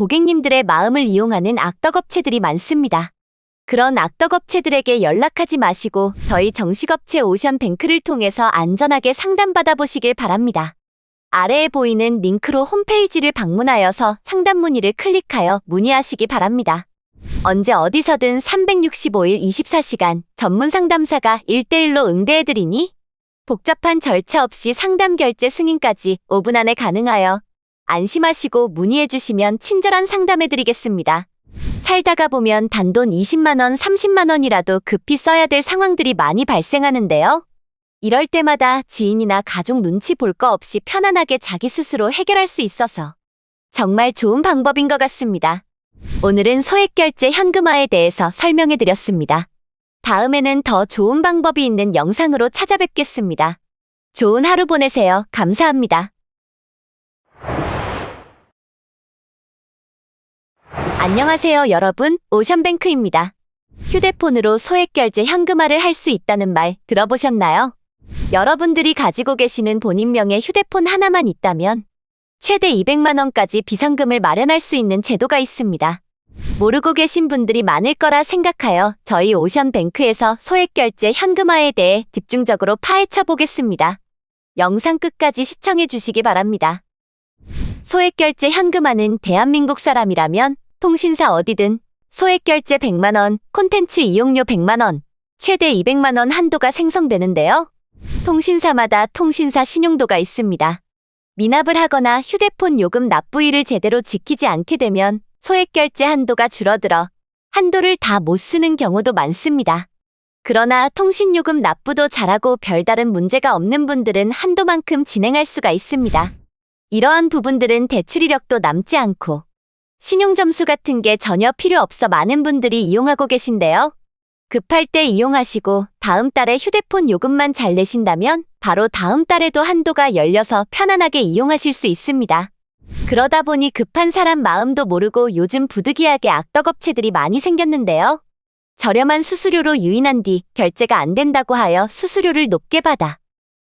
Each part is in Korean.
고객님들의 마음을 이용하는 악덕업체들이 많습니다. 그런 악덕업체들에게 연락하지 마시고 저희 정식업체 오션뱅크를 통해서 안전하게 상담받아 보시길 바랍니다. 아래에 보이는 링크로 홈페이지를 방문하여서 상담 문의를 클릭하여 문의하시기 바랍니다. 언제 어디서든 365일 24시간 전문 상담사가 1대1로 응대해드리니 복잡한 절차 없이 상담 결제 승인까지 5분 안에 가능하여 안심하시고 문의해주시면 친절한 상담해드리겠습니다. 살다가 보면 단돈 20만원, 30만원이라도 급히 써야 될 상황들이 많이 발생하는데요. 이럴 때마다 지인이나 가족 눈치 볼 거 없이 편안하게 자기 스스로 해결할 수 있어서 정말 좋은 방법인 것 같습니다. 오늘은 소액결제 현금화에 대해서 설명해드렸습니다. 다음에는 더 좋은 방법이 있는 영상으로 찾아뵙겠습니다. 좋은 하루 보내세요. 감사합니다. 안녕하세요 여러분, 오션뱅크입니다. 휴대폰으로 소액결제 현금화를 할 수 있다는 말 들어보셨나요? 여러분들이 가지고 계시는 본인명의 휴대폰 하나만 있다면 최대 200만원까지 비상금을 마련할 수 있는 제도가 있습니다. 모르고 계신 분들이 많을 거라 생각하여 저희 오션뱅크에서 소액결제 현금화에 대해 집중적으로 파헤쳐 보겠습니다. 영상 끝까지 시청해 주시기 바랍니다. 소액결제 현금화는 대한민국 사람이라면 통신사 어디든 소액결제 100만원, 콘텐츠 이용료 100만원, 최대 200만원 한도가 생성되는데요. 통신사마다 통신사 신용도가 있습니다. 미납을 하거나 휴대폰 요금 납부일을 제대로 지키지 않게 되면 소액결제 한도가 줄어들어 한도를 다 못 쓰는 경우도 많습니다. 그러나 통신요금 납부도 잘하고 별다른 문제가 없는 분들은 한도만큼 진행할 수가 있습니다. 이러한 부분들은 대출 이력도 남지 않고 신용점수 같은 게 전혀 필요 없어 많은 분들이 이용하고 계신데요. 급할 때 이용하시고 다음 달에 휴대폰 요금만 잘 내신다면 바로 다음 달에도 한도가 열려서 편안하게 이용하실 수 있습니다. 그러다 보니 급한 사람 마음도 모르고 요즘 부득이하게 악덕업체들이 많이 생겼는데요. 저렴한 수수료로 유인한 뒤 결제가 안 된다고 하여 수수료를 높게 받아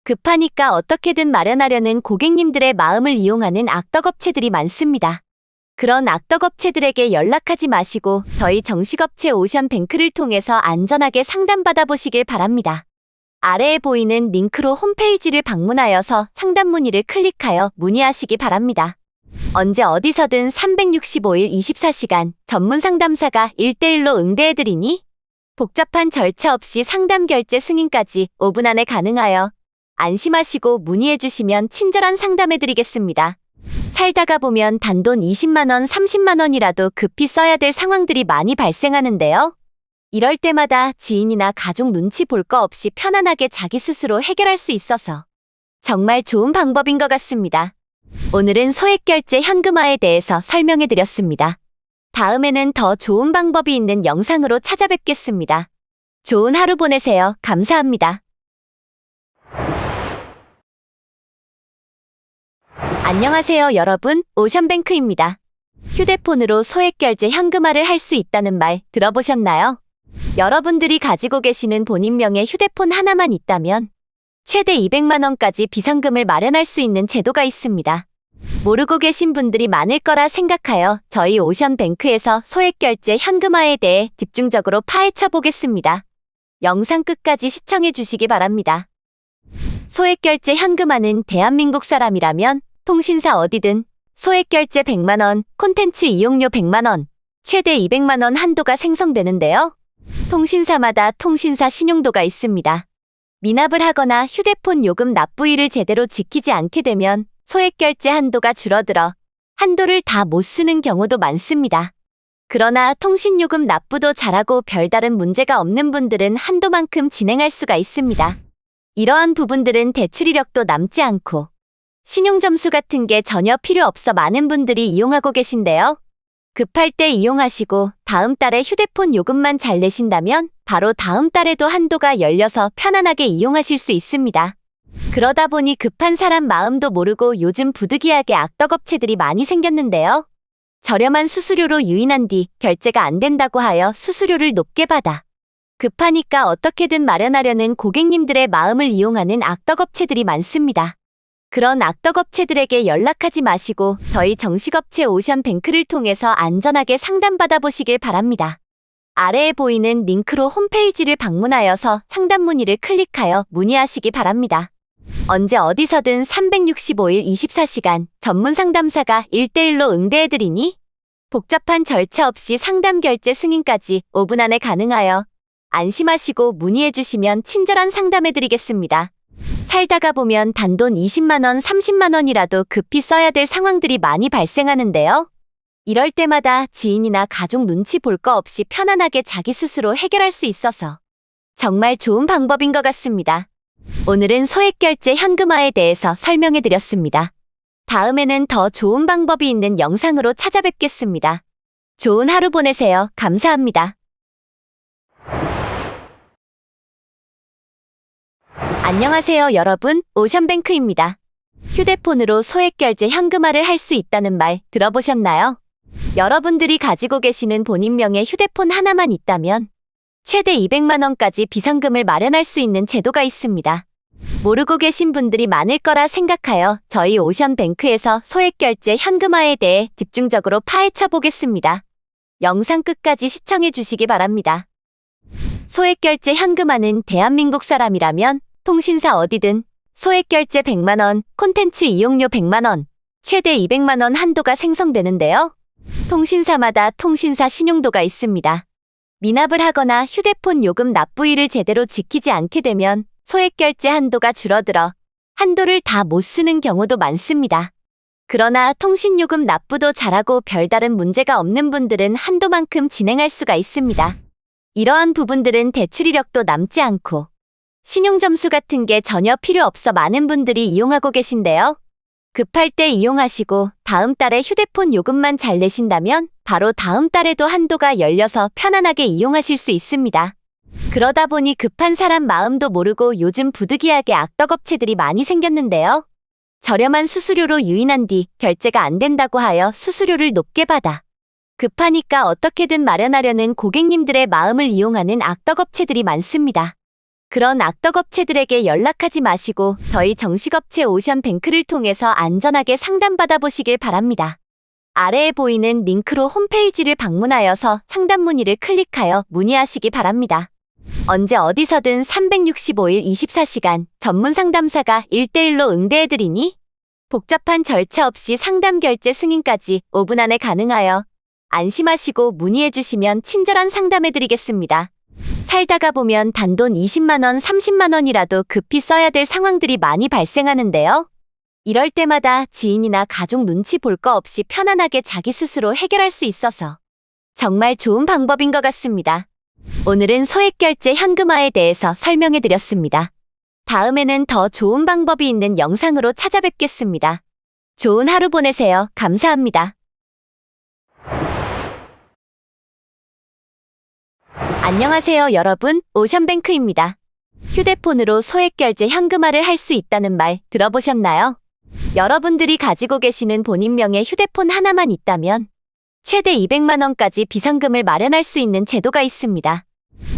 급하니까 어떻게든 마련하려는 고객님들의 마음을 이용하는 악덕업체들이 많습니다. 그런 악덕업체들에게 연락하지 마시고 저희 정식업체 오션뱅크를 통해서 안전하게 상담받아 보시길 바랍니다. 아래에 보이는 링크로 홈페이지를 방문하여서 상담 문의를 클릭하여 문의하시기 바랍니다. 언제 어디서든 365일 24시간 전문 상담사가 1대1로 응대해드리니 복잡한 절차 없이 상담 결제 승인까지 5분 안에 가능하여 안심하시고 문의해주시면 친절한 상담해드리겠습니다. 살다가 보면 단돈 20만원, 30만원이라도 급히 써야 될 상황들이 많이 발생하는데요. 이럴 때마다 지인이나 가족 눈치 볼 거 없이 편안하게 자기 스스로 해결할 수 있어서 정말 좋은 방법인 것 같습니다. 오늘은 소액결제 현금화에 대해서 설명해드렸습니다. 다음에는 더 좋은 방법이 있는 영상으로 찾아뵙겠습니다. 좋은 하루 보내세요. 감사합니다. 안녕하세요 여러분, 오션뱅크입니다. 휴대폰으로 소액결제 현금화를 할 수 있다는 말 들어보셨나요? 여러분들이 가지고 계시는 본인명의 휴대폰 하나만 있다면 최대 200만원까지 비상금을 마련할 수 있는 제도가 있습니다. 모르고 계신 분들이 많을 거라 생각하여 저희 오션뱅크에서 소액결제 현금화에 대해 집중적으로 파헤쳐 보겠습니다. 영상 끝까지 시청해 주시기 바랍니다. 소액결제 현금화는 대한민국 사람이라면 통신사 어디든 소액결제 100만원, 콘텐츠 이용료 100만원, 최대 200만원 한도가 생성되는데요. 통신사마다 통신사 신용도가 있습니다. 미납을 하거나 휴대폰 요금 납부일을 제대로 지키지 않게 되면 소액결제 한도가 줄어들어 한도를 다 못 쓰는 경우도 많습니다. 그러나 통신요금 납부도 잘하고 별다른 문제가 없는 분들은 한도만큼 진행할 수가 있습니다. 이러한 부분들은 대출 이력도 남지 않고 신용점수 같은 게 전혀 필요 없어 많은 분들이 이용하고 계신데요. 급할 때 이용하시고 다음 달에 휴대폰 요금만 잘 내신다면 바로 다음 달에도 한도가 열려서 편안하게 이용하실 수 있습니다. 그러다 보니 급한 사람 마음도 모르고 요즘 부득이하게 악덕업체들이 많이 생겼는데요. 저렴한 수수료로 유인한 뒤 결제가 안 된다고 하여 수수료를 높게 받아 급하니까 어떻게든 마련하려는 고객님들의 마음을 이용하는 악덕업체들이 많습니다. 그런 악덕업체들에게 연락하지 마시고 저희 정식업체 오션뱅크를 통해서 안전하게 상담받아 보시길 바랍니다. 아래에 보이는 링크로 홈페이지를 방문하여서 상담 문의를 클릭하여 문의하시기 바랍니다. 언제 어디서든 365일 24시간 전문 상담사가 1대1로 응대해드리니 복잡한 절차 없이 상담 결제 승인까지 5분 안에 가능하여 안심하시고 문의해주시면 친절한 상담해드리겠습니다. 살다가 보면 단돈 20만원, 30만원이라도 급히 써야 될 상황들이 많이 발생하는데요. 이럴 때마다 지인이나 가족 눈치 볼 거 없이 편안하게 자기 스스로 해결할 수 있어서 정말 좋은 방법인 것 같습니다. 오늘은 소액결제 현금화에 대해서 설명해드렸습니다. 다음에는 더 좋은 방법이 있는 영상으로 찾아뵙겠습니다. 좋은 하루 보내세요. 감사합니다. 안녕하세요, 여러분. 오션뱅크입니다. 휴대폰으로 소액결제 현금화를 할 수 있다는 말 들어보셨나요? 여러분들이 가지고 계시는 본인명의 휴대폰 하나만 있다면 최대 200만 원까지 비상금을 마련할 수 있는 제도가 있습니다. 모르고 계신 분들이 많을 거라 생각하여 저희 오션뱅크에서 소액결제 현금화에 대해 집중적으로 파헤쳐 보겠습니다. 영상 끝까지 시청해 주시기 바랍니다. 소액결제 현금화는 대한민국 사람이라면 통신사 어디든 소액결제 100만 원, 콘텐츠 이용료 100만 원, 최대 200만 원 한도가 생성되는데요. 통신사마다 통신사 신용도가 있습니다. 미납을 하거나 휴대폰 요금 납부일을 제대로 지키지 않게 되면 소액결제 한도가 줄어들어 한도를 다 못 쓰는 경우도 많습니다. 그러나 통신요금 납부도 잘하고 별다른 문제가 없는 분들은 한도만큼 진행할 수가 있습니다. 이러한 부분들은 대출 이력도 남지 않고 신용점수 같은 게 전혀 필요 없어 많은 분들이 이용하고 계신데요. 급할 때 이용하시고 다음 달에 휴대폰 요금만 잘 내신다면 바로 다음 달에도 한도가 열려서 편안하게 이용하실 수 있습니다. 그러다 보니 급한 사람 마음도 모르고 요즘 부득이하게 악덕업체들이 많이 생겼는데요. 저렴한 수수료로 유인한 뒤 결제가 안 된다고 하여 수수료를 높게 받아 급하니까 어떻게든 마련하려는 고객님들의 마음을 이용하는 악덕업체들이 많습니다. 그런 악덕업체들에게 연락하지 마시고 저희 정식업체 오션뱅크를 통해서 안전하게 상담받아 보시길 바랍니다. 아래에 보이는 링크로 홈페이지를 방문하여서 상담 문의를 클릭하여 문의하시기 바랍니다. 언제 어디서든 365일 24시간 전문 상담사가 1대1로 응대해드리니 복잡한 절차 없이 상담 결제 승인까지 5분 안에 가능하여 안심하시고 문의해주시면 친절한 상담해드리겠습니다. 살다가 보면 단돈 20만원, 30만원이라도 급히 써야 될 상황들이 많이 발생하는데요. 이럴 때마다 지인이나 가족 눈치 볼 거 없이 편안하게 자기 스스로 해결할 수 있어서 정말 좋은 방법인 것 같습니다. 오늘은 소액결제 현금화에 대해서 설명해드렸습니다. 다음에는 더 좋은 방법이 있는 영상으로 찾아뵙겠습니다. 좋은 하루 보내세요. 감사합니다. 안녕하세요, 여러분. 오션뱅크입니다. 휴대폰으로 소액결제 현금화를 할 수 있다는 말 들어보셨나요? 여러분들이 가지고 계시는 본인명의 휴대폰 하나만 있다면 최대 200만 원까지 비상금을 마련할 수 있는 제도가 있습니다.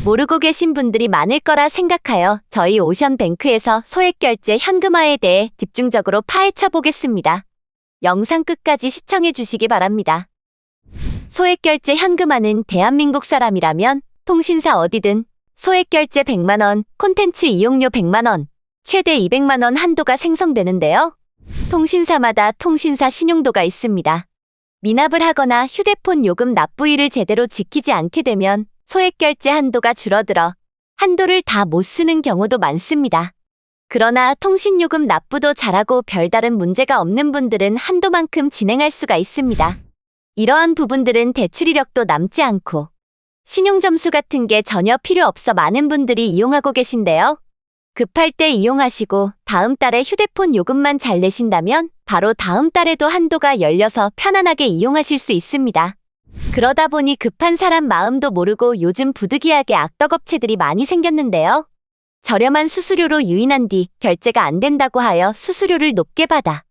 모르고 계신 분들이 많을 거라 생각하여 저희 오션뱅크에서 소액결제 현금화에 대해 집중적으로 파헤쳐 보겠습니다. 영상 끝까지 시청해 주시기 바랍니다. 소액결제 현금화는 대한민국 사람이라면 통신사 어디든 소액결제 100만 원, 콘텐츠 이용료 100만 원, 최대 200만 원 한도가 생성되는데요. 통신사마다 통신사 신용도가 있습니다. 미납을 하거나 휴대폰 요금 납부일을 제대로 지키지 않게 되면 소액결제 한도가 줄어들어 한도를 다 못 쓰는 경우도 많습니다. 그러나 통신요금 납부도 잘하고 별다른 문제가 없는 분들은 한도만큼 진행할 수가 있습니다. 이러한 부분들은 대출 이력도 남지 않고 신용점수 같은 게 전혀 필요 없어 많은 분들이 이용하고 계신데요. 급할 때 이용하시고 다음 달에 휴대폰 요금만 잘 내신다면 바로 다음 달에도 한도가 열려서 편안하게 이용하실 수 있습니다. 그러다 보니 급한 사람 마음도 모르고 요즘 부득이하게 악덕업체들이 많이 생겼는데요. 저렴한 수수료로 유인한 뒤 결제가 안 된다고 하여 수수료를 높게 받아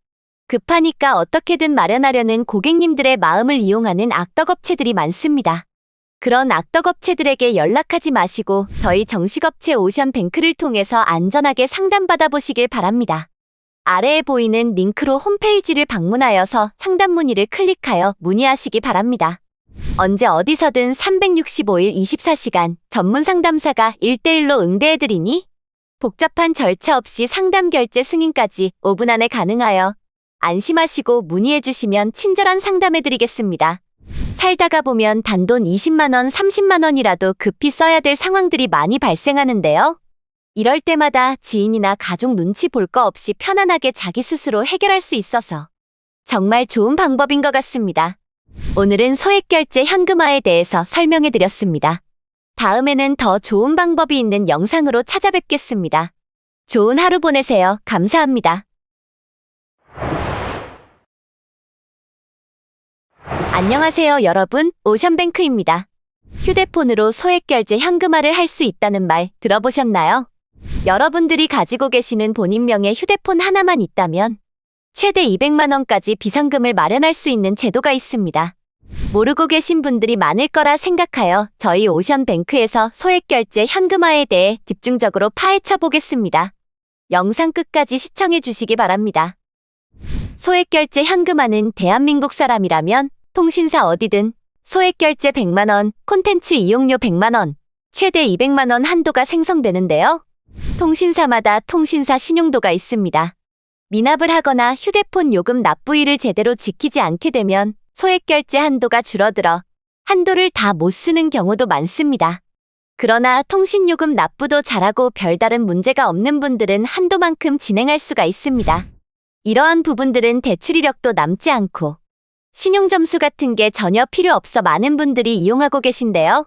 급하니까 어떻게든 마련하려는 고객님들의 마음을 이용하는 악덕업체들이 많습니다. 그런 악덕업체들에게 연락하지 마시고 저희 정식업체 오션뱅크를 통해서 안전하게 상담받아 보시길 바랍니다. 아래에 보이는 링크로 홈페이지를 방문하여서 상담 문의를 클릭하여 문의하시기 바랍니다. 언제 어디서든 365일 24시간 전문 상담사가 1대1로 응대해드리니 복잡한 절차 없이 상담 결제 승인까지 5분 안에 가능하여 안심하시고 문의해주시면 친절한 상담해드리겠습니다. 살다가 보면 단돈 20만 원, 30만 원이라도 급히 써야 될 상황들이 많이 발생하는데요. 이럴 때마다 지인이나 가족 눈치 볼 거 없이 편안하게 자기 스스로 해결할 수 있어서 정말 좋은 방법인 것 같습니다. 오늘은 소액결제 현금화에 대해서 설명해드렸습니다. 다음에는 더 좋은 방법이 있는 영상으로 찾아뵙겠습니다. 좋은 하루 보내세요. 감사합니다. 안녕하세요, 여러분. 오션뱅크입니다. 휴대폰으로 소액결제 현금화를 할 수 있다는 말 들어보셨나요? 여러분들이 가지고 계시는 본인명의 휴대폰 하나만 있다면 최대 200만 원까지 비상금을 마련할 수 있는 제도가 있습니다. 모르고 계신 분들이 많을 거라 생각하여 저희 오션뱅크에서 소액결제 현금화에 대해 집중적으로 파헤쳐 보겠습니다. 영상 끝까지 시청해 주시기 바랍니다. 소액결제 현금화는 대한민국 사람이라면 통신사 어디든 소액결제 100만 원, 콘텐츠 이용료 100만 원, 최대 200만 원 한도가 생성되는데요. 통신사마다 통신사 신용도가 있습니다. 미납을 하거나 휴대폰 요금 납부일을 제대로 지키지 않게 되면 소액결제 한도가 줄어들어 한도를 다 못 쓰는 경우도 많습니다. 그러나 통신요금 납부도 잘하고 별다른 문제가 없는 분들은 한도만큼 진행할 수가 있습니다. 이러한 부분들은 대출 이력도 남지 않고 신용점수 같은 게 전혀 필요 없어 많은 분들이 이용하고 계신데요.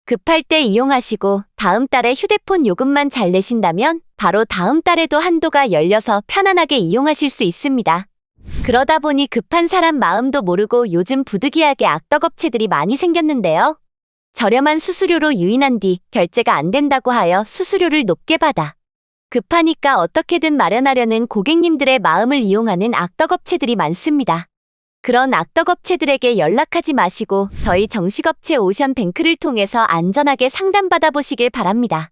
급할 때 이용하시고 다음 달에 휴대폰 요금만 잘 내신다면 바로 다음 달에도 한도가 열려서 편안하게 이용하실 수 있습니다. 그러다 보니 급한 사람 마음도 모르고 요즘 부득이하게 악덕업체들이 많이 생겼는데요. 저렴한 수수료로 유인한 뒤 결제가 안 된다고 하여 수수료를 높게 받아 급하니까 어떻게든 마련하려는 고객님들의 마음을 이용하는 악덕업체들이 많습니다. 그런 악덕업체들에게 연락하지 마시고 저희 정식업체 오션뱅크를 통해서 안전하게 상담받아 보시길 바랍니다.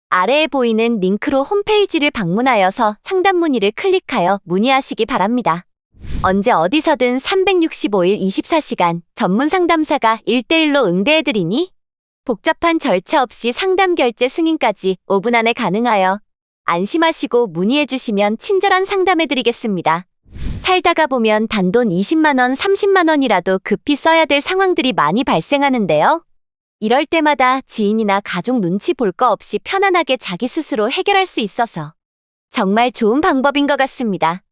아래에 보이는 링크로 홈페이지를 방문하여서 상담 문의를 클릭하여 문의하시기 바랍니다. 언제 어디서든 365일 24시간 전문 상담사가 1대1로 응대해드리니 복잡한 절차 없이 상담 결제 승인까지 5분 안에 가능하여 안심하시고 문의해주시면 친절한 상담해드리겠습니다. 살다가 보면 단돈 20만 원, 30만 원이라도 급히 써야 될 상황들이 많이 발생하는데요. 이럴 때마다 지인이나 가족 눈치 볼 거 없이 편안하게 자기 스스로 해결할 수 있어서 정말 좋은 방법인 것 같습니다.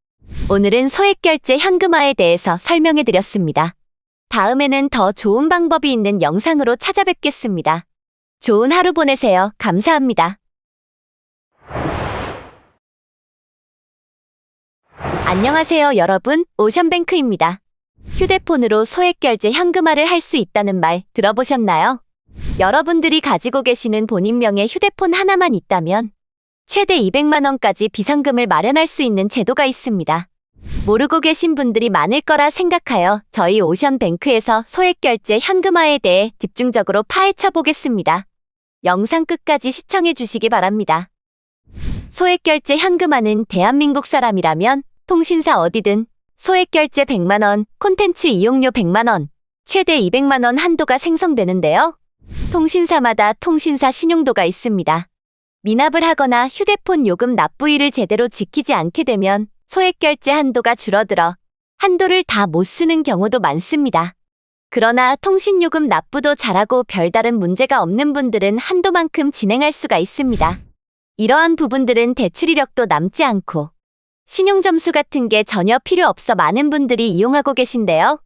오늘은 소액결제 현금화에 대해서 설명해드렸습니다. 다음에는 더 좋은 방법이 있는 영상으로 찾아뵙겠습니다. 좋은 하루 보내세요. 감사합니다. 안녕하세요, 여러분. 오션뱅크입니다. 휴대폰으로 소액결제 현금화를 할 수 있다는 말 들어보셨나요? 여러분들이 가지고 계시는 본인명의 휴대폰 하나만 있다면 최대 200만 원까지 비상금을 마련할 수 있는 제도가 있습니다. 모르고 계신 분들이 많을 거라 생각하여 저희 오션뱅크에서 소액결제 현금화에 대해 집중적으로 파헤쳐 보겠습니다. 영상 끝까지 시청해 주시기 바랍니다. 소액결제 현금화는 대한민국 사람이라면 통신사 어디든 소액결제 100만 원, 콘텐츠 이용료 100만 원, 최대 200만 원 한도가 생성되는데요. 통신사마다 통신사 신용도가 있습니다. 미납을 하거나 휴대폰 요금 납부일을 제대로 지키지 않게 되면 소액결제 한도가 줄어들어 한도를 다 못 쓰는 경우도 많습니다. 그러나 통신요금 납부도 잘하고 별다른 문제가 없는 분들은 한도만큼 진행할 수가 있습니다. 이러한 부분들은 대출 이력도 남지 않고 신용점수 같은 게 전혀 필요 없어 많은 분들이 이용하고 계신데요.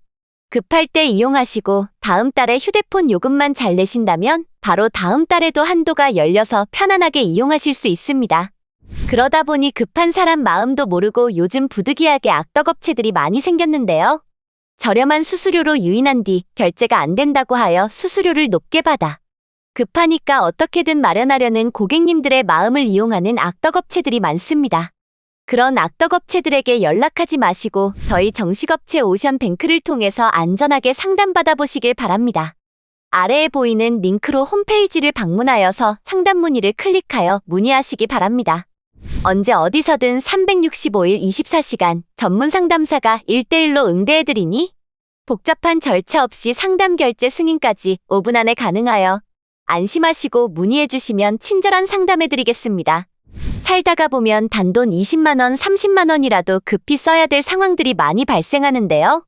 급할 때 이용하시고 다음 달에 휴대폰 요금만 잘 내신다면 바로 다음 달에도 한도가 열려서 편안하게 이용하실 수 있습니다. 그러다 보니 급한 사람 마음도 모르고 요즘 부득이하게 악덕업체들이 많이 생겼는데요. 저렴한 수수료로 유인한 뒤 결제가 안 된다고 하여 수수료를 높게 받아 급하니까 어떻게든 마련하려는 고객님들의 마음을 이용하는 악덕업체들이 많습니다. 그런 악덕업체들에게 연락하지 마시고 저희 정식업체 오션뱅크를 통해서 안전하게 상담받아 보시길 바랍니다. 아래에 보이는 링크로 홈페이지를 방문하여서 상담 문의를 클릭하여 문의하시기 바랍니다. 언제 어디서든 365일 24시간 전문 상담사가 1대1로 응대해드리니? 복잡한 절차 없이 상담 결제 승인까지 5분 안에 가능하여 안심하시고 문의해주시면 친절한 상담해드리겠습니다. 살다가 보면 단돈 20만 원, 30만 원이라도 급히 써야 될 상황들이 많이 발생하는데요.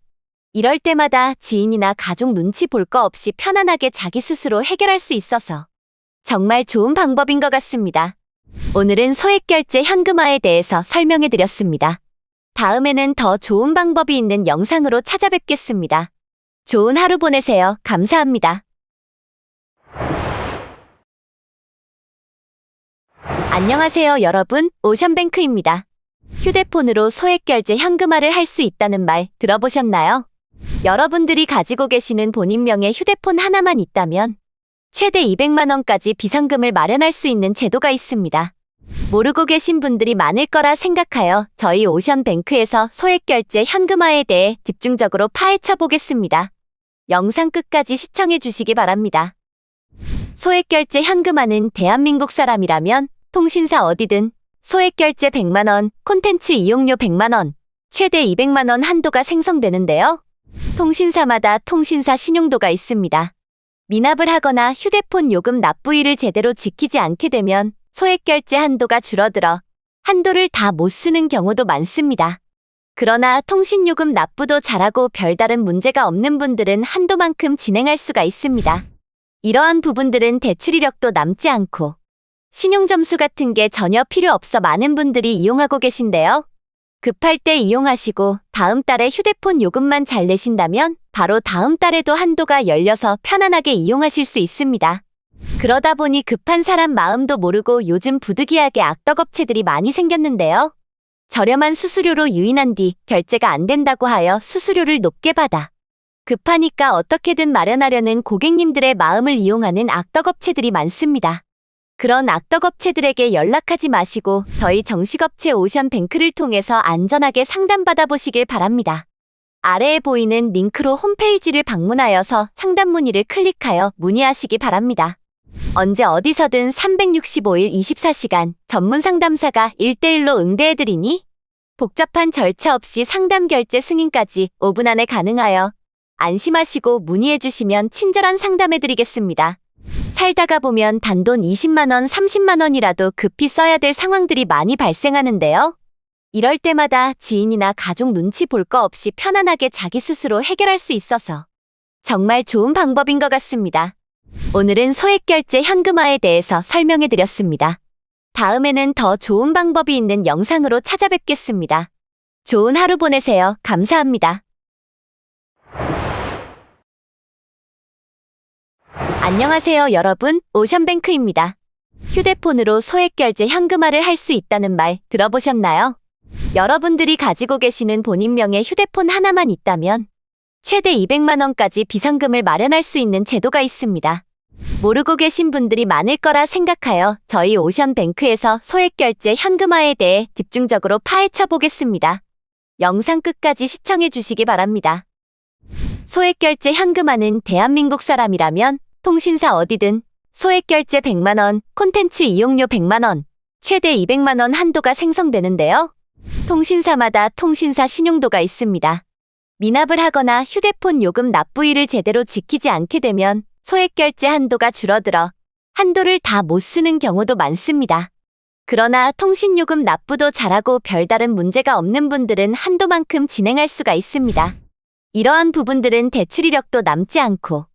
이럴 때마다 지인이나 가족 눈치 볼 거 없이 편안하게 자기 스스로 해결할 수 있어서 정말 좋은 방법인 것 같습니다. 오늘은 소액결제 현금화에 대해서 설명해드렸습니다. 다음에는 더 좋은 방법이 있는 영상으로 찾아뵙겠습니다. 좋은 하루 보내세요. 감사합니다. 안녕하세요, 여러분. 오션뱅크입니다. 휴대폰으로 소액결제 현금화를 할 수 있다는 말 들어보셨나요? 여러분들이 가지고 계시는 본인명의 휴대폰 하나만 있다면 최대 200만 원까지 비상금을 마련할 수 있는 제도가 있습니다. 모르고 계신 분들이 많을 거라 생각하여 저희 오션뱅크에서 소액결제 현금화에 대해 집중적으로 파헤쳐 보겠습니다. 영상 끝까지 시청해 주시기 바랍니다. 소액결제 현금화는 대한민국 사람이라면 통신사 어디든 소액결제 100만 원, 콘텐츠 이용료 100만 원, 최대 200만 원 한도가 생성되는데요. 통신사마다 통신사 신용도가 있습니다. 미납을 하거나 휴대폰 요금 납부일을 제대로 지키지 않게 되면 소액결제 한도가 줄어들어 한도를 다 못 쓰는 경우도 많습니다. 그러나 통신요금 납부도 잘하고 별다른 문제가 없는 분들은 한도만큼 진행할 수가 있습니다. 이러한 부분들은 대출 이력도 남지 않고 신용점수 같은 게 전혀 필요 없어 많은 분들이 이용하고 계신데요. 급할 때 이용하시고 다음 달에 휴대폰 요금만 잘 내신다면 바로 다음 달에도 한도가 열려서 편안하게 이용하실 수 있습니다. 그러다 보니 급한 사람 마음도 모르고 요즘 부득이하게 악덕업체들이 많이 생겼는데요. 저렴한 수수료로 유인한 뒤 결제가 안 된다고 하여 수수료를 높게 받아 급하니까 어떻게든 마련하려는 고객님들의 마음을 이용하는 악덕업체들이 많습니다. 그런 악덕업체들에게 연락하지 마시고 저희 정식업체 오션뱅크를 통해서 안전하게 상담받아 보시길 바랍니다. 아래에 보이는 링크로 홈페이지를 방문하여서 상담 문의를 클릭하여 문의하시기 바랍니다. 언제 어디서든 365일 24시간 전문 상담사가 1대1로 응대해드리니? 복잡한 절차 없이 상담 결제 승인까지 5분 안에 가능하여 안심하시고 문의해주시면 친절한 상담해드리겠습니다. 살다가 보면 단돈 20만 원, 30만 원이라도 급히 써야 될 상황들이 많이 발생하는데요. 이럴 때마다 지인이나 가족 눈치 볼 거 없이 편안하게 자기 스스로 해결할 수 있어서 정말 좋은 방법인 것 같습니다. 오늘은 소액결제 현금화에 대해서 설명해드렸습니다. 다음에는 더 좋은 방법이 있는 영상으로 찾아뵙겠습니다. 좋은 하루 보내세요. 감사합니다. 안녕하세요, 여러분. 오션뱅크입니다. 휴대폰으로 소액결제 현금화를 할 수 있다는 말 들어보셨나요? 여러분들이 가지고 계시는 본인명의 휴대폰 하나만 있다면 최대 200만 원까지 비상금을 마련할 수 있는 제도가 있습니다. 모르고 계신 분들이 많을 거라 생각하여 저희 오션뱅크에서 소액결제 현금화에 대해 집중적으로 파헤쳐 보겠습니다. 영상 끝까지 시청해 주시기 바랍니다. 소액결제 현금화는 대한민국 사람이라면 통신사 어디든 소액결제 100만 원, 콘텐츠 이용료 100만 원, 최대 200만 원 한도가 생성되는데요. 통신사마다 통신사 신용도가 있습니다. 미납을 하거나 휴대폰 요금 납부일을 제대로 지키지 않게 되면 소액결제 한도가 줄어들어 한도를 다 못 쓰는 경우도 많습니다. 그러나 통신요금 납부도 잘하고 별다른 문제가 없는 분들은 한도만큼 진행할 수가 있습니다. 이러한 부분들은 대출 이력도 남지 않고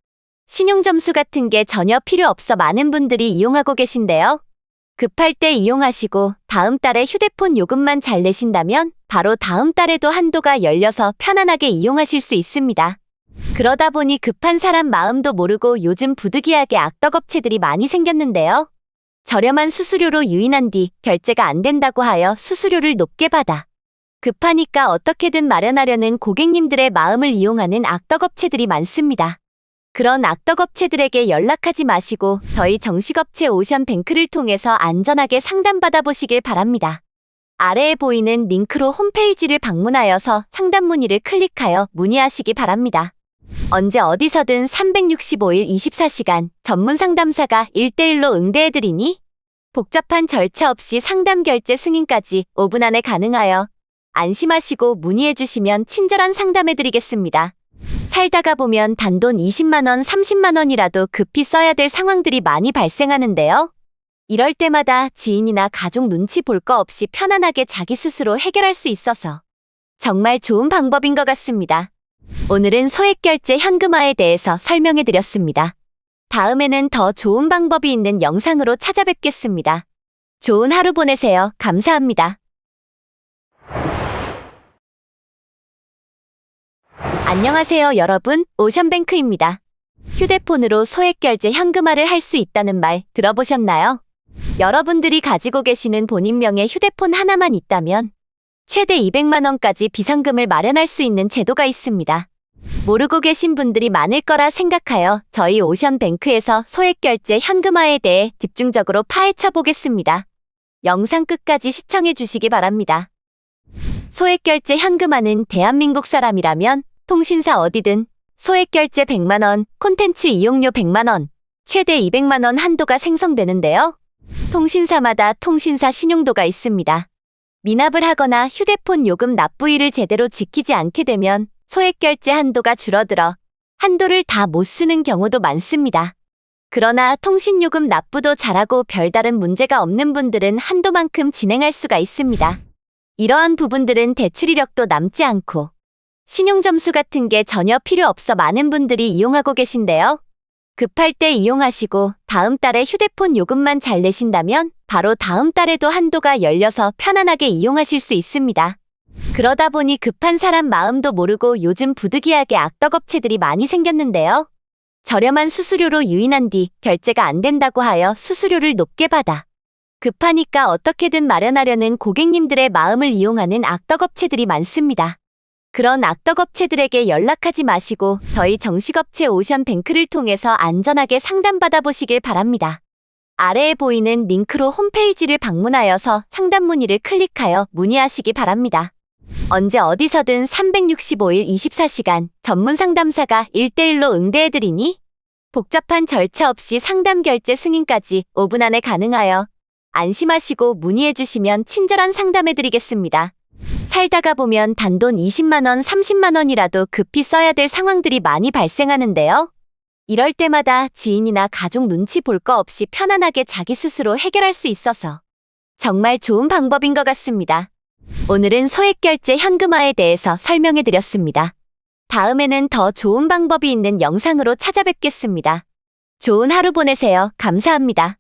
신용점수 같은 게 전혀 필요 없어 많은 분들이 이용하고 계신데요. 급할 때 이용하시고 다음 달에 휴대폰 요금만 잘 내신다면 바로 다음 달에도 한도가 열려서 편안하게 이용하실 수 있습니다. 그러다 보니 급한 사람 마음도 모르고 요즘 부득이하게 악덕업체들이 많이 생겼는데요. 저렴한 수수료로 유인한 뒤 결제가 안 된다고 하여 수수료를 높게 받아 급하니까 어떻게든 마련하려는 고객님들의 마음을 이용하는 악덕업체들이 많습니다. 그런 악덕업체들에게 연락하지 마시고 저희 정식업체 오션뱅크를 통해서 안전하게 상담받아 보시길 바랍니다. 아래에 보이는 링크로 홈페이지를 방문하여서 상담 문의를 클릭하여 문의하시기 바랍니다. 언제 어디서든 365일 24시간 전문 상담사가 1대1로 응대해드리니? 복잡한 절차 없이 상담 결제 승인까지 5분 안에 가능하여 안심하시고 문의해 주시면 친절한 상담해 드리겠습니다. 살다가 보면 단돈 20만 원, 30만 원이라도 급히 써야 될 상황들이 많이 발생하는데요. 이럴 때마다 지인이나 가족 눈치 볼 거 없이 편안하게 자기 스스로 해결할 수 있어서 정말 좋은 방법인 것 같습니다. 오늘은 소액결제 현금화에 대해서 설명해 드렸습니다. 다음에는 더 좋은 방법이 있는 영상으로 찾아뵙겠습니다. 좋은 하루 보내세요. 감사합니다. 안녕하세요, 여러분. 오션뱅크입니다. 휴대폰으로 소액결제 현금화를 할 수 있다는 말 들어보셨나요? 여러분들이 가지고 계시는 본인명의 휴대폰 하나만 있다면 최대 200만 원까지 비상금을 마련할 수 있는 제도가 있습니다. 모르고 계신 분들이 많을 거라 생각하여 저희 오션뱅크에서 소액결제 현금화에 대해 집중적으로 파헤쳐 보겠습니다. 영상 끝까지 시청해 주시기 바랍니다. 소액결제 현금화는 대한민국 사람이라면 통신사 어디든 소액결제 100만 원, 콘텐츠 이용료 100만 원, 최대 200만 원 한도가 생성되는데요. 통신사마다 통신사 신용도가 있습니다. 미납을 하거나 휴대폰 요금 납부일을 제대로 지키지 않게 되면 소액결제 한도가 줄어들어 한도를 다 못 쓰는 경우도 많습니다. 그러나 통신요금 납부도 잘하고 별다른 문제가 없는 분들은 한도만큼 진행할 수가 있습니다. 이러한 부분들은 대출 이력도 남지 않고 신용점수 같은 게 전혀 필요 없어 많은 분들이 이용하고 계신데요. 급할 때 이용하시고 다음 달에 휴대폰 요금만 잘 내신다면 바로 다음 달에도 한도가 열려서 편안하게 이용하실 수 있습니다. 그러다 보니 급한 사람 마음도 모르고 요즘 부득이하게 악덕업체들이 많이 생겼는데요. 저렴한 수수료로 유인한 뒤 결제가 안 된다고 하여 수수료를 높게 받아 급하니까 어떻게든 마련하려는 고객님들의 마음을 이용하는 악덕업체들이 많습니다. 그런 악덕업체들에게 연락하지 마시고 저희 정식업체 오션뱅크를 통해서 안전하게 상담받아 보시길 바랍니다. 아래에 보이는 링크로 홈페이지를 방문하여서 상담 문의를 클릭하여 문의하시기 바랍니다. 언제 어디서든 365일 24시간 전문 상담사가 1대1로 응대해드리니 복잡한 절차 없이 상담 결제 승인까지 5분 안에 가능하여 안심하시고 문의해주시면 친절한 상담해드리겠습니다. 살다가 보면 단돈 20만 원, 30만 원이라도 급히 써야 될 상황들이 많이 발생하는데요. 이럴 때마다 지인이나 가족 눈치 볼 거 없이 편안하게 자기 스스로 해결할 수 있어서 정말 좋은 방법인 것 같습니다. 오늘은 소액결제 현금화에 대해서 설명해 드렸습니다. 다음에는 더 좋은 방법이 있는 영상으로 찾아뵙겠습니다. 좋은 하루 보내세요. 감사합니다.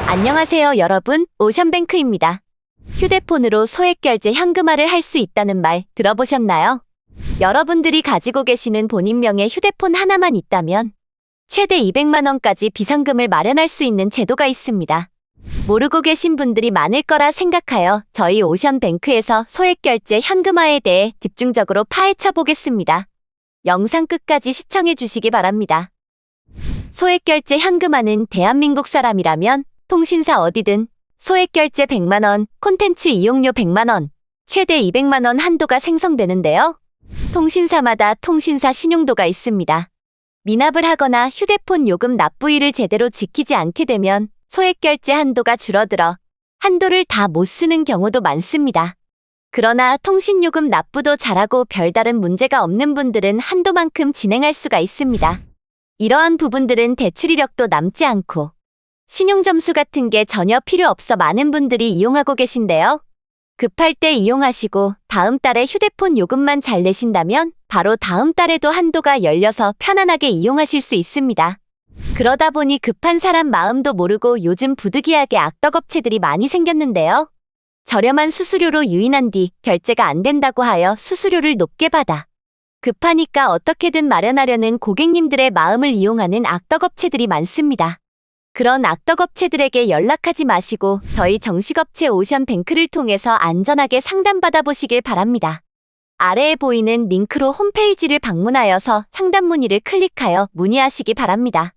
안녕하세요, 여러분. 오션뱅크입니다. 휴대폰으로 소액결제 현금화를 할 수 있다는 말 들어보셨나요? 여러분들이 가지고 계시는 본인명의 휴대폰 하나만 있다면 최대 200만 원까지 비상금을 마련할 수 있는 제도가 있습니다. 모르고 계신 분들이 많을 거라 생각하여 저희 오션뱅크에서 소액결제 현금화에 대해 집중적으로 파헤쳐 보겠습니다. 영상 끝까지 시청해 주시기 바랍니다. 소액결제 현금화는 대한민국 사람이라면 통신사 어디든 소액결제 100만 원, 콘텐츠 이용료 100만 원, 최대 200만 원 한도가 생성되는데요. 통신사마다 통신사 신용도가 있습니다. 미납을 하거나 휴대폰 요금 납부일을 제대로 지키지 않게 되면 소액결제 한도가 줄어들어 한도를 다 못 쓰는 경우도 많습니다. 그러나 통신요금 납부도 잘하고 별다른 문제가 없는 분들은 한도만큼 진행할 수가 있습니다. 이러한 부분들은 대출 이력도 남지 않고 신용점수 같은 게 전혀 필요 없어 많은 분들이 이용하고 계신데요. 급할 때 이용하시고 다음 달에 휴대폰 요금만 잘 내신다면 바로 다음 달에도 한도가 열려서 편안하게 이용하실 수 있습니다. 그러다 보니 급한 사람 마음도 모르고 요즘 부득이하게 악덕업체들이 많이 생겼는데요. 저렴한 수수료로 유인한 뒤 결제가 안 된다고 하여 수수료를 높게 받아 급하니까 어떻게든 마련하려는 고객님들의 마음을 이용하는 악덕업체들이 많습니다. 그런 악덕업체들에게 연락하지 마시고 저희 정식업체 오션뱅크를 통해서 안전하게 상담받아 보시길 바랍니다. 아래에 보이는 링크로 홈페이지를 방문하여서 상담 문의를 클릭하여 문의하시기 바랍니다.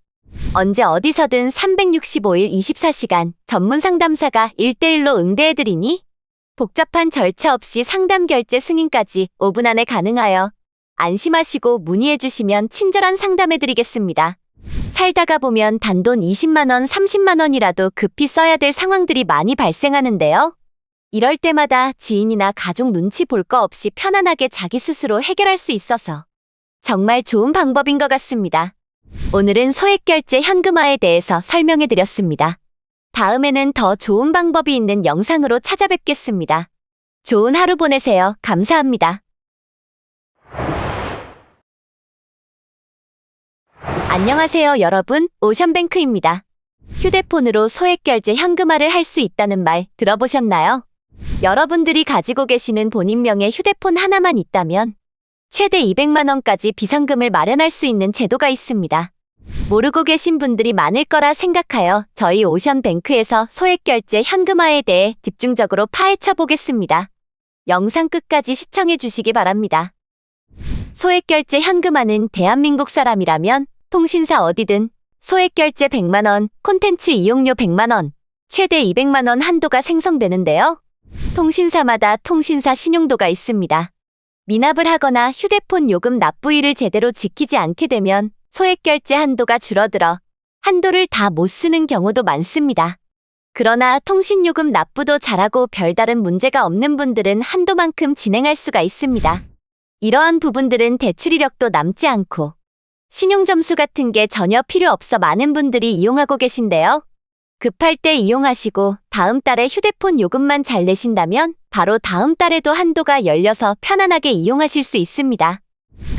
언제 어디서든 365일 24시간 전문 상담사가 1대1로 응대해드리니 복잡한 절차 없이 상담 결제 승인까지 5분 안에 가능하여 안심하시고 문의해주시면 친절한 상담해드리겠습니다. 살다가 보면 단돈 20만 원, 30만 원이라도 급히 써야 될 상황들이 많이 발생하는데요. 이럴 때마다 지인이나 가족 눈치 볼 거 없이 편안하게 자기 스스로 해결할 수 있어서 정말 좋은 방법인 것 같습니다. 오늘은 소액결제 현금화에 대해서 설명해 드렸습니다. 다음에는 더 좋은 방법이 있는 영상으로 찾아뵙겠습니다. 좋은 하루 보내세요. 감사합니다. 안녕하세요, 여러분. 오션뱅크입니다. 휴대폰으로 소액결제 현금화를 할 수 있다는 말 들어보셨나요? 여러분들이 가지고 계시는 본인명의 휴대폰 하나만 있다면 최대 200만 원까지 비상금을 마련할 수 있는 제도가 있습니다. 모르고 계신 분들이 많을 거라 생각하여 저희 오션뱅크에서 소액결제 현금화에 대해 집중적으로 파헤쳐 보겠습니다. 영상 끝까지 시청해 주시기 바랍니다. 소액결제 현금화는 대한민국 사람이라면 통신사 어디든 소액결제 100만 원, 콘텐츠 이용료 100만 원, 최대 200만 원 한도가 생성되는데요. 통신사마다 통신사 신용도가 있습니다. 미납을 하거나 휴대폰 요금 납부일을 제대로 지키지 않게 되면 소액결제 한도가 줄어들어 한도를 다 못 쓰는 경우도 많습니다. 그러나 통신요금 납부도 잘하고 별다른 문제가 없는 분들은 한도만큼 진행할 수가 있습니다. 이러한 부분들은 대출 이력도 남지 않고 신용점수 같은 게 전혀 필요 없어 많은 분들이 이용하고 계신데요. 급할 때 이용하시고 다음 달에 휴대폰 요금만 잘 내신다면 바로 다음 달에도 한도가 열려서 편안하게 이용하실 수 있습니다.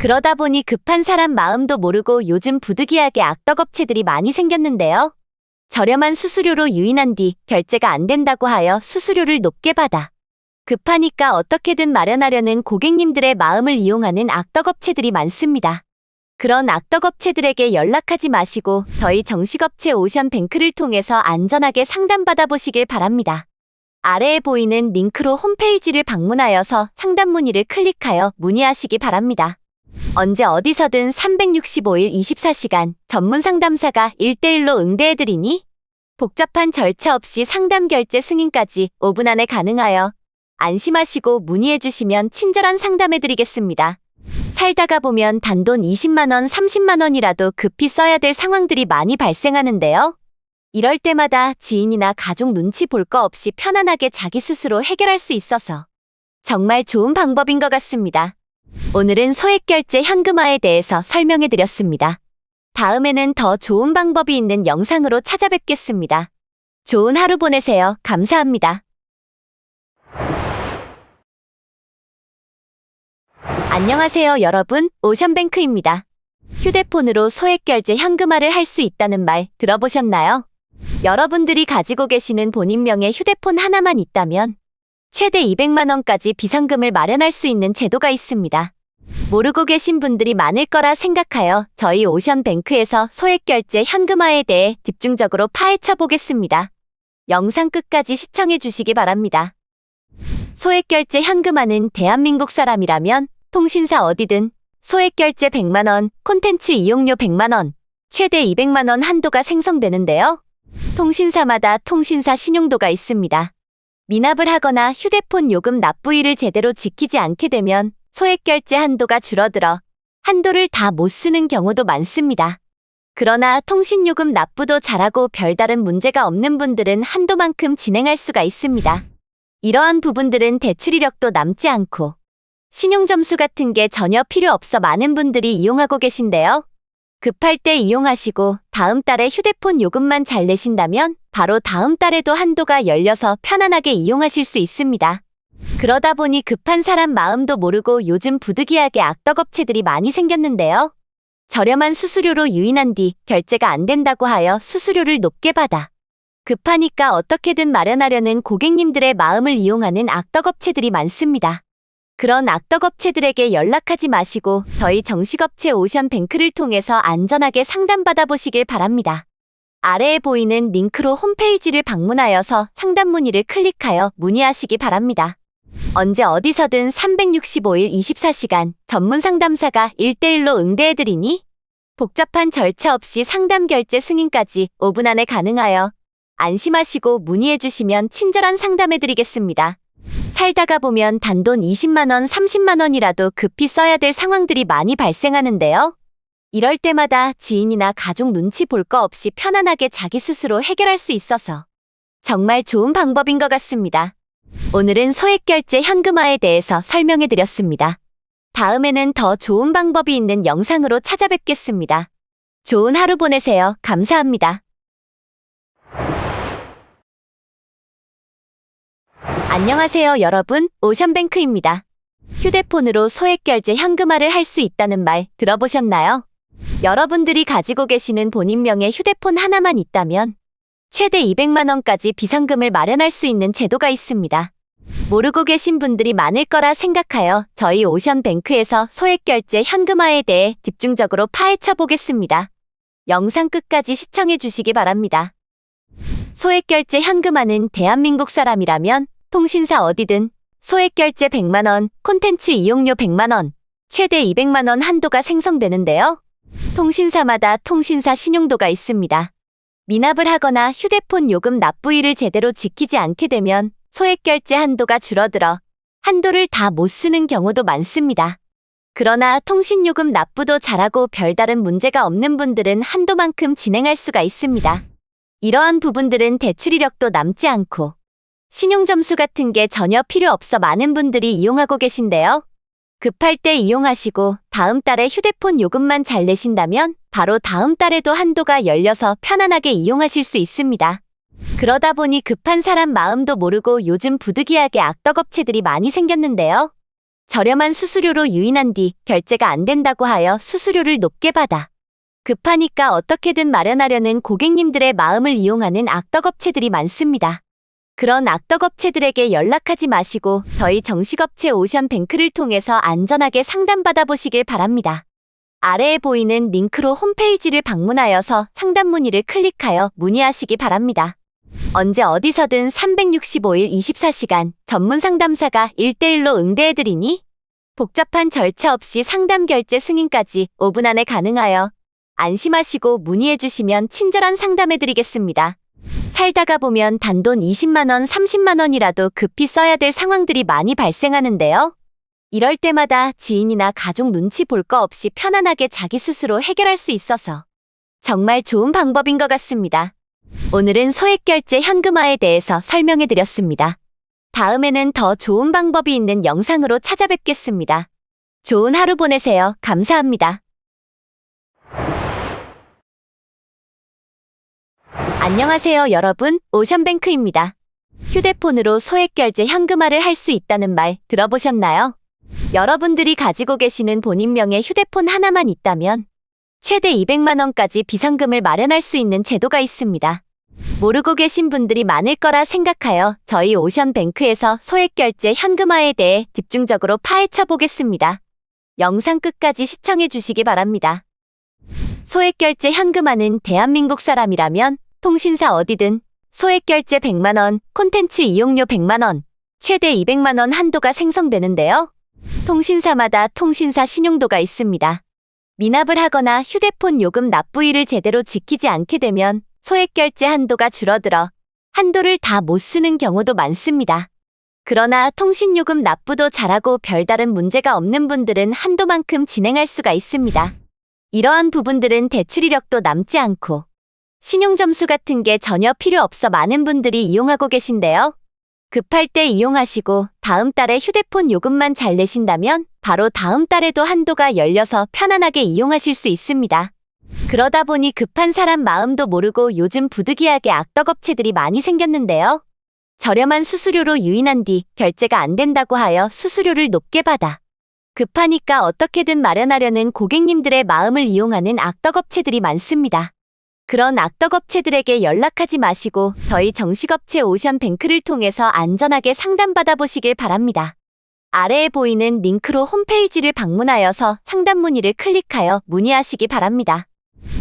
그러다 보니 급한 사람 마음도 모르고 요즘 부득이하게 악덕업체들이 많이 생겼는데요. 저렴한 수수료로 유인한 뒤 결제가 안 된다고 하여 수수료를 높게 받아 급하니까 어떻게든 마련하려는 고객님들의 마음을 이용하는 악덕업체들이 많습니다. 그런 악덕업체들에게 연락하지 마시고 저희 정식업체 오션뱅크를 통해서 안전하게 상담받아 보시길 바랍니다. 아래에 보이는 링크로 홈페이지를 방문하여서 상담 문의를 클릭하여 문의하시기 바랍니다. 언제 어디서든 365일 24시간 전문 상담사가 1대1로 응대해드리니 복잡한 절차 없이 상담 결제 승인까지 5분 안에 가능하여 안심하시고 문의해주시면 친절한 상담해드리겠습니다. 살다가 보면 단돈 20만 원, 30만 원이라도 급히 써야 될 상황들이 많이 발생하는데요. 이럴 때마다 지인이나 가족 눈치 볼 거 없이 편안하게 자기 스스로 해결할 수 있어서 정말 좋은 방법인 것 같습니다. 오늘은 소액결제 현금화에 대해서 설명해 드렸습니다. 다음에는 더 좋은 방법이 있는 영상으로 찾아뵙겠습니다. 좋은 하루 보내세요. 감사합니다. 안녕하세요, 여러분. 오션뱅크입니다. 휴대폰으로 소액결제 현금화를 할 수 있다는 말 들어보셨나요? 여러분들이 가지고 계시는 본인명의 휴대폰 하나만 있다면 최대 200만 원까지 비상금을 마련할 수 있는 제도가 있습니다. 모르고 계신 분들이 많을 거라 생각하여 저희 오션뱅크에서 소액결제 현금화에 대해 집중적으로 파헤쳐 보겠습니다. 영상 끝까지 시청해 주시기 바랍니다. 소액결제 현금화는 대한민국 사람이라면 통신사 어디든 소액결제 100만 원, 콘텐츠 이용료 100만 원, 최대 200만 원 한도가 생성되는데요. 통신사마다 통신사 신용도가 있습니다. 미납을 하거나 휴대폰 요금 납부일을 제대로 지키지 않게 되면 소액결제 한도가 줄어들어 한도를 다 못 쓰는 경우도 많습니다. 그러나 통신요금 납부도 잘하고 별다른 문제가 없는 분들은 한도만큼 진행할 수가 있습니다. 이러한 부분들은 대출 이력도 남지 않고 신용점수 같은 게 전혀 필요 없어 많은 분들이 이용하고 계신데요. 급할 때 이용하시고 다음 달에 휴대폰 요금만 잘 내신다면 바로 다음 달에도 한도가 열려서 편안하게 이용하실 수 있습니다. 그러다 보니 급한 사람 마음도 모르고 요즘 부득이하게 악덕업체들이 많이 생겼는데요. 저렴한 수수료로 유인한 뒤 결제가 안 된다고 하여 수수료를 높게 받아 급하니까 어떻게든 마련하려는 고객님들의 마음을 이용하는 악덕업체들이 많습니다. 그런 악덕업체들에게 연락하지 마시고 저희 정식업체 오션뱅크를 통해서 안전하게 상담받아 보시길 바랍니다. 아래에 보이는 링크로 홈페이지를 방문하여서 상담 문의를 클릭하여 문의하시기 바랍니다. 언제 어디서든 365일 24시간 전문 상담사가 1대1로 응대해드리니 복잡한 절차 없이 상담 결제 승인까지 5분 안에 가능하여 안심하시고 문의해주시면 친절한 상담해드리겠습니다. 살다가 보면 단돈 20만 원, 30만 원이라도 급히 써야 될 상황들이 많이 발생하는데요. 이럴 때마다 지인이나 가족 눈치 볼 거 없이 편안하게 자기 스스로 해결할 수 있어서 정말 좋은 방법인 것 같습니다. 오늘은 소액결제 현금화에 대해서 설명해 드렸습니다. 다음에는 더 좋은 방법이 있는 영상으로 찾아뵙겠습니다. 좋은 하루 보내세요. 감사합니다. 안녕하세요, 여러분. 오션뱅크입니다. 휴대폰으로 소액결제 현금화를 할 수 있다는 말 들어보셨나요? 여러분들이 가지고 계시는 본인 명의 휴대폰 하나만 있다면 최대 200만 원까지 비상금을 마련할 수 있는 제도가 있습니다. 모르고 계신 분들이 많을 거라 생각하여 저희 오션뱅크에서 소액결제 현금화에 대해 집중적으로 파헤쳐 보겠습니다. 영상 끝까지 시청해 주시기 바랍니다. 소액결제 현금화는 대한민국 사람이라면 통신사 어디든 소액결제 100만 원, 콘텐츠 이용료 100만 원, 최대 200만 원 한도가 생성되는데요. 통신사마다 통신사 신용도가 있습니다. 미납을 하거나 휴대폰 요금 납부일을 제대로 지키지 않게 되면 소액결제 한도가 줄어들어 한도를 다 못 쓰는 경우도 많습니다. 그러나 통신요금 납부도 잘하고 별다른 문제가 없는 분들은 한도만큼 진행할 수가 있습니다. 이러한 부분들은 대출 이력도 남지 않고 신용점수 같은 게 전혀 필요 없어 많은 분들이 이용하고 계신데요. 급할 때 이용하시고 다음 달에 휴대폰 요금만 잘 내신다면 바로 다음 달에도 한도가 열려서 편안하게 이용하실 수 있습니다. 그러다 보니 급한 사람 마음도 모르고 요즘 부득이하게 악덕업체들이 많이 생겼는데요. 저렴한 수수료로 유인한 뒤 결제가 안 된다고 하여 수수료를 높게 받아 급하니까 어떻게든 마련하려는 고객님들의 마음을 이용하는 악덕업체들이 많습니다. 그런 악덕업체들에게 연락하지 마시고 저희 정식업체 오션뱅크를 통해서 안전하게 상담받아 보시길 바랍니다. 아래에 보이는 링크로 홈페이지를 방문하여서 상담 문의를 클릭하여 문의하시기 바랍니다. 언제 어디서든 365일 24시간 전문 상담사가 1대1로 응대해드리니 복잡한 절차 없이 상담 결제 승인까지 5분 안에 가능하여 안심하시고 문의해주시면 친절한 상담해드리겠습니다. 살다가 보면 단돈 20만 원, 30만 원이라도 급히 써야 될 상황들이 많이 발생하는데요. 이럴 때마다 지인이나 가족 눈치 볼 거 없이 편안하게 자기 스스로 해결할 수 있어서 정말 좋은 방법인 것 같습니다. 오늘은 소액결제 현금화에 대해서 설명해 드렸습니다. 다음에는 더 좋은 방법이 있는 영상으로 찾아뵙겠습니다. 좋은 하루 보내세요. 감사합니다. 안녕하세요, 여러분. 오션뱅크입니다. 휴대폰으로 소액결제 현금화를 할 수 있다는 말 들어보셨나요? 여러분들이 가지고 계시는 본인 명의 휴대폰 하나만 있다면 최대 200만 원까지 비상금을 마련할 수 있는 제도가 있습니다. 모르고 계신 분들이 많을 거라 생각하여 저희 오션뱅크에서 소액결제 현금화에 대해 집중적으로 파헤쳐 보겠습니다. 영상 끝까지 시청해 주시기 바랍니다. 소액결제 현금화는 대한민국 사람이라면 통신사 어디든 소액결제 100만 원, 콘텐츠 이용료 100만 원, 최대 200만 원 한도가 생성되는데요. 통신사마다 통신사 신용도가 있습니다. 미납을 하거나 휴대폰 요금 납부일을 제대로 지키지 않게 되면 소액결제 한도가 줄어들어 한도를 다 못 쓰는 경우도 많습니다. 그러나 통신요금 납부도 잘하고 별다른 문제가 없는 분들은 한도만큼 진행할 수가 있습니다. 이러한 부분들은 대출 이력도 남지 않고 신용점수 같은 게 전혀 필요 없어 많은 분들이 이용하고 계신데요. 급할 때 이용하시고 다음 달에 휴대폰 요금만 잘 내신다면 바로 다음 달에도 한도가 열려서 편안하게 이용하실 수 있습니다. 그러다 보니 급한 사람 마음도 모르고 요즘 부득이하게 악덕업체들이 많이 생겼는데요. 저렴한 수수료로 유인한 뒤 결제가 안 된다고 하여 수수료를 높게 받아 급하니까 어떻게든 마련하려는 고객님들의 마음을 이용하는 악덕업체들이 많습니다. 그런 악덕업체들에게 연락하지 마시고 저희 정식업체 오션뱅크를 통해서 안전하게 상담받아 보시길 바랍니다. 아래에 보이는 링크로 홈페이지를 방문하여서 상담 문의를 클릭하여 문의하시기 바랍니다.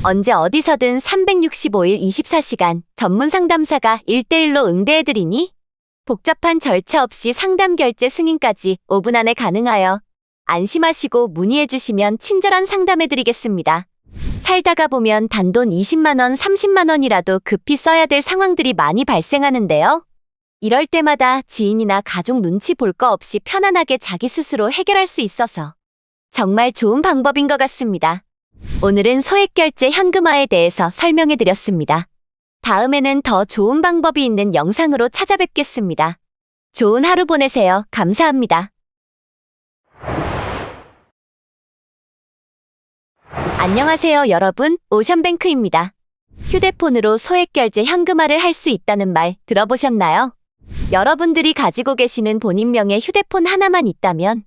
언제 어디서든 365일 24시간 전문 상담사가 1대1로 응대해드리니 복잡한 절차 없이 상담 결제 승인까지 5분 안에 가능하여 안심하시고 문의해주시면 친절한 상담해드리겠습니다. 살다가 보면 단돈 20만 원, 30만 원이라도 급히 써야 될 상황들이 많이 발생하는데요. 이럴 때마다 지인이나 가족 눈치 볼 거 없이 편안하게 자기 스스로 해결할 수 있어서 정말 좋은 방법인 것 같습니다. 오늘은 소액결제 현금화에 대해서 설명해 드렸습니다. 다음에는 더 좋은 방법이 있는 영상으로 찾아뵙겠습니다. 좋은 하루 보내세요. 감사합니다. 안녕하세요, 여러분. 오션뱅크입니다. 휴대폰으로 소액결제 현금화를 할 수 있다는 말 들어보셨나요? 여러분들이 가지고 계시는 본인 명의 휴대폰 하나만 있다면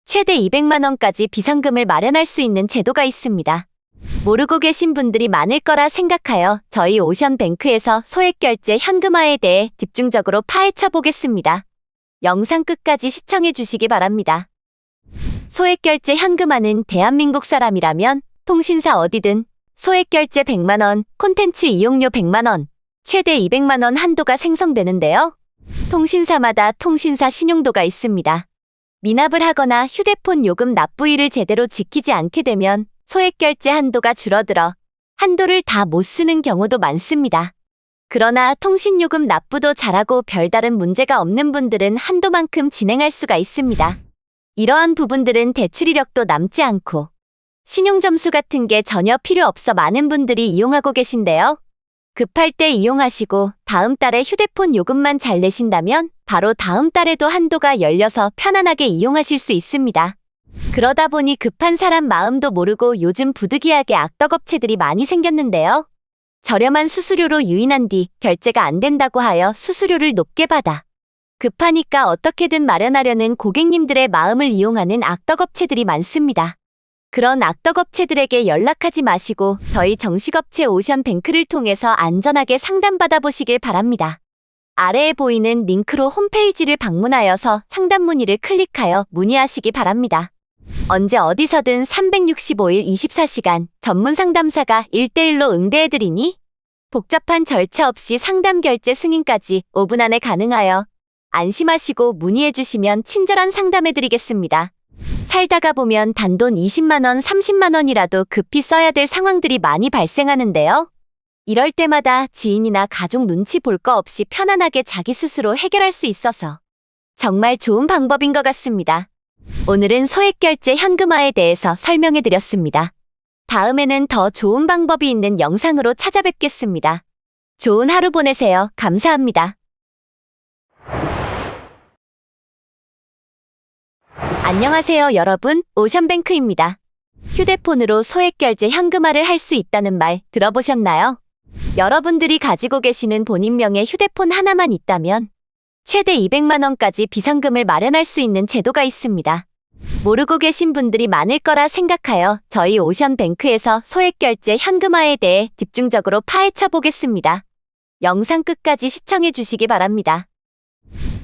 최대 200만 원까지 비상금을 마련할 수 있는 제도가 있습니다. 모르고 계신 분들이 많을 거라 생각하여 저희 오션뱅크에서 소액결제 현금화에 대해 집중적으로 파헤쳐 보겠습니다. 영상 끝까지 시청해 주시기 바랍니다. 소액결제 현금화는 대한민국 사람이라면 통신사 어디든 소액결제 100만 원, 콘텐츠 이용료 100만 원, 최대 200만 원 한도가 생성되는데요. 통신사마다 통신사 신용도가 있습니다. 미납을 하거나 휴대폰 요금 납부일을 제대로 지키지 않게 되면 소액결제 한도가 줄어들어 한도를 다 못 쓰는 경우도 많습니다. 그러나 통신요금 납부도 잘하고 별다른 문제가 없는 분들은 한도만큼 진행할 수가 있습니다. 이러한 부분들은 대출 이력도 남지 않고 신용점수 같은 게 전혀 필요 없어 많은 분들이 이용하고 계신데요. 급할 때 이용하시고 다음 달에 휴대폰 요금만 잘 내신다면 바로 다음 달에도 한도가 열려서 편안하게 이용하실 수 있습니다. 그러다 보니 급한 사람 마음도 모르고 요즘 부득이하게 악덕업체들이 많이 생겼는데요. 저렴한 수수료로 유인한 뒤 결제가 안 된다고 하여 수수료를 높게 받아 급하니까 어떻게든 마련하려는 고객님들의 마음을 이용하는 악덕업체들이 많습니다. 그런 악덕업체들에게 연락하지 마시고 저희 정식업체 오션뱅크를 통해서 안전하게 상담받아 보시길 바랍니다. 아래에 보이는 링크로 홈페이지를 방문하여서 상담 문의를 클릭하여 문의하시기 바랍니다. 언제 어디서든 365일 24시간 전문 상담사가 1대1로 응대해드리니 복잡한 절차 없이 상담 결제 승인까지 5분 안에 가능하여 안심하시고 문의해주시면 친절한 상담해드리겠습니다. 살다가 보면 단돈 20만 원, 30만 원이라도 급히 써야 될 상황들이 많이 발생하는데요. 이럴 때마다 지인이나 가족 눈치 볼 거 없이 편안하게 자기 스스로 해결할 수 있어서 정말 좋은 방법인 것 같습니다. 오늘은 소액결제 현금화에 대해서 설명해 드렸습니다. 다음에는 더 좋은 방법이 있는 영상으로 찾아뵙겠습니다. 좋은 하루 보내세요. 감사합니다. 안녕하세요, 여러분. 오션뱅크입니다. 휴대폰으로 소액결제 현금화를 할 수 있다는 말 들어보셨나요? 여러분들이 가지고 계시는 본인 명의 휴대폰 하나만 있다면 최대 200만 원까지 비상금을 마련할 수 있는 제도가 있습니다. 모르고 계신 분들이 많을 거라 생각하여 저희 오션뱅크에서 소액결제 현금화에 대해 집중적으로 파헤쳐 보겠습니다. 영상 끝까지 시청해 주시기 바랍니다.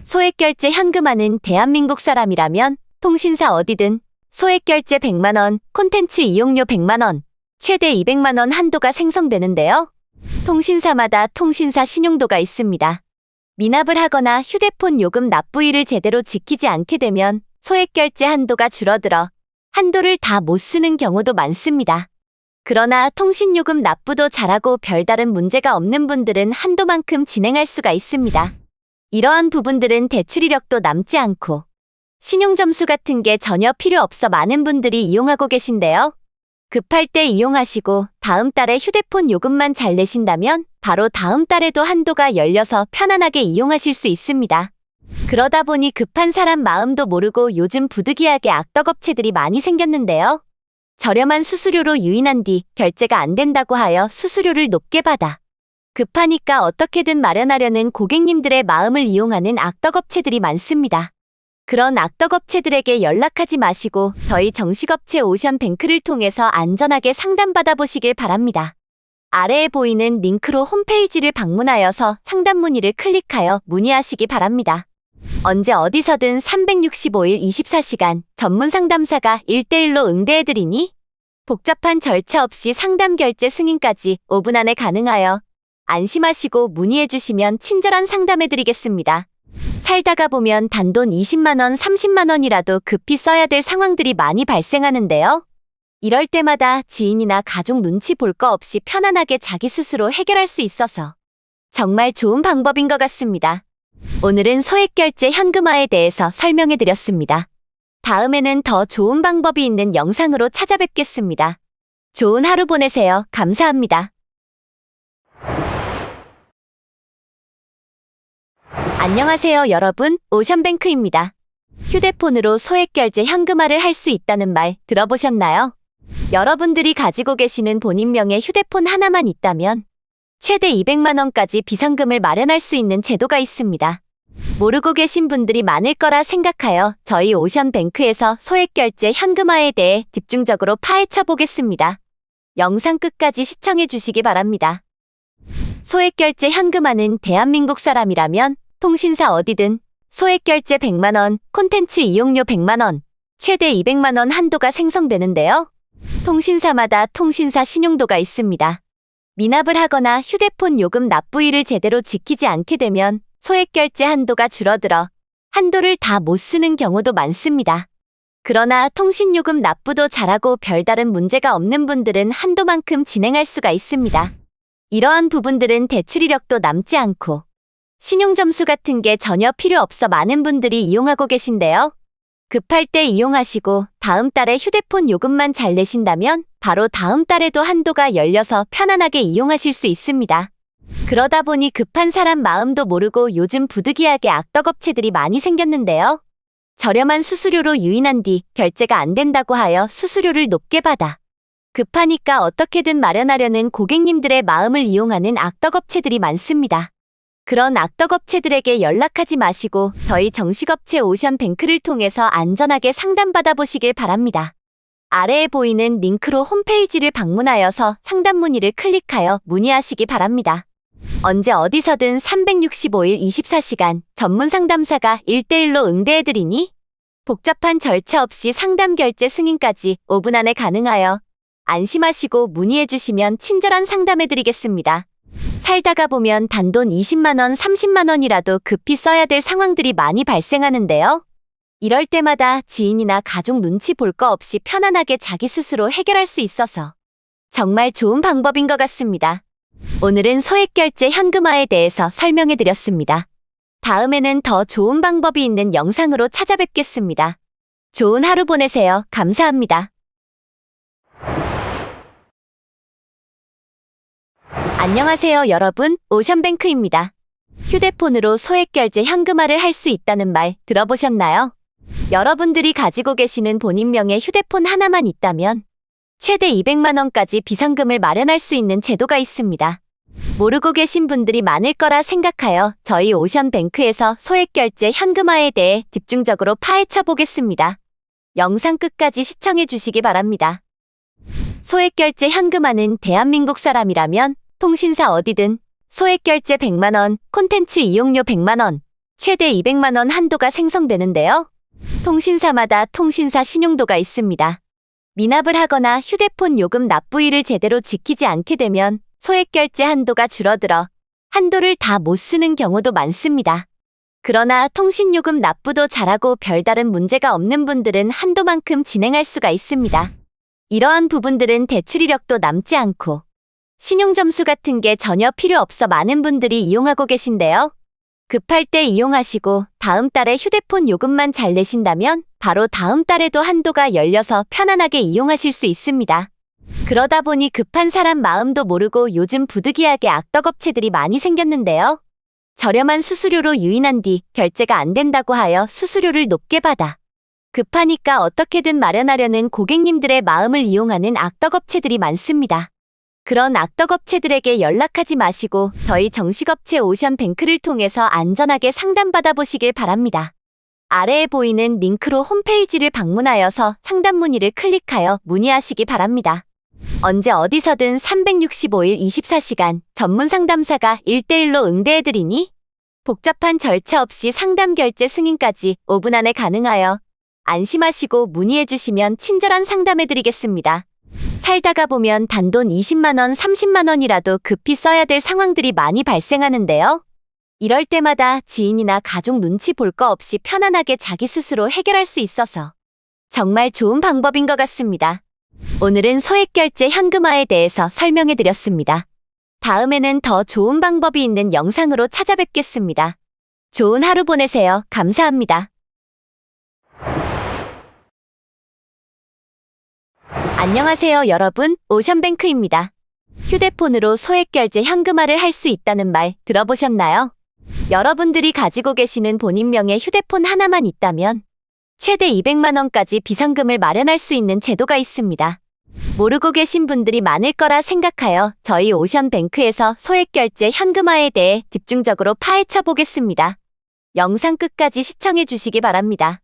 소액결제 현금화는 대한민국 사람이라면 통신사 어디든 소액결제 100만 원, 콘텐츠 이용료 100만 원, 최대 200만 원 한도가 생성되는데요. 통신사마다 통신사 신용도가 있습니다. 미납을 하거나 휴대폰 요금 납부일을 제대로 지키지 않게 되면 소액결제 한도가 줄어들어 한도를 다 못 쓰는 경우도 많습니다. 그러나 통신요금 납부도 잘하고 별다른 문제가 없는 분들은 한도만큼 진행할 수가 있습니다. 이러한 부분들은 대출 이력도 남지 않고 신용점수 같은 게 전혀 필요 없어 많은 분들이 이용하고 계신데요. 급할 때 이용하시고 다음 달에 휴대폰 요금만 잘 내신다면 바로 다음 달에도 한도가 열려서 편안하게 이용하실 수 있습니다. 그러다 보니 급한 사람 마음도 모르고 요즘 부득이하게 악덕업체들이 많이 생겼는데요. 저렴한 수수료로 유인한 뒤 결제가 안 된다고 하여 수수료를 높게 받아 급하니까 어떻게든 마련하려는 고객님들의 마음을 이용하는 악덕업체들이 많습니다. 그런 악덕업체들에게 연락하지 마시고 저희 정식업체 오션뱅크를 통해서 안전하게 상담받아 보시길 바랍니다. 아래에 보이는 링크로 홈페이지를 방문하여서 상담 문의를 클릭하여 문의하시기 바랍니다. 언제 어디서든 365일 24시간 전문 상담사가 1대1로 응대해드리니 복잡한 절차 없이 상담 결제 승인까지 5분 안에 가능하여 안심하시고 문의해주시면 친절한 상담해드리겠습니다. 살다가 보면 단돈 20만 원, 30만 원이라도 급히 써야 될 상황들이 많이 발생하는데요. 이럴 때마다 지인이나 가족 눈치 볼 거 없이 편안하게 자기 스스로 해결할 수 있어서 정말 좋은 방법인 것 같습니다. 오늘은 소액결제 현금화에 대해서 설명해 드렸습니다. 다음에는 더 좋은 방법이 있는 영상으로 찾아뵙겠습니다. 좋은 하루 보내세요. 감사합니다. 안녕하세요, 여러분. 오션뱅크입니다. 휴대폰으로 소액결제 현금화를 할 수 있다는 말 들어보셨나요? 여러분들이 가지고 계시는 본인명의 휴대폰 하나만 있다면 최대 200만 원까지 비상금을 마련할 수 있는 제도가 있습니다. 모르고 계신 분들이 많을 거라 생각하여 저희 오션뱅크에서 소액결제 현금화에 대해 집중적으로 파헤쳐 보겠습니다. 영상 끝까지 시청해 주시기 바랍니다. 소액결제 현금화는 대한민국 사람이라면 통신사 어디든 소액결제 100만 원, 콘텐츠 이용료 100만 원, 최대 200만 원 한도가 생성되는데요. 통신사마다 통신사 신용도가 있습니다. 미납을 하거나 휴대폰 요금 납부일을 제대로 지키지 않게 되면 소액결제 한도가 줄어들어 한도를 다 못 쓰는 경우도 많습니다. 그러나 통신요금 납부도 잘하고 별다른 문제가 없는 분들은 한도만큼 진행할 수가 있습니다. 이러한 부분들은 대출 이력도 남지 않고 신용점수 같은 게 전혀 필요 없어 많은 분들이 이용하고 계신데요. 급할 때 이용하시고 다음 달에 휴대폰 요금만 잘 내신다면 바로 다음 달에도 한도가 열려서 편안하게 이용하실 수 있습니다. 그러다 보니 급한 사람 마음도 모르고 요즘 부득이하게 악덕업체들이 많이 생겼는데요. 저렴한 수수료로 유인한 뒤 결제가 안 된다고 하여 수수료를 높게 받아 급하니까 어떻게든 마련하려는 고객님들의 마음을 이용하는 악덕업체들이 많습니다. 그런 악덕업체들에게 연락하지 마시고 저희 정식업체 오션뱅크를 통해서 안전하게 상담받아 보시길 바랍니다. 아래에 보이는 링크로 홈페이지를 방문하여서 상담 문의를 클릭하여 문의하시기 바랍니다. 언제 어디서든 365일 24시간 전문 상담사가 1대1로 응대해드리니 복잡한 절차 없이 상담 결제 승인까지 5분 안에 가능하여 안심하시고 문의해주시면 친절한 상담해드리겠습니다. 살다가 보면 단돈 20만 원, 30만 원이라도 급히 써야 될 상황들이 많이 발생하는데요. 이럴 때마다 지인이나 가족 눈치 볼 거 없이 편안하게 자기 스스로 해결할 수 있어서 정말 좋은 방법인 것 같습니다. 오늘은 소액결제 현금화에 대해서 설명해드렸습니다. 다음에는 더 좋은 방법이 있는 영상으로 찾아뵙겠습니다. 좋은 하루 보내세요. 감사합니다. 안녕하세요, 여러분. 오션뱅크입니다. 휴대폰으로 소액결제 현금화를 할 수 있다는 말 들어보셨나요? 여러분들이 가지고 계시는 본인명의 휴대폰 하나만 있다면 최대 200만 원까지 비상금을 마련할 수 있는 제도가 있습니다. 모르고 계신 분들이 많을 거라 생각하여 저희 오션뱅크에서 소액결제 현금화에 대해 집중적으로 파헤쳐 보겠습니다. 영상 끝까지 시청해 주시기 바랍니다. 소액결제 현금화는 대한민국 사람이라면 통신사 어디든 소액결제 100만 원, 콘텐츠 이용료 100만 원, 최대 200만 원 한도가 생성되는데요. 통신사마다 통신사 신용도가 있습니다. 미납을 하거나 휴대폰 요금 납부일을 제대로 지키지 않게 되면 소액결제 한도가 줄어들어 한도를 다 못 쓰는 경우도 많습니다. 그러나 통신요금 납부도 잘하고 별다른 문제가 없는 분들은 한도만큼 진행할 수가 있습니다. 이러한 부분들은 대출 이력도 남지 않고 신용점수 같은 게 전혀 필요 없어 많은 분들이 이용하고 계신데요. 급할 때 이용하시고 다음 달에 휴대폰 요금만 잘 내신다면 바로 다음 달에도 한도가 열려서 편안하게 이용하실 수 있습니다. 그러다 보니 급한 사람 마음도 모르고 요즘 부득이하게 악덕업체들이 많이 생겼는데요. 저렴한 수수료로 유인한 뒤 결제가 안 된다고 하여 수수료를 높게 받아 급하니까 어떻게든 마련하려는 고객님들의 마음을 이용하는 악덕업체들이 많습니다. 그런 악덕업체들에게 연락하지 마시고 저희 정식업체 오션뱅크를 통해서 안전하게 상담받아 보시길 바랍니다. 아래에 보이는 링크로 홈페이지를 방문하여서 상담 문의를 클릭하여 문의하시기 바랍니다. 언제 어디서든 365일 24시간 전문 상담사가 1대1로 응대해드리니 복잡한 절차 없이 상담 결제 승인까지 5분 안에 가능하여 안심하시고 문의해주시면 친절한 상담해드리겠습니다. 살다가 보면 단돈 20만 원, 30만 원이라도 급히 써야 될 상황들이 많이 발생하는데요. 이럴 때마다 지인이나 가족 눈치 볼 거 없이 편안하게 자기 스스로 해결할 수 있어서 정말 좋은 방법인 것 같습니다. 오늘은 소액결제 현금화에 대해서 설명해드렸습니다. 다음에는 더 좋은 방법이 있는 영상으로 찾아뵙겠습니다. 좋은 하루 보내세요. 감사합니다. 안녕하세요, 여러분. 오션뱅크입니다. 휴대폰으로 소액결제 현금화를 할 수 있다는 말 들어보셨나요? 여러분들이 가지고 계시는 본인명의 휴대폰 하나만 있다면 최대 200만 원까지 비상금을 마련할 수 있는 제도가 있습니다. 모르고 계신 분들이 많을 거라 생각하여 저희 오션뱅크에서 소액결제 현금화에 대해 집중적으로 파헤쳐 보겠습니다. 영상 끝까지 시청해 주시기 바랍니다.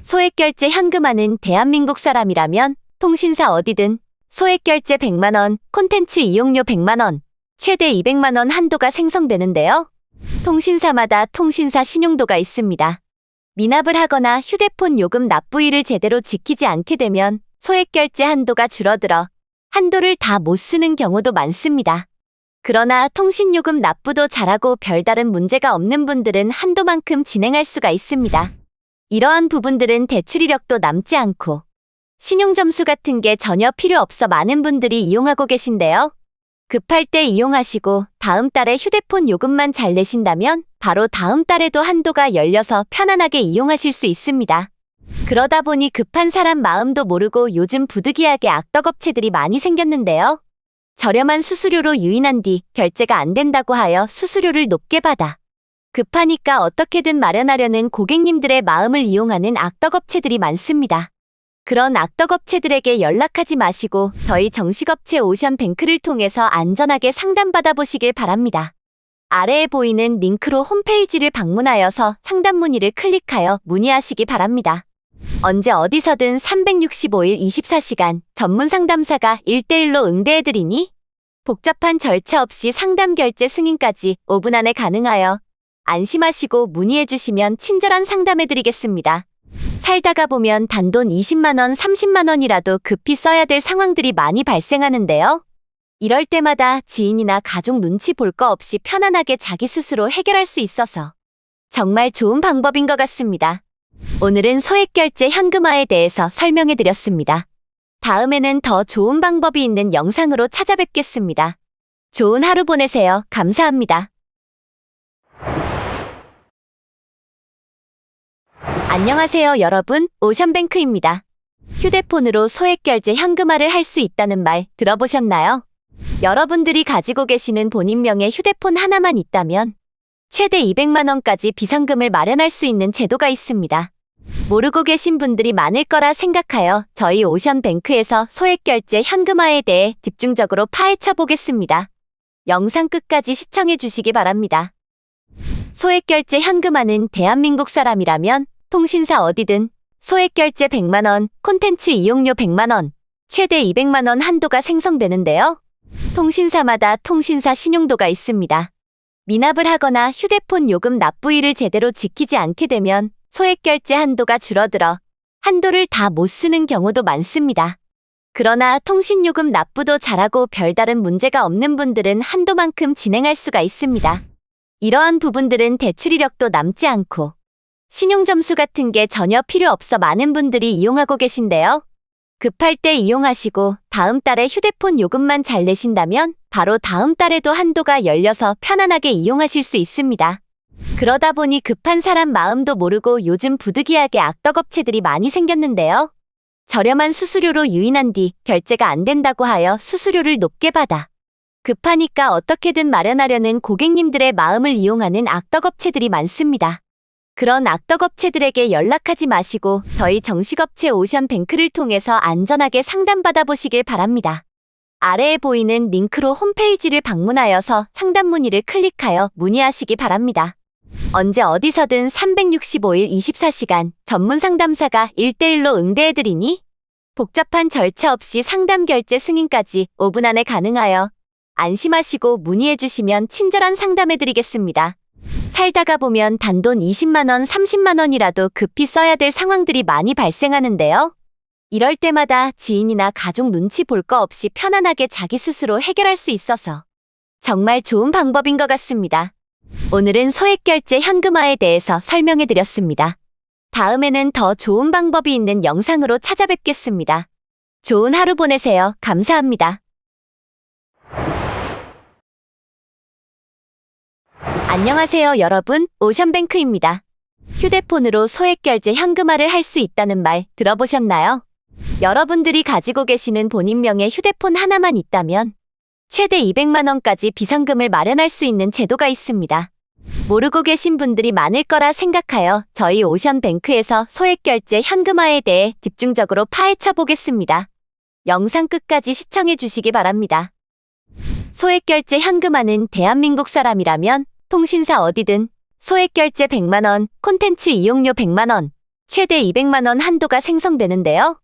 소액결제 현금화는 대한민국 사람이라면 통신사 어디든 소액결제 100만 원, 콘텐츠 이용료 100만 원, 최대 200만 원 한도가 생성되는데요. 통신사마다 통신사 신용도가 있습니다. 미납을 하거나 휴대폰 요금 납부일을 제대로 지키지 않게 되면 소액결제 한도가 줄어들어 한도를 다 못 쓰는 경우도 많습니다. 그러나 통신요금 납부도 잘하고 별다른 문제가 없는 분들은 한도만큼 진행할 수가 있습니다. 이러한 부분들은 대출 이력도 남지 않고 신용점수 같은 게 전혀 필요 없어 많은 분들이 이용하고 계신데요. 급할 때 이용하시고 다음 달에 휴대폰 요금만 잘 내신다면 바로 다음 달에도 한도가 열려서 편안하게 이용하실 수 있습니다. 그러다 보니 급한 사람 마음도 모르고 요즘 부득이하게 악덕업체들이 많이 생겼는데요. 저렴한 수수료로 유인한 뒤 결제가 안 된다고 하여 수수료를 높게 받아 급하니까 어떻게든 마련하려는 고객님들의 마음을 이용하는 악덕업체들이 많습니다. 그런 악덕업체들에게 연락하지 마시고 저희 정식업체 오션뱅크를 통해서 안전하게 상담받아 보시길 바랍니다. 아래에 보이는 링크로 홈페이지를 방문하여서 상담 문의를 클릭하여 문의하시기 바랍니다. 언제 어디서든 365일 24시간 전문 상담사가 1대1로 응대해드리니 복잡한 절차 없이 상담 결제 승인까지 5분 안에 가능하여 안심하시고 문의해주시면 친절한 상담해드리겠습니다. 살다가 보면 단돈 20만 원, 30만 원이라도 급히 써야 될 상황들이 많이 발생하는데요. 이럴 때마다 지인이나 가족 눈치 볼 거 없이 편안하게 자기 스스로 해결할 수 있어서 정말 좋은 방법인 것 같습니다. 오늘은 소액결제 현금화에 대해서 설명해드렸습니다. 다음에는 더 좋은 방법이 있는 영상으로 찾아뵙겠습니다. 좋은 하루 보내세요. 감사합니다. 안녕하세요, 여러분. 오션뱅크입니다. 휴대폰으로 소액결제 현금화를 할 수 있다는 말 들어보셨나요? 여러분들이 가지고 계시는 본인명의 휴대폰 하나만 있다면 최대 200만 원까지 비상금을 마련할 수 있는 제도가 있습니다. 모르고 계신 분들이 많을 거라 생각하여 저희 오션뱅크에서 소액결제 현금화에 대해 집중적으로 파헤쳐 보겠습니다. 영상 끝까지 시청해 주시기 바랍니다. 소액결제 현금화는 대한민국 사람이라면 통신사 어디든 소액결제 100만 원, 콘텐츠 이용료 100만 원, 최대 200만 원 한도가 생성되는데요. 통신사마다 통신사 신용도가 있습니다. 미납을 하거나 휴대폰 요금 납부일을 제대로 지키지 않게 되면 소액결제 한도가 줄어들어 한도를 다 못 쓰는 경우도 많습니다. 그러나 통신요금 납부도 잘하고 별다른 문제가 없는 분들은 한도만큼 진행할 수가 있습니다. 이러한 부분들은 대출 이력도 남지 않고 신용점수 같은 게 전혀 필요 없어 많은 분들이 이용하고 계신데요. 급할 때 이용하시고 다음 달에 휴대폰 요금만 잘 내신다면 바로 다음 달에도 한도가 열려서 편안하게 이용하실 수 있습니다. 그러다 보니 급한 사람 마음도 모르고 요즘 부득이하게 악덕업체들이 많이 생겼는데요. 저렴한 수수료로 유인한 뒤 결제가 안 된다고 하여 수수료를 높게 받아 급하니까 어떻게든 마련하려는 고객님들의 마음을 이용하는 악덕업체들이 많습니다. 그런 악덕업체들에게 연락하지 마시고 저희 정식업체 오션뱅크를 통해서 안전하게 상담받아 보시길 바랍니다. 아래에 보이는 링크로 홈페이지를 방문하여서 상담 문의를 클릭하여 문의하시기 바랍니다. 언제 어디서든 365일 24시간 전문 상담사가 1대1로 응대해드리니 복잡한 절차 없이 상담 결제 승인까지 5분 안에 가능하여 안심하시고 문의해주시면 친절한 상담해드리겠습니다. 살다가 보면 단돈 20만 원, 30만 원이라도 급히 써야 될 상황들이 많이 발생하는데요. 이럴 때마다 지인이나 가족 눈치 볼 거 없이 편안하게 자기 스스로 해결할 수 있어서 정말 좋은 방법인 것 같습니다. 오늘은 소액결제 현금화에 대해서 설명해드렸습니다. 다음에는 더 좋은 방법이 있는 영상으로 찾아뵙겠습니다. 좋은 하루 보내세요. 감사합니다. 안녕하세요, 여러분. 오션뱅크입니다. 휴대폰으로 소액결제 현금화를 할 수 있다는 말 들어보셨나요? 여러분들이 가지고 계시는 본인명의 휴대폰 하나만 있다면 최대 200만 원까지 비상금을 마련할 수 있는 제도가 있습니다. 모르고 계신 분들이 많을 거라 생각하여 저희 오션뱅크에서 소액결제 현금화에 대해 집중적으로 파헤쳐 보겠습니다. 영상 끝까지 시청해 주시기 바랍니다. 소액결제 현금화는 대한민국 사람이라면 통신사 어디든 소액결제 100만 원, 콘텐츠 이용료 100만 원, 최대 200만 원 한도가 생성되는데요.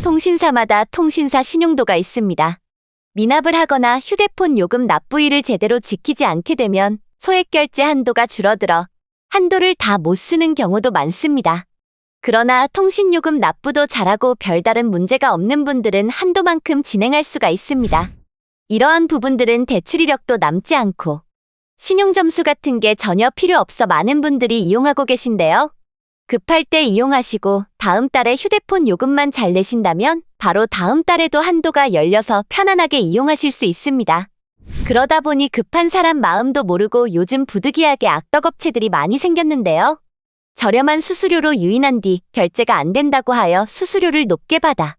통신사마다 통신사 신용도가 있습니다. 미납을 하거나 휴대폰 요금 납부일을 제대로 지키지 않게 되면 소액결제 한도가 줄어들어 한도를 다 못 쓰는 경우도 많습니다. 그러나 통신요금 납부도 잘하고 별다른 문제가 없는 분들은 한도만큼 진행할 수가 있습니다. 이러한 부분들은 대출 이력도 남지 않고 신용점수 같은 게 전혀 필요 없어 많은 분들이 이용하고 계신데요. 급할 때 이용하시고 다음 달에 휴대폰 요금만 잘 내신다면 바로 다음 달에도 한도가 열려서 편안하게 이용하실 수 있습니다. 그러다 보니 급한 사람 마음도 모르고 요즘 부득이하게 악덕업체들이 많이 생겼는데요. 저렴한 수수료로 유인한 뒤 결제가 안 된다고 하여 수수료를 높게 받아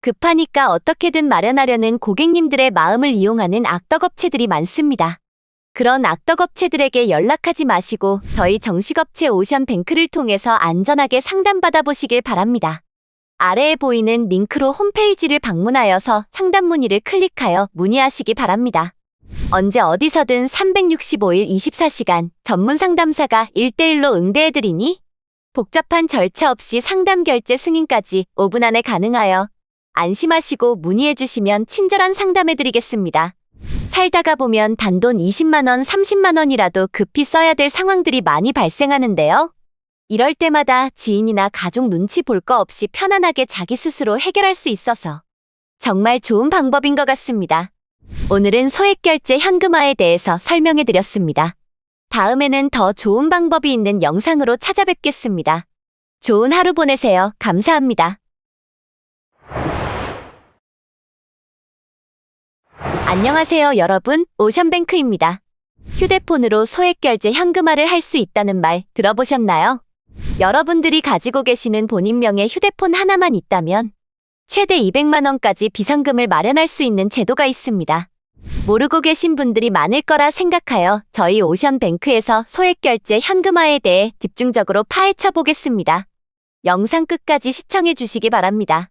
급하니까 어떻게든 마련하려는 고객님들의 마음을 이용하는 악덕업체들이 많습니다. 그런 악덕업체들에게 연락하지 마시고 저희 정식업체 오션뱅크를 통해서 안전하게 상담받아 보시길 바랍니다. 아래에 보이는 링크로 홈페이지를 방문하여서 상담 문의를 클릭하여 문의하시기 바랍니다. 언제 어디서든 365일 24시간 전문 상담사가 1대1로 응대해드리니 복잡한 절차 없이 상담 결제 승인까지 5분 안에 가능하여 안심하시고 문의해주시면 친절한 상담해드리겠습니다. 살다가 보면 단돈 20만 원, 30만 원이라도 급히 써야 될 상황들이 많이 발생하는데요. 이럴 때마다 지인이나 가족 눈치 볼 거 없이 편안하게 자기 스스로 해결할 수 있어서 정말 좋은 방법인 것 같습니다. 오늘은 소액결제 현금화에 대해서 설명해드렸습니다. 다음에는 더 좋은 방법이 있는 영상으로 찾아뵙겠습니다. 좋은 하루 보내세요. 감사합니다. 안녕하세요 여러분, 오션뱅크입니다. 휴대폰으로 소액결제 현금화를 할 수 있다는 말 들어보셨나요? 여러분들이 가지고 계시는 본인명의 휴대폰 하나만 있다면 최대 200만 원까지 비상금을 마련할 수 있는 제도가 있습니다. 모르고 계신 분들이 많을 거라 생각하여 저희 오션뱅크에서 소액결제 현금화에 대해 집중적으로 파헤쳐 보겠습니다. 영상 끝까지 시청해 주시기 바랍니다.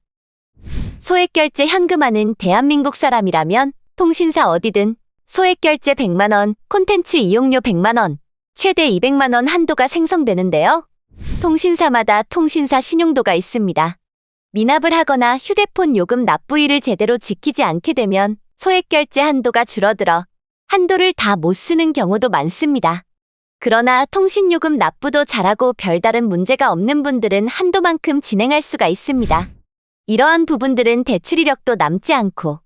소액결제 현금화는 대한민국 사람이라면 통신사 어디든 소액결제 100만 원, 콘텐츠 이용료 100만 원, 최대 200만 원 한도가 생성되는데요. 통신사마다 통신사 신용도가 있습니다. 미납을 하거나 휴대폰 요금 납부일을 제대로 지키지 않게 되면 소액결제 한도가 줄어들어 한도를 다 못 쓰는 경우도 많습니다. 그러나 통신요금 납부도 잘하고 별다른 문제가 없는 분들은 한도만큼 진행할 수가 있습니다. 이러한 부분들은 대출 이력도 남지 않고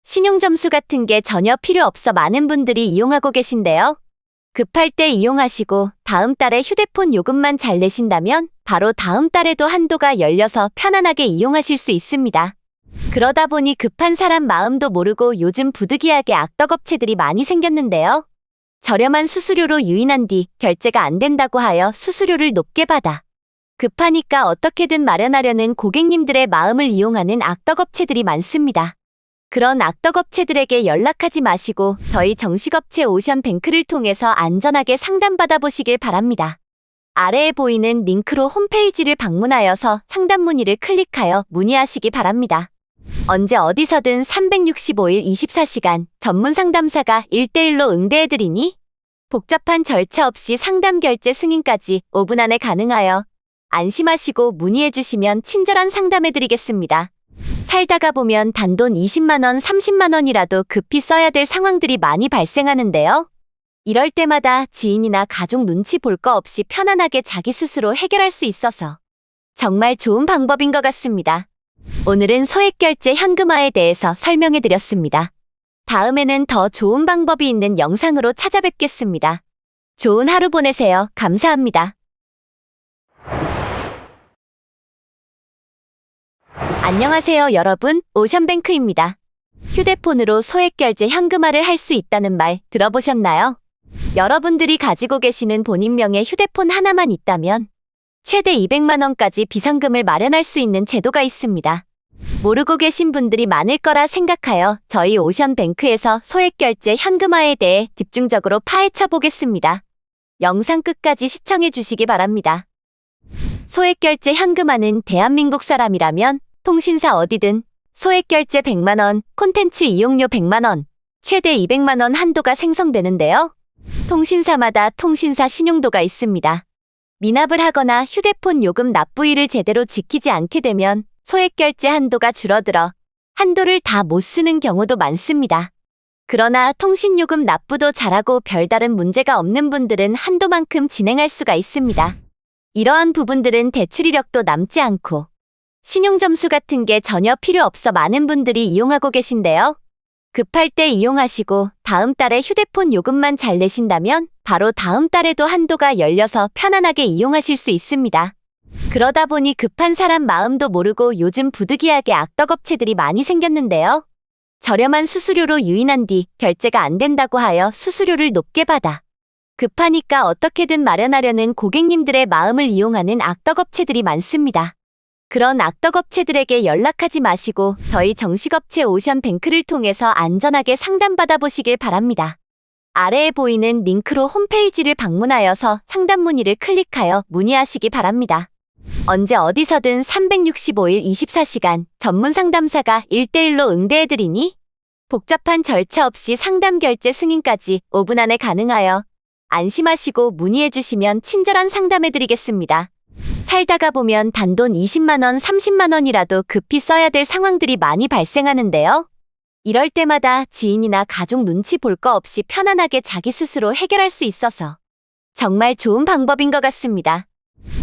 신용점수 같은 게 전혀 필요 없어 많은 분들이 이용하고 계신데요. 급할 때 이용하시고 다음 달에 휴대폰 요금만 잘 내신다면 바로 다음 달에도 한도가 열려서 편안하게 이용하실 수 있습니다. 그러다 보니 급한 사람 마음도 모르고 요즘 부득이하게 악덕업체들이 많이 생겼는데요. 저렴한 수수료로 유인한 뒤 결제가 안 된다고 하여 수수료를 높게 받아 급하니까 어떻게든 마련하려는 고객님들의 마음을 이용하는 악덕업체들이 많습니다. 그런 악덕업체들에게 연락하지 마시고 저희 정식업체 오션뱅크를 통해서 안전하게 상담받아 보시길 바랍니다. 아래에 보이는 링크로 홈페이지를 방문하여서 상담 문의를 클릭하여 문의하시기 바랍니다. 언제 어디서든 365일 24시간 전문 상담사가 1대1로 응대해드리니 복잡한 절차 없이 상담 결제 승인까지 5분 안에 가능하여 안심하시고 문의해주시면 친절한 상담해드리겠습니다. 살다가 보면 단돈 20만 원, 30만 원이라도 급히 써야 될 상황들이 많이 발생하는데요. 이럴 때마다 지인이나 가족 눈치 볼 거 없이 편안하게 자기 스스로 해결할 수 있어서 정말 좋은 방법인 것 같습니다. 오늘은 소액결제 현금화에 대해서 설명해드렸습니다. 다음에는 더 좋은 방법이 있는 영상으로 찾아뵙겠습니다. 좋은 하루 보내세요. 감사합니다. 안녕하세요 여러분, 오션뱅크입니다. 휴대폰으로 소액결제 현금화를 할 수 있다는 말 들어보셨나요? 여러분들이 가지고 계시는 본인명의 휴대폰 하나만 있다면 최대 200만 원까지 비상금을 마련할 수 있는 제도가 있습니다. 모르고 계신 분들이 많을 거라 생각하여 저희 오션뱅크에서 소액결제 현금화에 대해 집중적으로 파헤쳐 보겠습니다. 영상 끝까지 시청해 주시기 바랍니다. 소액결제 현금화는 대한민국 사람이라면 통신사 어디든 소액결제 100만원, 콘텐츠 이용료 100만원, 최대 200만원 한도가 생성되는데요. 통신사마다 통신사 신용도가 있습니다. 미납을 하거나 휴대폰 요금 납부일을 제대로 지키지 않게 되면 소액결제 한도가 줄어들어 한도를 다 못 쓰는 경우도 많습니다. 그러나 통신요금 납부도 잘하고 별다른 문제가 없는 분들은 한도만큼 진행할 수가 있습니다. 이러한 부분들은 대출 이력도 남지 않고 신용점수 같은 게 전혀 필요 없어 많은 분들이 이용하고 계신데요. 급할 때 이용하시고 다음 달에 휴대폰 요금만 잘 내신다면 바로 다음 달에도 한도가 열려서 편안하게 이용하실 수 있습니다. 그러다 보니 급한 사람 마음도 모르고 요즘 부득이하게 악덕업체들이 많이 생겼는데요. 저렴한 수수료로 유인한 뒤 결제가 안 된다고 하여 수수료를 높게 받아 급하니까 어떻게든 마련하려는 고객님들의 마음을 이용하는 악덕업체들이 많습니다. 그런 악덕업체들에게 연락하지 마시고 저희 정식업체 오션뱅크를 통해서 안전하게 상담받아 보시길 바랍니다. 아래에 보이는 링크로 홈페이지를 방문하여서 상담 문의를 클릭하여 문의하시기 바랍니다. 언제 어디서든 365일 24시간 전문 상담사가 1대1로 응대해드리니 복잡한 절차 없이 상담 결제 승인까지 5분 안에 가능하여 안심하시고 문의해주시면 친절한 상담해드리겠습니다. 살다가 보면 단돈 20만원, 30만원이라도 급히 써야 될 상황들이 많이 발생하는데요. 이럴 때마다 지인이나 가족 눈치 볼 거 없이 편안하게 자기 스스로 해결할 수 있어서 정말 좋은 방법인 것 같습니다.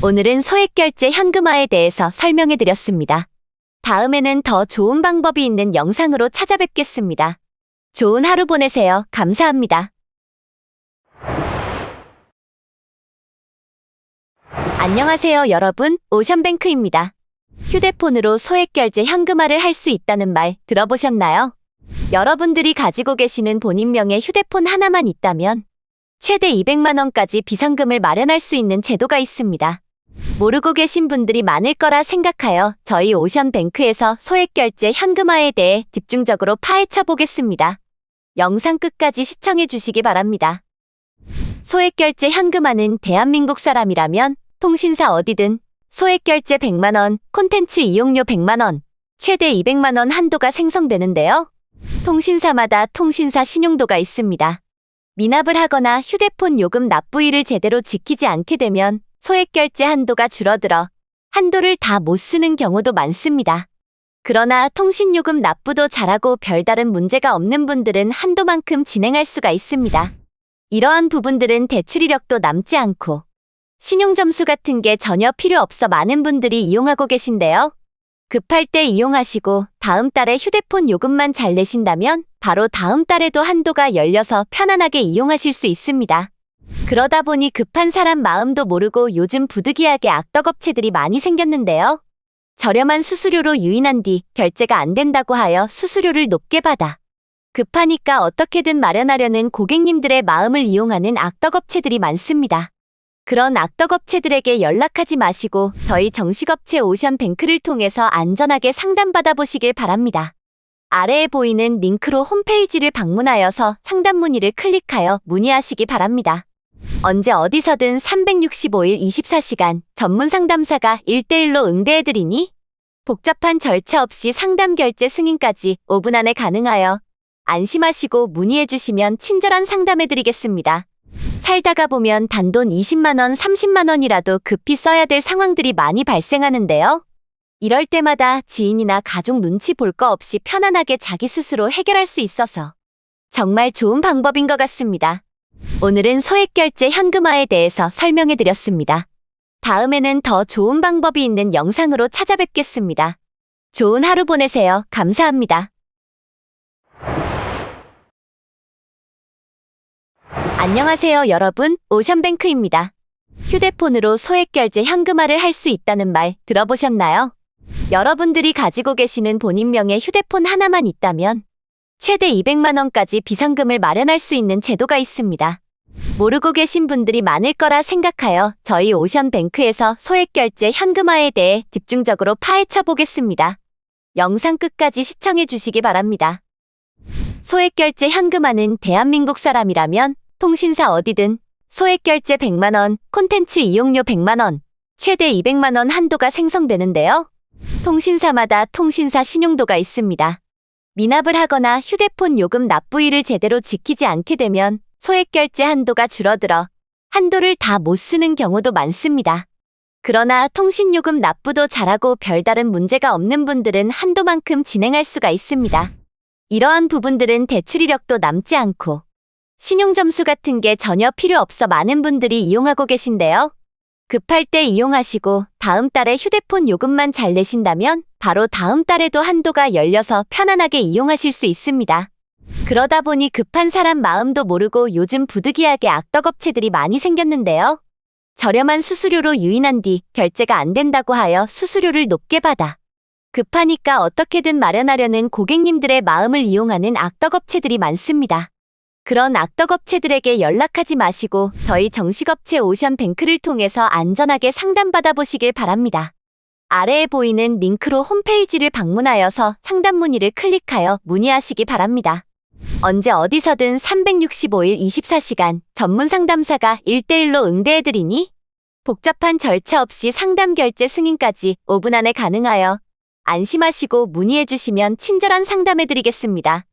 오늘은 소액결제 현금화에 대해서 설명해드렸습니다. 다음에는 더 좋은 방법이 있는 영상으로 찾아뵙겠습니다. 좋은 하루 보내세요. 감사합니다. 안녕하세요 여러분, 오션뱅크입니다. 휴대폰으로 소액결제 현금화를 할 수 있다는 말 들어보셨나요? 여러분들이 가지고 계시는 본인 명의 휴대폰 하나만 있다면 최대 200만원까지 비상금을 마련할 수 있는 제도가 있습니다. 모르고 계신 분들이 많을 거라 생각하여 저희 오션뱅크에서 소액결제 현금화에 대해 집중적으로 파헤쳐 보겠습니다. 영상 끝까지 시청해 주시기 바랍니다. 소액결제 현금화는 대한민국 사람이라면 통신사 어디든 소액결제 100만원, 콘텐츠 이용료 100만원, 최대 200만원 한도가 생성되는데요. 통신사마다 통신사 신용도가 있습니다. 미납을 하거나 휴대폰 요금 납부일을 제대로 지키지 않게 되면 소액결제 한도가 줄어들어 한도를 다 못 쓰는 경우도 많습니다. 그러나 통신요금 납부도 잘하고 별다른 문제가 없는 분들은 한도만큼 진행할 수가 있습니다. 이러한 부분들은 대출 이력도 남지 않고 신용점수 같은 게 전혀 필요 없어 많은 분들이 이용하고 계신데요. 급할 때 이용하시고 다음 달에 휴대폰 요금만 잘 내신다면 바로 다음 달에도 한도가 열려서 편안하게 이용하실 수 있습니다. 그러다 보니 급한 사람 마음도 모르고 요즘 부득이하게 악덕업체들이 많이 생겼는데요. 저렴한 수수료로 유인한 뒤 결제가 안 된다고 하여 수수료를 높게 받아 급하니까 어떻게든 마련하려는 고객님들의 마음을 이용하는 악덕업체들이 많습니다. 그런 악덕업체들에게 연락하지 마시고 저희 정식업체 오션뱅크를 통해서 안전하게 상담받아 보시길 바랍니다. 아래에 보이는 링크로 홈페이지를 방문하여서 상담 문의를 클릭하여 문의하시기 바랍니다. 언제 어디서든 365일 24시간 전문 상담사가 1대1로 응대해드리니 복잡한 절차 없이 상담 결제 승인까지 5분 안에 가능하여 안심하시고 문의해주시면 친절한 상담해드리겠습니다. 살다가 보면 단돈 20만원, 30만원이라도 급히 써야 될 상황들이 많이 발생하는데요. 이럴 때마다 지인이나 가족 눈치 볼 거 없이 편안하게 자기 스스로 해결할 수 있어서 정말 좋은 방법인 것 같습니다. 오늘은 소액결제 현금화에 대해서 설명해드렸습니다. 다음에는 더 좋은 방법이 있는 영상으로 찾아뵙겠습니다. 좋은 하루 보내세요. 감사합니다. 안녕하세요 여러분, 오션뱅크입니다. 휴대폰으로 소액결제 현금화를 할 수 있다는 말 들어보셨나요? 여러분들이 가지고 계시는 본인 명의 휴대폰 하나만 있다면 최대 200만원까지 비상금을 마련할 수 있는 제도가 있습니다. 모르고 계신 분들이 많을 거라 생각하여 저희 오션뱅크에서 소액결제 현금화에 대해 집중적으로 파헤쳐 보겠습니다. 영상 끝까지 시청해 주시기 바랍니다. 소액결제 현금화는 대한민국 사람이라면 통신사 어디든 소액결제 100만원, 콘텐츠 이용료 100만원, 최대 200만원 한도가 생성되는데요. 통신사마다 통신사 신용도가 있습니다. 미납을 하거나 휴대폰 요금 납부일을 제대로 지키지 않게 되면 소액결제 한도가 줄어들어 한도를 다 못 쓰는 경우도 많습니다. 그러나 통신요금 납부도 잘하고 별다른 문제가 없는 분들은 한도만큼 진행할 수가 있습니다. 이러한 부분들은 대출 이력도 남지 않고 신용점수 같은 게 전혀 필요 없어 많은 분들이 이용하고 계신데요. 급할 때 이용하시고 다음 달에 휴대폰 요금만 잘 내신다면 바로 다음 달에도 한도가 열려서 편안하게 이용하실 수 있습니다. 그러다 보니 급한 사람 마음도 모르고 요즘 부득이하게 악덕업체들이 많이 생겼는데요. 저렴한 수수료로 유인한 뒤 결제가 안 된다고 하여 수수료를 높게 받아 급하니까 어떻게든 마련하려는 고객님들의 마음을 이용하는 악덕업체들이 많습니다. 그런 악덕업체들에게 연락하지 마시고 저희 정식업체 오션뱅크를 통해서 안전하게 상담받아 보시길 바랍니다. 아래에 보이는 링크로 홈페이지를 방문하여서 상담 문의를 클릭하여 문의하시기 바랍니다. 언제 어디서든 365일 24시간 전문 상담사가 1대1로 응대해드리니 복잡한 절차 없이 상담 결제 승인까지 5분 안에 가능하여 안심하시고 문의해주시면 친절한 상담해드리겠습니다.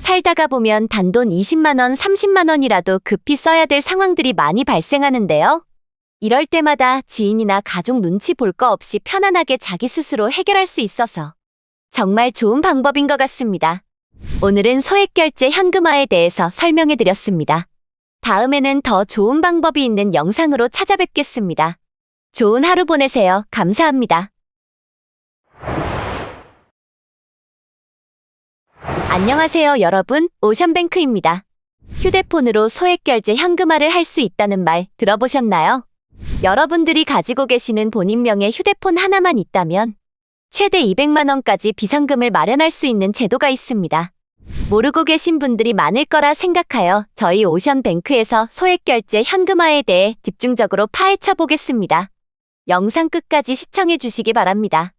살다가 보면 단돈 20만원, 30만원이라도 급히 써야 될 상황들이 많이 발생하는데요. 이럴 때마다 지인이나 가족 눈치 볼 거 없이 편안하게 자기 스스로 해결할 수 있어서 정말 좋은 방법인 것 같습니다. 오늘은 소액결제 현금화에 대해서 설명해드렸습니다. 다음에는 더 좋은 방법이 있는 영상으로 찾아뵙겠습니다. 좋은 하루 보내세요. 감사합니다. 안녕하세요 여러분, 오션뱅크입니다. 휴대폰으로 소액결제 현금화를 할 수 있다는 말 들어보셨나요? 여러분들이 가지고 계시는 본인명의 휴대폰 하나만 있다면 최대 200만원까지 비상금을 마련할 수 있는 제도가 있습니다. 모르고 계신 분들이 많을 거라 생각하여 저희 오션뱅크에서 소액결제 현금화에 대해 집중적으로 파헤쳐 보겠습니다. 영상 끝까지 시청해 주시기 바랍니다.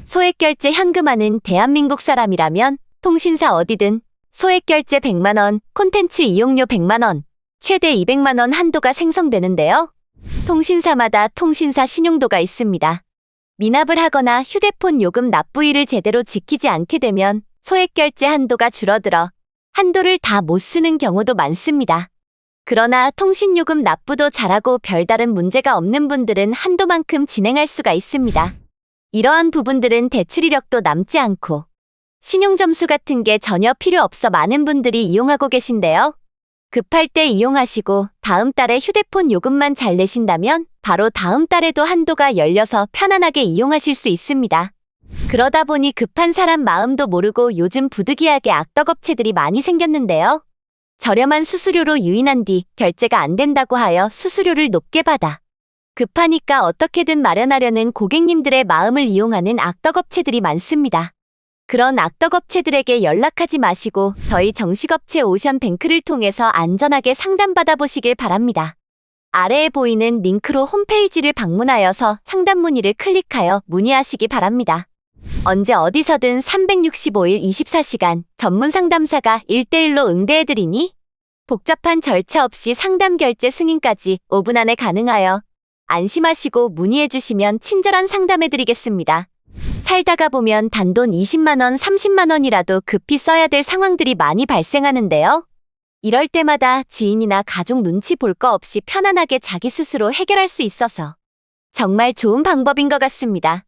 소액결제 현금화는 대한민국 사람이라면 통신사 어디든 소액결제 100만원, 콘텐츠 이용료 100만원, 최대 200만원 한도가 생성되는데요. 통신사마다 통신사 신용도가 있습니다. 미납을 하거나 휴대폰 요금 납부일을 제대로 지키지 않게 되면 소액결제 한도가 줄어들어 한도를 다 못 쓰는 경우도 많습니다. 그러나 통신요금 납부도 잘하고 별다른 문제가 없는 분들은 한도만큼 진행할 수가 있습니다. 이러한 부분들은 대출 이력도 남지 않고 신용점수 같은 게 전혀 필요 없어 많은 분들이 이용하고 계신데요. 급할 때 이용하시고 다음 달에 휴대폰 요금만 잘 내신다면 바로 다음 달에도 한도가 열려서 편안하게 이용하실 수 있습니다. 그러다 보니 급한 사람 마음도 모르고 요즘 부득이하게 악덕업체들이 많이 생겼는데요. 저렴한 수수료로 유인한 뒤 결제가 안 된다고 하여 수수료를 높게 받아 급하니까 어떻게든 마련하려는 고객님들의 마음을 이용하는 악덕업체들이 많습니다. 그런 악덕업체들에게 연락하지 마시고 저희 정식업체 오션뱅크를 통해서 안전하게 상담받아 보시길 바랍니다. 아래에 보이는 링크로 홈페이지를 방문하여서 상담 문의를 클릭하여 문의하시기 바랍니다. 언제 어디서든 365일 24시간 전문 상담사가 1대1로 응대해드리니 복잡한 절차 없이 상담 결제 승인까지 5분 안에 가능하여 안심하시고 문의해주시면 친절한 상담해드리겠습니다. 살다가 보면 단돈 20만원, 30만원이라도 급히 써야 될 상황들이 많이 발생하는데요. 이럴 때마다 지인이나 가족 눈치 볼 거 없이 편안하게 자기 스스로 해결할 수 있어서 정말 좋은 방법인 것 같습니다.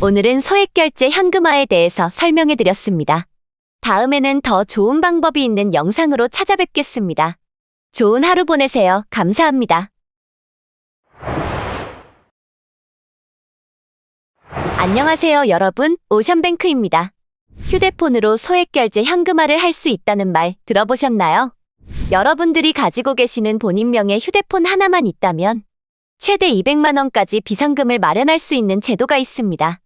오늘은 소액결제 현금화에 대해서 설명해드렸습니다. 다음에는 더 좋은 방법이 있는 영상으로 찾아뵙겠습니다. 좋은 하루 보내세요. 감사합니다. 안녕하세요 여러분, 오션뱅크입니다. 휴대폰으로 소액결제 현금화를 할 수 있다는 말 들어보셨나요? 여러분들이 가지고 계시는 본인명의 휴대폰 하나만 있다면 최대 200만원까지 비상금을 마련할 수 있는 제도가 있습니다.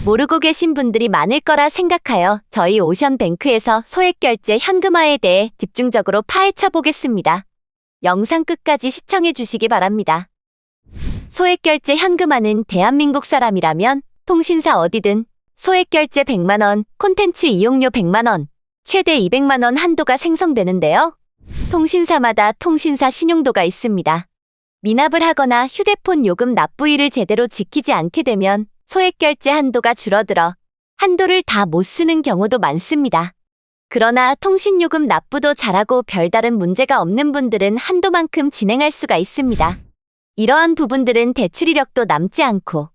모르고 계신 분들이 많을 거라 생각하여 저희 오션뱅크에서 소액결제 현금화에 대해 집중적으로 파헤쳐 보겠습니다. 영상 끝까지 시청해 주시기 바랍니다. 소액결제 현금화는 대한민국 사람이라면 통신사 어디든 소액결제 100만 원, 콘텐츠 이용료 100만 원, 최대 200만 원 한도가 생성되는데요. 통신사마다 통신사 신용도가 있습니다. 미납을 하거나 휴대폰 요금 납부일을 제대로 지키지 않게 되면 소액결제 한도가 줄어들어 한도를 다 못 쓰는 경우도 많습니다. 그러나 통신요금 납부도 잘하고 별다른 문제가 없는 분들은 한도만큼 진행할 수가 있습니다. 이러한 부분들은 대출 이력도 남지 않고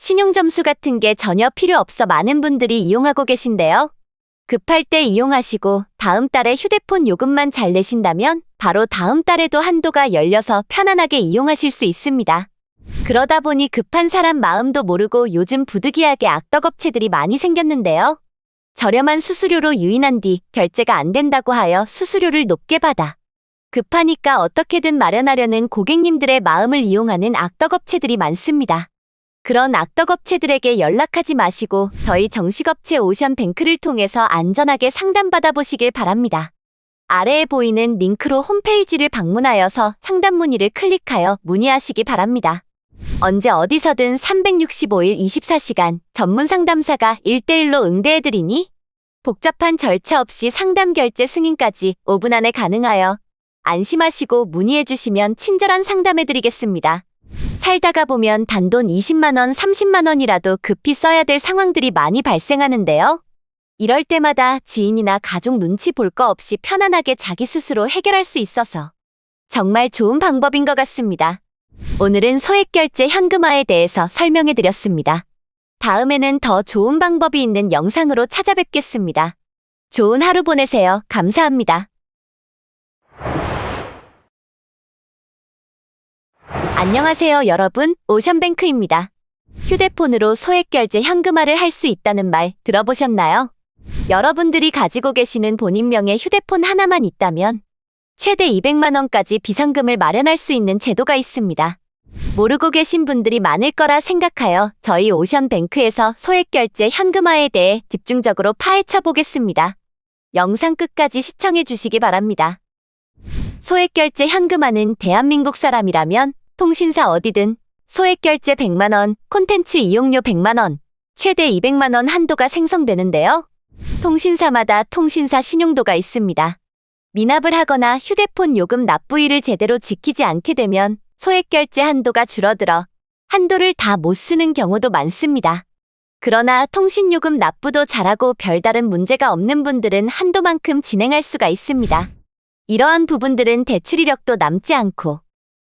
신용점수 같은 게 전혀 필요 없어 많은 분들이 이용하고 계신데요. 급할 때 이용하시고 다음 달에 휴대폰 요금만 잘 내신다면 바로 다음 달에도 한도가 열려서 편안하게 이용하실 수 있습니다. 그러다 보니 급한 사람 마음도 모르고 요즘 부득이하게 악덕업체들이 많이 생겼는데요. 저렴한 수수료로 유인한 뒤 결제가 안 된다고 하여 수수료를 높게 받아 급하니까 어떻게든 마련하려는 고객님들의 마음을 이용하는 악덕업체들이 많습니다. 그런 악덕업체들에게 연락하지 마시고 저희 정식업체 오션뱅크를 통해서 안전하게 상담받아 보시길 바랍니다. 아래에 보이는 링크로 홈페이지를 방문하여서 상담 문의를 클릭하여 문의하시기 바랍니다. 언제 어디서든 365일 24시간 전문 상담사가 1대1로 응대해드리니 복잡한 절차 없이 상담 결제 승인까지 5분 안에 가능하여 안심하시고 문의해주시면 친절한 상담해드리겠습니다. 살다가 보면 단돈 20만 원, 30만 원이라도 급히 써야 될 상황들이 많이 발생하는데요. 이럴 때마다 지인이나 가족 눈치 볼 거 없이 편안하게 자기 스스로 해결할 수 있어서 정말 좋은 방법인 것 같습니다. 오늘은 소액결제 현금화에 대해서 설명해드렸습니다. 다음에는 더 좋은 방법이 있는 영상으로 찾아뵙겠습니다. 좋은 하루 보내세요. 감사합니다. 안녕하세요 여러분, 오션뱅크입니다. 휴대폰으로 소액결제 현금화를 할 수 있다는 말 들어보셨나요? 여러분들이 가지고 계시는 본인 명의 휴대폰 하나만 있다면 최대 200만 원까지 비상금을 마련할 수 있는 제도가 있습니다. 모르고 계신 분들이 많을 거라 생각하여 저희 오션뱅크에서 소액결제 현금화에 대해 집중적으로 파헤쳐 보겠습니다. 영상 끝까지 시청해 주시기 바랍니다. 소액결제 현금화는 대한민국 사람이라면 통신사 어디든 소액결제 100만 원, 콘텐츠 이용료 100만 원, 최대 200만 원 한도가 생성되는데요. 통신사마다 통신사 신용도가 있습니다. 미납을 하거나 휴대폰 요금 납부일을 제대로 지키지 않게 되면 소액결제 한도가 줄어들어 한도를 다 못 쓰는 경우도 많습니다. 그러나 통신요금 납부도 잘하고 별다른 문제가 없는 분들은 한도만큼 진행할 수가 있습니다. 이러한 부분들은 대출 이력도 남지 않고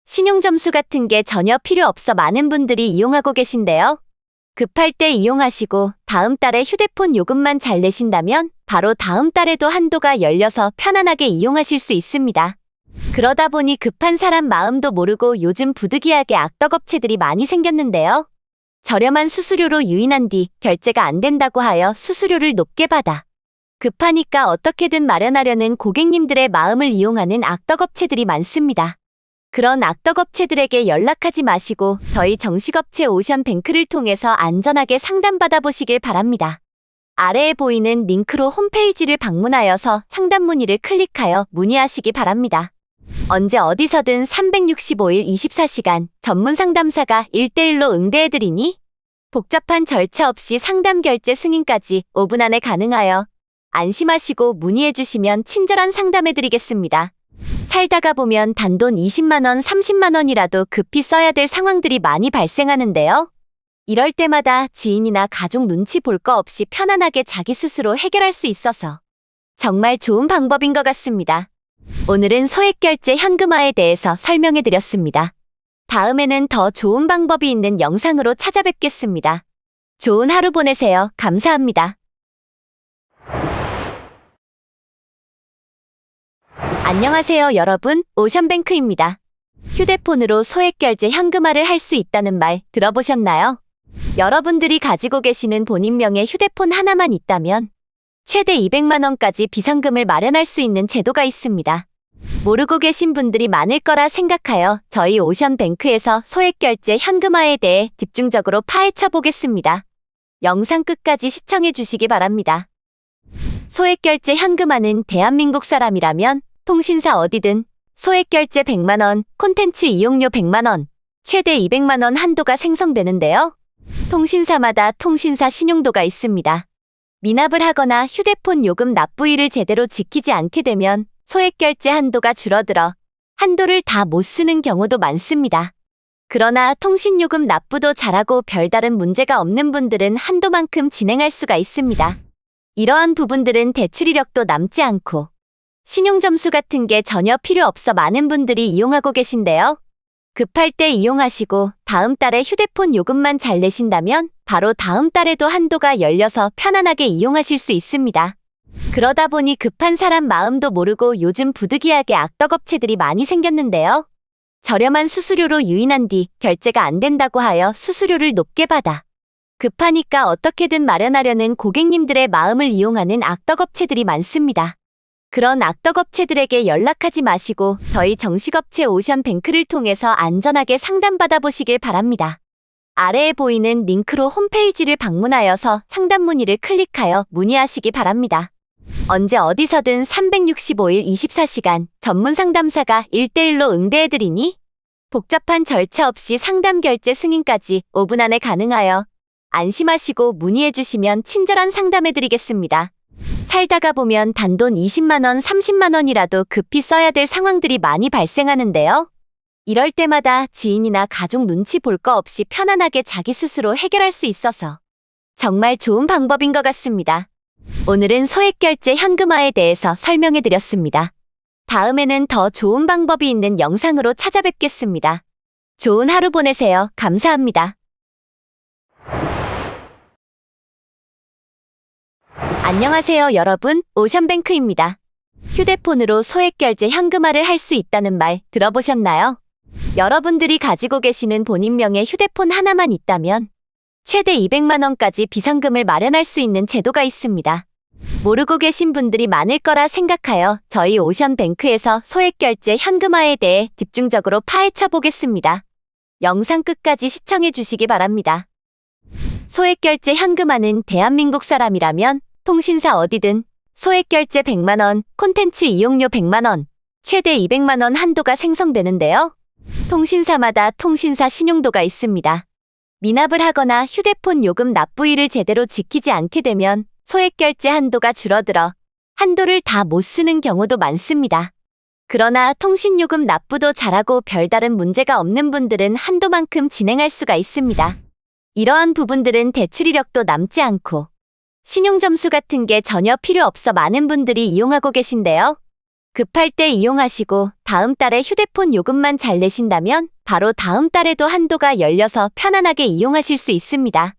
신용점수 같은 게 전혀 필요 없어 많은 분들이 이용하고 계신데요. 급할 때 이용하시고 다음 달에 휴대폰 요금만 잘 내신다면 바로 다음 달에도 한도가 열려서 편안하게 이용하실 수 있습니다. 그러다 보니 급한 사람 마음도 모르고 요즘 부득이하게 악덕업체들이 많이 생겼는데요. 저렴한 수수료로 유인한 뒤 결제가 안 된다고 하여 수수료를 높게 받아 급하니까 어떻게든 마련하려는 고객님들의 마음을 이용하는 악덕업체들이 많습니다. 그런 악덕업체들에게 연락하지 마시고 저희 정식업체 오션뱅크를 통해서 안전하게 상담받아 보시길 바랍니다. 아래에 보이는 링크로 홈페이지를 방문하여서 상담 문의를 클릭하여 문의하시기 바랍니다. 언제 어디서든 365일 24시간 전문 상담사가 1대1로 응대해드리니 복잡한 절차 없이 상담 결제 승인까지 5분 안에 가능하여 안심하시고 문의해주시면 친절한 상담해드리겠습니다. 살다가 보면 단돈 20만 원, 30만 원이라도 급히 써야 될 상황들이 많이 발생하는데요. 이럴 때마다 지인이나 가족 눈치 볼 거 없이 편안하게 자기 스스로 해결할 수 있어서 정말 좋은 방법인 것 같습니다. 오늘은 소액결제 현금화에 대해서 설명해드렸습니다. 다음에는 더 좋은 방법이 있는 영상으로 찾아뵙겠습니다. 좋은 하루 보내세요. 감사합니다. 안녕하세요 여러분, 오션뱅크입니다. 휴대폰으로 소액결제 현금화를 할 수 있다는 말 들어보셨나요? 여러분들이 가지고 계시는 본인 명의 휴대폰 하나만 있다면 최대 200만 원까지 비상금을 마련할 수 있는 제도가 있습니다. 모르고 계신 분들이 많을 거라 생각하여 저희 오션뱅크에서 소액결제 현금화에 대해 집중적으로 파헤쳐 보겠습니다. 영상 끝까지 시청해 주시기 바랍니다. 소액결제 현금화는 대한민국 사람이라면 통신사 어디든 소액결제 100만 원, 콘텐츠 이용료 100만 원, 최대 200만 원 한도가 생성되는데요. 통신사마다 통신사 신용도가 있습니다. 미납을 하거나 휴대폰 요금 납부일을 제대로 지키지 않게 되면 소액결제 한도가 줄어들어 한도를 다 못 쓰는 경우도 많습니다. 그러나 통신요금 납부도 잘하고 별다른 문제가 없는 분들은 한도만큼 진행할 수가 있습니다. 이러한 부분들은 대출 이력도 남지 않고 신용점수 같은 게 전혀 필요 없어 많은 분들이 이용하고 계신데요. 급할 때 이용하시고 다음 달에 휴대폰 요금만 잘 내신다면 바로 다음 달에도 한도가 열려서 편안하게 이용하실 수 있습니다. 그러다 보니 급한 사람 마음도 모르고 요즘 부득이하게 악덕업체들이 많이 생겼는데요. 저렴한 수수료로 유인한 뒤 결제가 안 된다고 하여 수수료를 높게 받아 급하니까 어떻게든 마련하려는 고객님들의 마음을 이용하는 악덕업체들이 많습니다. 그런 악덕업체들에게 연락하지 마시고 저희 정식업체 오션뱅크를 통해서 안전하게 상담받아 보시길 바랍니다. 아래에 보이는 링크로 홈페이지를 방문하여서 상담 문의를 클릭하여 문의하시기 바랍니다. 언제 어디서든 365일 24시간 전문 상담사가 1대1로 응대해드리니 복잡한 절차 없이 상담 결제 승인까지 5분 안에 가능하여 안심하시고 문의해주시면 친절한 상담해드리겠습니다. 살다가 보면 단돈 20만원, 30만원이라도 급히 써야 될 상황들이 많이 발생하는데요. 이럴 때마다 지인이나 가족 눈치 볼 거 없이 편안하게 자기 스스로 해결할 수 있어서 정말 좋은 방법인 것 같습니다. 오늘은 소액결제 현금화에 대해서 설명해드렸습니다. 다음에는 더 좋은 방법이 있는 영상으로 찾아뵙겠습니다. 좋은 하루 보내세요. 감사합니다. 안녕하세요 여러분, 오션뱅크입니다. 휴대폰으로 소액결제 현금화를 할 수 있다는 말 들어보셨나요? 여러분들이 가지고 계시는 본인 명의 휴대폰 하나만 있다면 최대 200만원까지 비상금을 마련할 수 있는 제도가 있습니다. 모르고 계신 분들이 많을 거라 생각하여 저희 오션뱅크에서 소액결제 현금화에 대해 집중적으로 파헤쳐 보겠습니다. 영상 끝까지 시청해 주시기 바랍니다. 소액결제 현금화는 대한민국 사람이라면 통신사 어디든 소액결제 100만원, 콘텐츠 이용료 100만원, 최대 200만원 한도가 생성되는데요. 통신사마다 통신사 신용도가 있습니다. 미납을 하거나 휴대폰 요금 납부일을 제대로 지키지 않게 되면 소액결제 한도가 줄어들어 한도를 다 못 쓰는 경우도 많습니다. 그러나 통신요금 납부도 잘하고 별다른 문제가 없는 분들은 한도만큼 진행할 수가 있습니다. 이러한 부분들은 대출 이력도 남지 않고 신용점수 같은 게 전혀 필요 없어 많은 분들이 이용하고 계신데요. 급할 때 이용하시고 다음 달에 휴대폰 요금만 잘 내신다면 바로 다음 달에도 한도가 열려서 편안하게 이용하실 수 있습니다.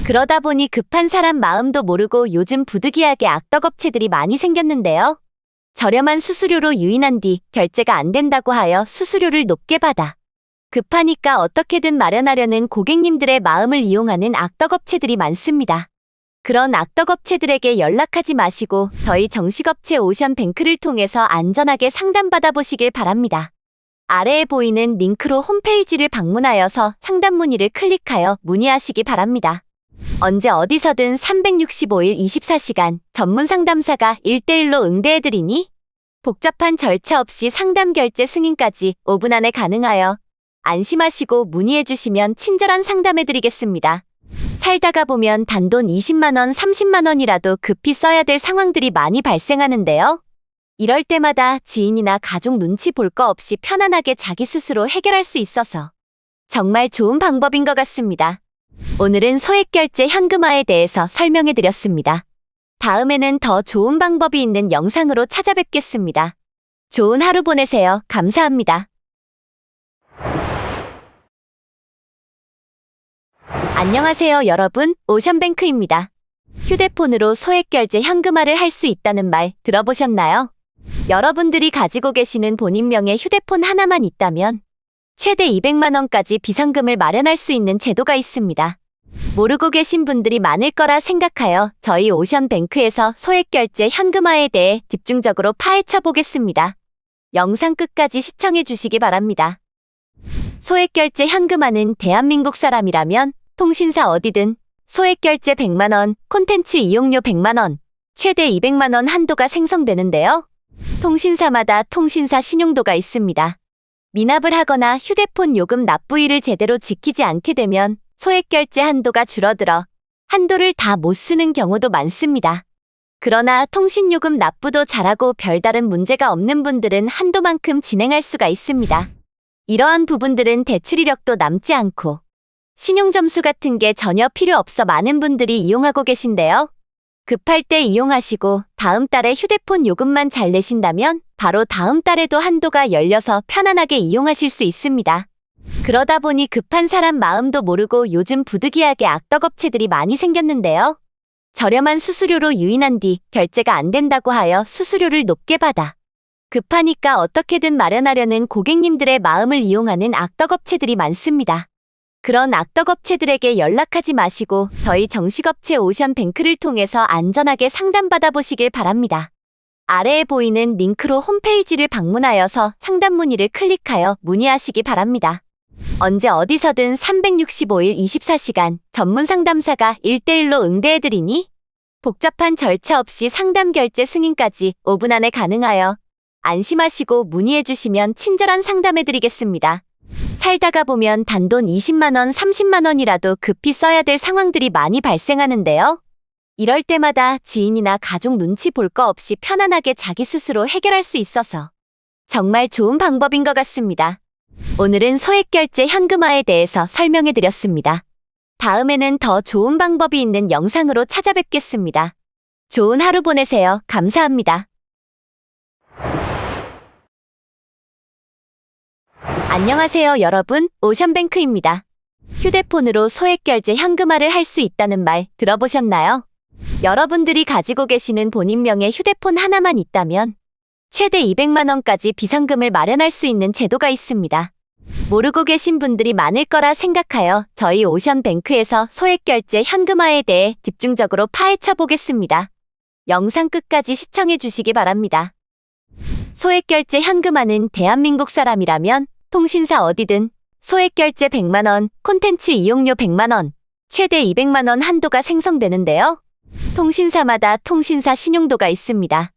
그러다 보니 급한 사람 마음도 모르고 요즘 부득이하게 악덕업체들이 많이 생겼는데요. 저렴한 수수료로 유인한 뒤 결제가 안 된다고 하여 수수료를 높게 받아 급하니까 어떻게든 마련하려는 고객님들의 마음을 이용하는 악덕업체들이 많습니다. 그런 악덕업체들에게 연락하지 마시고 저희 정식업체 오션뱅크를 통해서 안전하게 상담받아 보시길 바랍니다. 아래에 보이는 링크로 홈페이지를 방문하여서 상담 문의를 클릭하여 문의하시기 바랍니다. 언제 어디서든 365일 24시간 전문 상담사가 1대1로 응대해드리니 복잡한 절차 없이 상담 결제 승인까지 5분 안에 가능하여 안심하시고 문의해주시면 친절한 상담해드리겠습니다. 살다가 보면 단돈 20만원, 30만원이라도 급히 써야 될 상황들이 많이 발생하는데요. 이럴 때마다 지인이나 가족 눈치 볼 거 없이 편안하게 자기 스스로 해결할 수 있어서 정말 좋은 방법인 것 같습니다. 오늘은 소액결제 현금화에 대해서 설명해드렸습니다. 다음에는 더 좋은 방법이 있는 영상으로 찾아뵙겠습니다. 좋은 하루 보내세요. 감사합니다. 안녕하세요 여러분, 오션뱅크입니다. 휴대폰으로 소액결제 현금화를 할 수 있다는 말 들어보셨나요? 여러분들이 가지고 계시는 본인 명의 휴대폰 하나만 있다면 최대 200만원까지 비상금을 마련할 수 있는 제도가 있습니다. 모르고 계신 분들이 많을 거라 생각하여 저희 오션뱅크에서 소액결제 현금화에 대해 집중적으로 파헤쳐 보겠습니다. 영상 끝까지 시청해 주시기 바랍니다. 소액결제 현금화는 대한민국 사람이라면 통신사 어디든 소액결제 100만원, 콘텐츠 이용료 100만원, 최대 200만원 한도가 생성되는데요. 통신사마다 통신사 신용도가 있습니다. 미납을 하거나 휴대폰 요금 납부일을 제대로 지키지 않게 되면 소액결제 한도가 줄어들어 한도를 다 못 쓰는 경우도 많습니다. 그러나 통신요금 납부도 잘하고 별다른 문제가 없는 분들은 한도만큼 진행할 수가 있습니다. 이러한 부분들은 대출 이력도 남지 않고 신용점수 같은 게 전혀 필요 없어 많은 분들이 이용하고 계신데요. 급할 때 이용하시고 다음 달에 휴대폰 요금만 잘 내신다면 바로 다음 달에도 한도가 열려서 편안하게 이용하실 수 있습니다. 그러다 보니 급한 사람 마음도 모르고 요즘 부득이하게 악덕업체들이 많이 생겼는데요. 저렴한 수수료로 유인한 뒤 결제가 안 된다고 하여 수수료를 높게 받아 급하니까 어떻게든 마련하려는 고객님들의 마음을 이용하는 악덕업체들이 많습니다. 그런 악덕업체들에게 연락하지 마시고 저희 정식업체 오션뱅크를 통해서 안전하게 상담받아 보시길 바랍니다. 아래에 보이는 링크로 홈페이지를 방문하여서 상담 문의를 클릭하여 문의하시기 바랍니다. 언제 어디서든 365일 24시간 전문 상담사가 1대1로 응대해드리니 복잡한 절차 없이 상담 결제 승인까지 5분 안에 가능하여 안심하시고 문의해주시면 친절한 상담해드리겠습니다. 살다가 보면 단돈 20만원, 30만원이라도 급히 써야 될 상황들이 많이 발생하는데요. 이럴 때마다 지인이나 가족 눈치 볼 거 없이 편안하게 자기 스스로 해결할 수 있어서 정말 좋은 방법인 것 같습니다. 오늘은 소액결제 현금화에 대해서 설명해드렸습니다. 다음에는 더 좋은 방법이 있는 영상으로 찾아뵙겠습니다. 좋은 하루 보내세요. 감사합니다. 안녕하세요, 여러분. 오션뱅크입니다. 휴대폰으로 소액결제 현금화를 할 수 있다는 말 들어보셨나요? 여러분들이 가지고 계시는 본인명의 휴대폰 하나만 있다면 최대 200만 원까지 비상금을 마련할 수 있는 제도가 있습니다. 모르고 계신 분들이 많을 거라 생각하여 저희 오션뱅크에서 소액결제 현금화에 대해 집중적으로 파헤쳐 보겠습니다. 영상 끝까지 시청해 주시기 바랍니다. 소액결제 현금화는 대한민국 사람이라면 통신사 어디든 소액결제 100만 원, 콘텐츠 이용료 100만 원, 최대 200만 원 한도가 생성되는데요. 통신사마다 통신사 신용도가 있습니다.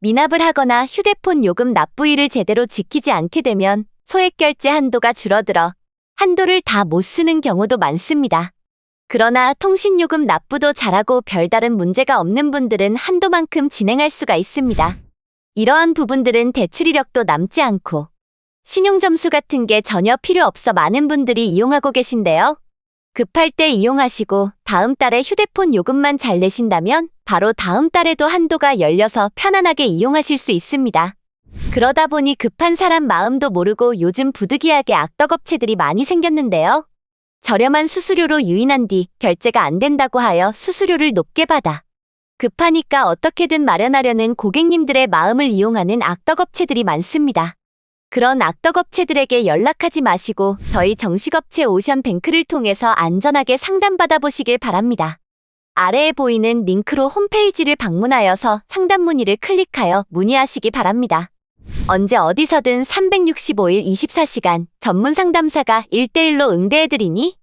미납을 하거나 휴대폰 요금 납부일을 제대로 지키지 않게 되면 소액결제 한도가 줄어들어 한도를 다 못 쓰는 경우도 많습니다. 그러나 통신요금 납부도 잘하고 별다른 문제가 없는 분들은 한도만큼 진행할 수가 있습니다. 이러한 부분들은 대출 이력도 남지 않고 신용점수 같은 게 전혀 필요 없어 많은 분들이 이용하고 계신데요. 급할 때 이용하시고 다음 달에 휴대폰 요금만 잘 내신다면 바로 다음 달에도 한도가 열려서 편안하게 이용하실 수 있습니다. 그러다 보니 급한 사람 마음도 모르고 요즘 부득이하게 악덕업체들이 많이 생겼는데요. 저렴한 수수료로 유인한 뒤 결제가 안 된다고 하여 수수료를 높게 받아 급하니까 어떻게든 마련하려는 고객님들의 마음을 이용하는 악덕업체들이 많습니다. 그런 악덕업체들에게 연락하지 마시고 저희 정식업체 오션뱅크를 통해서 안전하게 상담받아 보시길 바랍니다. 아래에 보이는 링크로 홈페이지를 방문하여서 상담 문의를 클릭하여 문의하시기 바랍니다. 언제 어디서든 365일 24시간 전문 상담사가 1대1로 응대해드리니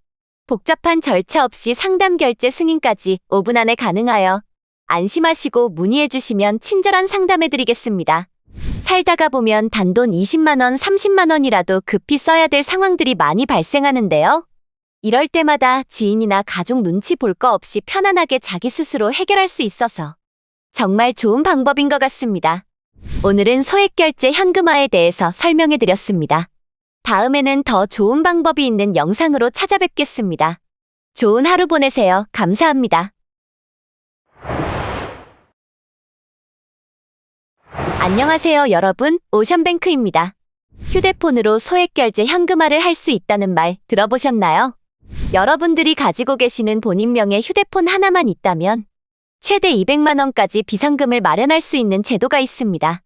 복잡한 절차 없이 상담 결제 승인까지 5분 안에 가능하여 안심하시고 문의해주시면 친절한 상담해드리겠습니다. 살다가 보면 단돈 20만원, 30만원이라도 급히 써야 될 상황들이 많이 발생하는데요. 이럴 때마다 지인이나 가족 눈치 볼 거 없이 편안하게 자기 스스로 해결할 수 있어서 정말 좋은 방법인 것 같습니다. 오늘은 소액결제 현금화에 대해서 설명해드렸습니다. 다음에는 더 좋은 방법이 있는 영상으로 찾아뵙겠습니다. 좋은 하루 보내세요. 감사합니다. 안녕하세요, 여러분. 오션뱅크입니다. 휴대폰으로 소액결제 현금화를 할 수 있다는 말 들어보셨나요? 여러분들이 가지고 계시는 본인명의 휴대폰 하나만 있다면 최대 200만 원까지 비상금을 마련할 수 있는 제도가 있습니다.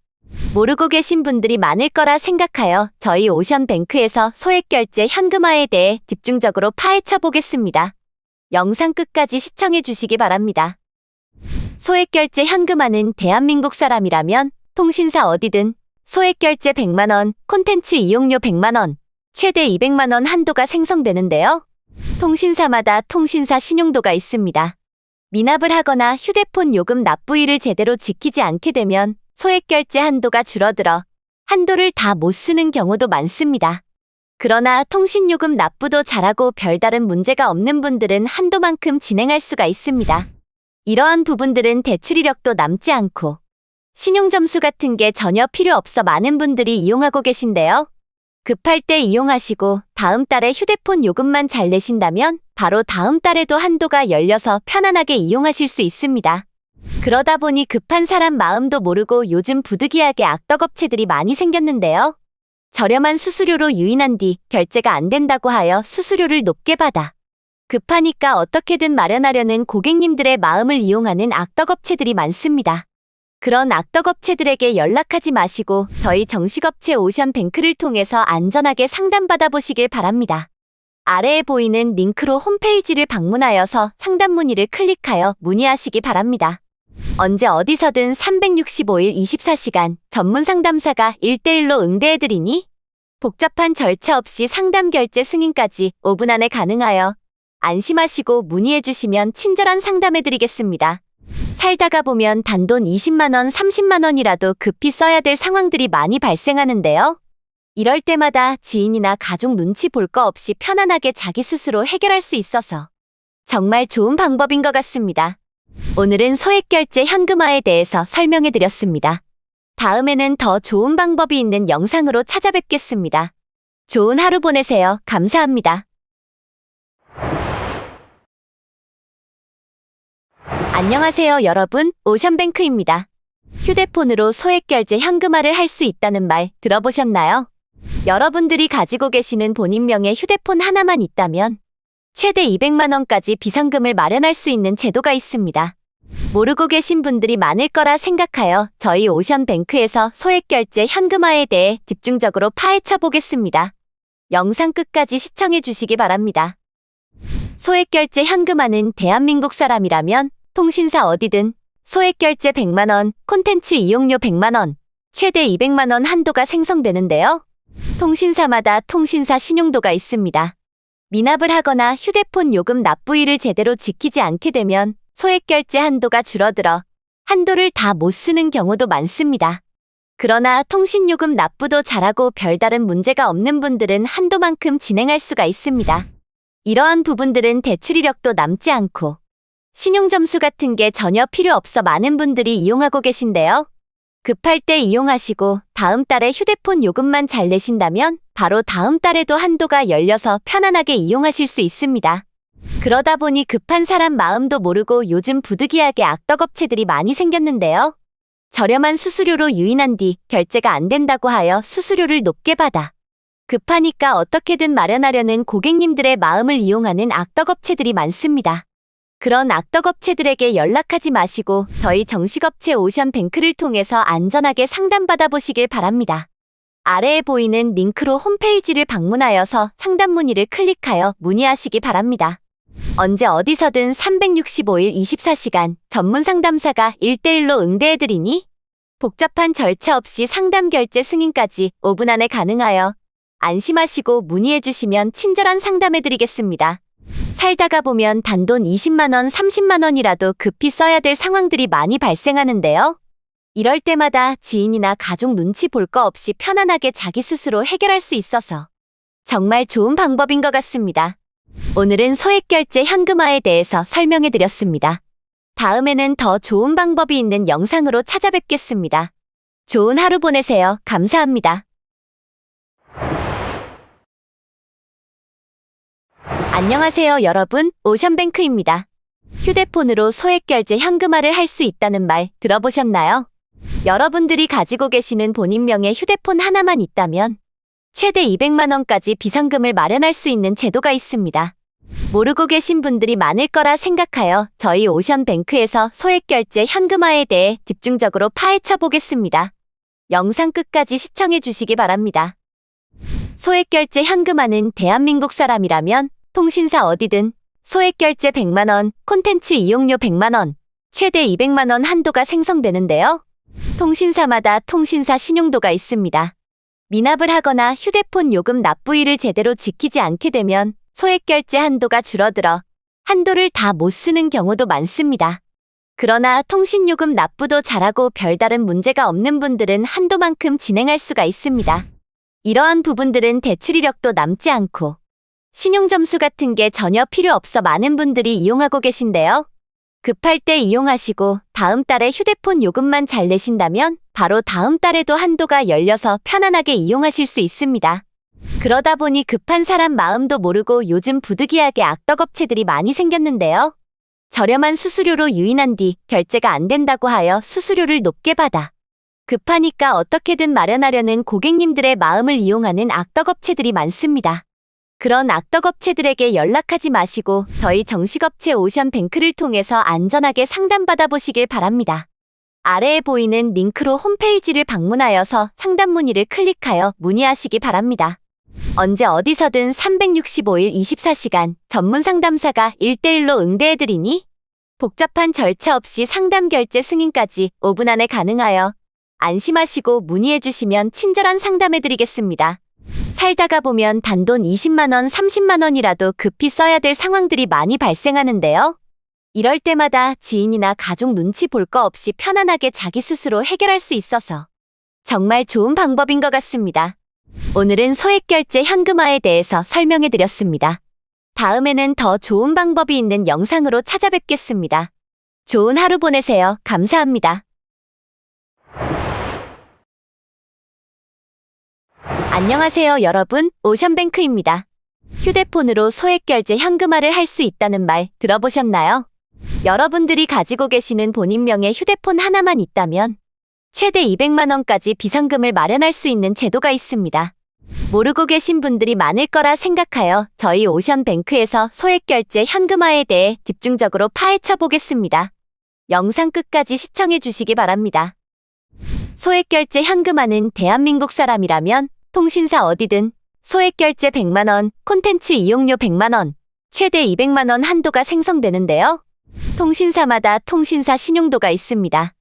모르고 계신 분들이 많을 거라 생각하여 저희 오션뱅크에서 소액결제 현금화에 대해 집중적으로 파헤쳐 보겠습니다. 영상 끝까지 시청해 주시기 바랍니다. 소액결제 현금화는 대한민국 사람이라면 통신사 어디든 소액결제 100만 원, 콘텐츠 이용료 100만 원, 최대 200만 원 한도가 생성되는데요. 통신사마다 통신사 신용도가 있습니다. 미납을 하거나 휴대폰 요금 납부일을 제대로 지키지 않게 되면 소액결제 한도가 줄어들어 한도를 다 못 쓰는 경우도 많습니다. 그러나 통신요금 납부도 잘하고 별다른 문제가 없는 분들은 한도만큼 진행할 수가 있습니다. 이러한 부분들은 대출 이력도 남지 않고 신용점수 같은 게 전혀 필요 없어 많은 분들이 이용하고 계신데요. 급할 때 이용하시고 다음 달에 휴대폰 요금만 잘 내신다면 바로 다음 달에도 한도가 열려서 편안하게 이용하실 수 있습니다. 그러다 보니 급한 사람 마음도 모르고 요즘 부득이하게 악덕업체들이 많이 생겼는데요. 저렴한 수수료로 유인한 뒤 결제가 안 된다고 하여 수수료를 높게 받아 급하니까 어떻게든 마련하려는 고객님들의 마음을 이용하는 악덕업체들이 많습니다. 그런 악덕업체들에게 연락하지 마시고 저희 정식업체 오션뱅크를 통해서 안전하게 상담받아 보시길 바랍니다. 아래에 보이는 링크로 홈페이지를 방문하여서 상담 문의를 클릭하여 문의하시기 바랍니다. 언제 어디서든 365일 24시간 전문 상담사가 1대1로 응대해드리니 복잡한 절차 없이 상담 결제 승인까지 5분 안에 가능하여 안심하시고 문의해주시면 친절한 상담해드리겠습니다. 살다가 보면 단돈 20만원, 30만원이라도 급히 써야 될 상황들이 많이 발생하는데요. 이럴 때마다 지인이나 가족 눈치 볼 거 없이 편안하게 자기 스스로 해결할 수 있어서 정말 좋은 방법인 것 같습니다. 오늘은 소액결제 현금화에 대해서 설명해드렸습니다. 다음에는 더 좋은 방법이 있는 영상으로 찾아뵙겠습니다. 좋은 하루 보내세요. 감사합니다. 안녕하세요 여러분, 오션뱅크입니다. 휴대폰으로 소액결제 현금화를 할 수 있다는 말 들어보셨나요? 여러분들이 가지고 계시는 본인 명의 휴대폰 하나만 있다면 최대 200만원까지 비상금을 마련할 수 있는 제도가 있습니다. 모르고 계신 분들이 많을 거라 생각하여 저희 오션뱅크에서 소액결제 현금화에 대해 집중적으로 파헤쳐 보겠습니다. 영상 끝까지 시청해 주시기 바랍니다. 소액결제 현금화는 대한민국 사람이라면 통신사 어디든 소액결제 100만원, 콘텐츠 이용료 100만원, 최대 200만원 한도가 생성되는데요. 통신사마다 통신사 신용도가 있습니다. 미납을 하거나 휴대폰 요금 납부일을 제대로 지키지 않게 되면 소액결제 한도가 줄어들어 한도를 다 못 쓰는 경우도 많습니다. 그러나 통신요금 납부도 잘하고 별다른 문제가 없는 분들은 한도만큼 진행할 수가 있습니다. 이러한 부분들은 대출 이력도 남지 않고 신용점수 같은 게 전혀 필요 없어 많은 분들이 이용하고 계신데요. 급할 때 이용하시고 다음 달에 휴대폰 요금만 잘 내신다면 바로 다음 달에도 한도가 열려서 편안하게 이용하실 수 있습니다. 그러다 보니 급한 사람 마음도 모르고 요즘 부득이하게 악덕업체들이 많이 생겼는데요. 저렴한 수수료로 유인한 뒤 결제가 안 된다고 하여 수수료를 높게 받아 급하니까 어떻게든 마련하려는 고객님들의 마음을 이용하는 악덕업체들이 많습니다. 그런 악덕업체들에게 연락하지 마시고 저희 정식업체 오션뱅크를 통해서 안전하게 상담받아 보시길 바랍니다. 아래에 보이는 링크로 홈페이지를 방문하여서 상담 문의를 클릭하여 문의하시기 바랍니다. 언제 어디서든 365일 24시간 전문 상담사가 1대1로 응대해드리니 복잡한 절차 없이 상담 결제 승인까지 5분 안에 가능하여 안심하시고 문의해주시면 친절한 상담해드리겠습니다. 살다가 보면 단돈 20만원, 30만원이라도 급히 써야 될 상황들이 많이 발생하는데요. 이럴 때마다 지인이나 가족 눈치 볼 거 없이 편안하게 자기 스스로 해결할 수 있어서 정말 좋은 방법인 것 같습니다. 오늘은 소액결제 현금화에 대해서 설명해드렸습니다. 다음에는 더 좋은 방법이 있는 영상으로 찾아뵙겠습니다. 좋은 하루 보내세요. 감사합니다. 안녕하세요 여러분, 오션뱅크입니다. 휴대폰으로 소액결제 현금화를 할 수 있다는 말 들어보셨나요? 여러분들이 가지고 계시는 본인 명의 휴대폰 하나만 있다면 최대 200만원까지 비상금을 마련할 수 있는 제도가 있습니다. 모르고 계신 분들이 많을 거라 생각하여 저희 오션뱅크에서 소액결제 현금화에 대해 집중적으로 파헤쳐 보겠습니다. 영상 끝까지 시청해 주시기 바랍니다. 소액결제 현금화는 대한민국 사람이라면 통신사 어디든 소액결제 100만원, 콘텐츠 이용료 100만원, 최대 200만원 한도가 생성되는데요. 통신사마다 통신사 신용도가 있습니다. 미납을 하거나 휴대폰 요금 납부일을 제대로 지키지 않게 되면 소액결제 한도가 줄어들어 한도를 다 못 쓰는 경우도 많습니다. 그러나 통신요금 납부도 잘하고 별다른 문제가 없는 분들은 한도만큼 진행할 수가 있습니다. 이러한 부분들은 대출 이력도 남지 않고 신용점수 같은 게 전혀 필요 없어 많은 분들이 이용하고 계신데요. 급할 때 이용하시고 다음 달에 휴대폰 요금만 잘 내신다면 바로 다음 달에도 한도가 열려서 편안하게 이용하실 수 있습니다. 그러다 보니 급한 사람 마음도 모르고 요즘 부득이하게 악덕업체들이 많이 생겼는데요. 저렴한 수수료로 유인한 뒤 결제가 안 된다고 하여 수수료를 높게 받아 급하니까 어떻게든 마련하려는 고객님들의 마음을 이용하는 악덕업체들이 많습니다. 그런 악덕업체들에게 연락하지 마시고 저희 정식업체 오션뱅크를 통해서 안전하게 상담받아 보시길 바랍니다. 아래에 보이는 링크로 홈페이지를 방문하여서 상담 문의를 클릭하여 문의하시기 바랍니다. 언제 어디서든 365일 24시간 전문 상담사가 1대1로 응대해드리니 복잡한 절차 없이 상담 결제 승인까지 5분 안에 가능하여 안심하시고 문의해주시면 친절한 상담해드리겠습니다. 살다가 보면 단돈 20만원, 30만원이라도 급히 써야 될 상황들이 많이 발생하는데요. 이럴 때마다 지인이나 가족 눈치 볼 거 없이 편안하게 자기 스스로 해결할 수 있어서 정말 좋은 방법인 것 같습니다. 오늘은 소액결제 현금화에 대해서 설명해드렸습니다. 다음에는 더 좋은 방법이 있는 영상으로 찾아뵙겠습니다. 좋은 하루 보내세요. 감사합니다. 안녕하세요 여러분, 오션뱅크입니다. 휴대폰으로 소액결제 현금화를 할 수 있다는 말 들어보셨나요? 여러분들이 가지고 계시는 본인명의 휴대폰 하나만 있다면 최대 200만원까지 비상금을 마련할 수 있는 제도가 있습니다. 모르고 계신 분들이 많을 거라 생각하여 저희 오션뱅크에서 소액결제 현금화에 대해 집중적으로 파헤쳐 보겠습니다. 영상 끝까지 시청해 주시기 바랍니다. 소액결제 현금화는 대한민국 사람이라면 통신사 어디든 소액결제 100만원, 콘텐츠 이용료 100만원, 최대 200만원 한도가 생성되는데요. 통신사마다 통신사 신용도가 있습니다.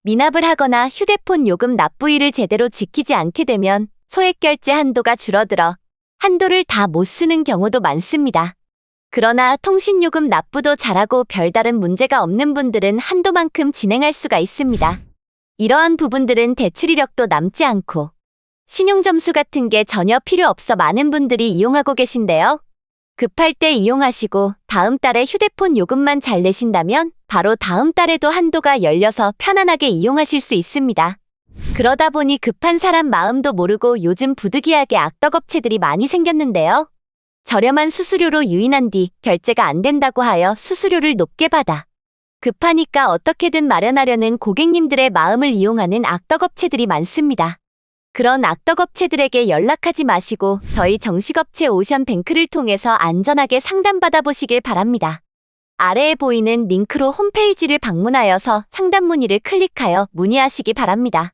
미납을 하거나 휴대폰 요금 납부일을 제대로 지키지 않게 되면 소액결제 한도가 줄어들어 한도를 다 못 쓰는 경우도 많습니다. 그러나 통신요금 납부도 잘하고 별다른 문제가 없는 분들은 한도만큼 진행할 수가 있습니다. 이러한 부분들은 대출 이력도 남지 않고 신용점수 같은 게 전혀 필요 없어 많은 분들이 이용하고 계신데요. 급할 때 이용하시고 다음 달에 휴대폰 요금만 잘 내신다면 바로 다음 달에도 한도가 열려서 편안하게 이용하실 수 있습니다. 그러다 보니 급한 사람 마음도 모르고 요즘 부득이하게 악덕업체들이 많이 생겼는데요. 저렴한 수수료로 유인한 뒤 결제가 안 된다고 하여 수수료를 높게 받아 급하니까 어떻게든 마련하려는 고객님들의 마음을 이용하는 악덕업체들이 많습니다. 그런 악덕업체들에게 연락하지 마시고 저희 정식업체 오션뱅크를 통해서 안전하게 상담받아 보시길 바랍니다. 아래에 보이는 링크로 홈페이지를 방문하여서 상담 문의를 클릭하여 문의하시기 바랍니다.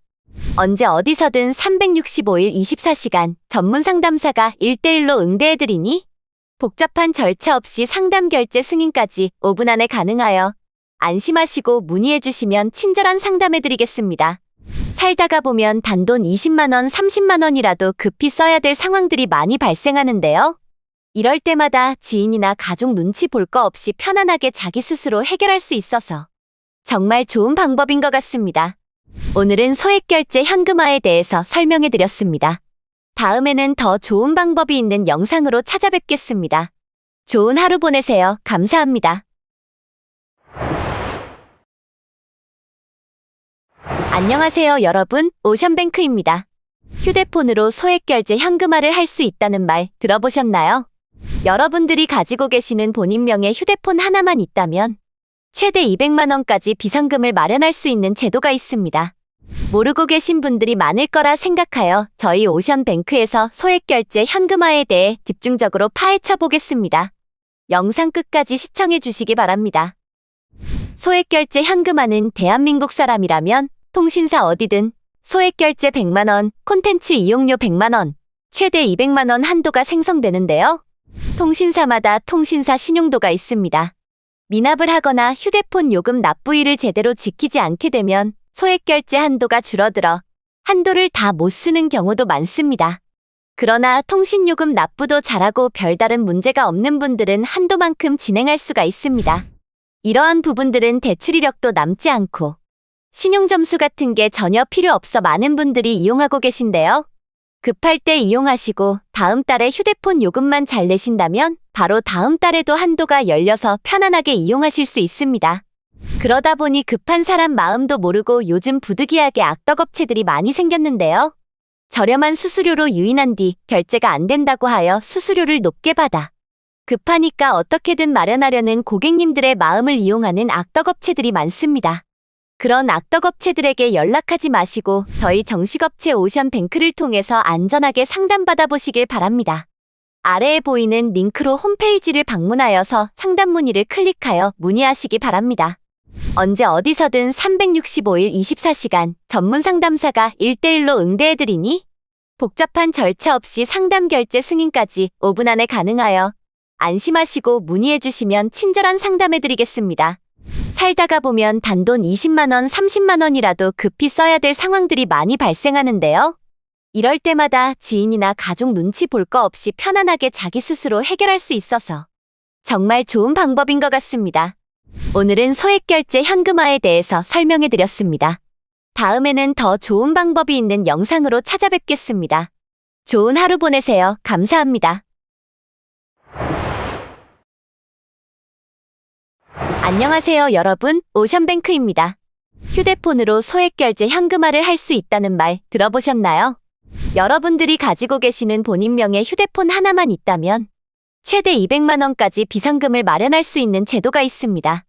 언제 어디서든 365일 24시간 전문 상담사가 1대1로 응대해드리니 복잡한 절차 없이 상담 결제 승인까지 5분 안에 가능하여 안심하시고 문의해주시면 친절한 상담해드리겠습니다. 살다가 보면 단돈 20만원, 30만원이라도 급히 써야 될 상황들이 많이 발생하는데요. 이럴 때마다 지인이나 가족 눈치 볼 거 없이 편안하게 자기 스스로 해결할 수 있어서 정말 좋은 방법인 것 같습니다. 오늘은 소액결제 현금화에 대해서 설명해드렸습니다. 다음에는 더 좋은 방법이 있는 영상으로 찾아뵙겠습니다. 좋은 하루 보내세요. 감사합니다. 안녕하세요 여러분, 오션뱅크입니다. 휴대폰으로 소액결제 현금화를 할 수 있다는 말 들어보셨나요? 여러분들이 가지고 계시는 본인명의 휴대폰 하나만 있다면 최대 200만원까지 비상금을 마련할 수 있는 제도가 있습니다. 모르고 계신 분들이 많을 거라 생각하여 저희 오션뱅크에서 소액결제 현금화에 대해 집중적으로 파헤쳐 보겠습니다. 영상 끝까지 시청해 주시기 바랍니다. 소액결제 현금화는 대한민국 사람이라면 통신사 어디든 소액결제 100만원, 콘텐츠 이용료 100만원, 최대 200만원 한도가 생성되는데요. 통신사마다 통신사 신용도가 있습니다. 미납을 하거나 휴대폰 요금 납부일을 제대로 지키지 않게 되면 소액결제 한도가 줄어들어 한도를 다 못 쓰는 경우도 많습니다. 그러나 통신요금 납부도 잘하고 별다른 문제가 없는 분들은 한도만큼 진행할 수가 있습니다. 이러한 부분들은 대출 이력도 남지 않고 신용점수 같은 게 전혀 필요 없어 많은 분들이 이용하고 계신데요. 급할 때 이용하시고 다음 달에 휴대폰 요금만 잘 내신다면 바로 다음 달에도 한도가 열려서 편안하게 이용하실 수 있습니다. 그러다 보니 급한 사람 마음도 모르고 요즘 부득이하게 악덕업체들이 많이 생겼는데요. 저렴한 수수료로 유인한 뒤 결제가 안 된다고 하여 수수료를 높게 받아 급하니까 어떻게든 마련하려는 고객님들의 마음을 이용하는 악덕업체들이 많습니다. 그런 악덕업체들에게 연락하지 마시고 저희 정식업체 오션뱅크를 통해서 안전하게 상담받아 보시길 바랍니다. 아래에 보이는 링크로 홈페이지를 방문하여서 상담 문의를 클릭하여 문의하시기 바랍니다. 언제 어디서든 365일 24시간 전문 상담사가 1대1로 응대해드리니 복잡한 절차 없이 상담 결제 승인까지 5분 안에 가능하여 안심하시고 문의해주시면 친절한 상담해드리겠습니다. 살다가 보면 단돈 20만원, 30만원이라도 급히 써야 될 상황들이 많이 발생하는데요. 이럴 때마다 지인이나 가족 눈치 볼 거 없이 편안하게 자기 스스로 해결할 수 있어서 정말 좋은 방법인 것 같습니다. 오늘은 소액결제 현금화에 대해서 설명해드렸습니다. 다음에는 더 좋은 방법이 있는 영상으로 찾아뵙겠습니다. 좋은 하루 보내세요. 감사합니다. 안녕하세요, 여러분. 오션뱅크입니다. 휴대폰으로 소액결제 현금화를 할 수 있다는 말 들어보셨나요? 여러분들이 가지고 계시는 본인 명의 휴대폰 하나만 있다면 최대 200만 원까지 비상금을 마련할 수 있는 제도가 있습니다.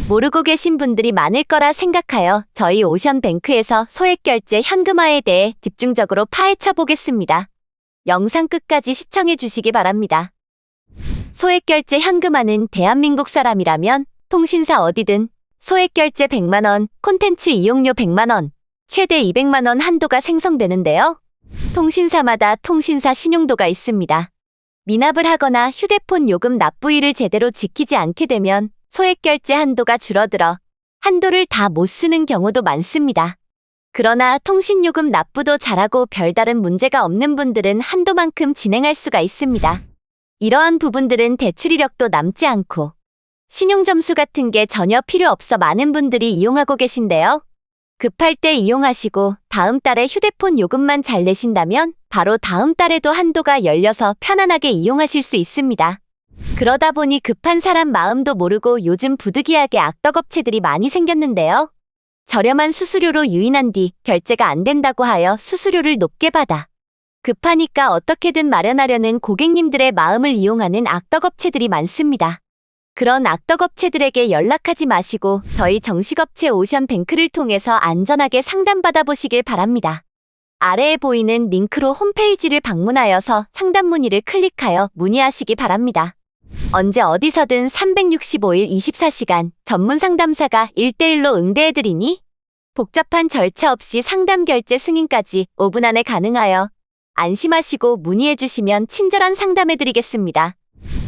모르고 계신 분들이 많을 거라 생각하여 저희 오션뱅크에서 소액결제 현금화에 대해 집중적으로 파헤쳐 보겠습니다. 영상 끝까지 시청해 주시기 바랍니다. 소액결제 현금화는 대한민국 사람이라면 통신사 어디든 소액결제 100만 원, 콘텐츠 이용료 100만 원, 최대 200만 원 한도가 생성되는데요. 통신사마다 통신사 신용도가 있습니다. 미납을 하거나 휴대폰 요금 납부일을 제대로 지키지 않게 되면 소액결제 한도가 줄어들어 한도를 다 못 쓰는 경우도 많습니다. 그러나 통신요금 납부도 잘하고 별다른 문제가 없는 분들은 한도만큼 진행할 수가 있습니다. 이러한 부분들은 대출 이력도 남지 않고 신용점수 같은 게 전혀 필요 없어 많은 분들이 이용하고 계신데요. 급할 때 이용하시고 다음 달에 휴대폰 요금만 잘 내신다면 바로 다음 달에도 한도가 열려서 편안하게 이용하실 수 있습니다. 그러다 보니 급한 사람 마음도 모르고 요즘 부득이하게 악덕업체들이 많이 생겼는데요. 저렴한 수수료로 유인한 뒤 결제가 안 된다고 하여 수수료를 높게 받아 급하니까 어떻게든 마련하려는 고객님들의 마음을 이용하는 악덕업체들이 많습니다. 그런 악덕업체들에게 연락하지 마시고 저희 정식업체 오션뱅크를 통해서 안전하게 상담받아 보시길 바랍니다. 아래에 보이는 링크로 홈페이지를 방문하여서 상담 문의를 클릭하여 문의하시기 바랍니다. 언제 어디서든 365일 24시간 전문 상담사가 1대1로 응대해드리니 복잡한 절차 없이 상담 결제 승인까지 5분 안에 가능하여 안심하시고 문의해주시면 친절한 상담해드리겠습니다.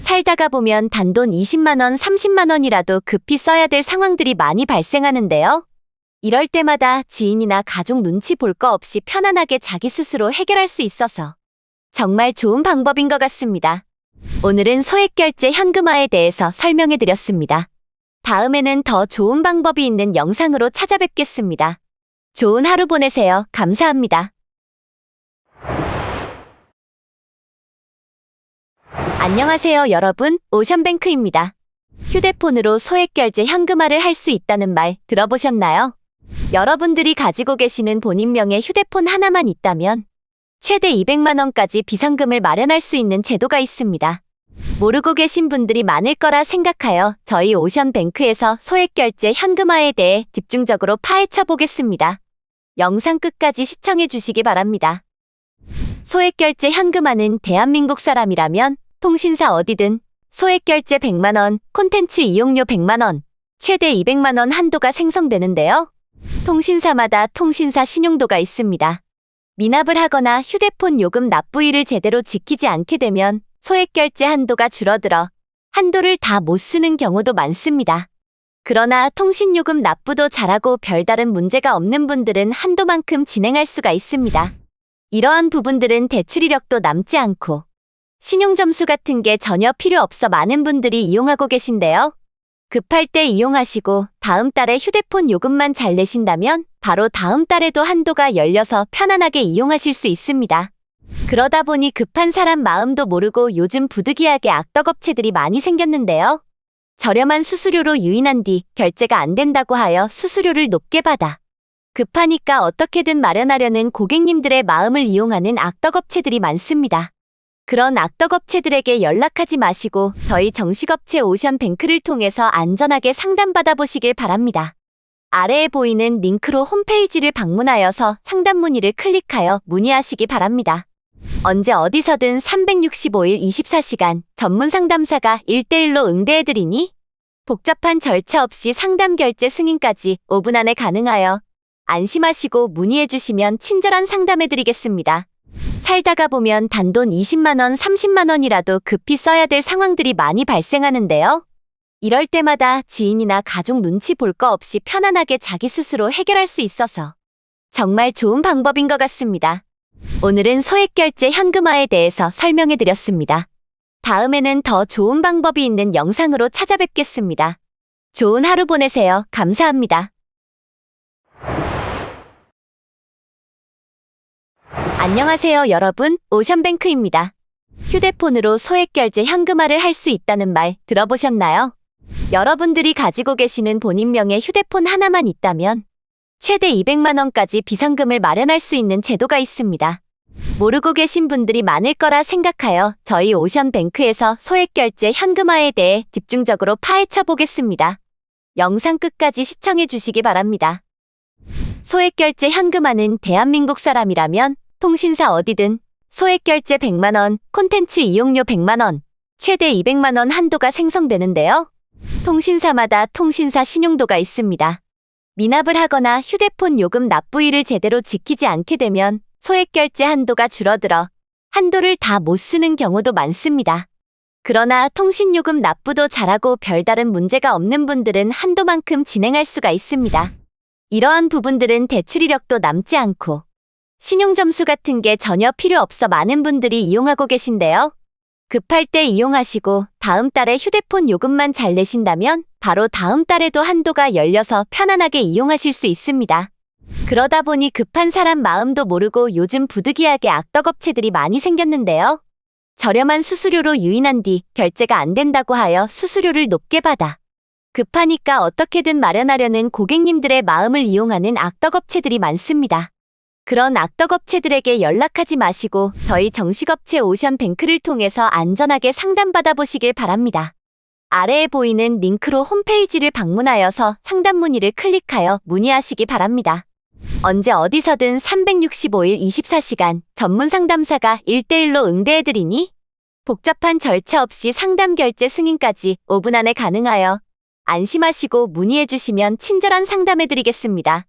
살다가 보면 단돈 20만원, 30만원이라도 급히 써야 될 상황들이 많이 발생하는데요. 이럴 때마다 지인이나 가족 눈치 볼 거 없이 편안하게 자기 스스로 해결할 수 있어서 정말 좋은 방법인 것 같습니다. 오늘은 소액결제 현금화에 대해서 설명해드렸습니다. 다음에는 더 좋은 방법이 있는 영상으로 찾아뵙겠습니다. 좋은 하루 보내세요. 감사합니다. 안녕하세요, 여러분. 오션뱅크입니다. 휴대폰으로 소액결제 현금화를 할 수 있다는 말 들어보셨나요? 여러분들이 가지고 계시는 본인 명의 휴대폰 하나만 있다면 최대 200만 원까지 비상금을 마련할 수 있는 제도가 있습니다. 모르고 계신 분들이 많을 거라 생각하여 저희 오션뱅크에서 소액결제 현금화에 대해 집중적으로 파헤쳐 보겠습니다. 영상 끝까지 시청해 주시기 바랍니다. 소액결제 현금화는 대한민국 사람이라면 통신사 어디든 소액결제 100만 원, 콘텐츠 이용료 100만 원, 최대 200만 원 한도가 생성되는데요. 통신사마다 통신사 신용도가 있습니다. 미납을 하거나 휴대폰 요금 납부일을 제대로 지키지 않게 되면 소액결제 한도가 줄어들어 한도를 다 못 쓰는 경우도 많습니다. 그러나 통신요금 납부도 잘하고 별다른 문제가 없는 분들은 한도만큼 진행할 수가 있습니다. 이러한 부분들은 대출 이력도 남지 않고 신용점수 같은 게 전혀 필요 없어 많은 분들이 이용하고 계신데요. 급할 때 이용하시고 다음 달에 휴대폰 요금만 잘 내신다면 바로 다음 달에도 한도가 열려서 편안하게 이용하실 수 있습니다. 그러다 보니 급한 사람 마음도 모르고 요즘 부득이하게 악덕업체들이 많이 생겼는데요. 저렴한 수수료로 유인한 뒤 결제가 안 된다고 하여 수수료를 높게 받아 급하니까 어떻게든 마련하려는 고객님들의 마음을 이용하는 악덕업체들이 많습니다. 그런 악덕업체들에게 연락하지 마시고 저희 정식업체 오션뱅크를 통해서 안전하게 상담받아 보시길 바랍니다. 아래에 보이는 링크로 홈페이지를 방문하여서 상담 문의를 클릭하여 문의하시기 바랍니다. 언제 어디서든 365일 24시간 전문 상담사가 1대1로 응대해드리니 복잡한 절차 없이 상담 결제 승인까지 5분 안에 가능하여 안심하시고 문의해주시면 친절한 상담해드리겠습니다. 살다가 보면 단돈 20만원, 30만원이라도 급히 써야 될 상황들이 많이 발생하는데요. 이럴 때마다 지인이나 가족 눈치 볼 거 없이 편안하게 자기 스스로 해결할 수 있어서 정말 좋은 방법인 것 같습니다. 오늘은 소액결제 현금화에 대해서 설명해드렸습니다. 다음에는 더 좋은 방법이 있는 영상으로 찾아뵙겠습니다. 좋은 하루 보내세요. 감사합니다. 안녕하세요, 여러분. 오션뱅크입니다. 휴대폰으로 소액결제 현금화를 할 수 있다는 말 들어보셨나요? 여러분들이 가지고 계시는 본인 명의 휴대폰 하나만 있다면 최대 200만 원까지 비상금을 마련할 수 있는 제도가 있습니다. 모르고 계신 분들이 많을 거라 생각하여 저희 오션뱅크에서 소액결제 현금화에 대해 집중적으로 파헤쳐 보겠습니다. 영상 끝까지 시청해 주시기 바랍니다. 소액결제 현금화는 대한민국 사람이라면 통신사 어디든 소액결제 100만 원, 콘텐츠 이용료 100만 원, 최대 200만 원 한도가 생성되는데요. 통신사마다 통신사 신용도가 있습니다. 미납을 하거나 휴대폰 요금 납부일을 제대로 지키지 않게 되면 소액결제 한도가 줄어들어 한도를 다 못 쓰는 경우도 많습니다. 그러나 통신요금 납부도 잘하고 별다른 문제가 없는 분들은 한도만큼 진행할 수가 있습니다. 이러한 부분들은 대출 이력도 남지 않고 신용점수 같은 게 전혀 필요 없어 많은 분들이 이용하고 계신데요. 급할 때 이용하시고 다음 달에 휴대폰 요금만 잘 내신다면 바로 다음 달에도 한도가 열려서 편안하게 이용하실 수 있습니다. 그러다 보니 급한 사람 마음도 모르고 요즘 부득이하게 악덕업체들이 많이 생겼는데요. 저렴한 수수료로 유인한 뒤 결제가 안 된다고 하여 수수료를 높게 받아 급하니까 어떻게든 마련하려는 고객님들의 마음을 이용하는 악덕업체들이 많습니다. 그런 악덕업체들에게 연락하지 마시고 저희 정식업체 오션뱅크를 통해서 안전하게 상담받아 보시길 바랍니다. 아래에 보이는 링크로 홈페이지를 방문하여서 상담 문의를 클릭하여 문의하시기 바랍니다. 언제 어디서든 365일 24시간 전문 상담사가 1대1로 응대해드리니 복잡한 절차 없이 상담 결제 승인까지 5분 안에 가능하여 안심하시고 문의해주시면 친절한 상담해드리겠습니다.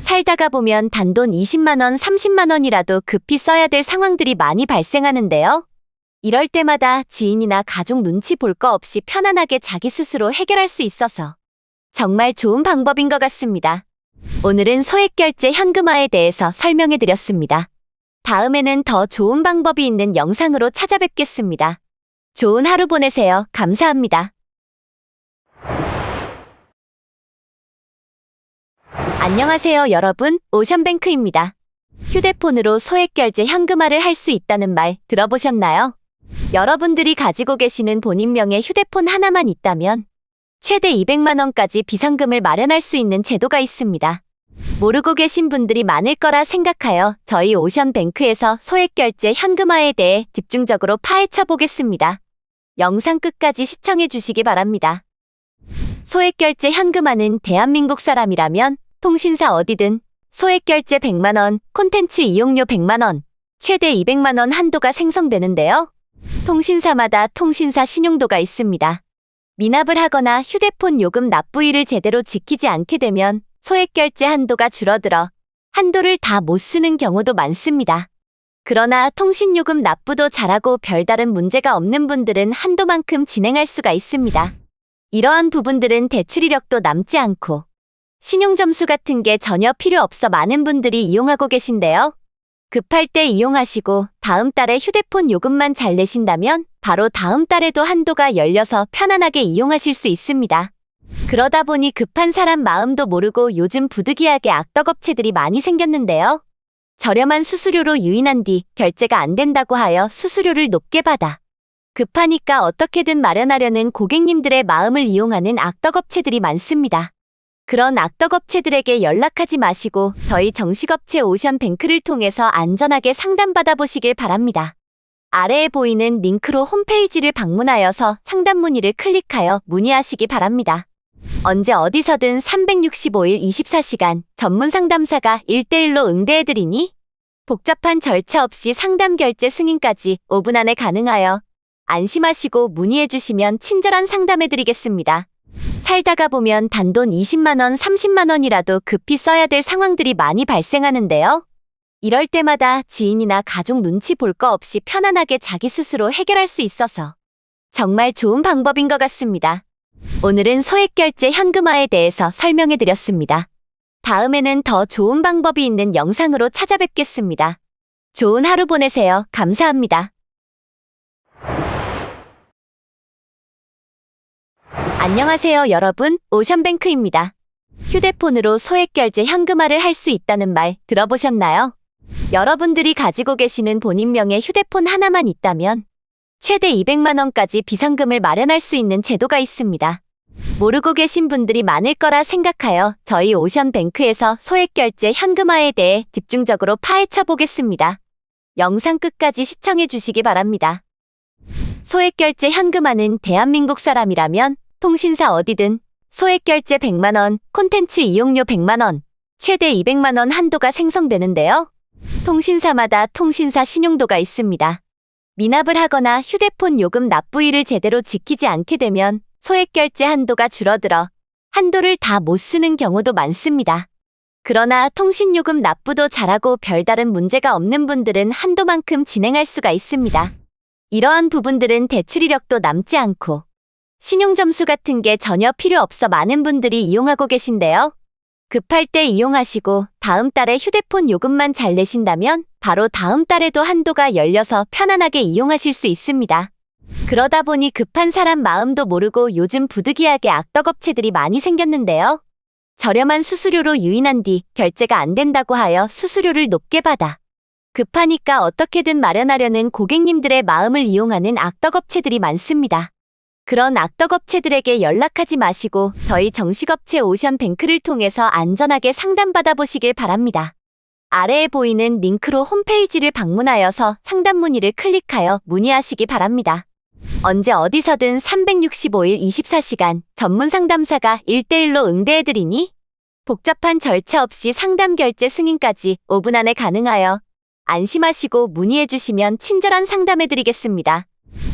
살다가 보면 단돈 20만원, 30만원이라도 급히 써야 될 상황들이 많이 발생하는데요. 이럴 때마다 지인이나 가족 눈치 볼 거 없이 편안하게 자기 스스로 해결할 수 있어서 정말 좋은 방법인 것 같습니다. 오늘은 소액결제 현금화에 대해서 설명해드렸습니다. 다음에는 더 좋은 방법이 있는 영상으로 찾아뵙겠습니다. 좋은 하루 보내세요. 감사합니다. 안녕하세요, 여러분. 오션뱅크입니다. 휴대폰으로 소액결제 현금화를 할 수 있다는 말 들어보셨나요? 여러분들이 가지고 계시는 본인 명의 휴대폰 하나만 있다면 최대 200만 원까지 비상금을 마련할 수 있는 제도가 있습니다. 모르고 계신 분들이 많을 거라 생각하여 저희 오션뱅크에서 소액결제 현금화에 대해 집중적으로 파헤쳐 보겠습니다. 영상 끝까지 시청해 주시기 바랍니다. 소액결제 현금화는 대한민국 사람이라면 통신사 어디든 소액결제 100만 원, 콘텐츠 이용료 100만 원, 최대 200만 원 한도가 생성되는데요. 통신사마다 통신사 신용도가 있습니다. 미납을 하거나 휴대폰 요금 납부일을 제대로 지키지 않게 되면 소액결제 한도가 줄어들어 한도를 다 못 쓰는 경우도 많습니다. 그러나 통신요금 납부도 잘하고 별다른 문제가 없는 분들은 한도만큼 진행할 수가 있습니다. 이러한 부분들은 대출 이력도 남지 않고 신용점수 같은 게 전혀 필요 없어 많은 분들이 이용하고 계신데요. 급할 때 이용하시고 다음 달에 휴대폰 요금만 잘 내신다면 바로 다음 달에도 한도가 열려서 편안하게 이용하실 수 있습니다. 그러다 보니 급한 사람 마음도 모르고 요즘 부득이하게 악덕업체들이 많이 생겼는데요. 저렴한 수수료로 유인한 뒤 결제가 안 된다고 하여 수수료를 높게 받아 급하니까 어떻게든 마련하려는 고객님들의 마음을 이용하는 악덕업체들이 많습니다. 그런 악덕업체들에게 연락하지 마시고 저희 정식업체 오션뱅크를 통해서 안전하게 상담받아 보시길 바랍니다. 아래에 보이는 링크로 홈페이지를 방문하여서 상담 문의를 클릭하여 문의하시기 바랍니다. 언제 어디서든 365일 24시간 전문 상담사가 1대1로 응대해드리니 복잡한 절차 없이 상담 결제 승인까지 5분 안에 가능하여 안심하시고 문의해주시면 친절한 상담해드리겠습니다. 살다가 보면 단돈 20만원, 30만원이라도 급히 써야 될 상황들이 많이 발생하는데요. 이럴 때마다 지인이나 가족 눈치 볼 거 없이 편안하게 자기 스스로 해결할 수 있어서 정말 좋은 방법인 것 같습니다. 오늘은 소액결제 현금화에 대해서 설명해드렸습니다. 다음에는 더 좋은 방법이 있는 영상으로 찾아뵙겠습니다. 좋은 하루 보내세요. 감사합니다. 안녕하세요, 여러분. 오션뱅크입니다. 휴대폰으로 소액결제 현금화를 할 수 있다는 말 들어보셨나요? 여러분들이 가지고 계시는 본인 명의 휴대폰 하나만 있다면 최대 200만 원까지 비상금을 마련할 수 있는 제도가 있습니다. 모르고 계신 분들이 많을 거라 생각하여 저희 오션뱅크에서 소액결제 현금화에 대해 집중적으로 파헤쳐 보겠습니다. 영상 끝까지 시청해 주시기 바랍니다. 소액결제 현금화는 대한민국 사람이라면 통신사 어디든 소액결제 100만 원, 콘텐츠 이용료 100만 원, 최대 200만 원 한도가 생성되는데요. 통신사마다 통신사 신용도가 있습니다. 미납을 하거나 휴대폰 요금 납부일을 제대로 지키지 않게 되면 소액결제 한도가 줄어들어 한도를 다 못 쓰는 경우도 많습니다. 그러나 통신요금 납부도 잘하고 별다른 문제가 없는 분들은 한도만큼 진행할 수가 있습니다. 이러한 부분들은 대출 이력도 남지 않고 신용점수 같은 게 전혀 필요 없어 많은 분들이 이용하고 계신데요. 급할 때 이용하시고 다음 달에 휴대폰 요금만 잘 내신다면 바로 다음 달에도 한도가 열려서 편안하게 이용하실 수 있습니다. 그러다 보니 급한 사람 마음도 모르고 요즘 부득이하게 악덕업체들이 많이 생겼는데요. 저렴한 수수료로 유인한 뒤 결제가 안 된다고 하여 수수료를 높게 받아 급하니까 어떻게든 마련하려는 고객님들의 마음을 이용하는 악덕업체들이 많습니다. 그런 악덕업체들에게 연락하지 마시고 저희 정식업체 오션뱅크를 통해서 안전하게 상담받아 보시길 바랍니다. 아래에 보이는 링크로 홈페이지를 방문하여서 상담 문의를 클릭하여 문의하시기 바랍니다. 언제 어디서든 365일 24시간 전문 상담사가 1대1로 응대해드리니 복잡한 절차 없이 상담 결제 승인까지 5분 안에 가능하여 안심하시고 문의해주시면 친절한 상담해드리겠습니다.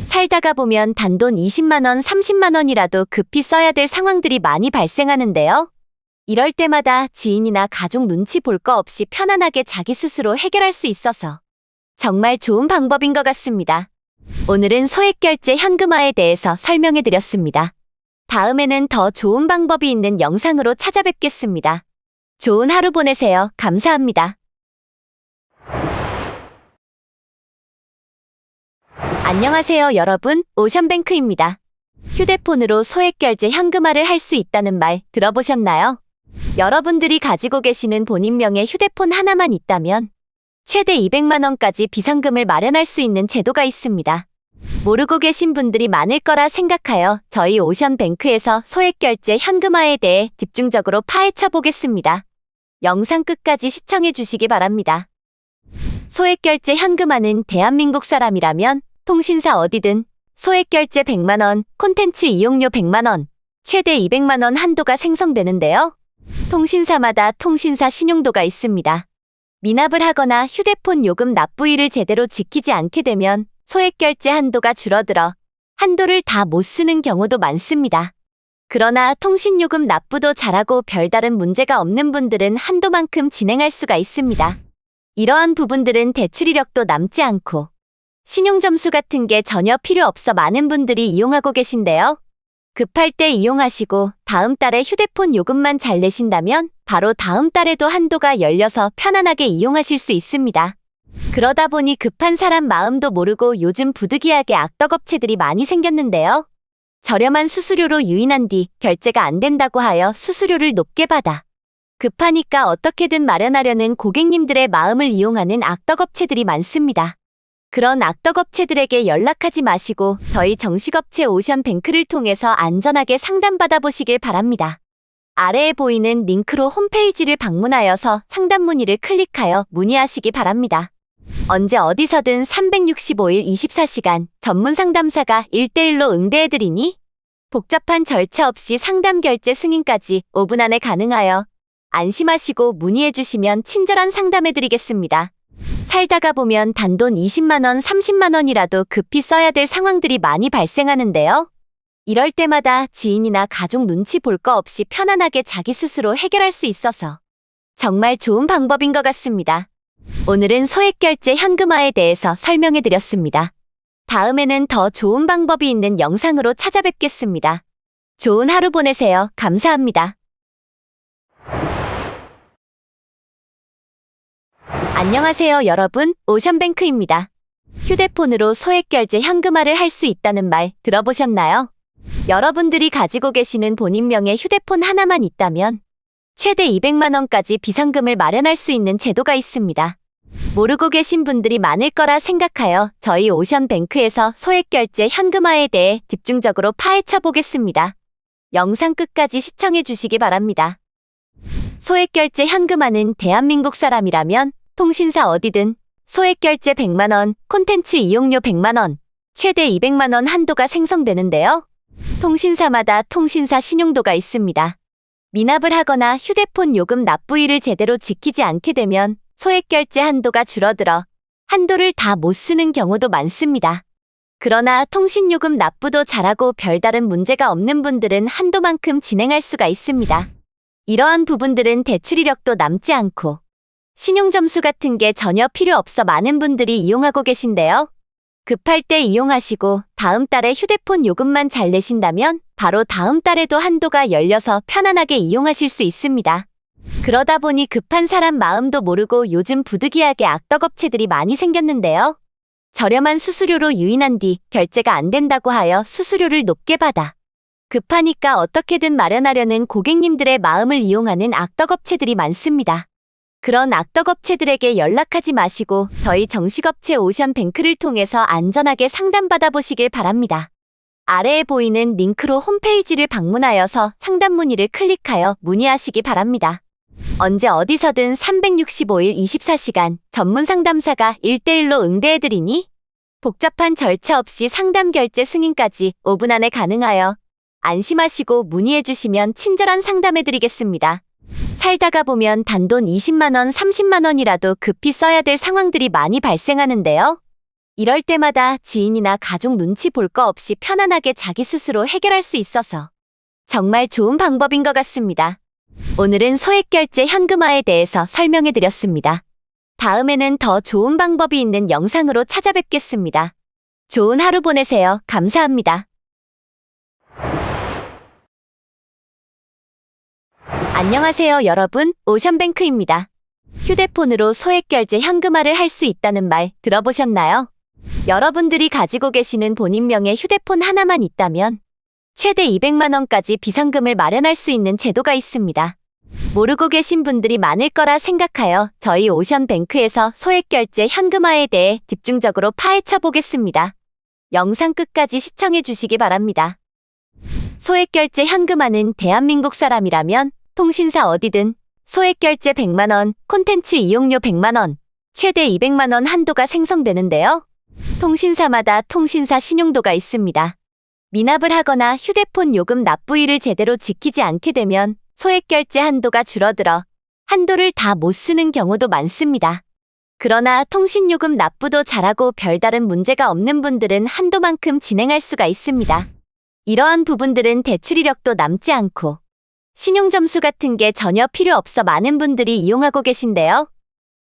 살다가 보면 단돈 20만원, 30만원이라도 급히 써야 될 상황들이 많이 발생하는데요. 이럴 때마다 지인이나 가족 눈치 볼 거 없이 편안하게 자기 스스로 해결할 수 있어서 정말 좋은 방법인 것 같습니다. 오늘은 소액결제 현금화에 대해서 설명해드렸습니다. 다음에는 더 좋은 방법이 있는 영상으로 찾아뵙겠습니다. 좋은 하루 보내세요. 감사합니다. 안녕하세요, 여러분. 오션뱅크입니다. 휴대폰으로 소액결제 현금화를 할 수 있다는 말 들어보셨나요? 여러분들이 가지고 계시는 본인 명의 휴대폰 하나만 있다면 최대 200만 원까지 비상금을 마련할 수 있는 제도가 있습니다. 모르고 계신 분들이 많을 거라 생각하여 저희 오션뱅크에서 소액결제 현금화에 대해 집중적으로 파헤쳐 보겠습니다. 영상 끝까지 시청해 주시기 바랍니다. 소액결제 현금화는 대한민국 사람이라면 통신사 어디든 소액결제 100만 원, 콘텐츠 이용료 100만 원, 최대 200만 원 한도가 생성되는데요. 통신사마다 통신사 신용도가 있습니다. 미납을 하거나 휴대폰 요금 납부일을 제대로 지키지 않게 되면 소액결제 한도가 줄어들어 한도를 다 못 쓰는 경우도 많습니다. 그러나 통신요금 납부도 잘하고 별다른 문제가 없는 분들은 한도만큼 진행할 수가 있습니다. 이러한 부분들은 대출 이력도 남지 않고 신용점수 같은 게 전혀 필요 없어 많은 분들이 이용하고 계신데요. 급할 때 이용하시고 다음 달에 휴대폰 요금만 잘 내신다면 바로 다음 달에도 한도가 열려서 편안하게 이용하실 수 있습니다. 그러다 보니 급한 사람 마음도 모르고 요즘 부득이하게 악덕업체들이 많이 생겼는데요. 저렴한 수수료로 유인한 뒤 결제가 안 된다고 하여 수수료를 높게 받아 급하니까 어떻게든 마련하려는 고객님들의 마음을 이용하는 악덕업체들이 많습니다. 그런 악덕업체들에게 연락하지 마시고 저희 정식업체 오션뱅크를 통해서 안전하게 상담받아 보시길 바랍니다. 아래에 보이는 링크로 홈페이지를 방문하여서 상담 문의를 클릭하여 문의하시기 바랍니다. 언제 어디서든 365일 24시간 전문 상담사가 1대1로 응대해드리니 복잡한 절차 없이 상담 결제 승인까지 5분 안에 가능하여 안심하시고 문의해주시면 친절한 상담해드리겠습니다. 살다가 보면 단돈 20만원, 30만원이라도 급히 써야 될 상황들이 많이 발생하는데요. 이럴 때마다 지인이나 가족 눈치 볼 거 없이 편안하게 자기 스스로 해결할 수 있어서 정말 좋은 방법인 것 같습니다. 오늘은 소액결제 현금화에 대해서 설명해드렸습니다. 다음에는 더 좋은 방법이 있는 영상으로 찾아뵙겠습니다. 좋은 하루 보내세요. 감사합니다. 안녕하세요, 여러분. 오션뱅크입니다. 휴대폰으로 소액결제 현금화를 할 수 있다는 말 들어보셨나요? 여러분들이 가지고 계시는 본인 명의 휴대폰 하나만 있다면 최대 200만 원까지 비상금을 마련할 수 있는 제도가 있습니다. 모르고 계신 분들이 많을 거라 생각하여 저희 오션뱅크에서 소액결제 현금화에 대해 집중적으로 파헤쳐 보겠습니다. 영상 끝까지 시청해 주시기 바랍니다. 소액결제 현금화는 대한민국 사람이라면 통신사 어디든 소액결제 100만 원, 콘텐츠 이용료 100만 원, 최대 200만 원 한도가 생성되는데요. 통신사마다 통신사 신용도가 있습니다. 미납을 하거나 휴대폰 요금 납부일을 제대로 지키지 않게 되면 소액결제 한도가 줄어들어 한도를 다 못 쓰는 경우도 많습니다. 그러나 통신요금 납부도 잘하고 별다른 문제가 없는 분들은 한도만큼 진행할 수가 있습니다. 이러한 부분들은 대출 이력도 남지 않고 신용점수 같은 게 전혀 필요 없어 많은 분들이 이용하고 계신데요. 급할 때 이용하시고 다음 달에 휴대폰 요금만 잘 내신다면 바로 다음 달에도 한도가 열려서 편안하게 이용하실 수 있습니다. 그러다 보니 급한 사람 마음도 모르고 요즘 부득이하게 악덕업체들이 많이 생겼는데요. 저렴한 수수료로 유인한 뒤 결제가 안 된다고 하여 수수료를 높게 받아 급하니까 어떻게든 마련하려는 고객님들의 마음을 이용하는 악덕업체들이 많습니다. 그런 악덕업체들에게 연락하지 마시고 저희 정식업체 오션뱅크를 통해서 안전하게 상담받아 보시길 바랍니다. 아래에 보이는 링크로 홈페이지를 방문하여서 상담 문의를 클릭하여 문의하시기 바랍니다. 언제 어디서든 365일 24시간 전문 상담사가 1대1로 응대해드리니 복잡한 절차 없이 상담 결제 승인까지 5분 안에 가능하여 안심하시고 문의해주시면 친절한 상담해드리겠습니다. 살다가 보면 단돈 20만원, 30만원이라도 급히 써야 될 상황들이 많이 발생하는데요. 이럴 때마다 지인이나 가족 눈치 볼 거 없이 편안하게 자기 스스로 해결할 수 있어서 정말 좋은 방법인 것 같습니다. 오늘은 소액결제 현금화에 대해서 설명해드렸습니다. 다음에는 더 좋은 방법이 있는 영상으로 찾아뵙겠습니다. 좋은 하루 보내세요. 감사합니다. 안녕하세요, 여러분. 오션뱅크입니다. 휴대폰으로 소액결제 현금화를 할 수 있다는 말 들어보셨나요? 여러분들이 가지고 계시는 본인 명의 휴대폰 하나만 있다면 최대 200만 원까지 비상금을 마련할 수 있는 제도가 있습니다. 모르고 계신 분들이 많을 거라 생각하여 저희 오션뱅크에서 소액결제 현금화에 대해 집중적으로 파헤쳐 보겠습니다. 영상 끝까지 시청해 주시기 바랍니다. 소액결제 현금화는 대한민국 사람이라면 통신사 어디든 소액결제 100만 원, 콘텐츠 이용료 100만 원, 최대 200만 원 한도가 생성되는데요. 통신사마다 통신사 신용도가 있습니다. 미납을 하거나 휴대폰 요금 납부일을 제대로 지키지 않게 되면 소액결제 한도가 줄어들어 한도를 다 못 쓰는 경우도 많습니다. 그러나 통신요금 납부도 잘하고 별다른 문제가 없는 분들은 한도만큼 진행할 수가 있습니다. 이러한 부분들은 대출 이력도 남지 않고 신용점수 같은 게 전혀 필요 없어 많은 분들이 이용하고 계신데요.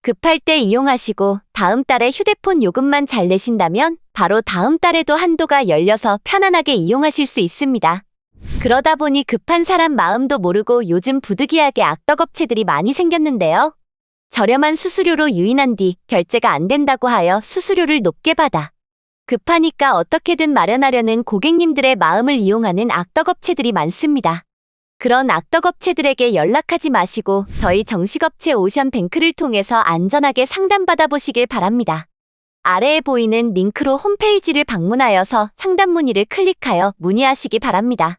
급할 때 이용하시고 다음 달에 휴대폰 요금만 잘 내신다면 바로 다음 달에도 한도가 열려서 편안하게 이용하실 수 있습니다. 그러다 보니 급한 사람 마음도 모르고 요즘 부득이하게 악덕업체들이 많이 생겼는데요. 저렴한 수수료로 유인한 뒤 결제가 안 된다고 하여 수수료를 높게 받아 급하니까 어떻게든 마련하려는 고객님들의 마음을 이용하는 악덕업체들이 많습니다. 그런 악덕업체들에게 연락하지 마시고 저희 정식업체 오션뱅크를 통해서 안전하게 상담받아 보시길 바랍니다. 아래에 보이는 링크로 홈페이지를 방문하여서 상담 문의를 클릭하여 문의하시기 바랍니다.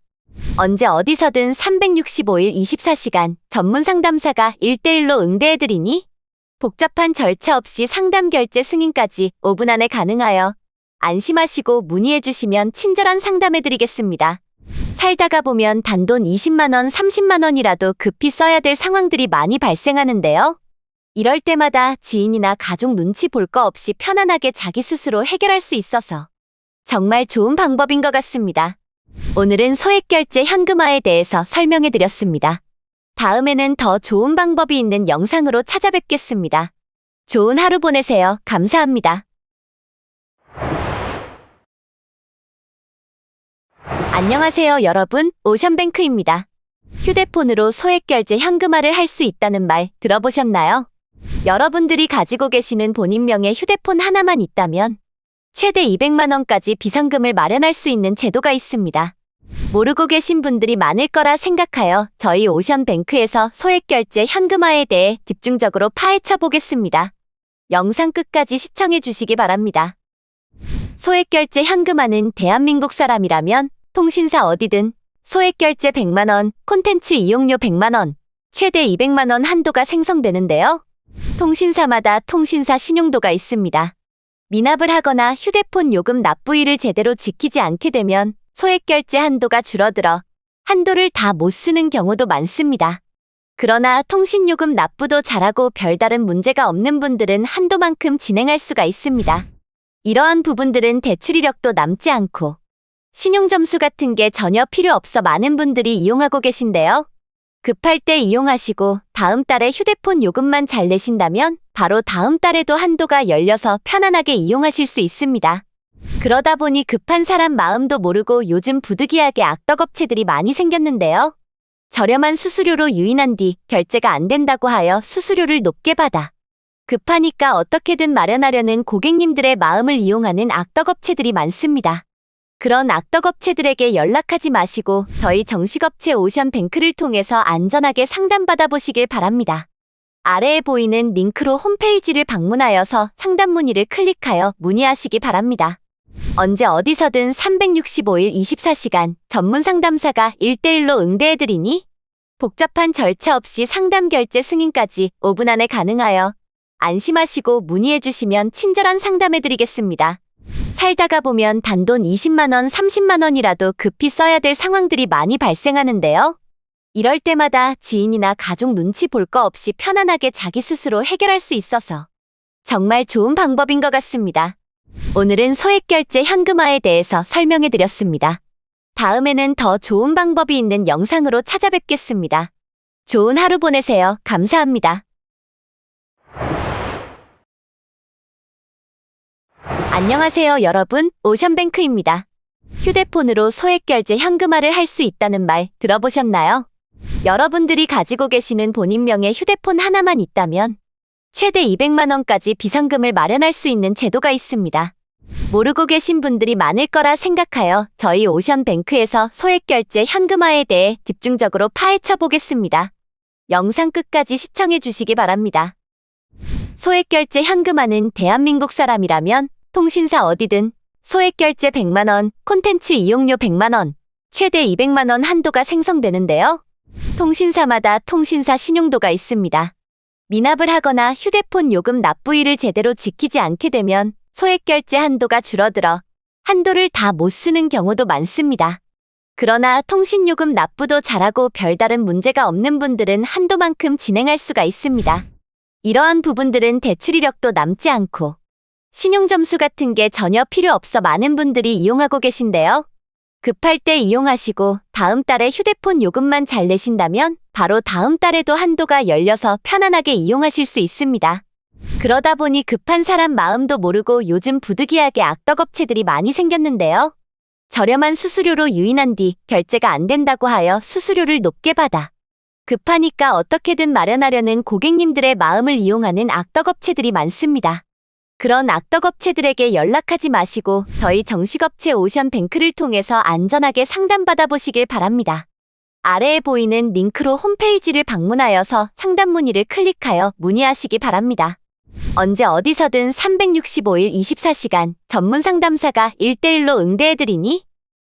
언제 어디서든 365일 24시간 전문 상담사가 1대1로 응대해드리니 복잡한 절차 없이 상담 결제 승인까지 5분 안에 가능하여 안심하시고 문의해주시면 친절한 상담해드리겠습니다. 살다가 보면 단돈 20만원, 30만원이라도 급히 써야 될 상황들이 많이 발생하는데요. 이럴 때마다 지인이나 가족 눈치 볼 거 없이 편안하게 자기 스스로 해결할 수 있어서 정말 좋은 방법인 것 같습니다. 오늘은 소액결제 현금화에 대해서 설명해드렸습니다. 다음에는 더 좋은 방법이 있는 영상으로 찾아뵙겠습니다. 좋은 하루 보내세요. 감사합니다. 안녕하세요, 여러분. 오션뱅크입니다. 휴대폰으로 소액결제 현금화를 할 수 있다는 말 들어보셨나요? 여러분들이 가지고 계시는 본인명의 휴대폰 하나만 있다면 최대 200만 원까지 비상금을 마련할 수 있는 제도가 있습니다. 모르고 계신 분들이 많을 거라 생각하여 저희 오션뱅크에서 소액결제 현금화에 대해 집중적으로 파헤쳐 보겠습니다. 영상 끝까지 시청해 주시기 바랍니다. 소액결제 현금화는 대한민국 사람이라면 통신사 어디든 소액결제 100만 원, 콘텐츠 이용료 100만 원, 최대 200만 원 한도가 생성되는데요. 통신사마다 통신사 신용도가 있습니다. 미납을 하거나 휴대폰 요금 납부일을 제대로 지키지 않게 되면 소액결제 한도가 줄어들어 한도를 다 못 쓰는 경우도 많습니다. 그러나 통신요금 납부도 잘하고 별다른 문제가 없는 분들은 한도만큼 진행할 수가 있습니다. 이러한 부분들은 대출 이력도 남지 않고 신용점수 같은 게 전혀 필요 없어 많은 분들이 이용하고 계신데요. 급할 때 이용하시고 다음 달에 휴대폰 요금만 잘 내신다면 바로 다음 달에도 한도가 열려서 편안하게 이용하실 수 있습니다. 그러다 보니 급한 사람 마음도 모르고 요즘 부득이하게 악덕업체들이 많이 생겼는데요. 저렴한 수수료로 유인한 뒤 결제가 안 된다고 하여 수수료를 높게 받아 급하니까 어떻게든 마련하려는 고객님들의 마음을 이용하는 악덕업체들이 많습니다. 그런 악덕업체들에게 연락하지 마시고 저희 정식업체 오션뱅크를 통해서 안전하게 상담받아 보시길 바랍니다. 아래에 보이는 링크로 홈페이지를 방문하여서 상담 문의를 클릭하여 문의하시기 바랍니다. 언제 어디서든 365일 24시간 전문 상담사가 1대1로 응대해드리니 복잡한 절차 없이 상담 결제 승인까지 5분 안에 가능하여 안심하시고 문의해주시면 친절한 상담해드리겠습니다. 살다가 보면 단돈 20만원, 30만원이라도 급히 써야 될 상황들이 많이 발생하는데요. 이럴 때마다 지인이나 가족 눈치 볼 거 없이 편안하게 자기 스스로 해결할 수 있어서 정말 좋은 방법인 것 같습니다. 오늘은 소액결제 현금화에 대해서 설명해드렸습니다. 다음에는 더 좋은 방법이 있는 영상으로 찾아뵙겠습니다. 좋은 하루 보내세요. 감사합니다. 안녕하세요, 여러분. 오션뱅크입니다. 휴대폰으로 소액결제 현금화를 할 수 있다는 말 들어보셨나요? 여러분들이 가지고 계시는 본인명의 휴대폰 하나만 있다면 최대 200만 원까지 비상금을 마련할 수 있는 제도가 있습니다. 모르고 계신 분들이 많을 거라 생각하여 저희 오션뱅크에서 소액결제 현금화에 대해 집중적으로 파헤쳐 보겠습니다. 영상 끝까지 시청해 주시기 바랍니다. 소액결제 현금화는 대한민국 사람이라면 통신사 어디든 소액결제 100만 원, 콘텐츠 이용료 100만 원, 최대 200만 원 한도가 생성되는데요. 통신사마다 통신사 신용도가 있습니다. 미납을 하거나 휴대폰 요금 납부일을 제대로 지키지 않게 되면 소액결제 한도가 줄어들어 한도를 다 못 쓰는 경우도 많습니다. 그러나 통신요금 납부도 잘하고 별다른 문제가 없는 분들은 한도만큼 진행할 수가 있습니다. 이러한 부분들은 대출 이력도 남지 않고 신용점수 같은 게 전혀 필요 없어 많은 분들이 이용하고 계신데요. 급할 때 이용하시고 다음 달에 휴대폰 요금만 잘 내신다면 바로 다음 달에도 한도가 열려서 편안하게 이용하실 수 있습니다. 그러다 보니 급한 사람 마음도 모르고 요즘 부득이하게 악덕업체들이 많이 생겼는데요. 저렴한 수수료로 유인한 뒤 결제가 안 된다고 하여 수수료를 높게 받아 급하니까 어떻게든 마련하려는 고객님들의 마음을 이용하는 악덕업체들이 많습니다. 그런 악덕업체들에게 연락하지 마시고 저희 정식업체 오션뱅크를 통해서 안전하게 상담받아 보시길 바랍니다. 아래에 보이는 링크로 홈페이지를 방문하여서 상담 문의를 클릭하여 문의하시기 바랍니다. 언제 어디서든 365일 24시간 전문 상담사가 1대1로 응대해드리니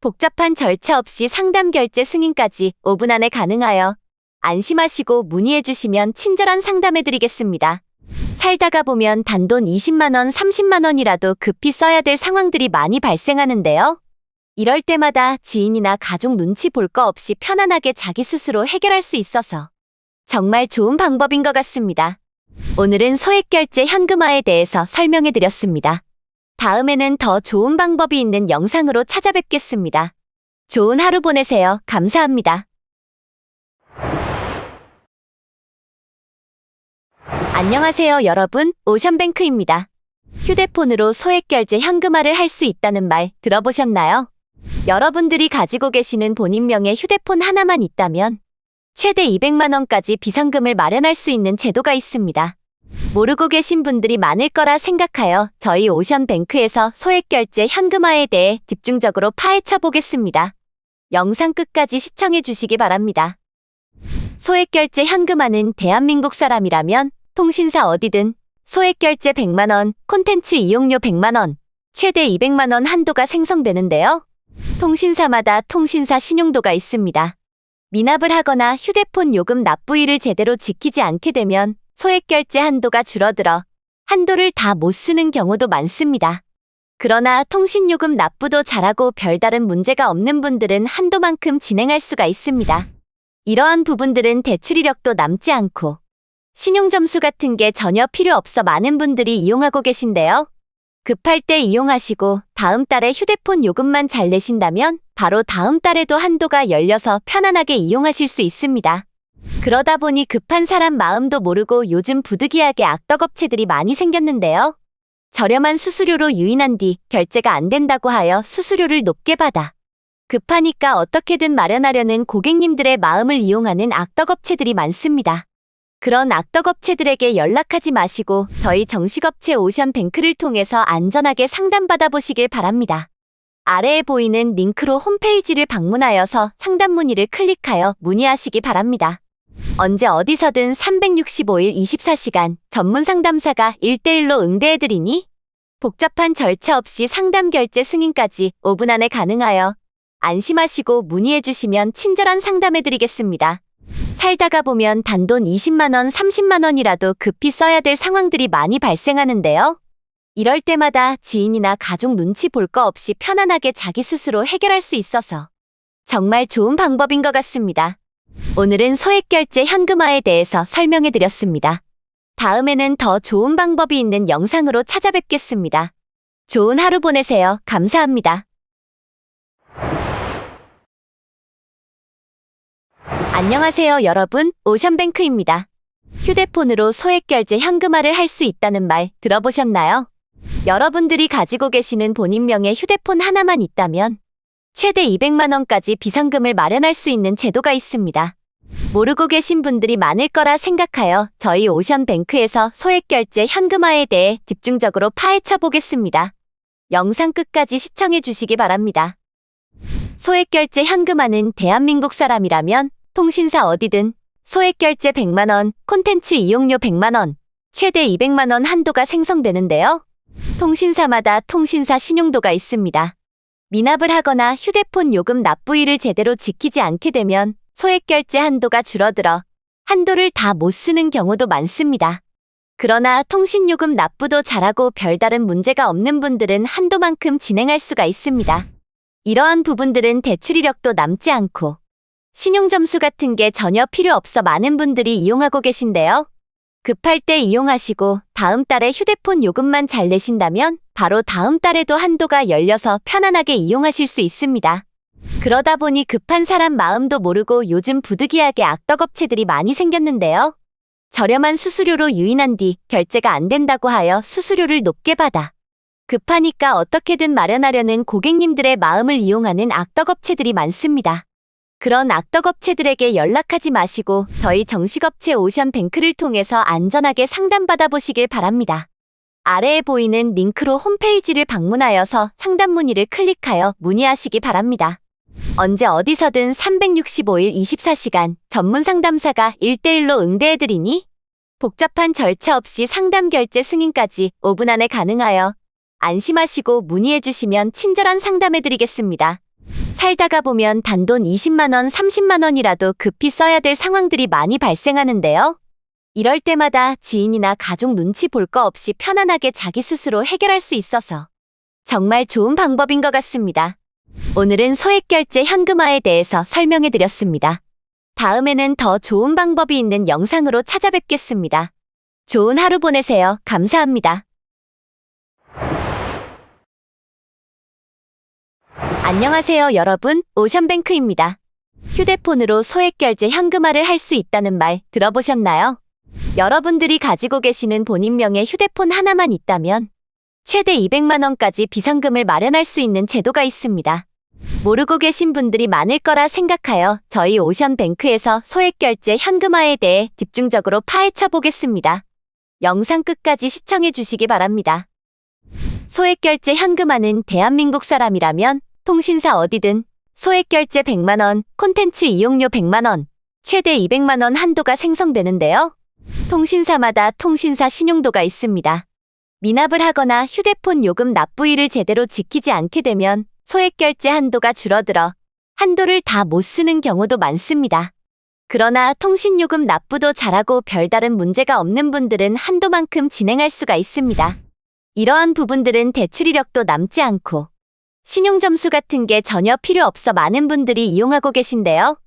복잡한 절차 없이 상담 결제 승인까지 5분 안에 가능하여 안심하시고 문의해주시면 친절한 상담해드리겠습니다. 살다가 보면 단돈 20만 원, 30만 원이라도 급히 써야 될 상황들이 많이 발생하는데요. 이럴 때마다 지인이나 가족 눈치 볼 거 없이 편안하게 자기 스스로 해결할 수 있어서 정말 좋은 방법인 것 같습니다. 오늘은 소액결제 현금화에 대해서 설명해드렸습니다. 다음에는 더 좋은 방법이 있는 영상으로 찾아뵙겠습니다. 좋은 하루 보내세요. 감사합니다. 안녕하세요, 여러분. 오션뱅크입니다. 휴대폰으로 소액결제 현금화를 할 수 있다는 말 들어보셨나요? 여러분들이 가지고 계시는 본인 명의 휴대폰 하나만 있다면 최대 200만 원까지 비상금을 마련할 수 있는 제도가 있습니다. 모르고 계신 분들이 많을 거라 생각하여 저희 오션뱅크에서 소액결제 현금화에 대해 집중적으로 파헤쳐 보겠습니다. 영상 끝까지 시청해 주시기 바랍니다. 소액결제 현금화는 대한민국 사람이라면 통신사 어디든 소액결제 100만 원, 콘텐츠 이용료 100만 원, 최대 200만 원 한도가 생성되는데요. 통신사마다 통신사 신용도가 있습니다. 미납을 하거나 휴대폰 요금 납부일을 제대로 지키지 않게 되면 소액결제 한도가 줄어들어 한도를 다 못 쓰는 경우도 많습니다. 그러나 통신요금 납부도 잘하고 별다른 문제가 없는 분들은 한도만큼 진행할 수가 있습니다. 이러한 부분들은 대출 이력도 남지 않고 신용점수 같은 게 전혀 필요 없어 많은 분들이 이용하고 계신데요. 급할 때 이용하시고 다음 달에 휴대폰 요금만 잘 내신다면 바로 다음 달에도 한도가 열려서 편안하게 이용하실 수 있습니다. 그러다 보니 급한 사람 마음도 모르고 요즘 부득이하게 악덕업체들이 많이 생겼는데요. 저렴한 수수료로 유인한 뒤 결제가 안 된다고 하여 수수료를 높게 받아 급하니까 어떻게든 마련하려는 고객님들의 마음을 이용하는 악덕업체들이 많습니다. 그런 악덕업체들에게 연락하지 마시고 저희 정식업체 오션뱅크를 통해서 안전하게 상담받아 보시길 바랍니다. 아래에 보이는 링크로 홈페이지를 방문하여서 상담 문의를 클릭하여 문의하시기 바랍니다. 언제 어디서든 365일 24시간 전문 상담사가 1대1로 응대해드리니 복잡한 절차 없이 상담 결제 승인까지 5분 안에 가능하여 안심하시고 문의해주시면 친절한 상담해드리겠습니다. 살다가 보면 단돈 20만 원, 30만 원이라도 급히 써야 될 상황들이 많이 발생하는데요. 이럴 때마다 지인이나 가족 눈치 볼 거 없이 편안하게 자기 스스로 해결할 수 있어서 정말 좋은 방법인 것 같습니다. 오늘은 소액결제 현금화에 대해서 설명해드렸습니다. 다음에는 더 좋은 방법이 있는 영상으로 찾아뵙겠습니다. 좋은 하루 보내세요. 감사합니다. 안녕하세요, 여러분. 오션뱅크입니다. 휴대폰으로 소액결제 현금화를 할 수 있다는 말 들어보셨나요? 여러분들이 가지고 계시는 본인 명의 휴대폰 하나만 있다면 최대 200만 원까지 비상금을 마련할 수 있는 제도가 있습니다. 모르고 계신 분들이 많을 거라 생각하여 저희 오션뱅크에서 소액결제 현금화에 대해 집중적으로 파헤쳐 보겠습니다. 영상 끝까지 시청해 주시기 바랍니다. 소액결제 현금화는 대한민국 사람이라면 통신사 어디든 소액결제 100만 원, 콘텐츠 이용료 100만 원, 최대 200만 원 한도가 생성되는데요. 통신사마다 통신사 신용도가 있습니다. 미납을 하거나 휴대폰 요금 납부일을 제대로 지키지 않게 되면 소액결제 한도가 줄어들어 한도를 다 못 쓰는 경우도 많습니다. 그러나 통신요금 납부도 잘하고 별다른 문제가 없는 분들은 한도만큼 진행할 수가 있습니다. 이러한 부분들은 대출 이력도 남지 않고 신용점수 같은 게 전혀 필요 없어 많은 분들이 이용하고 계신데요. 급할 때 이용하시고 다음 달에 휴대폰 요금만 잘 내신다면 바로 다음 달에도 한도가 열려서 편안하게 이용하실 수 있습니다. 그러다 보니 급한 사람 마음도 모르고 요즘 부득이하게 악덕업체들이 많이 생겼는데요. 저렴한 수수료로 유인한 뒤 결제가 안 된다고 하여 수수료를 높게 받아 급하니까 어떻게든 마련하려는 고객님들의 마음을 이용하는 악덕업체들이 많습니다. 그런 악덕업체들에게 연락하지 마시고 저희 정식업체 오션뱅크를 통해서 안전하게 상담받아 보시길 바랍니다. 아래에 보이는 링크로 홈페이지를 방문하여서 상담 문의를 클릭하여 문의하시기 바랍니다. 언제 어디서든 365일 24시간 전문 상담사가 1대1로 응대해드리니? 복잡한 절차 없이 상담 결제 승인까지 5분 안에 가능하여 안심하시고 문의해주시면 친절한 상담해드리겠습니다. 살다가 보면 단돈 20만 원, 30만 원이라도 급히 써야 될 상황들이 많이 발생하는데요. 이럴 때마다 지인이나 가족 눈치 볼 거 없이 편안하게 자기 스스로 해결할 수 있어서 정말 좋은 방법인 것 같습니다. 오늘은 소액결제 현금화에 대해서 설명해드렸습니다. 다음에는 더 좋은 방법이 있는 영상으로 찾아뵙겠습니다. 좋은 하루 보내세요. 감사합니다. 안녕하세요, 여러분. 오션뱅크입니다. 휴대폰으로 소액결제 현금화를 할 수 있다는 말 들어보셨나요? 여러분들이 가지고 계시는 본인명의 휴대폰 하나만 있다면 최대 200만 원까지 비상금을 마련할 수 있는 제도가 있습니다. 모르고 계신 분들이 많을 거라 생각하여 저희 오션뱅크에서 소액결제 현금화에 대해 집중적으로 파헤쳐 보겠습니다. 영상 끝까지 시청해 주시기 바랍니다. 소액결제 현금화는 대한민국 사람이라면 통신사 어디든 소액결제 100만 원, 콘텐츠 이용료 100만 원, 최대 200만 원 한도가 생성되는데요. 통신사마다 통신사 신용도가 있습니다. 미납을 하거나 휴대폰 요금 납부일을 제대로 지키지 않게 되면 소액결제 한도가 줄어들어 한도를 다 못 쓰는 경우도 많습니다. 그러나 통신요금 납부도 잘하고 별다른 문제가 없는 분들은 한도만큼 진행할 수가 있습니다. 이러한 부분들은 대출 이력도 남지 않고 신용점수 같은 게 전혀 필요 없어 많은 분들이 이용하고 계신데요.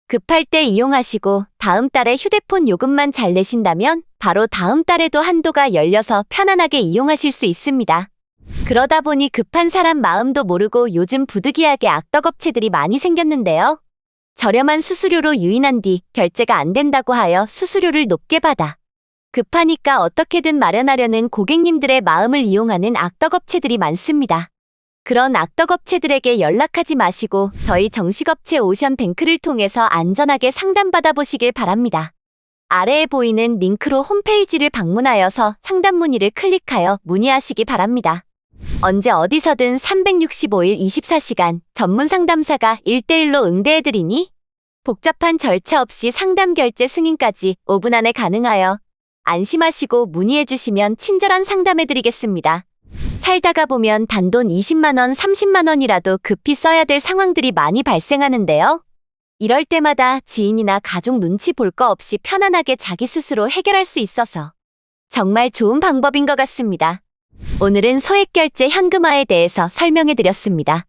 급할 때 이용하시고 다음 달에 휴대폰 요금만 잘 내신다면 바로 다음 달에도 한도가 열려서 편안하게 이용하실 수 있습니다. 그러다 보니 급한 사람 마음도 모르고 요즘 부득이하게 악덕업체들이 많이 생겼는데요. 저렴한 수수료로 유인한 뒤 결제가 안 된다고 하여 수수료를 높게 받아 급하니까 어떻게든 마련하려는 고객님들의 마음을 이용하는 악덕업체들이 많습니다. 그런 악덕업체들에게 연락하지 마시고 저희 정식업체 오션뱅크를 통해서 안전하게 상담받아 보시길 바랍니다. 아래에 보이는 링크로 홈페이지를 방문하여서 상담 문의를 클릭하여 문의하시기 바랍니다. 언제 어디서든 365일 24시간 전문 상담사가 1대1로 응대해드리니? 복잡한 절차 없이 상담 결제 승인까지 5분 안에 가능하여 안심하시고 문의해주시면 친절한 상담해드리겠습니다. 살다가 보면 단돈 20만 원, 30만 원이라도 급히 써야 될 상황들이 많이 발생하는데요. 이럴 때마다 지인이나 가족 눈치 볼 거 없이 편안하게 자기 스스로 해결할 수 있어서 정말 좋은 방법인 것 같습니다. 오늘은 소액결제 현금화에 대해서 설명해드렸습니다.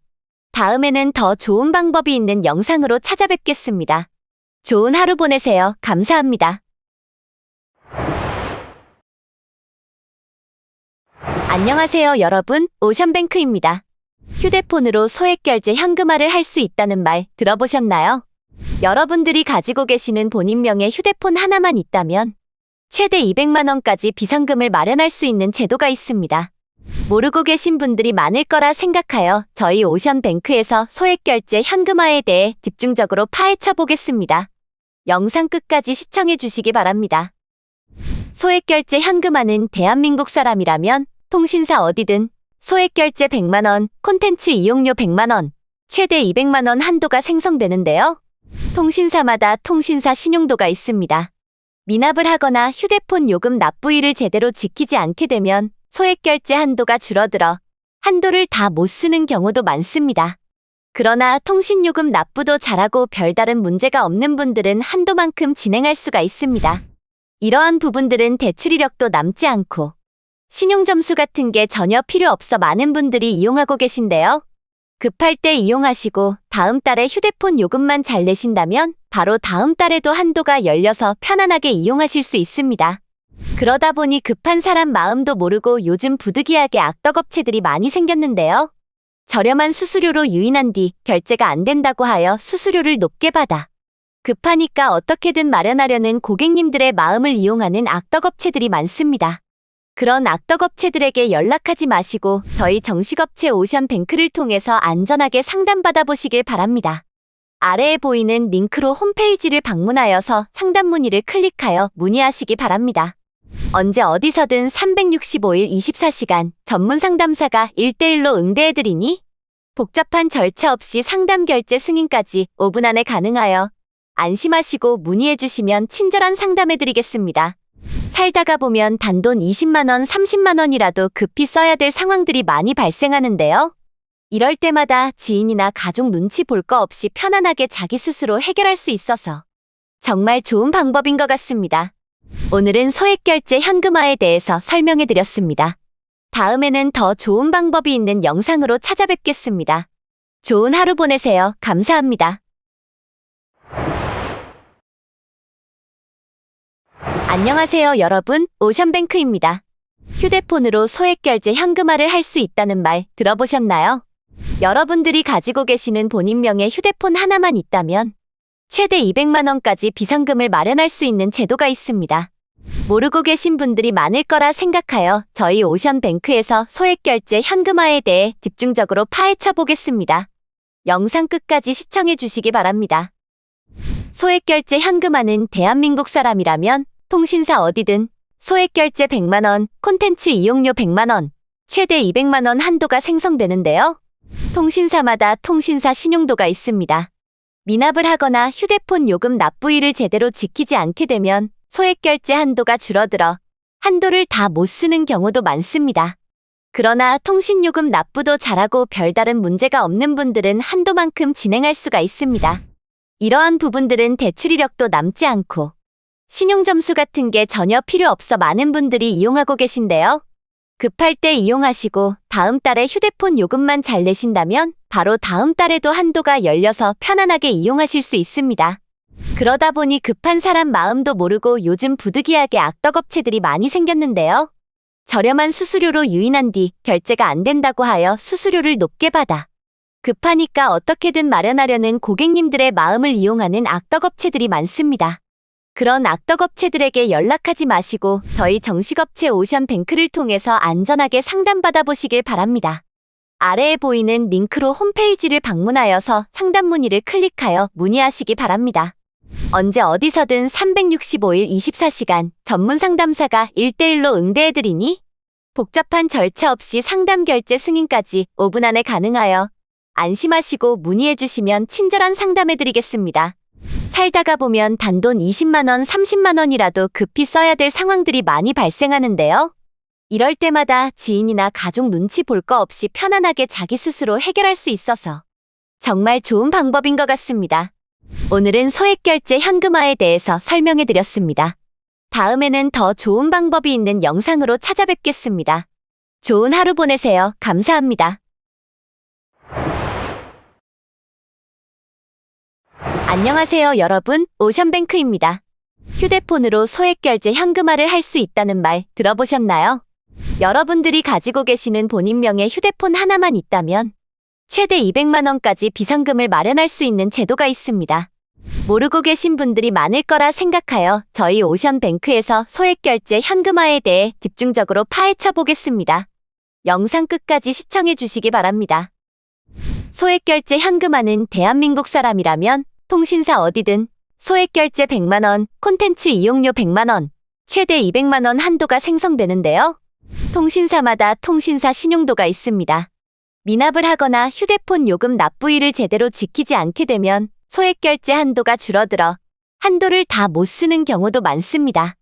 다음에는 더 좋은 방법이 있는 영상으로 찾아뵙겠습니다. 좋은 하루 보내세요. 감사합니다. 안녕하세요, 여러분. 오션뱅크입니다. 휴대폰으로 소액결제 현금화를 할 수 있다는 말 들어보셨나요? 여러분들이 가지고 계시는 본인명의 휴대폰 하나만 있다면 최대 200만 원까지 비상금을 마련할 수 있는 제도가 있습니다. 모르고 계신 분들이 많을 거라 생각하여 저희 오션뱅크에서 소액결제 현금화에 대해 집중적으로 파헤쳐 보겠습니다. 영상 끝까지 시청해 주시기 바랍니다. 소액결제 현금화는 대한민국 사람이라면 통신사 어디든 소액결제 100만 원, 콘텐츠 이용료 100만 원, 최대 200만 원 한도가 생성되는데요. 통신사마다 통신사 신용도가 있습니다. 미납을 하거나 휴대폰 요금 납부일을 제대로 지키지 않게 되면 소액결제 한도가 줄어들어 한도를 다 못 쓰는 경우도 많습니다. 그러나 통신요금 납부도 잘하고 별다른 문제가 없는 분들은 한도만큼 진행할 수가 있습니다. 이러한 부분들은 대출 이력도 남지 않고 신용점수 같은 게 전혀 필요 없어 많은 분들이 이용하고 계신데요. 급할 때 이용하시고 다음 달에 휴대폰 요금만 잘 내신다면 바로 다음 달에도 한도가 열려서 편안하게 이용하실 수 있습니다. 그러다 보니 급한 사람 마음도 모르고 요즘 부득이하게 악덕업체들이 많이 생겼는데요. 저렴한 수수료로 유인한 뒤 결제가 안 된다고 하여 수수료를 높게 받아 급하니까 어떻게든 마련하려는 고객님들의 마음을 이용하는 악덕업체들이 많습니다. 그런 악덕업체들에게 연락하지 마시고 저희 정식업체 오션뱅크를 통해서 안전하게 상담받아 보시길 바랍니다. 아래에 보이는 링크로 홈페이지를 방문하여서 상담 문의를 클릭하여 문의하시기 바랍니다. 언제 어디서든 365일 24시간 전문 상담사가 1대1로 응대해드리니? 복잡한 절차 없이 상담 결제 승인까지 5분 안에 가능하여 안심하시고 문의해 주시면 친절한 상담해 드리겠습니다. 살다가 보면 단돈 20만 원, 30만 원이라도 급히 써야 될 상황들이 많이 발생하는데요. 이럴 때마다 지인이나 가족 눈치 볼 거 없이 편안하게 자기 스스로 해결할 수 있어서 정말 좋은 방법인 것 같습니다. 오늘은 소액결제 현금화에 대해서 설명해 드렸습니다. 다음에는 더 좋은 방법이 있는 영상으로 찾아뵙겠습니다. 좋은 하루 보내세요. 감사합니다. 안녕하세요, 여러분. 오션뱅크입니다. 휴대폰으로 소액결제 현금화를 할 수 있다는 말 들어보셨나요? 여러분들이 가지고 계시는 본인 명의 휴대폰 하나만 있다면 최대 200만 원까지 비상금을 마련할 수 있는 제도가 있습니다. 모르고 계신 분들이 많을 거라 생각하여 저희 오션뱅크에서 소액결제 현금화에 대해 집중적으로 파헤쳐 보겠습니다. 영상 끝까지 시청해 주시기 바랍니다. 소액결제 현금화는 대한민국 사람이라면 통신사 어디든 소액결제 100만 원, 콘텐츠 이용료 100만 원, 최대 200만 원 한도가 생성되는데요. 통신사마다 통신사 신용도가 있습니다. 미납을 하거나 휴대폰 요금 납부일을 제대로 지키지 않게 되면 소액결제 한도가 줄어들어 한도를 다 못 쓰는 경우도 많습니다. 그러나 통신요금 납부도 잘하고 별다른 문제가 없는 분들은 한도만큼 진행할 수가 있습니다. 이러한 부분들은 대출 이력도 남지 않고 신용점수 같은 게 전혀 필요 없어 많은 분들이 이용하고 계신데요. 급할 때 이용하시고 다음 달에 휴대폰 요금만 잘 내신다면 바로 다음 달에도 한도가 열려서 편안하게 이용하실 수 있습니다. 그러다 보니 급한 사람 마음도 모르고 요즘 부득이하게 악덕업체들이 많이 생겼는데요. 저렴한 수수료로 유인한 뒤 결제가 안 된다고 하여 수수료를 높게 받아 급하니까 어떻게든 마련하려는 고객님들의 마음을 이용하는 악덕업체들이 많습니다. 그런 악덕업체들에게 연락하지 마시고 저희 정식업체 오션뱅크를 통해서 안전하게 상담받아 보시길 바랍니다. 아래에 보이는 링크로 홈페이지를 방문하여서 상담 문의를 클릭하여 문의하시기 바랍니다. 언제 어디서든 365일 24시간 전문 상담사가 1대1로 응대해드리니 복잡한 절차 없이 상담 결제 승인까지 5분 안에 가능하여 안심하시고 문의해주시면 친절한 상담해드리겠습니다. 살다가 보면 단돈 20만 원, 30만 원이라도 급히 써야 될 상황들이 많이 발생하는데요. 이럴 때마다 지인이나 가족 눈치 볼 거 없이 편안하게 자기 스스로 해결할 수 있어서 정말 좋은 방법인 것 같습니다. 오늘은 소액결제 현금화에 대해서 설명해 드렸습니다. 다음에는 더 좋은 방법이 있는 영상으로 찾아뵙겠습니다. 좋은 하루 보내세요. 감사합니다. 안녕하세요, 여러분. 오션뱅크입니다. 휴대폰으로 소액결제 현금화를 할 수 있다는 말 들어보셨나요? 여러분들이 가지고 계시는 본인 명의 휴대폰 하나만 있다면 최대 200만 원까지 비상금을 마련할 수 있는 제도가 있습니다. 모르고 계신 분들이 많을 거라 생각하여 저희 오션뱅크에서 소액결제 현금화에 대해 집중적으로 파헤쳐 보겠습니다. 영상 끝까지 시청해 주시기 바랍니다. 소액결제 현금화는 대한민국 사람이라면 통신사 어디든 소액결제 100만 원, 콘텐츠 이용료 100만 원, 최대 200만 원 한도가 생성되는데요. 통신사마다 통신사 신용도가 있습니다. 미납을 하거나 휴대폰 요금 납부일을 제대로 지키지 않게 되면 소액결제 한도가 줄어들어 한도를 다 못 쓰는 경우도 많습니다.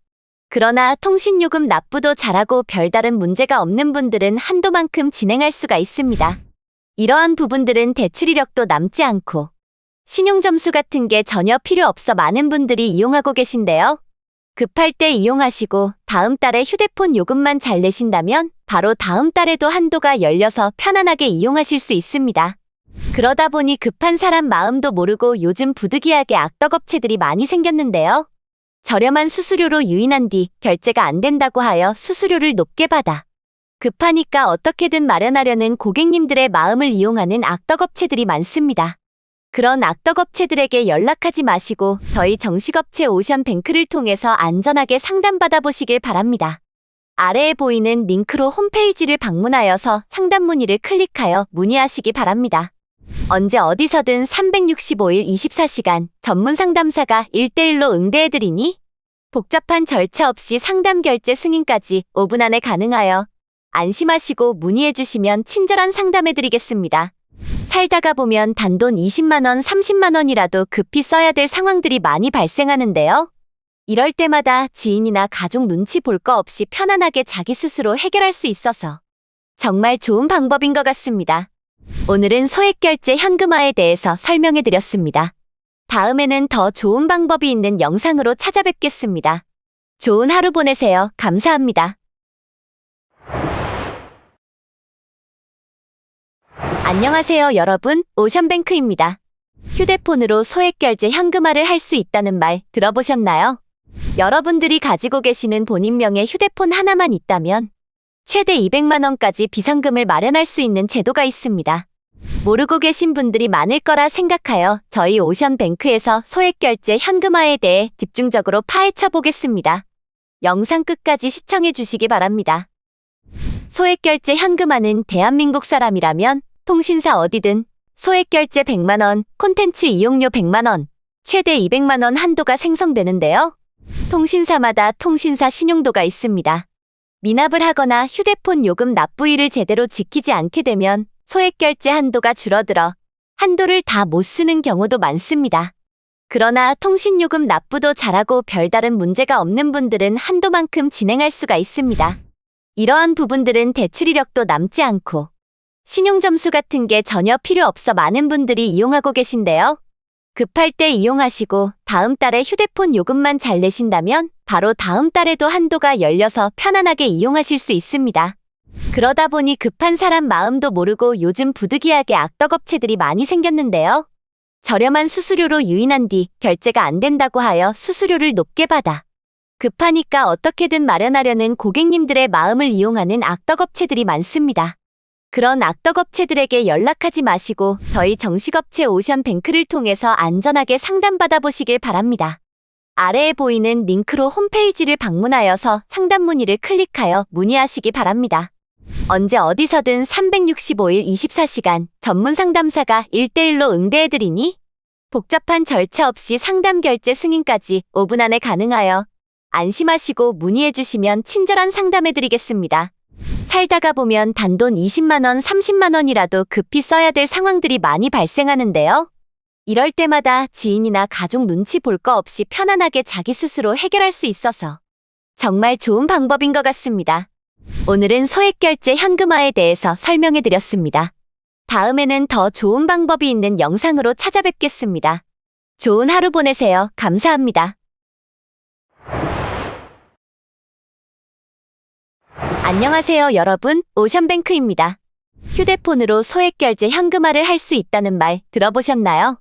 그러나 통신요금 납부도 잘하고 별다른 문제가 없는 분들은 한도만큼 진행할 수가 있습니다. 이러한 부분들은 대출 이력도 남지 않고 신용점수 같은 게 전혀 필요 없어 많은 분들이 이용하고 계신데요. 급할 때 이용하시고 다음 달에 휴대폰 요금만 잘 내신다면 바로 다음 달에도 한도가 열려서 편안하게 이용하실 수 있습니다. 그러다 보니 급한 사람 마음도 모르고 요즘 부득이하게 악덕업체들이 많이 생겼는데요. 저렴한 수수료로 유인한 뒤 결제가 안 된다고 하여 수수료를 높게 받아 급하니까 어떻게든 마련하려는 고객님들의 마음을 이용하는 악덕업체들이 많습니다. 그런 악덕업체들에게 연락하지 마시고 저희 정식업체 오션뱅크를 통해서 안전하게 상담받아 보시길 바랍니다. 아래에 보이는 링크로 홈페이지를 방문하여서 상담 문의를 클릭하여 문의하시기 바랍니다. 언제 어디서든 365일 24시간 전문 상담사가 1대1로 응대해드리니 복잡한 절차 없이 상담 결제 승인까지 5분 안에 가능하여 안심하시고 문의해주시면 친절한 상담해드리겠습니다. 살다가 보면 단돈 20만 원, 30만 원이라도 급히 써야 될 상황들이 많이 발생하는데요. 이럴 때마다 지인이나 가족 눈치 볼 거 없이 편안하게 자기 스스로 해결할 수 있어서 정말 좋은 방법인 것 같습니다. 오늘은 소액결제 현금화에 대해서 설명해 드렸습니다. 다음에는 더 좋은 방법이 있는 영상으로 찾아뵙겠습니다. 좋은 하루 보내세요. 감사합니다. 안녕하세요, 여러분. 오션뱅크입니다. 휴대폰으로 소액결제 현금화를 할 수 있다는 말 들어보셨나요? 여러분들이 가지고 계시는 본인 명의 휴대폰 하나만 있다면 최대 200만 원까지 비상금을 마련할 수 있는 제도가 있습니다. 모르고 계신 분들이 많을 거라 생각하여 저희 오션뱅크에서 소액결제 현금화에 대해 집중적으로 파헤쳐 보겠습니다. 영상 끝까지 시청해 주시기 바랍니다. 소액결제 현금화는 대한민국 사람이라면 통신사 어디든 소액결제 100만 원, 콘텐츠 이용료 100만 원, 최대 200만 원 한도가 생성되는데요. 통신사마다 통신사 신용도가 있습니다. 미납을 하거나 휴대폰 요금 납부일을 제대로 지키지 않게 되면 소액결제 한도가 줄어들어 한도를 다 못 쓰는 경우도 많습니다. 그러나 통신요금 납부도 잘하고 별다른 문제가 없는 분들은 한도만큼 진행할 수가 있습니다. 이러한 부분들은 대출 이력도 남지 않고 신용점수 같은 게 전혀 필요 없어 많은 분들이 이용하고 계신데요. 급할 때 이용하시고 다음 달에 휴대폰 요금만 잘 내신다면 바로 다음 달에도 한도가 열려서 편안하게 이용하실 수 있습니다. 그러다 보니 급한 사람 마음도 모르고 요즘 부득이하게 악덕업체들이 많이 생겼는데요. 저렴한 수수료로 유인한 뒤 결제가 안 된다고 하여 수수료를 높게 받아 급하니까 어떻게든 마련하려는 고객님들의 마음을 이용하는 악덕업체들이 많습니다. 그런 악덕업체들에게 연락하지 마시고 저희 정식업체 오션뱅크를 통해서 안전하게 상담받아 보시길 바랍니다. 아래에 보이는 링크로 홈페이지를 방문하여서 상담 문의를 클릭하여 문의하시기 바랍니다. 언제 어디서든 365일 24시간 전문 상담사가 1대1로 응대해드리니 복잡한 절차 없이 상담 결제 승인까지 5분 안에 가능하여 안심하시고 문의해주시면 친절한 상담해드리겠습니다. 살다가 보면 단돈 20만 원, 30만 원이라도 급히 써야 될 상황들이 많이 발생하는데요. 이럴 때마다 지인이나 가족 눈치 볼 거 없이 편안하게 자기 스스로 해결할 수 있어서 정말 좋은 방법인 것 같습니다. 오늘은 소액결제 현금화에 대해서 설명해 드렸습니다. 다음에는 더 좋은 방법이 있는 영상으로 찾아뵙겠습니다. 좋은 하루 보내세요. 감사합니다. 안녕하세요, 여러분. 오션뱅크입니다. 휴대폰으로 소액결제 현금화를 할 수 있다는 말 들어보셨나요?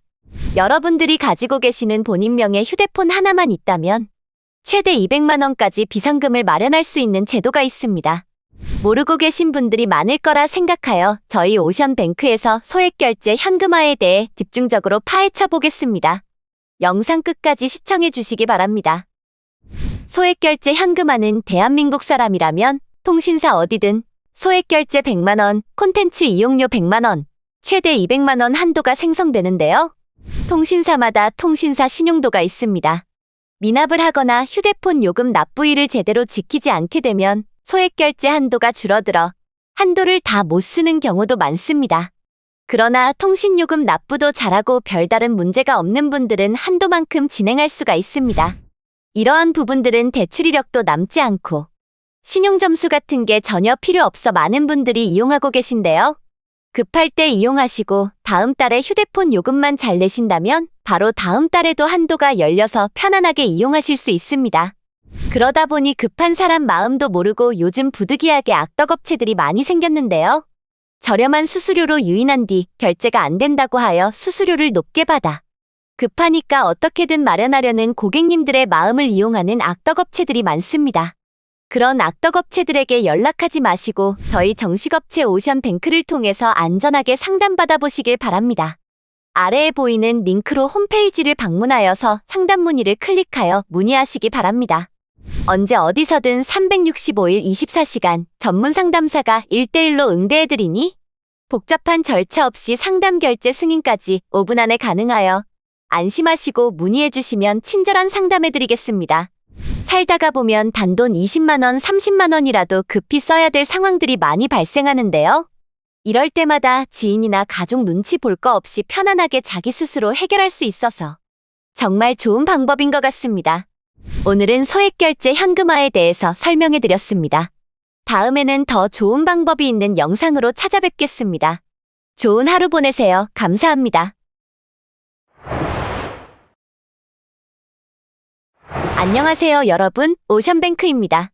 여러분들이 가지고 계시는 본인 명의 휴대폰 하나만 있다면 최대 200만 원까지 비상금을 마련할 수 있는 제도가 있습니다. 모르고 계신 분들이 많을 거라 생각하여 저희 오션뱅크에서 소액결제 현금화에 대해 집중적으로 파헤쳐 보겠습니다. 영상 끝까지 시청해 주시기 바랍니다. 소액결제 현금화는 대한민국 사람이라면 통신사 어디든 소액결제 100만 원, 콘텐츠 이용료 100만 원, 최대 200만 원 한도가 생성되는데요. 통신사마다 통신사 신용도가 있습니다. 미납을 하거나 휴대폰 요금 납부일을 제대로 지키지 않게 되면 소액결제 한도가 줄어들어 한도를 다 못 쓰는 경우도 많습니다. 그러나 통신요금 납부도 잘하고 별다른 문제가 없는 분들은 한도만큼 진행할 수가 있습니다. 이러한 부분들은 대출 이력도 남지 않고 신용점수 같은 게 전혀 필요 없어 많은 분들이 이용하고 계신데요. 급할 때 이용하시고 다음 달에 휴대폰 요금만 잘 내신다면 바로 다음 달에도 한도가 열려서 편안하게 이용하실 수 있습니다. 그러다 보니 급한 사람 마음도 모르고 요즘 부득이하게 악덕업체들이 많이 생겼는데요. 저렴한 수수료로 유인한 뒤 결제가 안 된다고 하여 수수료를 높게 받아 급하니까 어떻게든 마련하려는 고객님들의 마음을 이용하는 악덕업체들이 많습니다. 그런 악덕업체들에게 연락하지 마시고 저희 정식업체 오션뱅크를 통해서 안전하게 상담받아 보시길 바랍니다. 아래에 보이는 링크로 홈페이지를 방문하여서 상담 문의를 클릭하여 문의하시기 바랍니다. 언제 어디서든 365일 24시간 전문 상담사가 1대1로 응대해드리니 복잡한 절차 없이 상담 결제 승인까지 5분 안에 가능하여 안심하시고 문의해주시면 친절한 상담해드리겠습니다. 살다가 보면 단돈 20만 원, 30만 원이라도 급히 써야 될 상황들이 많이 발생하는데요. 이럴 때마다 지인이나 가족 눈치 볼 거 없이 편안하게 자기 스스로 해결할 수 있어서 정말 좋은 방법인 것 같습니다. 오늘은 소액결제 현금화에 대해서 설명해 드렸습니다. 다음에는 더 좋은 방법이 있는 영상으로 찾아뵙겠습니다. 좋은 하루 보내세요. 감사합니다. 안녕하세요, 여러분. 오션뱅크입니다.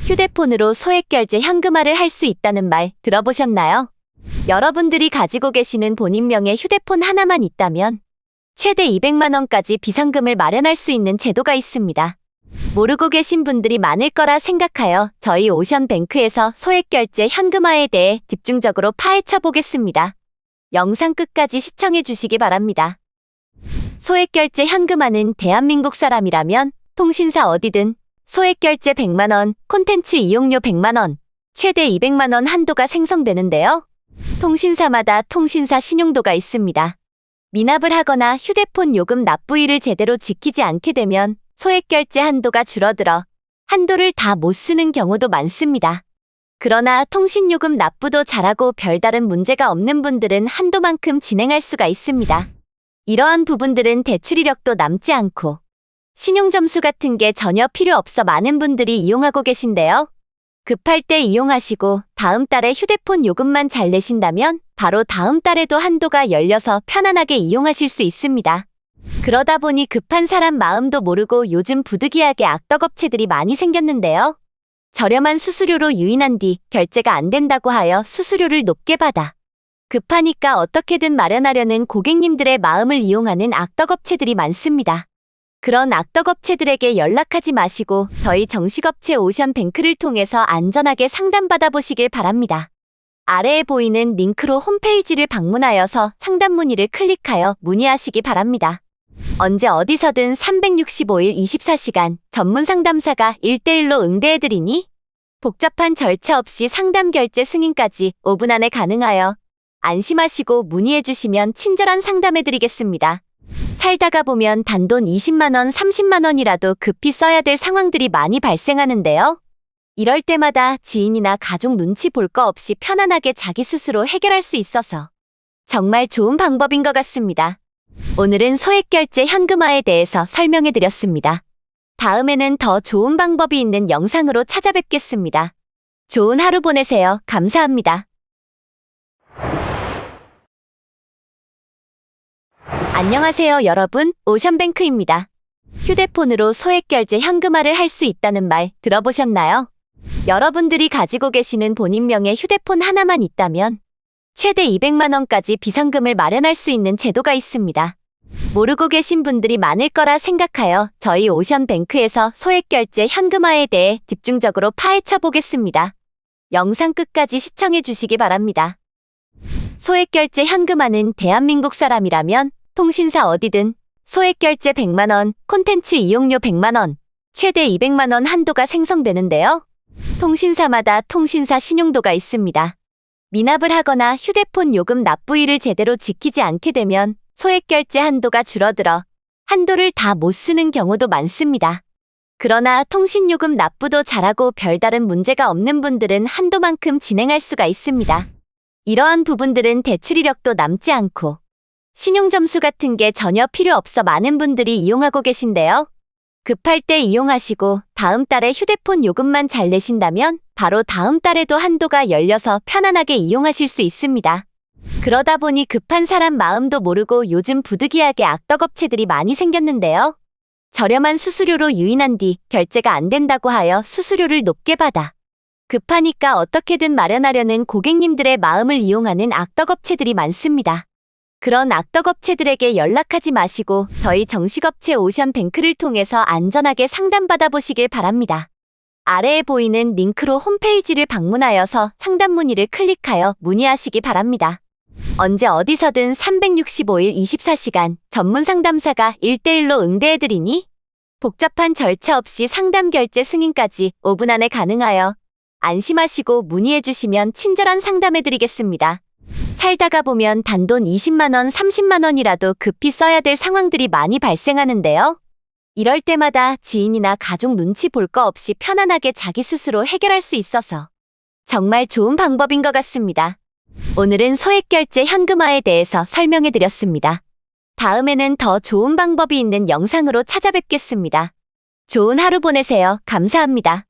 휴대폰으로 소액결제 현금화를 할 수 있다는 말 들어보셨나요? 여러분들이 가지고 계시는 본인명의 휴대폰 하나만 있다면 최대 200만 원까지 비상금을 마련할 수 있는 제도가 있습니다. 모르고 계신 분들이 많을 거라 생각하여 저희 오션뱅크에서 소액결제 현금화에 대해 집중적으로 파헤쳐 보겠습니다. 영상 끝까지 시청해 주시기 바랍니다. 소액결제 현금화는 대한민국 사람이라면 통신사 어디든 소액결제 100만 원, 콘텐츠 이용료 100만 원, 최대 200만 원 한도가 생성되는데요. 통신사마다 통신사 신용도가 있습니다. 미납을 하거나 휴대폰 요금 납부일을 제대로 지키지 않게 되면 소액결제 한도가 줄어들어 한도를 다 못 쓰는 경우도 많습니다. 그러나 통신요금 납부도 잘하고 별다른 문제가 없는 분들은 한도만큼 진행할 수가 있습니다. 이러한 부분들은 대출 이력도 남지 않고 신용점수 같은 게 전혀 필요 없어 많은 분들이 이용하고 계신데요. 급할 때 이용하시고 다음 달에 휴대폰 요금만 잘 내신다면 바로 다음 달에도 한도가 열려서 편안하게 이용하실 수 있습니다. 그러다 보니 급한 사람 마음도 모르고 요즘 부득이하게 악덕업체들이 많이 생겼는데요. 저렴한 수수료로 유인한 뒤 결제가 안 된다고 하여 수수료를 높게 받아 급하니까 어떻게든 마련하려는 고객님들의 마음을 이용하는 악덕업체들이 많습니다. 그런 악덕업체들에게 연락하지 마시고 저희 정식업체 오션뱅크를 통해서 안전하게 상담받아 보시길 바랍니다. 아래에 보이는 링크로 홈페이지를 방문하여서 상담 문의를 클릭하여 문의하시기 바랍니다. 언제 어디서든 365일 24시간 전문 상담사가 1대1로 응대해드리니 복잡한 절차 없이 상담 결제 승인까지 5분 안에 가능하여 안심하시고 문의해주시면 친절한 상담해드리겠습니다. 살다가 보면 단돈 20만 원, 30만 원이라도 급히 써야 될 상황들이 많이 발생하는데요. 이럴 때마다 지인이나 가족 눈치 볼 거 없이 편안하게 자기 스스로 해결할 수 있어서 정말 좋은 방법인 것 같습니다. 오늘은 소액결제 현금화에 대해서 설명해 드렸습니다. 다음에는 더 좋은 방법이 있는 영상으로 찾아뵙겠습니다. 좋은 하루 보내세요. 감사합니다. 안녕하세요, 여러분. 오션뱅크입니다. 휴대폰으로 소액결제 현금화를 할 수 있다는 말 들어보셨나요? 여러분들이 가지고 계시는 본인명의 휴대폰 하나만 있다면 최대 200만 원까지 비상금을 마련할 수 있는 제도가 있습니다. 모르고 계신 분들이 많을 거라 생각하여 저희 오션뱅크에서 소액결제 현금화에 대해 집중적으로 파헤쳐 보겠습니다. 영상 끝까지 시청해 주시기 바랍니다. 소액결제 현금화는 대한민국 사람이라면 통신사 어디든 소액결제 100만 원, 콘텐츠 이용료 100만 원, 최대 200만 원 한도가 생성되는데요. 통신사마다 통신사 신용도가 있습니다. 미납을 하거나 휴대폰 요금 납부일을 제대로 지키지 않게 되면 소액결제 한도가 줄어들어 한도를 다 못 쓰는 경우도 많습니다. 그러나 통신요금 납부도 잘하고 별다른 문제가 없는 분들은 한도만큼 진행할 수가 있습니다. 이러한 부분들은 대출 이력도 남지 않고 신용점수 같은 게 전혀 필요 없어 많은 분들이 이용하고 계신데요. 급할 때 이용하시고 다음 달에 휴대폰 요금만 잘 내신다면 바로 다음 달에도 한도가 열려서 편안하게 이용하실 수 있습니다. 그러다 보니 급한 사람 마음도 모르고 요즘 부득이하게 악덕업체들이 많이 생겼는데요. 저렴한 수수료로 유인한 뒤 결제가 안 된다고 하여 수수료를 높게 받아 급하니까 어떻게든 마련하려는 고객님들의 마음을 이용하는 악덕업체들이 많습니다. 그런 악덕업체들에게 연락하지 마시고 저희 정식업체 오션뱅크를 통해서 안전하게 상담받아 보시길 바랍니다. 아래에 보이는 링크로 홈페이지를 방문하여서 상담 문의를 클릭하여 문의하시기 바랍니다. 언제 어디서든 365일 24시간 전문 상담사가 1대1로 응대해드리니 복잡한 절차 없이 상담 결제 승인까지 5분 안에 가능하여 안심하시고 문의해주시면 친절한 상담해드리겠습니다. 살다가 보면 단돈 20만 원, 30만 원이라도 급히 써야 될 상황들이 많이 발생하는데요. 이럴 때마다 지인이나 가족 눈치 볼 거 없이 편안하게 자기 스스로 해결할 수 있어서 정말 좋은 방법인 것 같습니다. 오늘은 소액결제 현금화에 대해서 설명해 드렸습니다. 다음에는 더 좋은 방법이 있는 영상으로 찾아뵙겠습니다. 좋은 하루 보내세요. 감사합니다.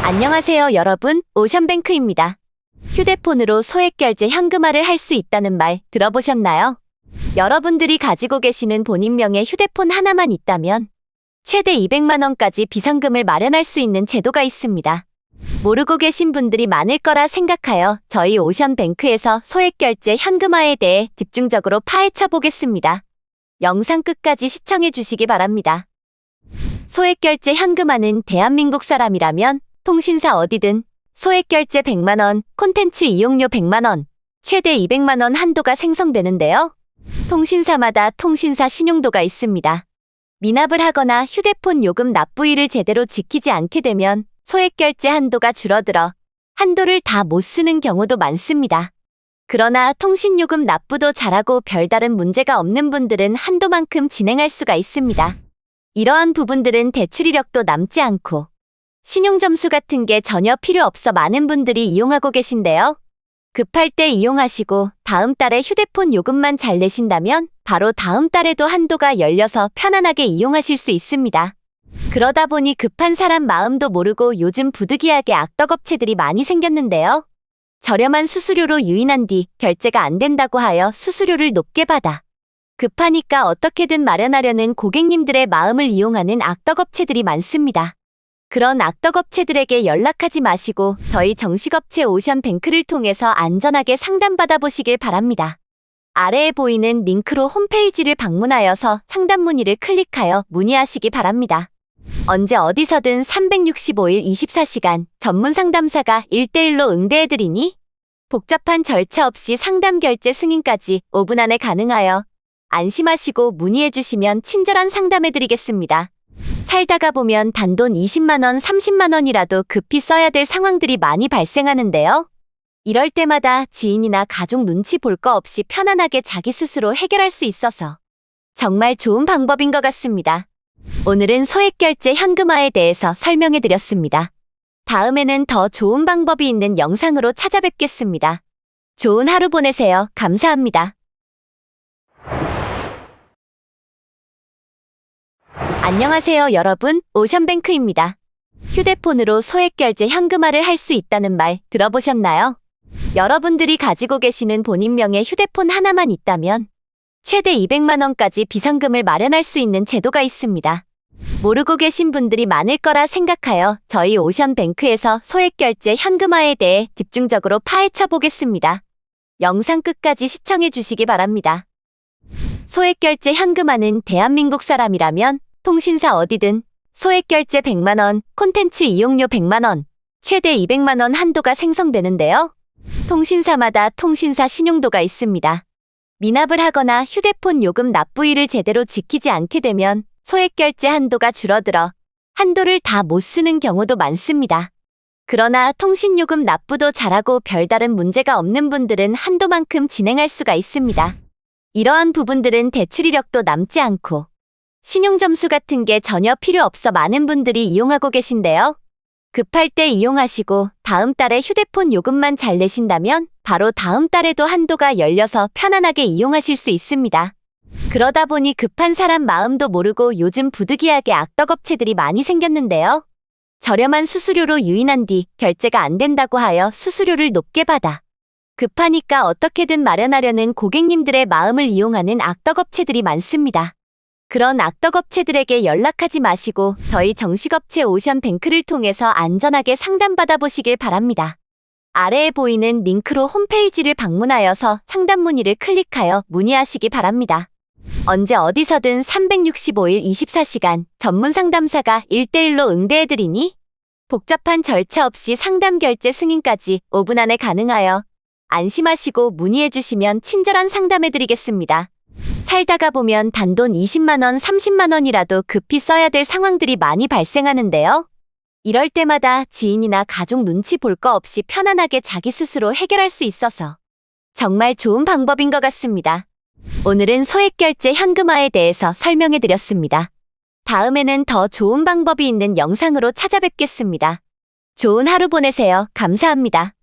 안녕하세요, 여러분. 오션뱅크입니다. 휴대폰으로 소액결제 현금화를 할 수 있다는 말 들어보셨나요? 여러분들이 가지고 계시는 본인명의 휴대폰 하나만 있다면 최대 200만 원까지 비상금을 마련할 수 있는 제도가 있습니다. 모르고 계신 분들이 많을 거라 생각하여 저희 오션뱅크에서 소액결제 현금화에 대해 집중적으로 파헤쳐 보겠습니다. 영상 끝까지 시청해 주시기 바랍니다. 소액결제 현금화는 대한민국 사람이라면 통신사 어디든 소액결제 100만 원, 콘텐츠 이용료 100만 원, 최대 200만 원 한도가 생성되는데요. 통신사마다 통신사 신용도가 있습니다. 미납을 하거나 휴대폰 요금 납부일을 제대로 지키지 않게 되면 소액결제 한도가 줄어들어 한도를 다 못 쓰는 경우도 많습니다. 그러나 통신요금 납부도 잘하고 별다른 문제가 없는 분들은 한도만큼 진행할 수가 있습니다. 이러한 부분들은 대출 이력도 남지 않고 신용점수 같은 게 전혀 필요 없어 많은 분들이 이용하고 계신데요. 급할 때 이용하시고 다음 달에 휴대폰 요금만 잘 내신다면 바로 다음 달에도 한도가 열려서 편안하게 이용하실 수 있습니다. 그러다 보니 급한 사람 마음도 모르고 요즘 부득이하게 악덕업체들이 많이 생겼는데요. 저렴한 수수료로 유인한 뒤 결제가 안 된다고 하여 수수료를 높게 받아 급하니까 어떻게든 마련하려는 고객님들의 마음을 이용하는 악덕업체들이 많습니다. 그런 악덕업체들에게 연락하지 마시고 저희 정식업체 오션뱅크를 통해서 안전하게 상담받아 보시길 바랍니다. 아래에 보이는 링크로 홈페이지를 방문하여서 상담 문의를 클릭하여 문의하시기 바랍니다. 언제 어디서든 365일 24시간 전문 상담사가 1대1로 응대해드리니 복잡한 절차 없이 상담 결제 승인까지 5분 안에 가능하여 안심하시고 문의해주시면 친절한 상담해드리겠습니다. 살다가 보면 단돈 20만 원, 30만 원이라도 급히 써야 될 상황들이 많이 발생하는데요. 이럴 때마다 지인이나 가족 눈치 볼 거 없이 편안하게 자기 스스로 해결할 수 있어서 정말 좋은 방법인 것 같습니다. 오늘은 소액결제 현금화에 대해서 설명해 드렸습니다. 다음에는 더 좋은 방법이 있는 영상으로 찾아뵙겠습니다. 좋은 하루 보내세요. 감사합니다. 안녕하세요, 여러분. 오션뱅크입니다. 휴대폰으로 소액결제 현금화를 할 수 있다는 말 들어보셨나요? 여러분들이 가지고 계시는 본인명의 휴대폰 하나만 있다면 최대 200만 원까지 비상금을 마련할 수 있는 제도가 있습니다. 모르고 계신 분들이 많을 거라 생각하여 저희 오션뱅크에서 소액결제 현금화에 대해 집중적으로 파헤쳐 보겠습니다. 영상 끝까지 시청해 주시기 바랍니다. 소액결제 현금화는 대한민국 사람이라면 통신사 어디든 소액결제 100만 원, 콘텐츠 이용료 100만 원, 최대 200만 원 한도가 생성되는데요. 통신사마다 통신사 신용도가 있습니다. 미납을 하거나 휴대폰 요금 납부일을 제대로 지키지 않게 되면 소액결제 한도가 줄어들어 한도를 다 못 쓰는 경우도 많습니다. 그러나 통신요금 납부도 잘하고 별다른 문제가 없는 분들은 한도만큼 진행할 수가 있습니다. 이러한 부분들은 대출 이력도 남지 않고 신용점수 같은 게 전혀 필요 없어 많은 분들이 이용하고 계신데요. 급할 때 이용하시고 다음 달에 휴대폰 요금만 잘 내신다면 바로 다음 달에도 한도가 열려서 편안하게 이용하실 수 있습니다. 그러다 보니 급한 사람 마음도 모르고 요즘 부득이하게 악덕업체들이 많이 생겼는데요. 저렴한 수수료로 유인한 뒤 결제가 안 된다고 하여 수수료를 높게 받아 급하니까 어떻게든 마련하려는 고객님들의 마음을 이용하는 악덕업체들이 많습니다. 그런 악덕업체들에게 연락하지 마시고 저희 정식업체 오션뱅크를 통해서 안전하게 상담받아 보시길 바랍니다. 아래에 보이는 링크로 홈페이지를 방문하여서 상담 문의를 클릭하여 문의하시기 바랍니다. 언제 어디서든 365일 24시간 전문 상담사가 1대1로 응대해드리니 복잡한 절차 없이 상담 결제 승인까지 5분 안에 가능하여 안심하시고 문의해주시면 친절한 상담해드리겠습니다. 살다가 보면 단돈 20만 원, 30만 원이라도 급히 써야 될 상황들이 많이 발생하는데요. 이럴 때마다 지인이나 가족 눈치 볼 거 없이 편안하게 자기 스스로 해결할 수 있어서 정말 좋은 방법인 것 같습니다. 오늘은 소액결제 현금화에 대해서 설명해 드렸습니다. 다음에는 더 좋은 방법이 있는 영상으로 찾아뵙겠습니다. 좋은 하루 보내세요. 감사합니다.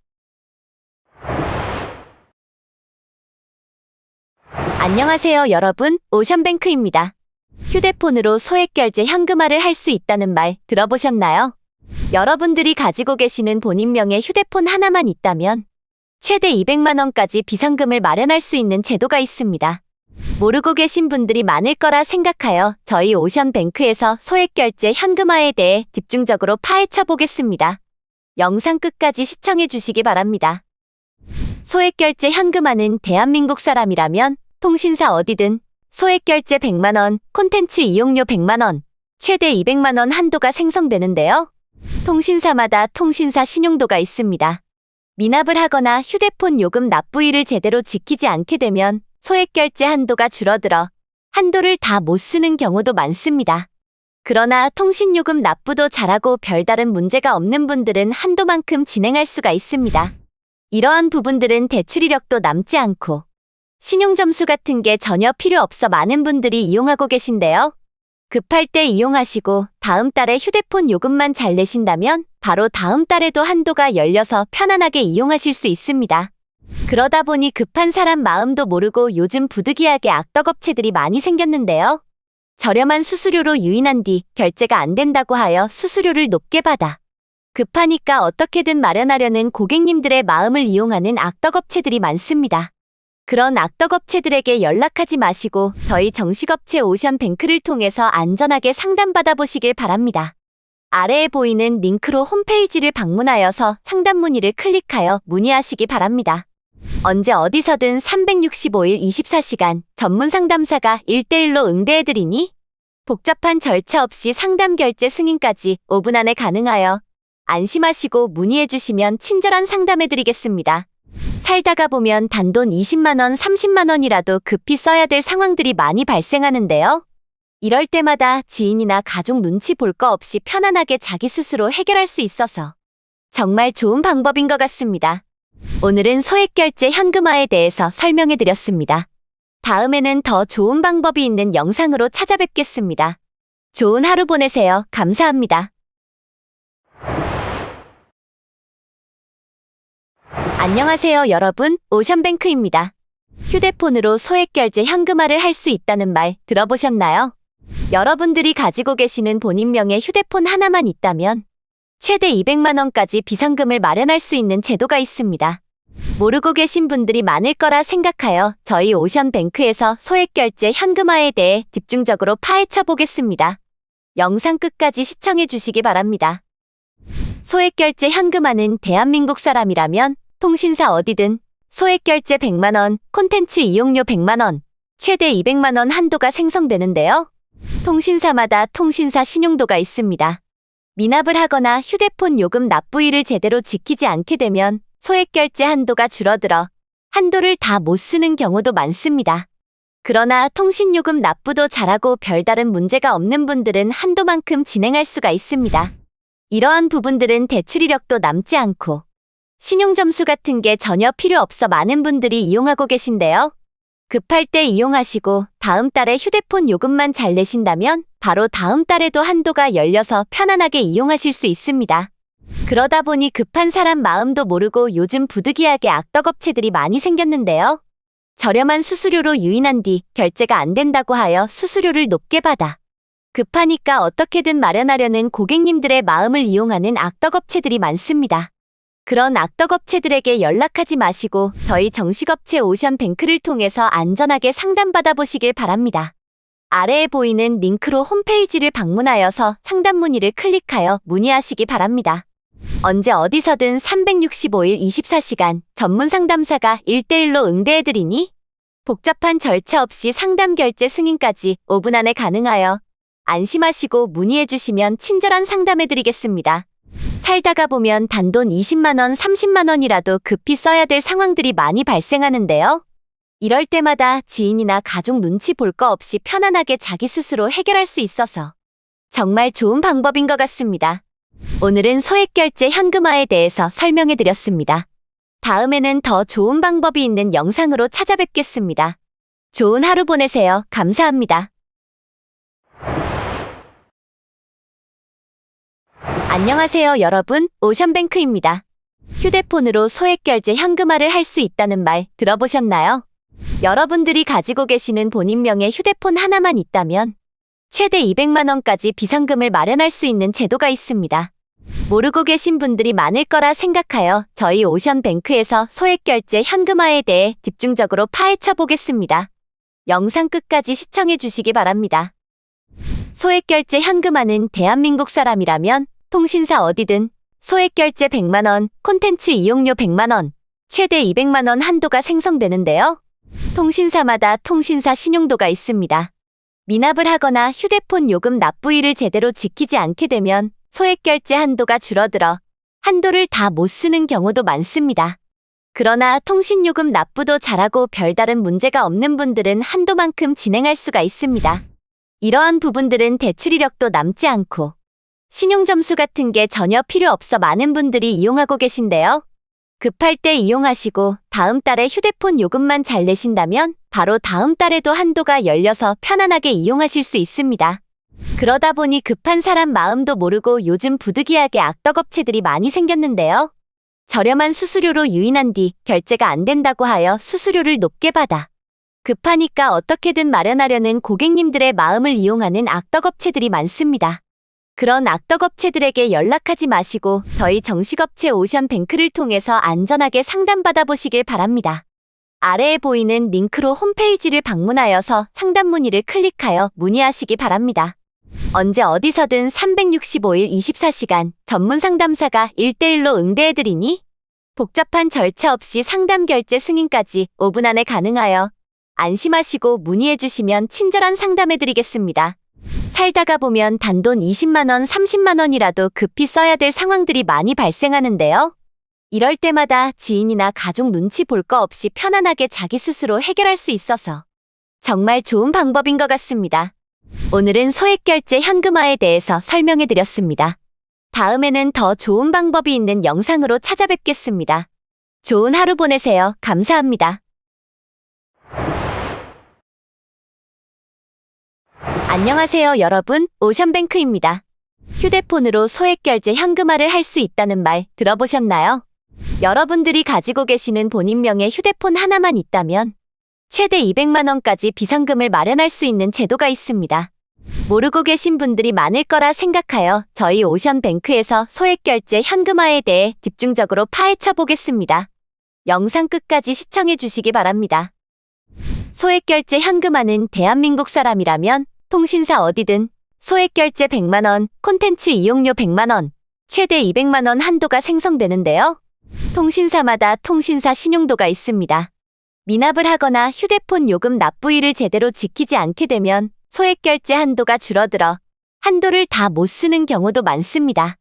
안녕하세요, 여러분. 오션뱅크입니다. 휴대폰으로 소액결제 현금화를 할 수 있다는 말 들어보셨나요? 여러분들이 가지고 계시는 본인명의 휴대폰 하나만 있다면 최대 200만 원까지 비상금을 마련할 수 있는 제도가 있습니다. 모르고 계신 분들이 많을 거라 생각하여 저희 오션뱅크에서 소액결제 현금화에 대해 집중적으로 파헤쳐 보겠습니다. 영상 끝까지 시청해 주시기 바랍니다. 소액결제 현금화는 대한민국 사람이라면 통신사 어디든 소액결제 100만 원, 콘텐츠 이용료 100만 원, 최대 200만 원 한도가 생성되는데요. 통신사마다 통신사 신용도가 있습니다. 미납을 하거나 휴대폰 요금 납부일을 제대로 지키지 않게 되면 소액결제 한도가 줄어들어 한도를 다 못 쓰는 경우도 많습니다. 그러나 통신요금 납부도 잘하고 별다른 문제가 없는 분들은 한도만큼 진행할 수가 있습니다. 이러한 부분들은 대출 이력도 남지 않고 신용점수 같은 게 전혀 필요 없어 많은 분들이 이용하고 계신데요. 급할 때 이용하시고 다음 달에 휴대폰 요금만 잘 내신다면 바로 다음 달에도 한도가 열려서 편안하게 이용하실 수 있습니다. 그러다 보니 급한 사람 마음도 모르고 요즘 부득이하게 악덕업체들이 많이 생겼는데요. 저렴한 수수료로 유인한 뒤 결제가 안 된다고 하여 수수료를 높게 받아 급하니까 어떻게든 마련하려는 고객님들의 마음을 이용하는 악덕업체들이 많습니다. 그런 악덕업체들에게 연락하지 마시고 저희 정식업체 오션뱅크를 통해서 안전하게 상담받아 보시길 바랍니다. 아래에 보이는 링크로 홈페이지를 방문하여서 상담 문의를 클릭하여 문의하시기 바랍니다. 언제 어디서든 365일 24시간 전문 상담사가 1대1로 응대해드리니 복잡한 절차 없이 상담 결제 승인까지 5분 안에 가능하여 안심하시고 문의해주시면 친절한 상담해드리겠습니다. 살다가 보면 단돈 20만 원, 30만 원이라도 급히 써야 될 상황들이 많이 발생하는데요. 이럴 때마다 지인이나 가족 눈치 볼 거 없이 편안하게 자기 스스로 해결할 수 있어서 정말 좋은 방법인 것 같습니다. 오늘은 소액결제 현금화에 대해서 설명해 드렸습니다. 다음에는 더 좋은 방법이 있는 영상으로 찾아뵙겠습니다. 좋은 하루 보내세요. 감사합니다. 안녕하세요, 여러분. 오션뱅크입니다. 휴대폰으로 소액결제 현금화를 할 수 있다는 말 들어보셨나요? 여러분들이 가지고 계시는 본인명의 휴대폰 하나만 있다면 최대 200만 원까지 비상금을 마련할 수 있는 제도가 있습니다. 모르고 계신 분들이 많을 거라 생각하여 저희 오션뱅크에서 소액결제 현금화에 대해 집중적으로 파헤쳐 보겠습니다. 영상 끝까지 시청해 주시기 바랍니다. 소액결제 현금화는 대한민국 사람이라면 통신사 어디든 소액결제 100만 원, 콘텐츠 이용료 100만 원, 최대 200만 원 한도가 생성되는데요. 통신사마다 통신사 신용도가 있습니다. 미납을 하거나 휴대폰 요금 납부일을 제대로 지키지 않게 되면 소액결제 한도가 줄어들어 한도를 다 못 쓰는 경우도 많습니다. 그러나 통신요금 납부도 잘하고 별다른 문제가 없는 분들은 한도만큼 진행할 수가 있습니다. 이러한 부분들은 대출 이력도 남지 않고 신용점수 같은 게 전혀 필요 없어 많은 분들이 이용하고 계신데요. 급할 때 이용하시고 다음 달에 휴대폰 요금만 잘 내신다면 바로 다음 달에도 한도가 열려서 편안하게 이용하실 수 있습니다. 그러다 보니 급한 사람 마음도 모르고 요즘 부득이하게 악덕업체들이 많이 생겼는데요. 저렴한 수수료로 유인한 뒤 결제가 안 된다고 하여 수수료를 높게 받아 급하니까 어떻게든 마련하려는 고객님들의 마음을 이용하는 악덕업체들이 많습니다. 그런 악덕업체들에게 연락하지 마시고 저희 정식업체 오션뱅크를 통해서 안전하게 상담받아 보시길 바랍니다. 아래에 보이는 링크로 홈페이지를 방문하여서 상담 문의를 클릭하여 문의하시기 바랍니다. 언제 어디서든 365일 24시간 전문 상담사가 1대1로 응대해드리니 복잡한 절차 없이 상담 결제 승인까지 5분 안에 가능하여 안심하시고 문의해주시면 친절한 상담해드리겠습니다. 살다가 보면 단돈 20만 원, 30만 원이라도 급히 써야 될 상황들이 많이 발생하는데요. 이럴 때마다 지인이나 가족 눈치 볼 거 없이 편안하게 자기 스스로 해결할 수 있어서 정말 좋은 방법인 것 같습니다. 오늘은 소액결제 현금화에 대해서 설명해 드렸습니다. 다음에는 더 좋은 방법이 있는 영상으로 찾아뵙겠습니다. 좋은 하루 보내세요. 감사합니다. 안녕하세요, 여러분. 오션뱅크입니다. 휴대폰으로 소액결제 현금화를 할 수 있다는 말 들어보셨나요? 여러분들이 가지고 계시는 본인명의 휴대폰 하나만 있다면 최대 200만 원까지 비상금을 마련할 수 있는 제도가 있습니다. 모르고 계신 분들이 많을 거라 생각하여 저희 오션뱅크에서 소액결제 현금화에 대해 집중적으로 파헤쳐 보겠습니다. 영상 끝까지 시청해 주시기 바랍니다. 소액결제 현금화는 대한민국 사람이라면 통신사 어디든 소액결제 100만 원, 콘텐츠 이용료 100만 원, 최대 200만 원 한도가 생성되는데요. 통신사마다 통신사 신용도가 있습니다. 미납을 하거나 휴대폰 요금 납부일을 제대로 지키지 않게 되면 소액결제 한도가 줄어들어 한도를 다 못 쓰는 경우도 많습니다. 그러나 통신요금 납부도 잘하고 별다른 문제가 없는 분들은 한도만큼 진행할 수가 있습니다. 이러한 부분들은 대출 이력도 남지 않고 신용점수 같은 게 전혀 필요 없어 많은 분들이 이용하고 계신데요. 급할 때 이용하시고 다음 달에 휴대폰 요금만 잘 내신다면 바로 다음 달에도 한도가 열려서 편안하게 이용하실 수 있습니다. 그러다 보니 급한 사람 마음도 모르고 요즘 부득이하게 악덕업체들이 많이 생겼는데요. 저렴한 수수료로 유인한 뒤 결제가 안 된다고 하여 수수료를 높게 받아 급하니까 어떻게든 마련하려는 고객님들의 마음을 이용하는 악덕업체들이 많습니다. 그런 악덕업체들에게 연락하지 마시고 저희 정식업체 오션뱅크를 통해서 안전하게 상담받아 보시길 바랍니다. 아래에 보이는 링크로 홈페이지를 방문하여서 상담 문의를 클릭하여 문의하시기 바랍니다. 언제 어디서든 365일 24시간 전문 상담사가 1대1로 응대해드리니 복잡한 절차 없이 상담 결제 승인까지 5분 안에 가능하여 안심하시고 문의해주시면 친절한 상담해드리겠습니다. 살다가 보면 단돈 20만 원, 30만 원이라도 급히 써야 될 상황들이 많이 발생하는데요. 이럴 때마다 지인이나 가족 눈치 볼 거 없이 편안하게 자기 스스로 해결할 수 있어서 정말 좋은 방법인 것 같습니다. 오늘은 소액결제 현금화에 대해서 설명해드렸습니다. 다음에는 더 좋은 방법이 있는 영상으로 찾아뵙겠습니다. 좋은 하루 보내세요. 감사합니다. 안녕하세요, 여러분. 오션뱅크입니다. 휴대폰으로 소액결제 현금화를 할 수 있다는 말 들어보셨나요? 여러분들이 가지고 계시는 본인명의 휴대폰 하나만 있다면 최대 200만 원까지 비상금을 마련할 수 있는 제도가 있습니다. 모르고 계신 분들이 많을 거라 생각하여 저희 오션뱅크에서 소액결제 현금화에 대해 집중적으로 파헤쳐 보겠습니다. 영상 끝까지 시청해 주시기 바랍니다. 소액결제 현금화는 대한민국 사람이라면 통신사 어디든 소액결제 100만 원, 콘텐츠 이용료 100만 원, 최대 200만 원 한도가 생성되는데요. 통신사마다 통신사 신용도가 있습니다. 미납을 하거나 휴대폰 요금 납부일을 제대로 지키지 않게 되면 소액결제 한도가 줄어들어 한도를 다 못 쓰는 경우도 많습니다.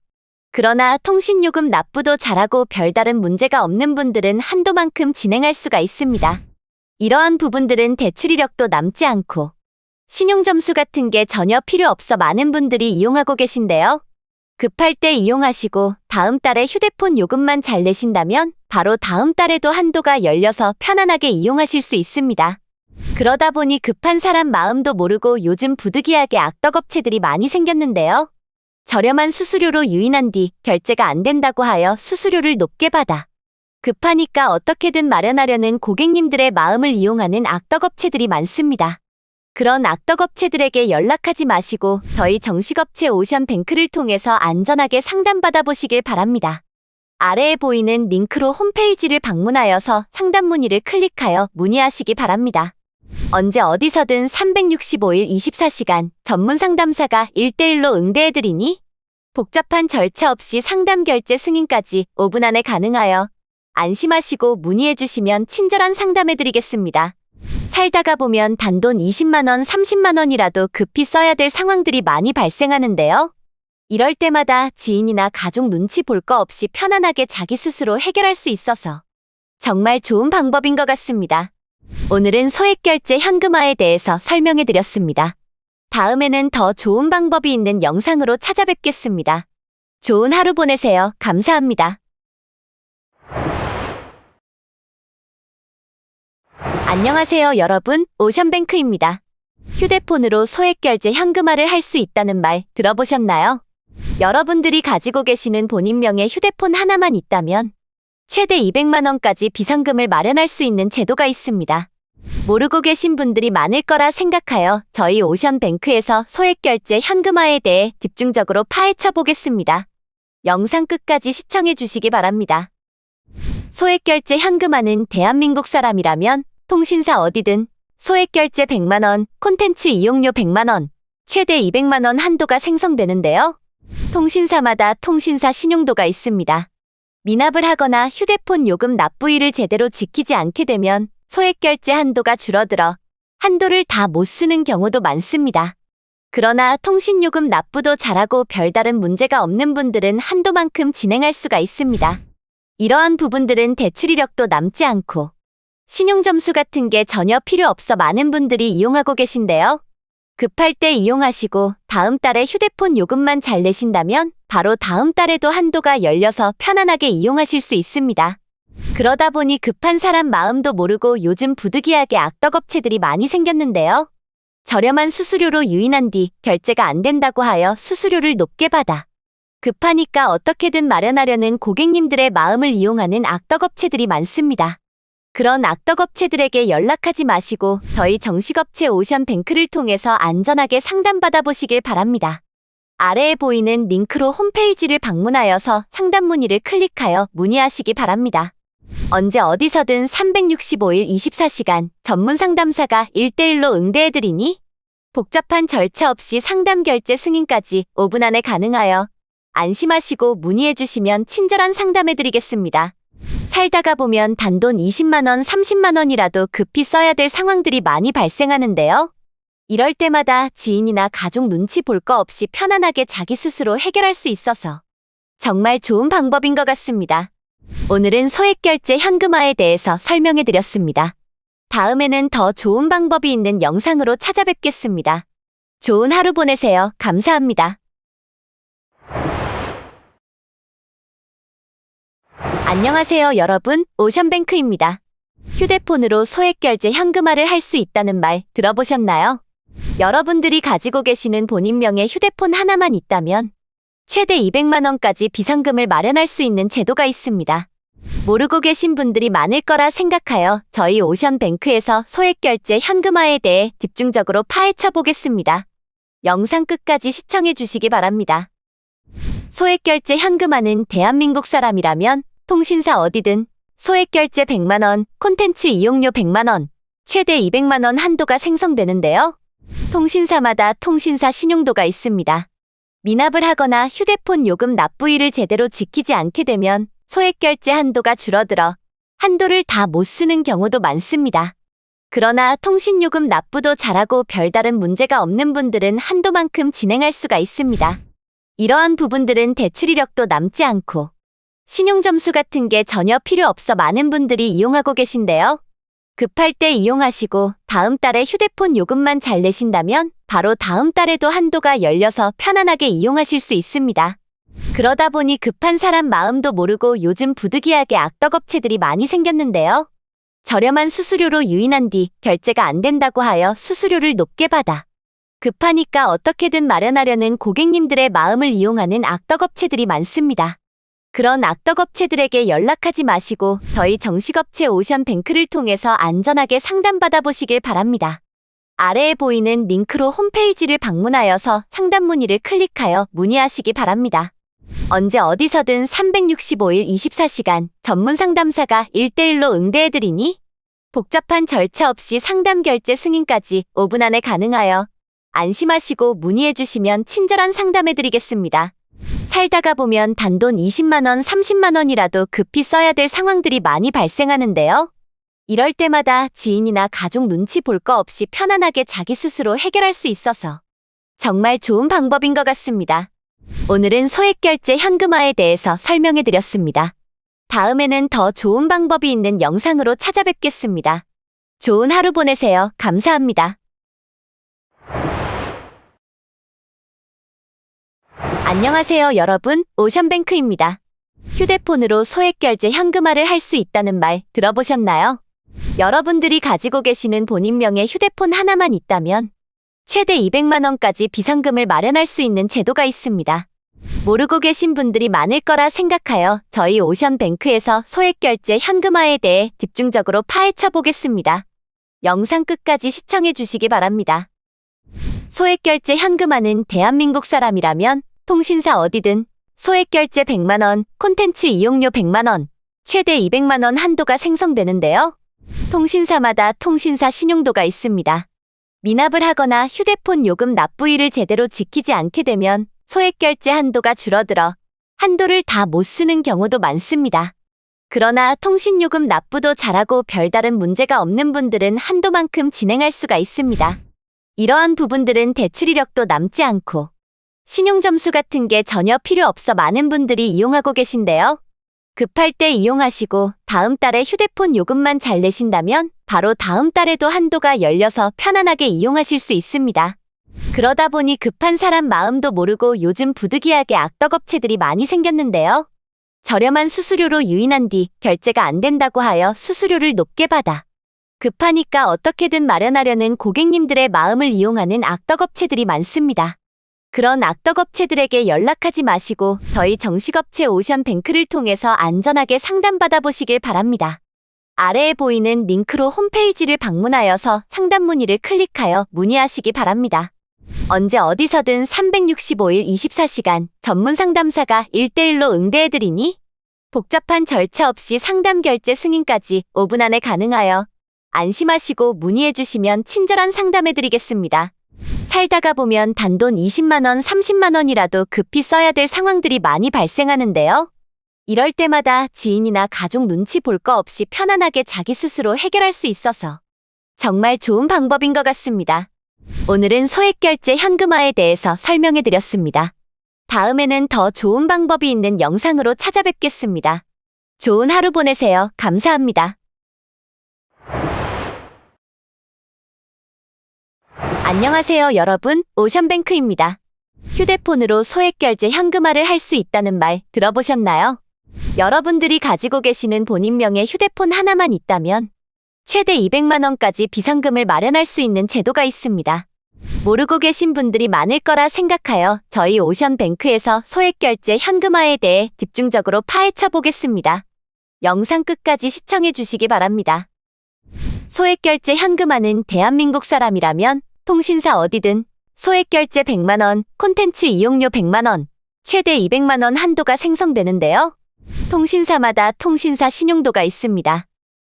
그러나 통신요금 납부도 잘하고 별다른 문제가 없는 분들은 한도만큼 진행할 수가 있습니다. 이러한 부분들은 대출 이력도 남지 않고 신용점수 같은 게 전혀 필요 없어 많은 분들이 이용하고 계신데요. 급할 때 이용하시고 다음 달에 휴대폰 요금만 잘 내신다면 바로 다음 달에도 한도가 열려서 편안하게 이용하실 수 있습니다. 그러다 보니 급한 사람 마음도 모르고 요즘 부득이하게 악덕업체들이 많이 생겼는데요. 저렴한 수수료로 유인한 뒤 결제가 안 된다고 하여 수수료를 높게 받아 급하니까 어떻게든 마련하려는 고객님들의 마음을 이용하는 악덕업체들이 많습니다. 그런 악덕업체들에게 연락하지 마시고 저희 정식업체 오션뱅크를 통해서 안전하게 상담받아 보시길 바랍니다. 아래에 보이는 링크로 홈페이지를 방문하여서 상담 문의를 클릭하여 문의하시기 바랍니다. 언제 어디서든 365일 24시간 전문 상담사가 1대1로 응대해드리니 복잡한 절차 없이 상담 결제 승인까지 5분 안에 가능하여 안심하시고 문의해주시면 친절한 상담해드리겠습니다. 살다가 보면 단돈 20만 원, 30만 원이라도 급히 써야 될 상황들이 많이 발생하는데요. 이럴 때마다 지인이나 가족 눈치 볼 거 없이 편안하게 자기 스스로 해결할 수 있어서 정말 좋은 방법인 것 같습니다. 오늘은 소액결제 현금화에 대해서 설명해드렸습니다. 다음에는 더 좋은 방법이 있는 영상으로 찾아뵙겠습니다. 좋은 하루 보내세요. 감사합니다. 안녕하세요, 여러분. 오션뱅크입니다. 휴대폰으로 소액결제 현금화를 할 수 있다는 말 들어보셨나요? 여러분들이 가지고 계시는 본인명의 휴대폰 하나만 있다면 최대 200만 원까지 비상금을 마련할 수 있는 제도가 있습니다. 모르고 계신 분들이 많을 거라 생각하여 저희 오션뱅크에서 소액결제 현금화에 대해 집중적으로 파헤쳐 보겠습니다. 영상 끝까지 시청해 주시기 바랍니다. 소액결제 현금화는 대한민국 사람이라면 통신사 어디든 소액결제 100만 원, 콘텐츠 이용료 100만 원, 최대 200만 원 한도가 생성되는데요. 통신사마다 통신사 신용도가 있습니다. 미납을 하거나 휴대폰 요금 납부일을 제대로 지키지 않게 되면 소액결제 한도가 줄어들어 한도를 다 못 쓰는 경우도 많습니다. 그러나 통신요금 납부도 잘하고 별다른 문제가 없는 분들은 한도만큼 진행할 수가 있습니다. 이러한 부분들은 대출 이력도 남지 않고 신용점수 같은 게 전혀 필요 없어 많은 분들이 이용하고 계신데요. 급할 때 이용하시고 다음 달에 휴대폰 요금만 잘 내신다면 바로 다음 달에도 한도가 열려서 편안하게 이용하실 수 있습니다. 그러다 보니 급한 사람 마음도 모르고 요즘 부득이하게 악덕업체들이 많이 생겼는데요. 저렴한 수수료로 유인한 뒤 결제가 안 된다고 하여 수수료를 높게 받아 급하니까 어떻게든 마련하려는 고객님들의 마음을 이용하는 악덕업체들이 많습니다. 그런 악덕업체들에게 연락하지 마시고 저희 정식업체 오션뱅크를 통해서 안전하게 상담받아 보시길 바랍니다. 아래에 보이는 링크로 홈페이지를 방문하여서 상담 문의를 클릭하여 문의하시기 바랍니다. 언제 어디서든 365일 24시간 전문 상담사가 1대1로 응대해드리니 복잡한 절차 없이 상담 결제 승인까지 5분 안에 가능하여 안심하시고 문의해주시면 친절한 상담해드리겠습니다. 살다가 보면 단돈 20만 원, 30만 원이라도 급히 써야 될 상황들이 많이 발생하는데요. 이럴 때마다 지인이나 가족 눈치 볼 거 없이 편안하게 자기 스스로 해결할 수 있어서 정말 좋은 방법인 것 같습니다. 오늘은 소액결제 현금화에 대해서 설명해드렸습니다. 다음에는 더 좋은 방법이 있는 영상으로 찾아뵙겠습니다. 좋은 하루 보내세요. 감사합니다. 안녕하세요 여러분, 오션뱅크입니다. 휴대폰으로 소액결제 현금화를 할 수 있다는 말 들어보셨나요? 여러분들이 가지고 계시는 본인명의 휴대폰 하나만 있다면 최대 200만 원까지 비상금을 마련할 수 있는 제도가 있습니다. 모르고 계신 분들이 많을 거라 생각하여 저희 오션뱅크에서 소액결제 현금화에 대해 집중적으로 파헤쳐 보겠습니다. 영상 끝까지 시청해 주시기 바랍니다. 소액결제 현금화는 대한민국 사람이라면 통신사 어디든 소액결제 100만 원, 콘텐츠 이용료 100만 원, 최대 200만 원 한도가 생성되는데요. 통신사마다 통신사 신용도가 있습니다. 미납을 하거나 휴대폰 요금 납부일을 제대로 지키지 않게 되면 소액결제 한도가 줄어들어 한도를 다 못 쓰는 경우도 많습니다. 그러나 통신요금 납부도 잘하고 별다른 문제가 없는 분들은 한도만큼 진행할 수가 있습니다. 이러한 부분들은 대출 이력도 남지 않고 신용점수 같은 게 전혀 필요 없어 많은 분들이 이용하고 계신데요. 급할 때 이용하시고 다음 달에 휴대폰 요금만 잘 내신다면 바로 다음 달에도 한도가 열려서 편안하게 이용하실 수 있습니다. 그러다 보니 급한 사람 마음도 모르고 요즘 부득이하게 악덕업체들이 많이 생겼는데요. 저렴한 수수료로 유인한 뒤 결제가 안 된다고 하여 수수료를 높게 받아 급하니까 어떻게든 마련하려는 고객님들의 마음을 이용하는 악덕업체들이 많습니다. 그런 악덕업체들에게 연락하지 마시고 저희 정식업체 오션뱅크를 통해서 안전하게 상담받아 보시길 바랍니다. 아래에 보이는 링크로 홈페이지를 방문하여서 상담 문의를 클릭하여 문의하시기 바랍니다. 언제 어디서든 365일 24시간 전문 상담사가 1대1로 응대해드리니 복잡한 절차 없이 상담 결제 승인까지 5분 안에 가능하여 안심하시고 문의해주시면 친절한 상담해드리겠습니다. 살다가 보면 단돈 20만 원, 30만 원이라도 급히 써야 될 상황들이 많이 발생하는데요. 이럴 때마다 지인이나 가족 눈치 볼 거 없이 편안하게 자기 스스로 해결할 수 있어서 정말 좋은 방법인 것 같습니다. 오늘은 소액결제 현금화에 대해서 설명해드렸습니다. 다음에는 더 좋은 방법이 있는 영상으로 찾아뵙겠습니다. 좋은 하루 보내세요. 감사합니다. 안녕하세요 여러분, 오션뱅크입니다. 휴대폰으로 소액결제 현금화를 할 수 있다는 말 들어보셨나요? 여러분들이 가지고 계시는 본인명의 휴대폰 하나만 있다면 최대 200만 원까지 비상금을 마련할 수 있는 제도가 있습니다. 모르고 계신 분들이 많을 거라 생각하여 저희 오션뱅크에서 소액결제 현금화에 대해 집중적으로 파헤쳐 보겠습니다. 영상 끝까지 시청해 주시기 바랍니다. 소액결제 현금화는 대한민국 사람이라면 통신사 어디든 소액결제 100만원, 콘텐츠 이용료 100만원, 최대 200만원 한도가 생성되는데요. 통신사마다 통신사 신용도가 있습니다. 미납을 하거나 휴대폰 요금 납부일을 제대로 지키지 않게 되면 소액결제 한도가 줄어들어 한도를 다 못 쓰는 경우도 많습니다. 그러나 통신요금 납부도 잘하고 별다른 문제가 없는 분들은 한도만큼 진행할 수가 있습니다. 이러한 부분들은 대출 이력도 남지 않고 신용점수 같은 게 전혀 필요 없어 많은 분들이 이용하고 계신데요. 급할 때 이용하시고 다음 달에 휴대폰 요금만 잘 내신다면 바로 다음 달에도 한도가 열려서 편안하게 이용하실 수 있습니다. 그러다 보니 급한 사람 마음도 모르고 요즘 부득이하게 악덕업체들이 많이 생겼는데요. 저렴한 수수료로 유인한 뒤 결제가 안 된다고 하여 수수료를 높게 받아 급하니까 어떻게든 마련하려는 고객님들의 마음을 이용하는 악덕업체들이 많습니다. 그런 악덕업체들에게 연락하지 마시고 저희 정식업체 오션뱅크를 통해서 안전하게 상담받아 보시길 바랍니다. 아래에 보이는 링크로 홈페이지를 방문하여서 상담 문의를 클릭하여 문의하시기 바랍니다. 언제 어디서든 365일 24시간 전문 상담사가 1대1로 응대해드리니 복잡한 절차 없이 상담 결제 승인까지 5분 안에 가능하여 안심하시고 문의해주시면 친절한 상담해드리겠습니다. 살다가 보면 단돈 20만원, 30만원이라도 급히 써야 될 상황들이 많이 발생하는데요. 이럴 때마다 지인이나 가족 눈치 볼 거 없이 편안하게 자기 스스로 해결할 수 있어서 정말 좋은 방법인 것 같습니다. 오늘은 소액결제 현금화에 대해서 설명해드렸습니다. 다음에는 더 좋은 방법이 있는 영상으로 찾아뵙겠습니다. 좋은 하루 보내세요. 감사합니다. 안녕하세요 여러분, 오션뱅크입니다. 휴대폰으로 소액결제 현금화를 할 수 있다는 말 들어보셨나요? 여러분들이 가지고 계시는 본인명의 휴대폰 하나만 있다면 최대 200만원까지 비상금을 마련할 수 있는 제도가 있습니다. 모르고 계신 분들이 많을 거라 생각하여 저희 오션뱅크에서 소액결제 현금화에 대해 집중적으로 파헤쳐 보겠습니다. 영상 끝까지 시청해 주시기 바랍니다. 소액결제 현금화는 대한민국 사람이라면 통신사 어디든 소액결제 100만원, 콘텐츠 이용료 100만원, 최대 200만원 한도가 생성되는데요. 통신사마다 통신사 신용도가 있습니다.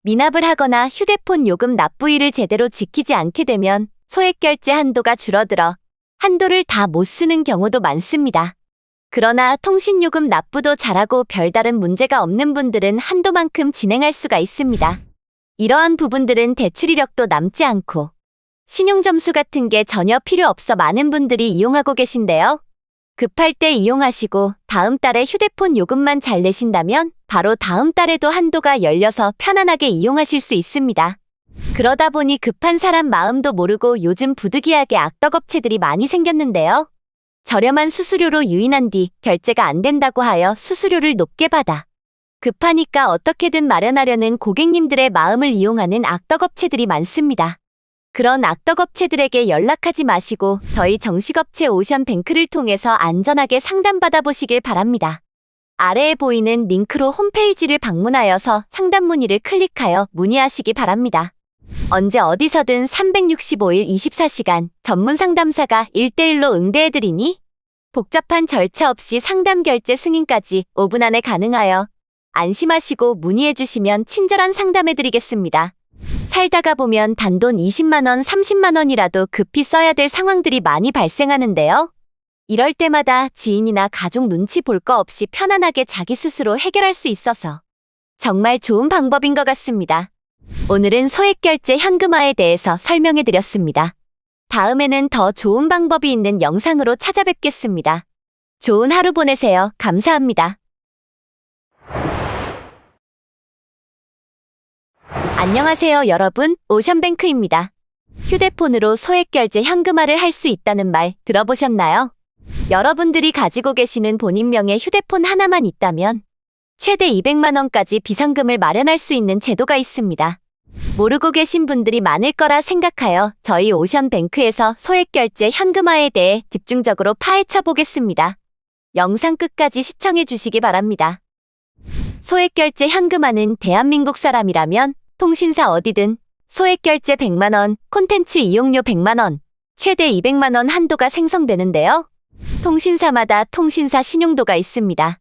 미납을 하거나 휴대폰 요금 납부일을 제대로 지키지 않게 되면 소액결제 한도가 줄어들어 한도를 다 못 쓰는 경우도 많습니다. 그러나 통신요금 납부도 잘하고 별다른 문제가 없는 분들은 한도만큼 진행할 수가 있습니다. 이러한 부분들은 대출 이력도 남지 않고 신용점수 같은 게 전혀 필요 없어 많은 분들이 이용하고 계신데요. 급할 때 이용하시고 다음 달에 휴대폰 요금만 잘 내신다면 바로 다음 달에도 한도가 열려서 편안하게 이용하실 수 있습니다. 그러다 보니 급한 사람 마음도 모르고 요즘 부득이하게 악덕업체들이 많이 생겼는데요. 저렴한 수수료로 유인한 뒤 결제가 안 된다고 하여 수수료를 높게 받아 급하니까 어떻게든 마련하려는 고객님들의 마음을 이용하는 악덕업체들이 많습니다. 그런 악덕업체들에게 연락하지 마시고 저희 정식업체 오션뱅크를 통해서 안전하게 상담받아 보시길 바랍니다. 아래에 보이는 링크로 홈페이지를 방문하여서 상담 문의를 클릭하여 문의하시기 바랍니다. 언제 어디서든 365일 24시간 전문 상담사가 1대1로 응대해드리니 복잡한 절차 없이 상담 결제 승인까지 5분 안에 가능하여 안심하시고 문의해주시면 친절한 상담해드리겠습니다. 살다가 보면 단돈 20만원, 30만원이라도 급히 써야 될 상황들이 많이 발생하는데요. 이럴 때마다 지인이나 가족 눈치 볼 거 없이 편안하게 자기 스스로 해결할 수 있어서 정말 좋은 방법인 것 같습니다. 오늘은 소액결제 현금화에 대해서 설명해드렸습니다. 다음에는 더 좋은 방법이 있는 영상으로 찾아뵙겠습니다. 좋은 하루 보내세요. 감사합니다. 안녕하세요 여러분, 오션뱅크입니다. 휴대폰으로 소액결제 현금화를 할 수 있다는 말 들어보셨나요? 여러분들이 가지고 계시는 본인명의 휴대폰 하나만 있다면 최대 200만원까지 비상금을 마련할 수 있는 제도가 있습니다. 모르고 계신 분들이 많을 거라 생각하여 저희 오션뱅크에서 소액결제 현금화에 대해 집중적으로 파헤쳐 보겠습니다. 영상 끝까지 시청해 주시기 바랍니다. 소액결제 현금화는 대한민국 사람이라면 통신사 어디든 소액결제 100만원, 콘텐츠 이용료 100만원, 최대 200만원 한도가 생성되는데요. 통신사마다 통신사 신용도가 있습니다.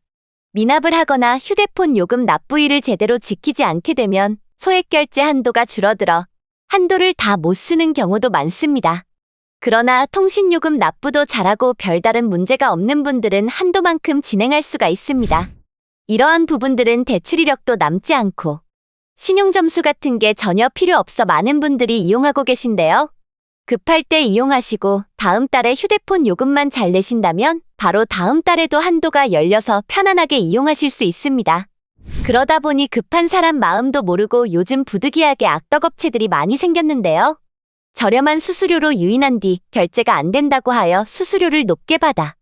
미납을 하거나 휴대폰 요금 납부일을 제대로 지키지 않게 되면 소액결제 한도가 줄어들어 한도를 다 못 쓰는 경우도 많습니다. 그러나 통신요금 납부도 잘하고 별다른 문제가 없는 분들은 한도만큼 진행할 수가 있습니다. 이러한 부분들은 대출 이력도 남지 않고 신용점수 같은 게 전혀 필요 없어 많은 분들이 이용하고 계신데요. 급할 때 이용하시고 다음 달에 휴대폰 요금만 잘 내신다면 바로 다음 달에도 한도가 열려서 편안하게 이용하실 수 있습니다. 그러다 보니 급한 사람 마음도 모르고 요즘 부득이하게 악덕업체들이 많이 생겼는데요. 저렴한 수수료로 유인한 뒤 결제가 안 된다고 하여 수수료를 높게 받아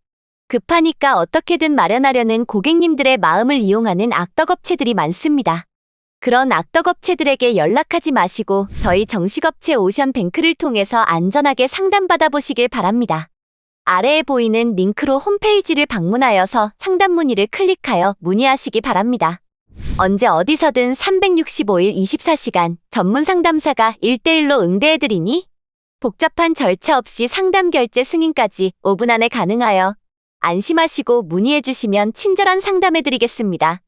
급하니까 어떻게든 마련하려는 고객님들의 마음을 이용하는 악덕업체들이 많습니다. 그런 악덕업체들에게 연락하지 마시고 저희 정식업체 오션뱅크를 통해서 안전하게 상담받아 보시길 바랍니다. 아래에 보이는 링크로 홈페이지를 방문하여서 상담 문의를 클릭하여 문의하시기 바랍니다. 언제 어디서든 365일 24시간 전문 상담사가 1대1로 응대해드리니 복잡한 절차 없이 상담 결제 승인까지 5분 안에 가능하여 안심하시고 문의해주시면 친절한 상담해드리겠습니다.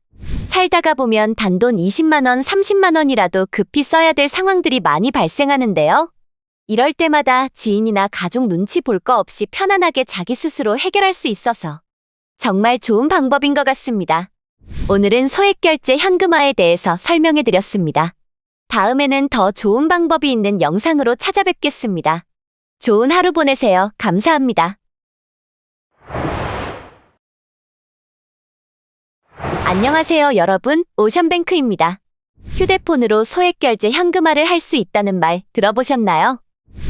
살다가 보면 단돈 20만원, 30만원이라도 급히 써야 될 상황들이 많이 발생하는데요. 이럴 때마다 지인이나 가족 눈치 볼 거 없이 편안하게 자기 스스로 해결할 수 있어서 정말 좋은 방법인 것 같습니다. 오늘은 소액결제 현금화에 대해서 설명해드렸습니다. 다음에는 더 좋은 방법이 있는 영상으로 찾아뵙겠습니다. 좋은 하루 보내세요. 감사합니다. 안녕하세요 여러분, 오션뱅크입니다. 휴대폰으로 소액결제 현금화를 할 수 있다는 말 들어보셨나요?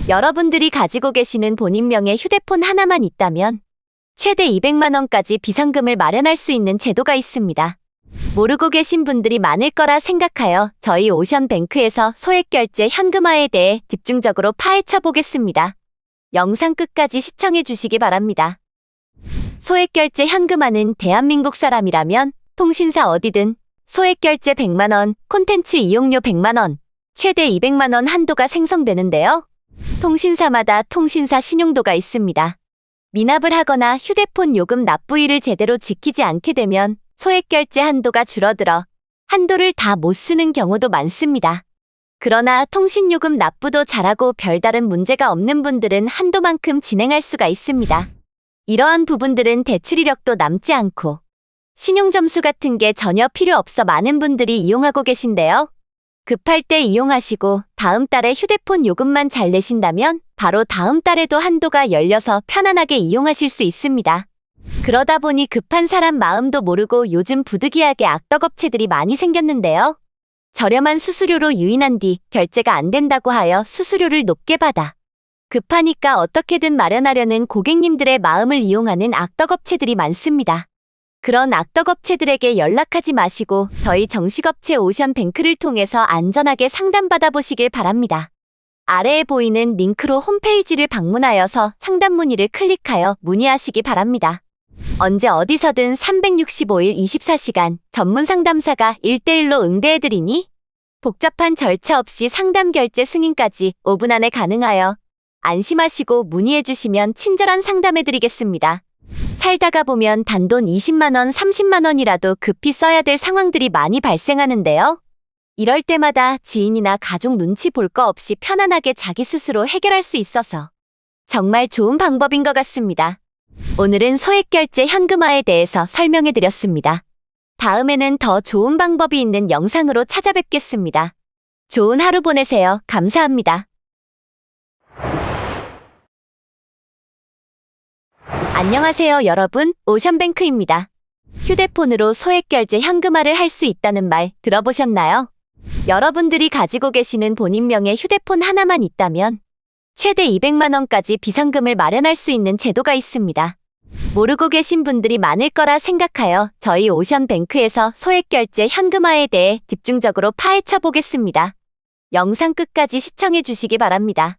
여러분들이 가지고 계시는 본인명의 휴대폰 하나만 있다면 최대 200만원까지 비상금을 마련할 수 있는 제도가 있습니다. 모르고 계신 분들이 많을 거라 생각하여 저희 오션뱅크에서 소액결제 현금화에 대해 집중적으로 파헤쳐 보겠습니다. 영상 끝까지 시청해 주시기 바랍니다. 소액결제 현금화는 대한민국 사람이라면 통신사 어디든 소액결제 100만원, 콘텐츠 이용료 100만원, 최대 200만원 한도가 생성되는데요. 통신사마다 통신사 신용도가 있습니다. 미납을 하거나 휴대폰 요금 납부일을 제대로 지키지 않게 되면 소액결제 한도가 줄어들어 한도를 다 못 쓰는 경우도 많습니다. 그러나 통신요금 납부도 잘하고 별다른 문제가 없는 분들은 한도만큼 진행할 수가 있습니다. 이러한 부분들은 대출 이력도 남지 않고 신용점수 같은 게 전혀 필요 없어 많은 분들이 이용하고 계신데요. 급할 때 이용하시고 다음 달에 휴대폰 요금만 잘 내신다면 바로 다음 달에도 한도가 열려서 편안하게 이용하실 수 있습니다. 그러다 보니 급한 사람 마음도 모르고 요즘 부득이하게 악덕업체들이 많이 생겼는데요. 저렴한 수수료로 유인한 뒤 결제가 안 된다고 하여 수수료를 높게 받아 급하니까 어떻게든 마련하려는 고객님들의 마음을 이용하는 악덕업체들이 많습니다. 그런 악덕업체들에게 연락하지 마시고 저희 정식업체 오션뱅크를 통해서 안전하게 상담받아 보시길 바랍니다. 아래에 보이는 링크로 홈페이지를 방문하여서 상담 문의를 클릭하여 문의하시기 바랍니다. 언제 어디서든 365일 24시간 전문 상담사가 1대1로 응대해드리니 복잡한 절차 없이 상담 결제 승인까지 5분 안에 가능하여 안심하시고 문의해주시면 친절한 상담해드리겠습니다. 살다가 보면 단돈 20만원, 30만원이라도 급히 써야 될 상황들이 많이 발생하는데요. 이럴 때마다 지인이나 가족 눈치 볼 거 없이 편안하게 자기 스스로 해결할 수 있어서 정말 좋은 방법인 것 같습니다. 오늘은 소액결제 현금화에 대해서 설명해드렸습니다. 다음에는 더 좋은 방법이 있는 영상으로 찾아뵙겠습니다. 좋은 하루 보내세요. 감사합니다. 안녕하세요 여러분, 오션뱅크입니다. 휴대폰으로 소액결제 현금화를 할 수 있다는 말 들어보셨나요? 여러분들이 가지고 계시는 본인명의 휴대폰 하나만 있다면 최대 200만원까지 비상금을 마련할 수 있는 제도가 있습니다. 모르고 계신 분들이 많을 거라 생각하여 저희 오션뱅크에서 소액결제 현금화에 대해 집중적으로 파헤쳐 보겠습니다. 영상 끝까지 시청해 주시기 바랍니다.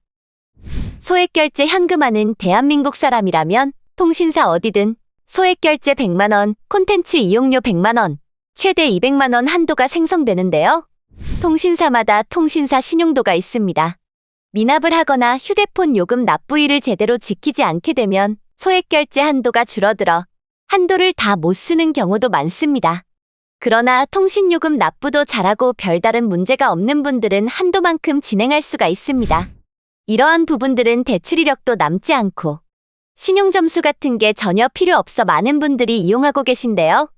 소액결제 현금화는 대한민국 사람이라면 통신사 어디든 소액결제 100만원, 콘텐츠 이용료 100만원, 최대 200만원 한도가 생성되는데요. 통신사마다 통신사 신용도가 있습니다. 미납을 하거나 휴대폰 요금 납부일을 제대로 지키지 않게 되면 소액결제 한도가 줄어들어 한도를 다 못 쓰는 경우도 많습니다. 그러나 통신요금 납부도 잘하고 별다른 문제가 없는 분들은 한도만큼 진행할 수가 있습니다. 이러한 부분들은 대출 이력도 남지 않고 신용점수 같은 게 전혀 필요 없어 많은 분들이 이용하고 계신데요.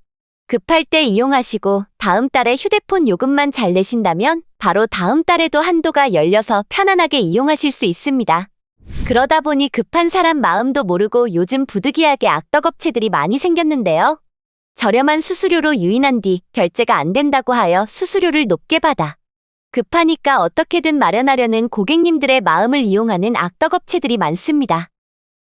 급할 때 이용하시고 다음 달에 휴대폰 요금만 잘 내신다면 바로 다음 달에도 한도가 열려서 편안하게 이용하실 수 있습니다. 그러다 보니 급한 사람 마음도 모르고 요즘 부득이하게 악덕업체들이 많이 생겼는데요. 저렴한 수수료로 유인한 뒤 결제가 안 된다고 하여 수수료를 높게 받아 급하니까 어떻게든 마련하려는 고객님들의 마음을 이용하는 악덕업체들이 많습니다.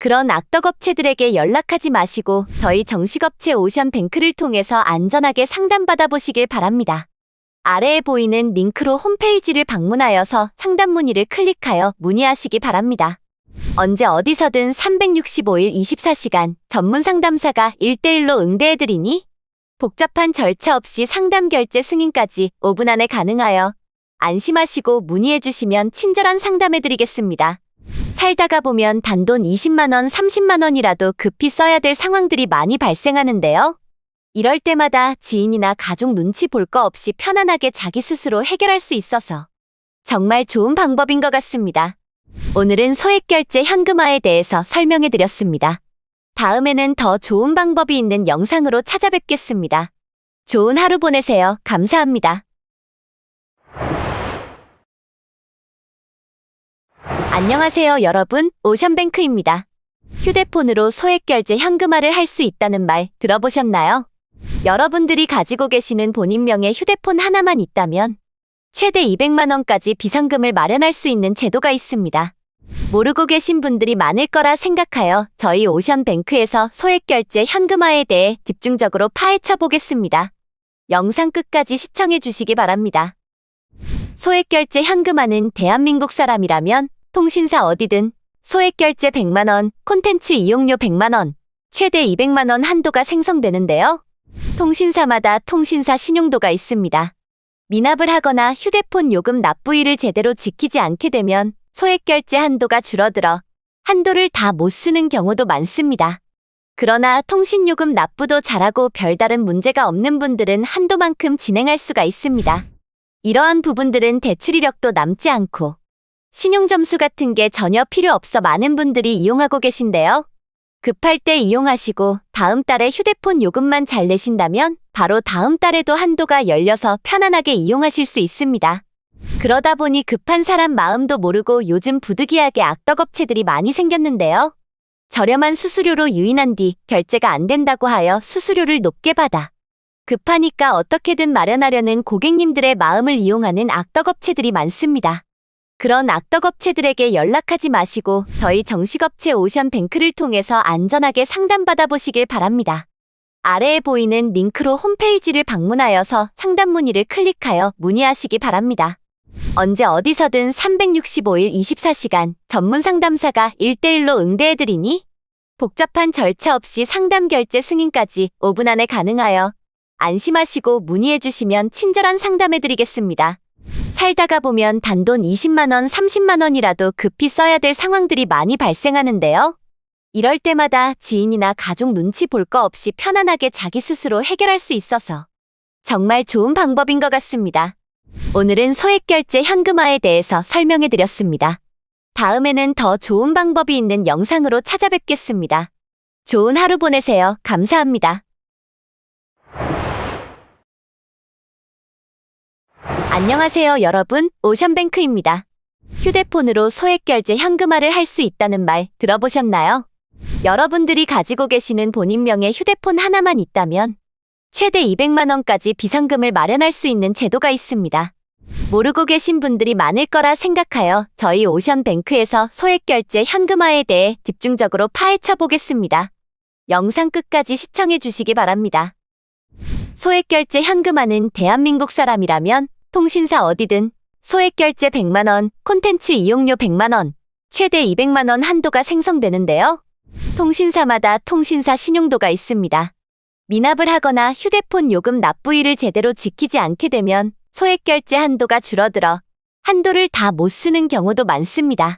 그런 악덕업체들에게 연락하지 마시고 저희 정식업체 오션뱅크를 통해서 안전하게 상담받아 보시길 바랍니다. 아래에 보이는 링크로 홈페이지를 방문하여서 상담 문의를 클릭하여 문의하시기 바랍니다. 언제 어디서든 365일 24시간 전문 상담사가 1대1로 응대해드리니 복잡한 절차 없이 상담 결제 승인까지 5분 안에 가능하여 안심하시고 문의해주시면 친절한 상담해드리겠습니다. 살다가 보면 단돈 20만원, 30만원이라도 급히 써야 될 상황들이 많이 발생하는데요. 이럴 때마다 지인이나 가족 눈치 볼 거 없이 편안하게 자기 스스로 해결할 수 있어서 정말 좋은 방법인 것 같습니다. 오늘은 소액결제 현금화에 대해서 설명해드렸습니다. 다음에는 더 좋은 방법이 있는 영상으로 찾아뵙겠습니다. 좋은 하루 보내세요. 감사합니다. 안녕하세요 여러분, 오션뱅크입니다. 휴대폰으로 소액결제 현금화를 할 수 있다는 말 들어보셨나요? 여러분들이 가지고 계시는 본인 명의 휴대폰 하나만 있다면 최대 200만원까지 비상금을 마련할 수 있는 제도가 있습니다. 모르고 계신 분들이 많을 거라 생각하여 저희 오션뱅크에서 소액결제 현금화에 대해 집중적으로 파헤쳐 보겠습니다. 영상 끝까지 시청해 주시기 바랍니다. 소액결제 현금화는 대한민국 사람이라면 통신사 어디든 소액결제 100만원, 콘텐츠 이용료 100만원, 최대 200만원 한도가 생성되는데요. 통신사마다 통신사 신용도가 있습니다. 미납을 하거나 휴대폰 요금 납부일을 제대로 지키지 않게 되면 소액결제 한도가 줄어들어 한도를 다 못 쓰는 경우도 많습니다. 그러나 통신요금 납부도 잘하고 별다른 문제가 없는 분들은 한도만큼 진행할 수가 있습니다. 이러한 부분들은 대출 이력도 남지 않고 신용점수 같은 게 전혀 필요 없어 많은 분들이 이용하고 계신데요. 급할 때 이용하시고 다음 달에 휴대폰 요금만 잘 내신다면 바로 다음 달에도 한도가 열려서 편안하게 이용하실 수 있습니다. 그러다 보니 급한 사람 마음도 모르고 요즘 부득이하게 악덕업체들이 많이 생겼는데요. 저렴한 수수료로 유인한 뒤 결제가 안 된다고 하여 수수료를 높게 받아 급하니까 어떻게든 마련하려는 고객님들의 마음을 이용하는 악덕업체들이 많습니다. 그런 악덕업체들에게 연락하지 마시고 저희 정식업체 오션뱅크를 통해서 안전하게 상담받아 보시길 바랍니다. 아래에 보이는 링크로 홈페이지를 방문하여서 상담 문의를 클릭하여 문의하시기 바랍니다. 언제 어디서든 365일 24시간 전문 상담사가 1대1로 응대해드리니 복잡한 절차 없이 상담 결제 승인까지 5분 안에 가능하여 안심하시고 문의해주시면 친절한 상담해드리겠습니다. 살다가 보면 단돈 20만원, 30만원이라도 급히 써야 될 상황들이 많이 발생하는데요. 이럴 때마다 지인이나 가족 눈치 볼 거 없이 편안하게 자기 스스로 해결할 수 있어서 정말 좋은 방법인 것 같습니다. 오늘은 소액결제 현금화에 대해서 설명해드렸습니다. 다음에는 더 좋은 방법이 있는 영상으로 찾아뵙겠습니다. 좋은 하루 보내세요. 감사합니다. 안녕하세요 여러분, 오션뱅크입니다. 휴대폰으로 소액결제 현금화를 할 수 있다는 말 들어보셨나요? 여러분들이 가지고 계시는 본인 명의 휴대폰 하나만 있다면 최대 200만원까지 비상금을 마련할 수 있는 제도가 있습니다. 모르고 계신 분들이 많을 거라 생각하여 저희 오션뱅크에서 소액결제 현금화에 대해 집중적으로 파헤쳐 보겠습니다. 영상 끝까지 시청해 주시기 바랍니다. 소액결제 현금화는 대한민국 사람이라면 통신사 어디든 소액결제 100만원, 콘텐츠 이용료 100만원, 최대 200만원 한도가 생성되는데요. 통신사마다 통신사 신용도가 있습니다. 미납을 하거나 휴대폰 요금 납부일을 제대로 지키지 않게 되면 소액결제 한도가 줄어들어 한도를 다 못 쓰는 경우도 많습니다.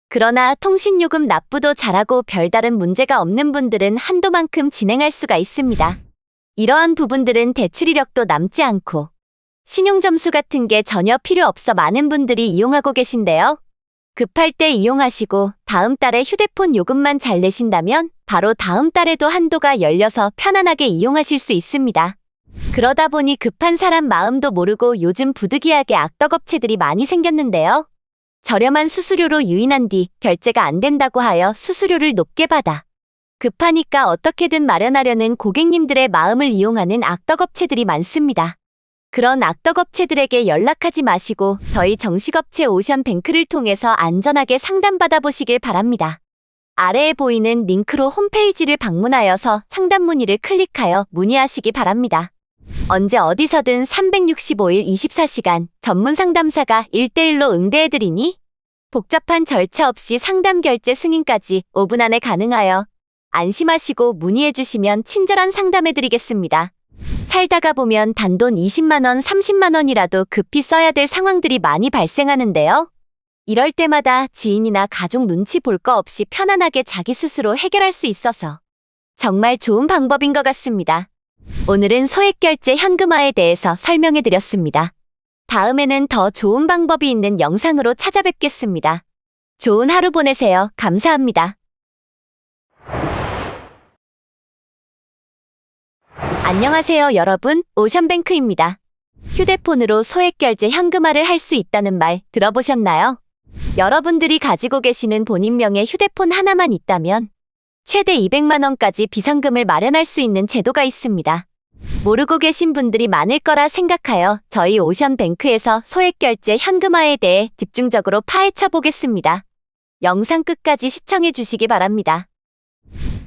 그러나 통신요금 납부도 잘하고 별다른 문제가 없는 분들은 한도만큼 진행할 수가 있습니다. 이러한 부분들은 대출 이력도 남지 않고 신용점수 같은 게 전혀 필요 없어 많은 분들이 이용하고 계신데요. 급할 때 이용하시고 다음 달에 휴대폰 요금만 잘 내신다면 바로 다음 달에도 한도가 열려서 편안하게 이용하실 수 있습니다. 그러다 보니 급한 사람 마음도 모르고 요즘 부득이하게 악덕업체들이 많이 생겼는데요. 저렴한 수수료로 유인한 뒤 결제가 안 된다고 하여 수수료를 높게 받아 급하니까 어떻게든 마련하려는 고객님들의 마음을 이용하는 악덕업체들이 많습니다. 그런 악덕업체들에게 연락하지 마시고 저희 정식업체 오션뱅크를 통해서 안전하게 상담받아 보시길 바랍니다. 아래에 보이는 링크로 홈페이지를 방문하여서 상담 문의를 클릭하여 문의하시기 바랍니다. 언제 어디서든 365일 24시간 전문 상담사가 1대1로 응대해드리니 복잡한 절차 없이 상담 결제 승인까지 5분 안에 가능하여 안심하시고 문의해주시면 친절한 상담해드리겠습니다. 살다가 보면 단돈 20만원, 30만원이라도 급히 써야 될 상황들이 많이 발생하는데요. 이럴 때마다 지인이나 가족 눈치 볼 거 없이 편안하게 자기 스스로 해결할 수 있어서 정말 좋은 방법인 것 같습니다. 오늘은 소액결제 현금화에 대해서 설명해드렸습니다. 다음에는 더 좋은 방법이 있는 영상으로 찾아뵙겠습니다. 좋은 하루 보내세요. 감사합니다. 안녕하세요 여러분, 오션뱅크입니다. 휴대폰으로 소액결제 현금화를 할 수 있다는 말 들어보셨나요? 여러분들이 가지고 계시는 본인 명의 휴대폰 하나만 있다면 최대 200만원까지 비상금을 마련할 수 있는 제도가 있습니다. 모르고 계신 분들이 많을 거라 생각하여 저희 오션뱅크에서 소액결제 현금화에 대해 집중적으로 파헤쳐 보겠습니다. 영상 끝까지 시청해 주시기 바랍니다.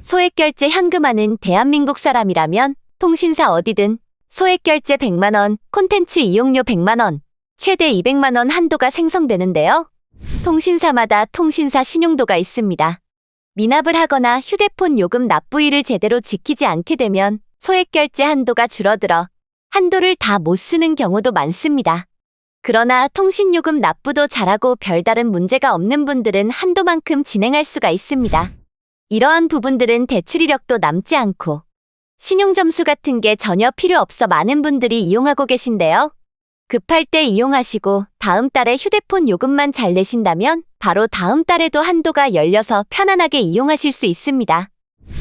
소액결제 현금화는 대한민국 사람이라면 통신사 어디든 소액결제 100만원, 콘텐츠 이용료 100만원, 최대 200만원 한도가 생성되는데요. 통신사마다 통신사 신용도가 있습니다. 미납을 하거나 휴대폰 요금 납부일을 제대로 지키지 않게 되면 소액결제 한도가 줄어들어 한도를 다 못 쓰는 경우도 많습니다. 그러나 통신요금 납부도 잘하고 별다른 문제가 없는 분들은 한도만큼 진행할 수가 있습니다. 이러한 부분들은 대출 이력도 남지 않고 신용점수 같은 게 전혀 필요 없어 많은 분들이 이용하고 계신데요. 급할 때 이용하시고 다음 달에 휴대폰 요금만 잘 내신다면 바로 다음 달에도 한도가 열려서 편안하게 이용하실 수 있습니다.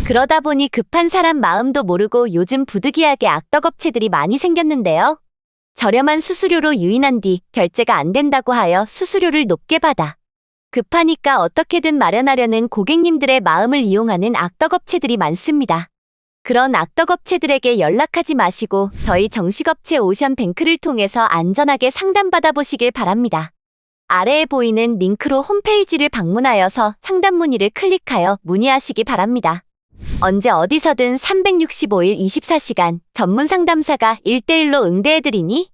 그러다 보니 급한 사람 마음도 모르고 요즘 부득이하게 악덕업체들이 많이 생겼는데요. 저렴한 수수료로 유인한 뒤 결제가 안 된다고 하여 수수료를 높게 받아 급하니까 어떻게든 마련하려는 고객님들의 마음을 이용하는 악덕업체들이 많습니다. 그런 악덕업체들에게 연락하지 마시고 저희 정식업체 오션뱅크를 통해서 안전하게 상담받아 보시길 바랍니다. 아래에 보이는 링크로 홈페이지를 방문하여서 상담 문의를 클릭하여 문의하시기 바랍니다. 언제 어디서든 365일 24시간 전문 상담사가 1대1로 응대해드리니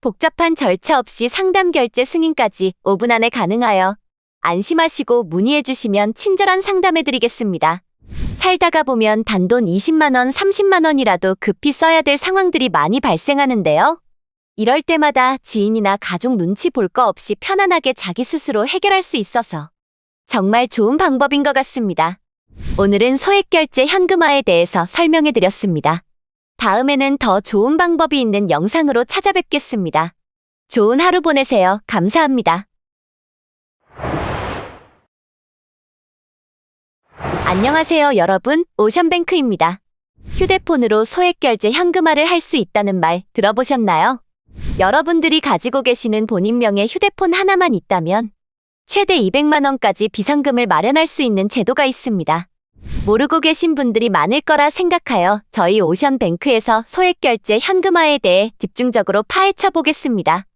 복잡한 절차 없이 상담 결제 승인까지 5분 안에 가능하여 안심하시고 문의해주시면 친절한 상담해드리겠습니다. 살다가 보면 단돈 20만원, 30만원이라도 급히 써야 될 상황들이 많이 발생하는데요. 이럴 때마다 지인이나 가족 눈치 볼 거 없이 편안하게 자기 스스로 해결할 수 있어서 정말 좋은 방법인 것 같습니다. 오늘은 소액결제 현금화에 대해서 설명해드렸습니다. 다음에는 더 좋은 방법이 있는 영상으로 찾아뵙겠습니다. 좋은 하루 보내세요. 감사합니다. 안녕하세요 여러분, 오션뱅크입니다. 휴대폰으로 소액결제 현금화를 할 수 있다는 말 들어보셨나요? 여러분들이 가지고 계시는 본인 명의 휴대폰 하나만 있다면 최대 200만원까지 비상금을 마련할 수 있는 제도가 있습니다. 모르고 계신 분들이 많을 거라 생각하여 저희 오션뱅크에서 소액결제 현금화에 대해 집중적으로 파헤쳐 보겠습니다.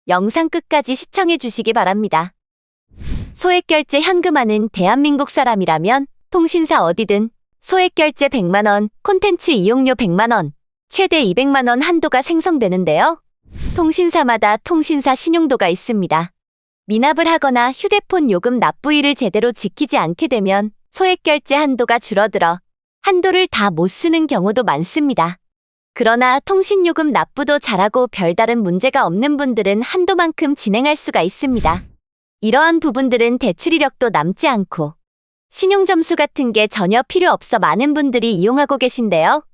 영상 끝까지 시청해 주시기 바랍니다. 소액결제 현금화는 대한민국 사람이라면 통신사 어디든 소액결제 100만원, 콘텐츠 이용료 100만원, 최대 200만원 한도가 생성되는데요. 통신사마다 통신사 신용도가 있습니다. 미납을 하거나 휴대폰 요금 납부일을 제대로 지키지 않게 되면 소액결제 한도가 줄어들어 한도를 다 못 쓰는 경우도 많습니다. 그러나 통신요금 납부도 잘하고 별다른 문제가 없는 분들은 한도만큼 진행할 수가 있습니다. 이러한 부분들은 대출 이력도 남지 않고 신용점수 같은 게 전혀 필요 없어 많은 분들이 이용하고 계신데요.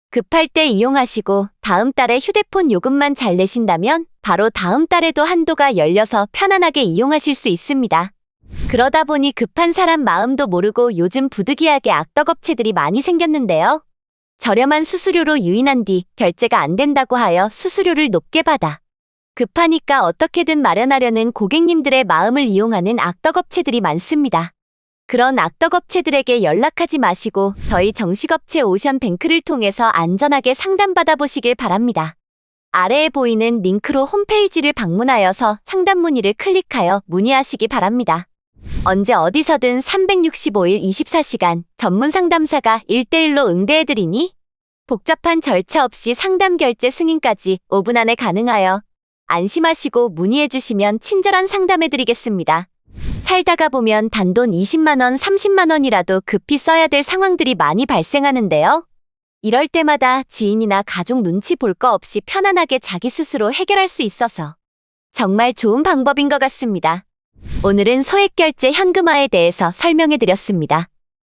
급할 때 이용하시고 다음 달에 휴대폰 요금만 잘 내신다면 바로 다음 달에도 한도가 열려서 편안하게 이용하실 수 있습니다. 그러다 보니 급한 사람 마음도 모르고 요즘 부득이하게 악덕업체들이 많이 생겼는데요. 저렴한 수수료로 유인한 뒤 결제가 안 된다고 하여 수수료를 높게 받아 급하니까 어떻게든 마련하려는 고객님들의 마음을 이용하는 악덕업체들이 많습니다. 그런 악덕업체들에게 연락하지 마시고 저희 정식업체 오션뱅크를 통해서 안전하게 상담받아 보시길 바랍니다. 아래에 보이는 링크로 홈페이지를 방문하여서 상담 문의를 클릭하여 문의하시기 바랍니다. 언제 어디서든 365일 24시간 전문 상담사가 1대1로 응대해드리니 복잡한 절차 없이 상담 결제 승인까지 5분 안에 가능하여 안심하시고 문의해주시면 친절한 상담해드리겠습니다. 살다가 보면 단돈 20만원, 30만원이라도 급히 써야 될 상황들이 많이 발생하는데요. 이럴 때마다 지인이나 가족 눈치 볼 거 없이 편안하게 자기 스스로 해결할 수 있어서 정말 좋은 방법인 것 같습니다. 오늘은 소액결제 현금화에 대해서 설명해드렸습니다.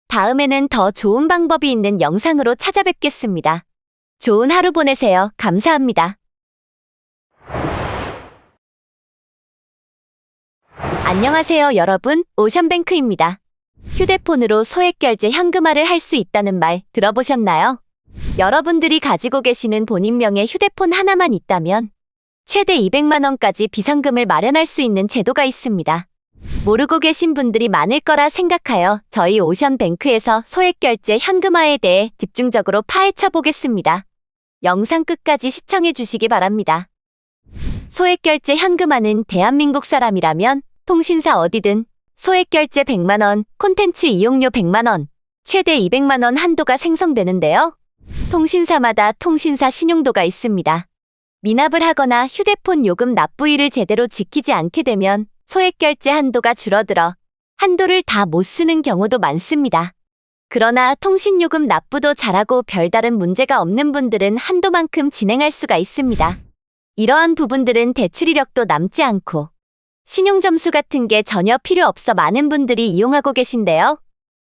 다음에는 더 좋은 방법이 있는 영상으로 찾아뵙겠습니다. 좋은 하루 보내세요. 감사합니다. 안녕하세요, 여러분. 오션뱅크입니다. 휴대폰으로 소액결제 현금화를 할 수 있다는 말 들어보셨나요? 여러분들이 가지고 계시는 본인 명의 휴대폰 하나만 있다면 최대 200만 원까지 비상금을 마련할 수 있는 제도가 있습니다. 모르고 계신 분들이 많을 거라 생각하여 저희 오션뱅크에서 소액결제 현금화에 대해 집중적으로 파헤쳐 보겠습니다. 영상 끝까지 시청해 주시기 바랍니다. 소액결제 현금화는 대한민국 사람이라면 통신사 어디든 소액결제 100만 원, 콘텐츠 이용료 100만 원, 최대 200만 원 한도가 생성되는데요. 통신사마다 통신사 신용도가 있습니다. 미납을 하거나 휴대폰 요금 납부일을 제대로 지키지 않게 되면 소액결제 한도가 줄어들어 한도를 다 못 쓰는 경우도 많습니다. 그러나 통신요금 납부도 잘하고 별다른 문제가 없는 분들은 한도만큼 진행할 수가 있습니다. 이러한 부분들은 대출 이력도 남지 않고 신용점수 같은 게 전혀 필요 없어 많은 분들이 이용하고 계신데요.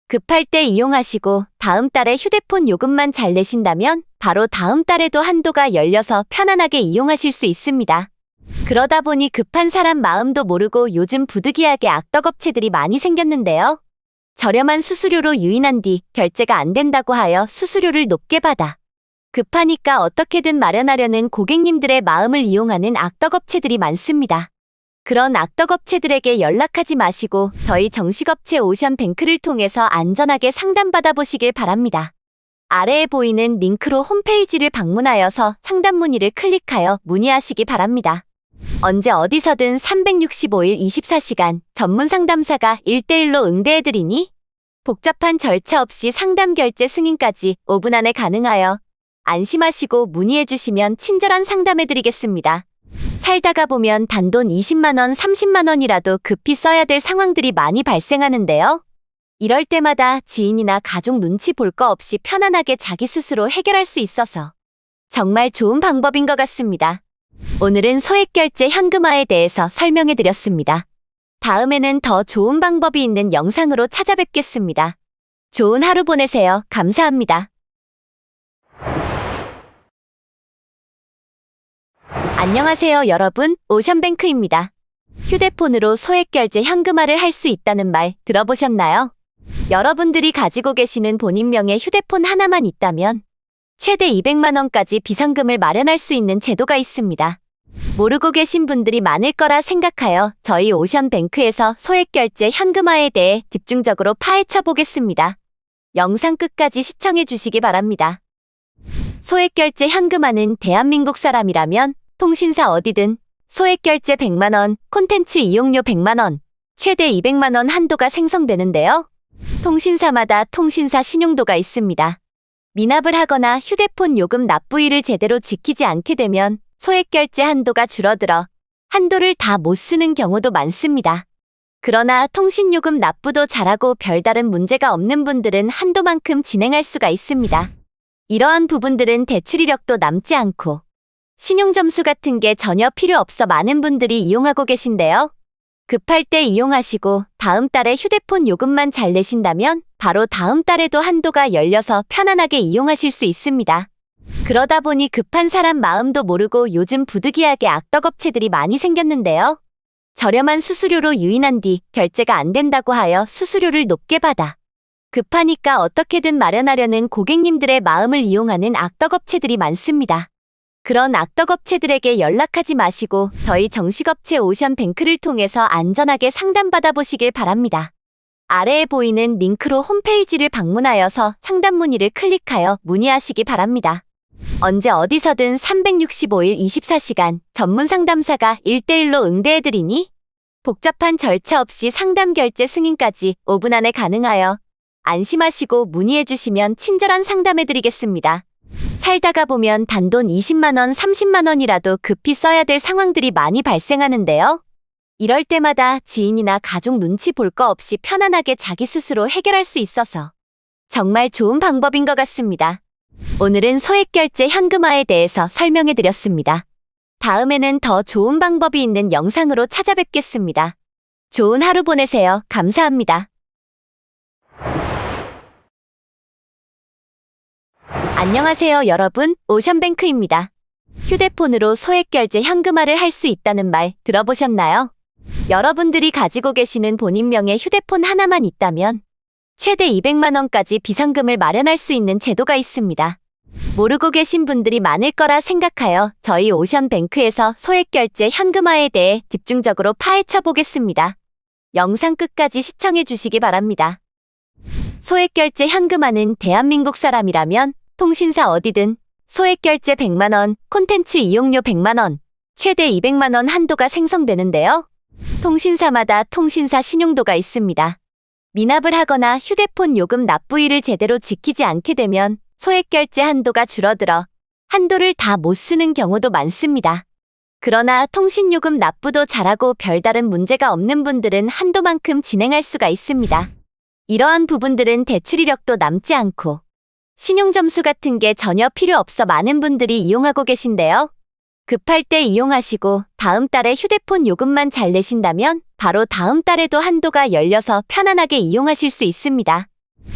급할 때 이용하시고 다음 달에 휴대폰 요금만 잘 내신다면 바로 다음 달에도 한도가 열려서 편안하게 이용하실 수 있습니다. 그러다 보니 급한 사람 마음도 모르고 요즘 부득이하게 악덕업체들이 많이 생겼는데요. 저렴한 수수료로 유인한 뒤 결제가 안 된다고 하여 수수료를 높게 받아 급하니까 어떻게든 마련하려는 고객님들의 마음을 이용하는 악덕업체들이 많습니다. 그런 악덕업체들에게 연락하지 마시고 저희 정식업체 오션뱅크를 통해서 안전하게 상담받아 보시길 바랍니다. 아래에 보이는 링크로 홈페이지를 방문하여서 상담 문의를 클릭하여 문의하시기 바랍니다. 언제 어디서든 365일 24시간 전문 상담사가 1대1로 응대해드리니 복잡한 절차 없이 상담 결제 승인까지 5분 안에 가능하여 안심하시고 문의해주시면 친절한 상담해드리겠습니다. 살다가 보면 단돈 20만원, 30만원이라도 급히 써야 될 상황들이 많이 발생하는데요. 이럴 때마다 지인이나 가족 눈치 볼 거 없이 편안하게 자기 스스로 해결할 수 있어서 정말 좋은 방법인 것 같습니다. 오늘은 소액결제 현금화에 대해서 설명해드렸습니다. 다음에는 더 좋은 방법이 있는 영상으로 찾아뵙겠습니다. 좋은 하루 보내세요. 감사합니다. 안녕하세요, 여러분. 오션뱅크입니다. 휴대폰으로 소액결제 현금화를 할 수 있다는 말 들어보셨나요? 여러분들이 가지고 계시는 본인 명의 휴대폰 하나만 있다면 최대 200만 원까지 비상금을 마련할 수 있는 제도가 있습니다. 모르고 계신 분들이 많을 거라 생각하여 저희 오션뱅크에서 소액결제 현금화에 대해 집중적으로 파헤쳐 보겠습니다. 영상 끝까지 시청해 주시기 바랍니다. 소액결제 현금화는 대한민국 사람이라면 통신사 어디든 소액결제 100만 원, 콘텐츠 이용료 100만 원, 최대 200만 원 한도가 생성되는데요. 통신사마다 통신사 신용도가 있습니다. 미납을 하거나 휴대폰 요금 납부일을 제대로 지키지 않게 되면 소액결제 한도가 줄어들어 한도를 다 못 쓰는 경우도 많습니다. 그러나 통신요금 납부도 잘하고 별다른 문제가 없는 분들은 한도만큼 진행할 수가 있습니다. 이러한 부분들은 대출 이력도 남지 않고 신용점수 같은 게 전혀 필요 없어 많은 분들이 이용하고 계신데요. 급할 때 이용하시고 다음 달에 휴대폰 요금만 잘 내신다면 바로 다음 달에도 한도가 열려서 편안하게 이용하실 수 있습니다. 그러다 보니 급한 사람 마음도 모르고 요즘 부득이하게 악덕업체들이 많이 생겼는데요. 저렴한 수수료로 유인한 뒤 결제가 안 된다고 하여 수수료를 높게 받아 급하니까 어떻게든 마련하려는 고객님들의 마음을 이용하는 악덕업체들이 많습니다. 그런 악덕업체들에게 연락하지 마시고 저희 정식업체 오션뱅크를 통해서 안전하게 상담받아 보시길 바랍니다. 아래에 보이는 링크로 홈페이지를 방문하여서 상담 문의를 클릭하여 문의하시기 바랍니다. 언제 어디서든 365일 24시간 전문 상담사가 1대1로 응대해드리니 복잡한 절차 없이 상담 결제 승인까지 5분 안에 가능하여 안심하시고 문의해주시면 친절한 상담해드리겠습니다. 살다가 보면 단돈 20만원, 30만원이라도 급히 써야 될 상황들이 많이 발생하는데요. 이럴 때마다 지인이나 가족 눈치 볼 거 없이 편안하게 자기 스스로 해결할 수 있어서 정말 좋은 방법인 것 같습니다. 오늘은 소액결제 현금화에 대해서 설명해드렸습니다. 다음에는 더 좋은 방법이 있는 영상으로 찾아뵙겠습니다. 좋은 하루 보내세요. 감사합니다. 안녕하세요 여러분, 오션뱅크입니다. 휴대폰으로 소액결제 현금화를 할 수 있다는 말 들어보셨나요? 여러분들이 가지고 계시는 본인 명의 휴대폰 하나만 있다면 최대 200만원까지 비상금을 마련할 수 있는 제도가 있습니다. 모르고 계신 분들이 많을 거라 생각하여 저희 오션뱅크에서 소액결제 현금화에 대해 집중적으로 파헤쳐 보겠습니다. 영상 끝까지 시청해 주시기 바랍니다. 소액결제 현금화는 대한민국 사람이라면 통신사 어디든 소액결제 100만원, 콘텐츠 이용료 100만원, 최대 200만원 한도가 생성되는데요. 통신사마다 통신사 신용도가 있습니다. 미납을 하거나 휴대폰 요금 납부일을 제대로 지키지 않게 되면 소액결제 한도가 줄어들어 한도를 다 못 쓰는 경우도 많습니다. 그러나 통신요금 납부도 잘하고 별다른 문제가 없는 분들은 한도만큼 진행할 수가 있습니다. 이러한 부분들은 대출 이력도 남지 않고 신용점수 같은 게 전혀 필요 없어 많은 분들이 이용하고 계신데요. 급할 때 이용하시고 다음 달에 휴대폰 요금만 잘 내신다면 바로 다음 달에도 한도가 열려서 편안하게 이용하실 수 있습니다.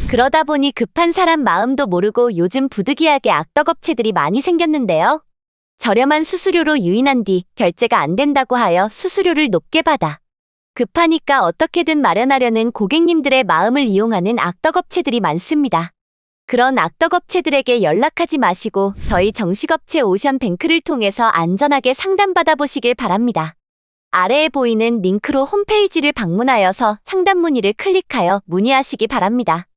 그러다 보니 급한 사람 마음도 모르고 요즘 부득이하게 악덕업체들이 많이 생겼는데요. 저렴한 수수료로 유인한 뒤 결제가 안 된다고 하여 수수료를 높게 받아 급하니까 어떻게든 마련하려는 고객님들의 마음을 이용하는 악덕업체들이 많습니다. 그런 악덕업체들에게 연락하지 마시고 저희 정식업체 오션뱅크를 통해서 안전하게 상담받아 보시길 바랍니다. 아래에 보이는 링크로 홈페이지를 방문하여서 상담 문의를 클릭하여 문의하시기 바랍니다.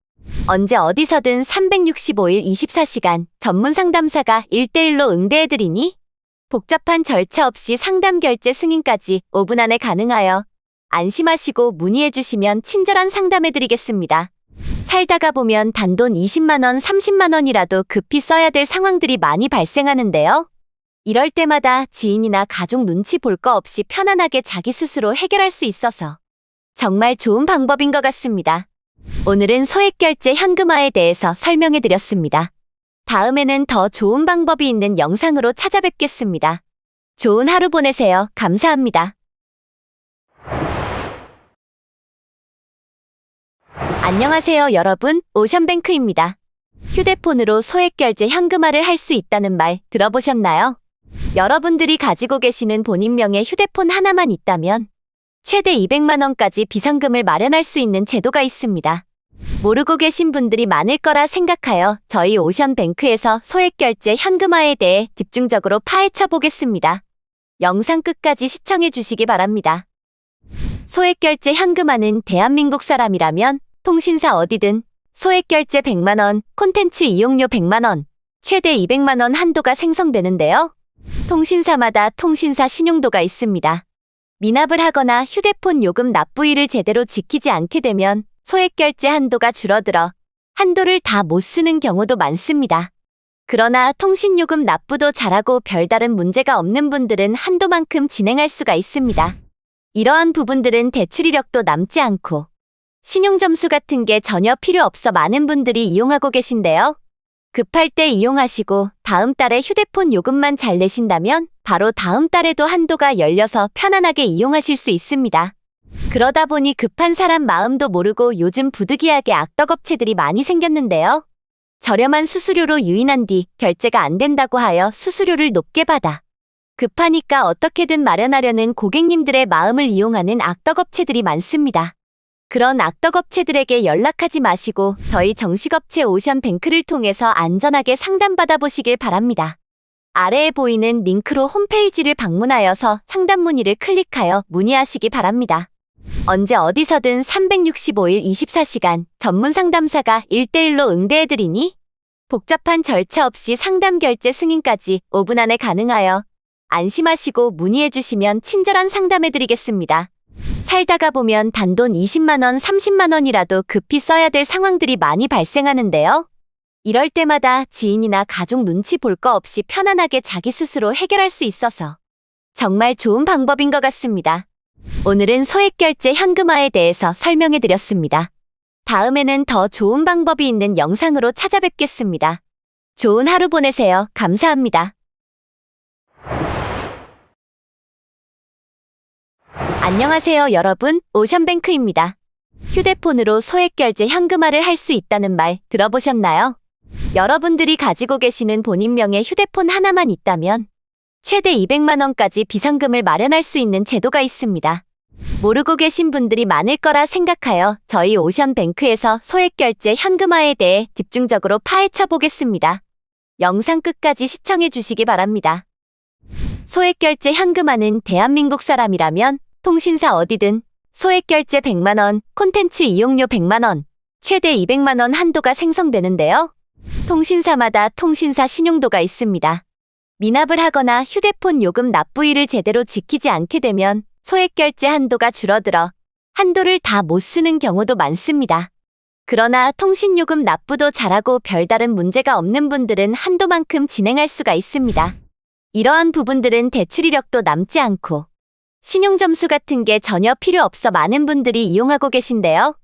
언제 어디서든 365일 24시간 전문 상담사가 1대1로 응대해드리니 복잡한 절차 없이 상담 결제 승인까지 5분 안에 가능하여 안심하시고 문의해주시면 친절한 상담해드리겠습니다. 살다가 보면 단돈 20만원, 30만원이라도 급히 써야 될 상황들이 많이 발생하는데요. 이럴 때마다 지인이나 가족 눈치 볼 거 없이 편안하게 자기 스스로 해결할 수 있어서 정말 좋은 방법인 것 같습니다. 오늘은 소액결제 현금화에 대해서 설명해드렸습니다. 다음에는 더 좋은 방법이 있는 영상으로 찾아뵙겠습니다. 좋은 하루 보내세요. 감사합니다. 안녕하세요 여러분, 오션뱅크입니다. 휴대폰으로 소액결제 현금화를 할 수 있다는 말 들어보셨나요? 여러분들이 가지고 계시는 본인 명의 휴대폰 하나만 있다면 최대 200만원까지 비상금을 마련할 수 있는 제도가 있습니다. 모르고 계신 분들이 많을 거라 생각하여 저희 오션뱅크에서 소액결제 현금화에 대해 집중적으로 파헤쳐 보겠습니다. 영상 끝까지 시청해 주시기 바랍니다. 소액결제 현금화는 대한민국 사람이라면 통신사 어디든 소액결제 100만원, 콘텐츠 이용료 100만원, 최대 200만원 한도가 생성되는데요. 통신사마다 통신사 신용도가 있습니다. 미납을 하거나 휴대폰 요금 납부일을 제대로 지키지 않게 되면 소액결제 한도가 줄어들어 한도를 다 못 쓰는 경우도 많습니다. 그러나 통신요금 납부도 잘하고 별다른 문제가 없는 분들은 한도만큼 진행할 수가 있습니다. 이러한 부분들은 대출 이력도 남지 않고 신용점수 같은 게 전혀 필요 없어 많은 분들이 이용하고 계신데요. 급할 때 이용하시고 다음 달에 휴대폰 요금만 잘 내신다면 바로 다음 달에도 한도가 열려서 편안하게 이용하실 수 있습니다. 그러다 보니 급한 사람 마음도 모르고 요즘 부득이하게 악덕업체들이 많이 생겼는데요. 저렴한 수수료로 유인한 뒤 결제가 안 된다고 하여 수수료를 높게 받아 급하니까 어떻게든 마련하려는 고객님들의 마음을 이용하는 악덕업체들이 많습니다. 그런 악덕업체들에게 연락하지 마시고 저희 정식업체 오션뱅크를 통해서 안전하게 상담받아 보시길 바랍니다. 아래에 보이는 링크로 홈페이지를 방문하여서 상담 문의를 클릭하여 문의하시기 바랍니다. 언제 어디서든 365일 24시간 전문 상담사가 1대1로 응대해드리니 복잡한 절차 없이 상담 결제 승인까지 5분 안에 가능하여 안심하시고 문의해주시면 친절한 상담해드리겠습니다. 살다가 보면 단돈 20만원, 30만원이라도 급히 써야 될 상황들이 많이 발생하는데요. 이럴 때마다 지인이나 가족 눈치 볼 거 없이 편안하게 자기 스스로 해결할 수 있어서 정말 좋은 방법인 것 같습니다. 오늘은 소액결제 현금화에 대해서 설명해드렸습니다. 다음에는 더 좋은 방법이 있는 영상으로 찾아뵙겠습니다. 좋은 하루 보내세요. 감사합니다. 안녕하세요 여러분, 오션뱅크입니다. 휴대폰으로 소액결제 현금화를 할 수 있다는 말 들어보셨나요? 여러분들이 가지고 계시는 본인 명의 휴대폰 하나만 있다면 최대 200만원까지 비상금을 마련할 수 있는 제도가 있습니다. 모르고 계신 분들이 많을 거라 생각하여 저희 오션뱅크에서 소액결제 현금화에 대해 집중적으로 파헤쳐 보겠습니다. 영상 끝까지 시청해 주시기 바랍니다. 소액결제 현금화는 대한민국 사람이라면 통신사 어디든 소액결제 100만원, 콘텐츠 이용료 100만원, 최대 200만원 한도가 생성되는데요. 통신사마다 통신사 신용도가 있습니다. 미납을 하거나 휴대폰 요금 납부일을 제대로 지키지 않게 되면 소액결제 한도가 줄어들어 한도를 다 못 쓰는 경우도 많습니다. 그러나 통신요금 납부도 잘하고 별다른 문제가 없는 분들은 한도만큼 진행할 수가 있습니다. 이러한 부분들은 대출 이력도 남지 않고 신용점수 같은 게 전혀 필요 없어 많은 분들이 이용하고 계신데요.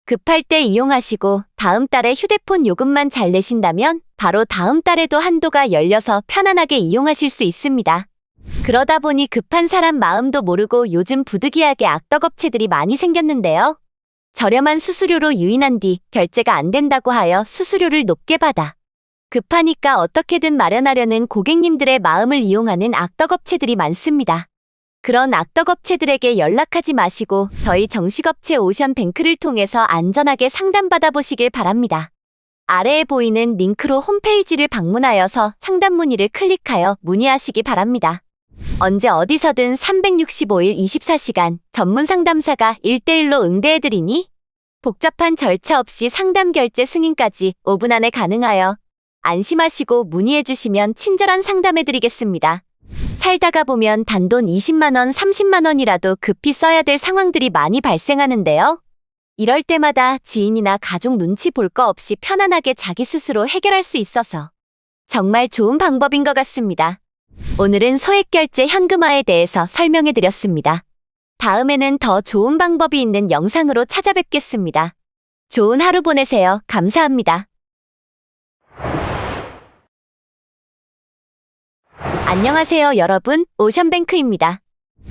급할 때 이용하시고 다음 달에 휴대폰 요금만 잘 내신다면 바로 다음 달에도 한도가 열려서 편안하게 이용하실 수 있습니다. 그러다 보니 급한 사람 마음도 모르고 요즘 부득이하게 악덕업체들이 많이 생겼는데요. 저렴한 수수료로 유인한 뒤 결제가 안 된다고 하여 수수료를 높게 받아 급하니까 어떻게든 마련하려는 고객님들의 마음을 이용하는 악덕업체들이 많습니다. 그런 악덕업체들에게 연락하지 마시고 저희 정식업체 오션뱅크를 통해서 안전하게 상담받아 보시길 바랍니다. 아래에 보이는 링크로 홈페이지를 방문하여서 상담 문의를 클릭하여 문의하시기 바랍니다. 언제 어디서든 365일 24시간 전문 상담사가 1대1로 응대해드리니 복잡한 절차 없이 상담 결제 승인까지 5분 안에 가능하여 안심하시고 문의해주시면 친절한 상담해드리겠습니다. 살다가 보면 단돈 20만원, 30만원이라도 급히 써야 될 상황들이 많이 발생하는데요. 이럴 때마다 지인이나 가족 눈치 볼 거 없이 편안하게 자기 스스로 해결할 수 있어서 정말 좋은 방법인 것 같습니다. 오늘은 소액결제 현금화에 대해서 설명해드렸습니다. 다음에는 더 좋은 방법이 있는 영상으로 찾아뵙겠습니다. 좋은 하루 보내세요. 감사합니다. 안녕하세요 여러분, 오션뱅크입니다.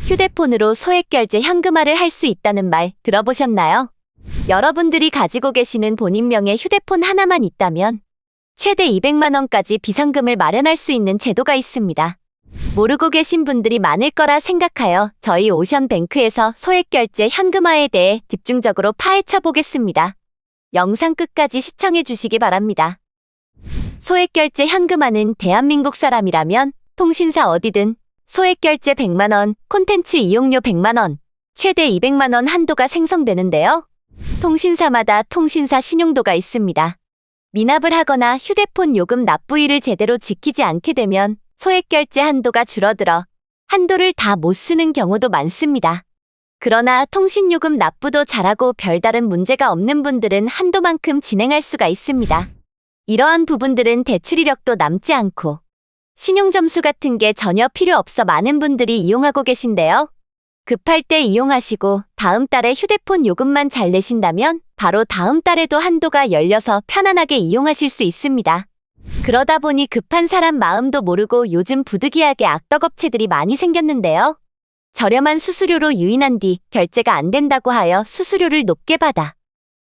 휴대폰으로 소액결제 현금화를 할 수 있다는 말 들어보셨나요? 여러분들이 가지고 계시는 본인 명의 휴대폰 하나만 있다면 최대 200만원까지 비상금을 마련할 수 있는 제도가 있습니다. 모르고 계신 분들이 많을 거라 생각하여 저희 오션뱅크에서 소액결제 현금화에 대해 집중적으로 파헤쳐 보겠습니다. 영상 끝까지 시청해 주시기 바랍니다. 소액결제 현금화는 대한민국 사람이라면 통신사 어디든 소액결제 100만원, 콘텐츠 이용료 100만원, 최대 200만원 한도가 생성되는데요. 통신사마다 통신사 신용도가 있습니다. 미납을 하거나 휴대폰 요금 납부일을 제대로 지키지 않게 되면 소액결제 한도가 줄어들어 한도를 다 못 쓰는 경우도 많습니다. 그러나 통신요금 납부도 잘하고 별다른 문제가 없는 분들은 한도만큼 진행할 수가 있습니다. 이러한 부분들은 대출 이력도 남지 않고 신용점수 같은 게 전혀 필요 없어 많은 분들이 이용하고 계신데요. 급할 때 이용하시고 다음 달에 휴대폰 요금만 잘 내신다면 바로 다음 달에도 한도가 열려서 편안하게 이용하실 수 있습니다. 그러다 보니 급한 사람 마음도 모르고 요즘 부득이하게 악덕업체들이 많이 생겼는데요. 저렴한 수수료로 유인한 뒤 결제가 안 된다고 하여 수수료를 높게 받아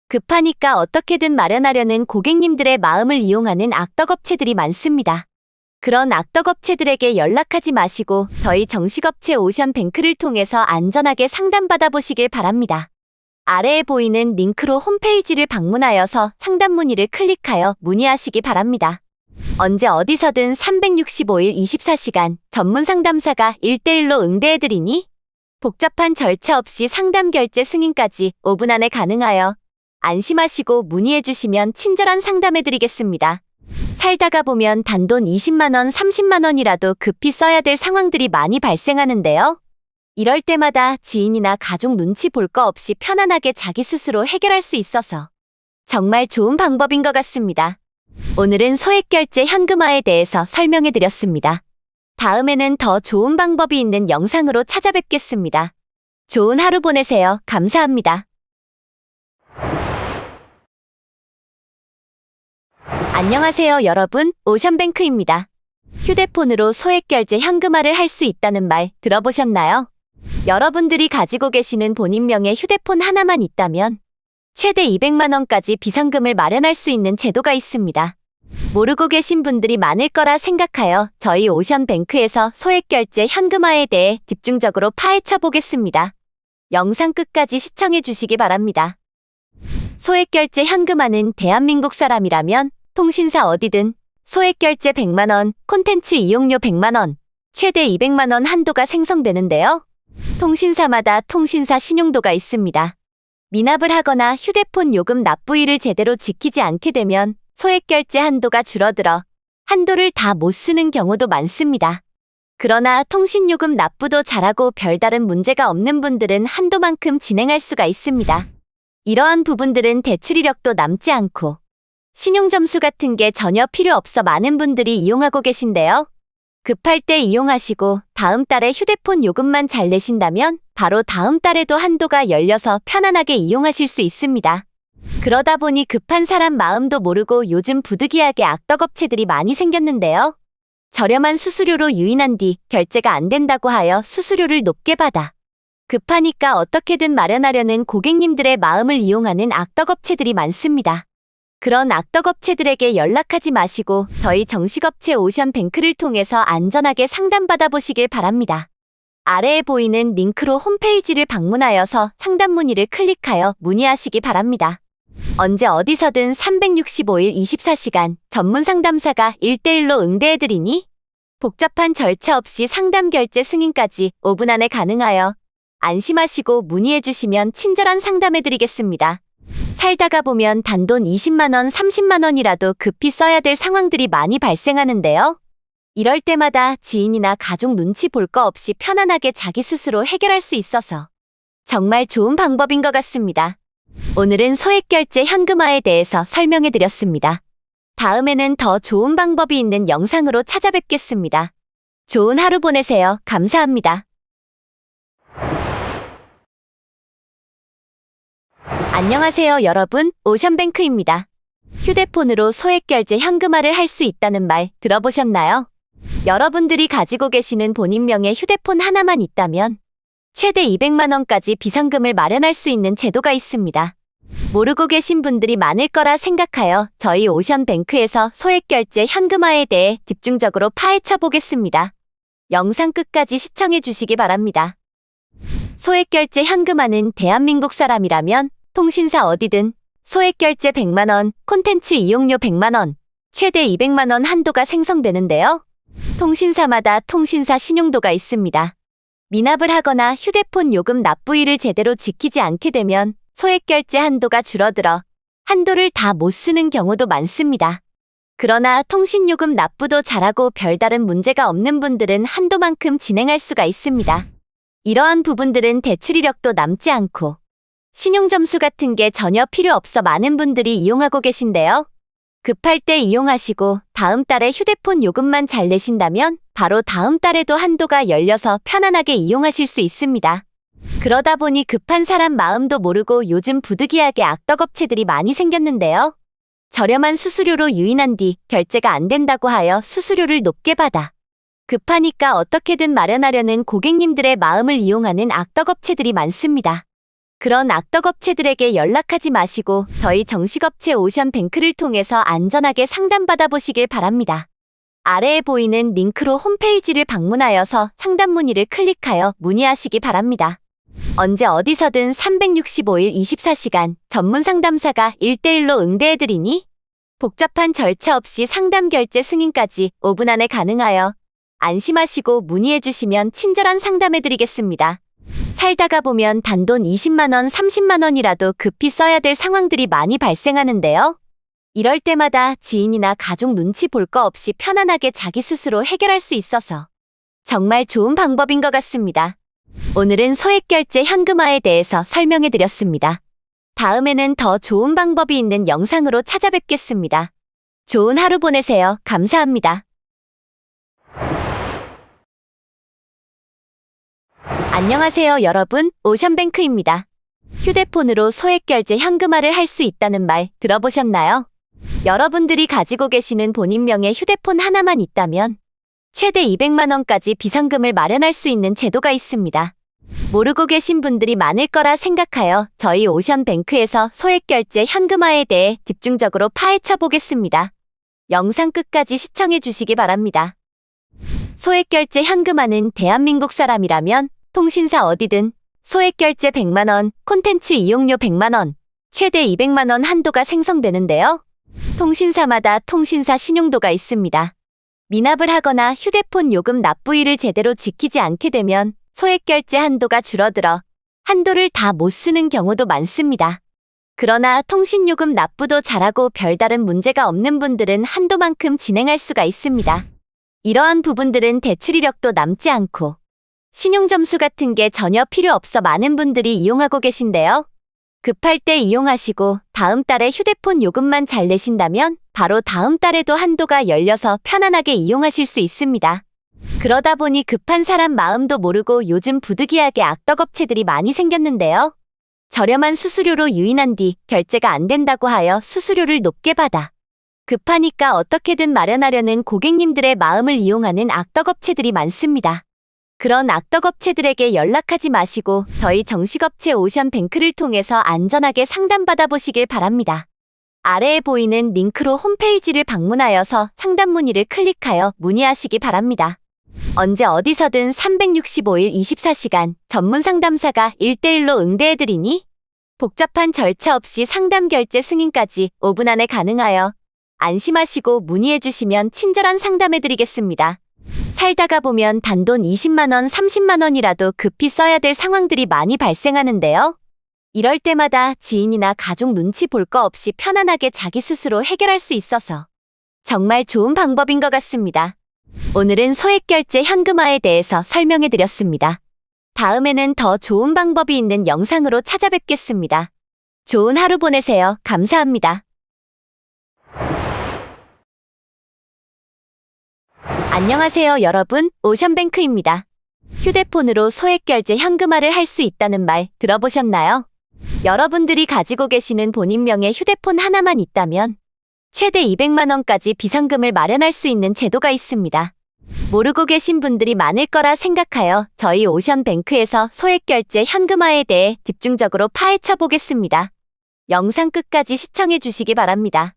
급하니까 어떻게든 마련하려는 고객님들의 마음을 이용하는 악덕업체들이 많습니다. 그런 악덕업체들에게 연락하지 마시고 저희 정식업체 오션뱅크를 통해서 안전하게 상담받아 보시길 바랍니다. 아래에 보이는 링크로 홈페이지를 방문하여서 상담 문의를 클릭하여 문의하시기 바랍니다. 언제 어디서든 365일 24시간 전문 상담사가 1대1로 응대해드리니 복잡한 절차 없이 상담 결제 승인까지 5분 안에 가능하여 안심하시고 문의해주시면 친절한 상담해드리겠습니다. 살다가 보면 단돈 20만원, 30만원이라도 급히 써야 될 상황들이 많이 발생하는데요. 이럴 때마다 지인이나 가족 눈치 볼 거 없이 편안하게 자기 스스로 해결할 수 있어서 정말 좋은 방법인 것 같습니다. 오늘은 소액결제 현금화에 대해서 설명해드렸습니다. 다음에는 더 좋은 방법이 있는 영상으로 찾아뵙겠습니다. 좋은 하루 보내세요. 감사합니다. 안녕하세요, 여러분. 오션뱅크입니다. 휴대폰으로 소액결제 현금화를 할 수 있다는 말 들어보셨나요? 여러분들이 가지고 계시는 본인명의 휴대폰 하나만 있다면 최대 200만 원까지 비상금을 마련할 수 있는 제도가 있습니다. 모르고 계신 분들이 많을 거라 생각하여 저희 오션뱅크에서 소액결제 현금화에 대해 집중적으로 파헤쳐 보겠습니다. 영상 끝까지 시청해 주시기 바랍니다. 소액결제 현금화는 대한민국 사람이라면 통신사 어디든 소액결제 100만 원, 콘텐츠 이용료 100만 원, 최대 200만 원 한도가 생성되는데요. 통신사마다 통신사 신용도가 있습니다. 미납을 하거나 휴대폰 요금 납부일을 제대로 지키지 않게 되면 소액결제 한도가 줄어들어 한도를 다 못 쓰는 경우도 많습니다. 그러나 통신요금 납부도 잘하고 별다른 문제가 없는 분들은 한도만큼 진행할 수가 있습니다. 이러한 부분들은 대출 이력도 남지 않고 신용점수 같은 게 전혀 필요 없어 많은 분들이 이용하고 계신데요. 급할 때 이용하시고 다음 달에 휴대폰 요금만 잘 내신다면 바로 다음 달에도 한도가 열려서 편안하게 이용하실 수 있습니다. 그러다 보니 급한 사람 마음도 모르고 요즘 부득이하게 악덕업체들이 많이 생겼는데요. 저렴한 수수료로 유인한 뒤 결제가 안 된다고 하여 수수료를 높게 받아 급하니까 어떻게든 마련하려는 고객님들의 마음을 이용하는 악덕업체들이 많습니다. 그런 악덕업체들에게 연락하지 마시고 저희 정식업체 오션뱅크를 통해서 안전하게 상담받아 보시길 바랍니다. 아래에 보이는 링크로 홈페이지를 방문하여서 상담 문의를 클릭하여 문의하시기 바랍니다. 언제 어디서든 365일 24시간 전문 상담사가 1대1로 응대해드리니 복잡한 절차 없이 상담 결제 승인까지 5분 안에 가능하여 안심하시고 문의해주시면 친절한 상담해드리겠습니다. 살다가 보면 단돈 20만원, 30만원이라도 급히 써야 될 상황들이 많이 발생하는데요. 이럴 때마다 지인이나 가족 눈치 볼 거 없이 편안하게 자기 스스로 해결할 수 있어서 정말 좋은 방법인 것 같습니다. 오늘은 소액결제 현금화에 대해서 설명해드렸습니다. 다음에는 더 좋은 방법이 있는 영상으로 찾아뵙겠습니다. 좋은 하루 보내세요. 감사합니다. 안녕하세요, 여러분. 오션뱅크입니다. 휴대폰으로 소액결제 현금화를 할 수 있다는 말 들어보셨나요? 여러분들이 가지고 계시는 본인명의 휴대폰 하나만 있다면 최대 200만 원까지 비상금을 마련할 수 있는 제도가 있습니다. 모르고 계신 분들이 많을 거라 생각하여 저희 오션뱅크에서 소액결제 현금화에 대해 집중적으로 파헤쳐 보겠습니다. 영상 끝까지 시청해 주시기 바랍니다. 소액결제 현금화는 대한민국 사람이라면 통신사 어디든 소액결제 100만 원, 콘텐츠 이용료 100만 원, 최대 200만 원 한도가 생성되는데요. 통신사마다 통신사 신용도가 있습니다. 미납을 하거나 휴대폰 요금 납부일을 제대로 지키지 않게 되면 소액결제 한도가 줄어들어 한도를 다 못 쓰는 경우도 많습니다. 그러나 통신요금 납부도 잘하고 별다른 문제가 없는 분들은 한도만큼 진행할 수가 있습니다. 이러한 부분들은 대출 이력도 남지 않고 신용점수 같은 게 전혀 필요 없어 많은 분들이 이용하고 계신데요. 급할 때 이용하시고 다음 달에 휴대폰 요금만 잘 내신다면 바로 다음 달에도 한도가 열려서 편안하게 이용하실 수 있습니다. 그러다 보니 급한 사람 마음도 모르고 요즘 부득이하게 악덕업체들이 많이 생겼는데요. 저렴한 수수료로 유인한 뒤 결제가 안 된다고 하여 수수료를 높게 받아 급하니까 어떻게든 마련하려는 고객님들의 마음을 이용하는 악덕업체들이 많습니다. 그런 악덕업체들에게 연락하지 마시고 저희 정식업체 오션뱅크를 통해서 안전하게 상담받아 보시길 바랍니다. 아래에 보이는 링크로 홈페이지를 방문하여서 상담 문의를 클릭하여 문의하시기 바랍니다. 언제 어디서든 365일 24시간 전문 상담사가 1대1로 응대해드리니 복잡한 절차 없이 상담 결제 승인까지 5분 안에 가능하여 안심하시고 문의해주시면 친절한 상담해드리겠습니다. 살다가 보면 단돈 20만원, 30만원이라도 급히 써야 될 상황들이 많이 발생하는데요. 이럴 때마다 지인이나 가족 눈치 볼 거 없이 편안하게 자기 스스로 해결할 수 있어서 정말 좋은 방법인 것 같습니다. 오늘은 소액결제 현금화에 대해서 설명해드렸습니다. 다음에는 더 좋은 방법이 있는 영상으로 찾아뵙겠습니다. 좋은 하루 보내세요. 감사합니다. 안녕하세요, 여러분. 오션뱅크입니다. 휴대폰으로 소액결제 현금화를 할 수 있다는 말 들어보셨나요? 여러분들이 가지고 계시는 본인명의 휴대폰 하나만 있다면 최대 200만 원까지 비상금을 마련할 수 있는 제도가 있습니다. 모르고 계신 분들이 많을 거라 생각하여 저희 오션뱅크에서 소액결제 현금화에 대해 집중적으로 파헤쳐 보겠습니다. 영상 끝까지 시청해 주시기 바랍니다. 소액결제 현금화는 대한민국 사람이라면 통신사 어디든 소액결제 100만 원, 콘텐츠 이용료 100만 원, 최대 200만 원 한도가 생성되는데요. 통신사마다 통신사 신용도가 있습니다. 미납을 하거나 휴대폰 요금 납부일을 제대로 지키지 않게 되면 소액결제 한도가 줄어들어 한도를 다 못 쓰는 경우도 많습니다. 그러나 통신요금 납부도 잘하고 별다른 문제가 없는 분들은 한도만큼 진행할 수가 있습니다. 이러한 부분들은 대출 이력도 남지 않고 신용점수 같은 게 전혀 필요 없어 많은 분들이 이용하고 계신데요. 급할 때 이용하시고 다음 달에 휴대폰 요금만 잘 내신다면 바로 다음 달에도 한도가 열려서 편안하게 이용하실 수 있습니다. 그러다 보니 급한 사람 마음도 모르고 요즘 부득이하게 악덕업체들이 많이 생겼는데요. 저렴한 수수료로 유인한 뒤 결제가 안 된다고 하여 수수료를 높게 받아 급하니까 어떻게든 마련하려는 고객님들의 마음을 이용하는 악덕업체들이 많습니다. 그런 악덕업체들에게 연락하지 마시고 저희 정식업체 오션뱅크를 통해서 안전하게 상담받아 보시길 바랍니다. 아래에 보이는 링크로 홈페이지를 방문하여서 상담 문의를 클릭하여 문의하시기 바랍니다. 언제 어디서든 365일 24시간 전문 상담사가 1대1로 응대해드리니 복잡한 절차 없이 상담 결제 승인까지 5분 안에 가능하여 안심하시고 문의해주시면 친절한 상담해드리겠습니다. 살다가 보면 단돈 20만원, 30만원이라도 급히 써야 될 상황들이 많이 발생하는데요. 이럴 때마다 지인이나 가족 눈치 볼 거 없이 편안하게 자기 스스로 해결할 수 있어서 정말 좋은 방법인 것 같습니다. 오늘은 소액결제 현금화에 대해서 설명해드렸습니다. 다음에는 더 좋은 방법이 있는 영상으로 찾아뵙겠습니다. 좋은 하루 보내세요. 감사합니다. 안녕하세요, 여러분. 오션뱅크입니다. 휴대폰으로 소액결제 현금화를 할 수 있다는 말 들어보셨나요? 여러분들이 가지고 계시는 본인명의 휴대폰 하나만 있다면 최대 200만 원까지 비상금을 마련할 수 있는 제도가 있습니다. 모르고 계신 분들이 많을 거라 생각하여 저희 오션뱅크에서 소액결제 현금화에 대해 집중적으로 파헤쳐 보겠습니다. 영상 끝까지 시청해 주시기 바랍니다.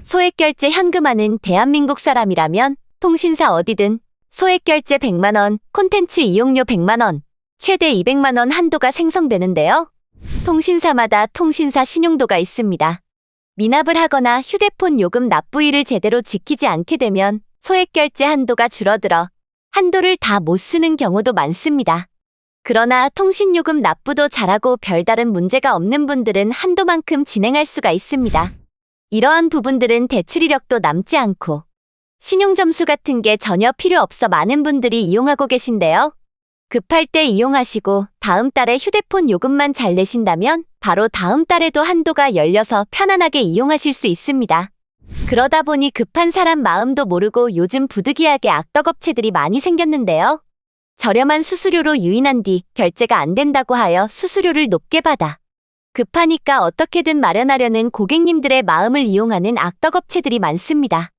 소액결제 현금화는 대한민국 사람이라면 통신사 어디든 소액결제 100만 원, 콘텐츠 이용료 100만 원, 최대 200만 원 한도가 생성되는데요. 통신사마다 통신사 신용도가 있습니다. 미납을 하거나 휴대폰 요금 납부일을 제대로 지키지 않게 되면 소액결제 한도가 줄어들어 한도를 다 못 쓰는 경우도 많습니다. 그러나 통신요금 납부도 잘하고 별다른 문제가 없는 분들은 한도만큼 진행할 수가 있습니다. 이러한 부분들은 대출 이력도 남지 않고 신용점수 같은 게 전혀 필요 없어 많은 분들이 이용하고 계신데요. 급할 때 이용하시고 다음 달에 휴대폰 요금만 잘 내신다면 바로 다음 달에도 한도가 열려서 편안하게 이용하실 수 있습니다. 그러다 보니 급한 사람 마음도 모르고 요즘 부득이하게 악덕업체들이 많이 생겼는데요. 저렴한 수수료로 유인한 뒤 결제가 안 된다고 하여 수수료를 높게 받아 급하니까 어떻게든 마련하려는 고객님들의 마음을 이용하는 악덕업체들이 많습니다.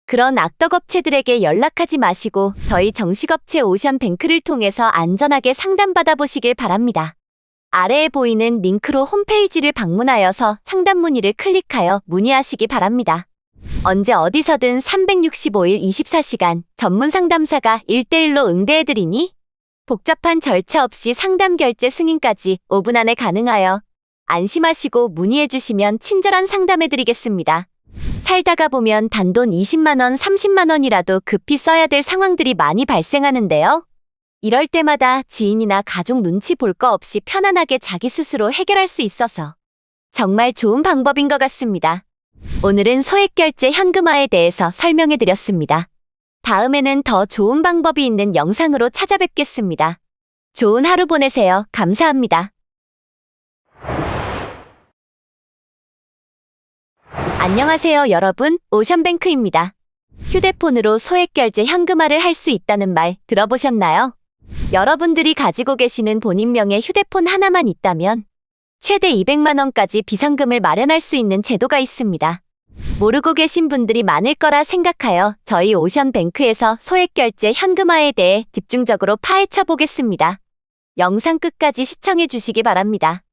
그런 악덕업체들에게 연락하지 마시고 저희 정식업체 오션뱅크를 통해서 안전하게 상담받아 보시길 바랍니다. 아래에 보이는 링크로 홈페이지를 방문하여서 상담 문의를 클릭하여 문의하시기 바랍니다. 언제 어디서든 365일 24시간 전문 상담사가 1대1로 응대해드리니 복잡한 절차 없이 상담 결제 승인까지 5분 안에 가능하여 안심하시고 문의해주시면 친절한 상담해드리겠습니다. 살다가 보면 단돈 20만원, 30만원이라도 급히 써야 될 상황들이 많이 발생하는데요. 이럴 때마다 지인이나 가족 눈치 볼 거 없이 편안하게 자기 스스로 해결할 수 있어서 정말 좋은 방법인 것 같습니다. 오늘은 소액결제 현금화에 대해서 설명해드렸습니다. 다음에는 더 좋은 방법이 있는 영상으로 찾아뵙겠습니다. 좋은 하루 보내세요. 감사합니다. 안녕하세요, 여러분. 오션뱅크입니다. 휴대폰으로 소액결제 현금화를 할 수 있다는 말 들어보셨나요? 여러분들이 가지고 계시는 본인명의 휴대폰 하나만 있다면 최대 200만 원까지 비상금을 마련할 수 있는 제도가 있습니다. 모르고 계신 분들이 많을 거라 생각하여 저희 오션뱅크에서 소액결제 현금화에 대해 집중적으로 파헤쳐 보겠습니다. 영상 끝까지 시청해 주시기 바랍니다.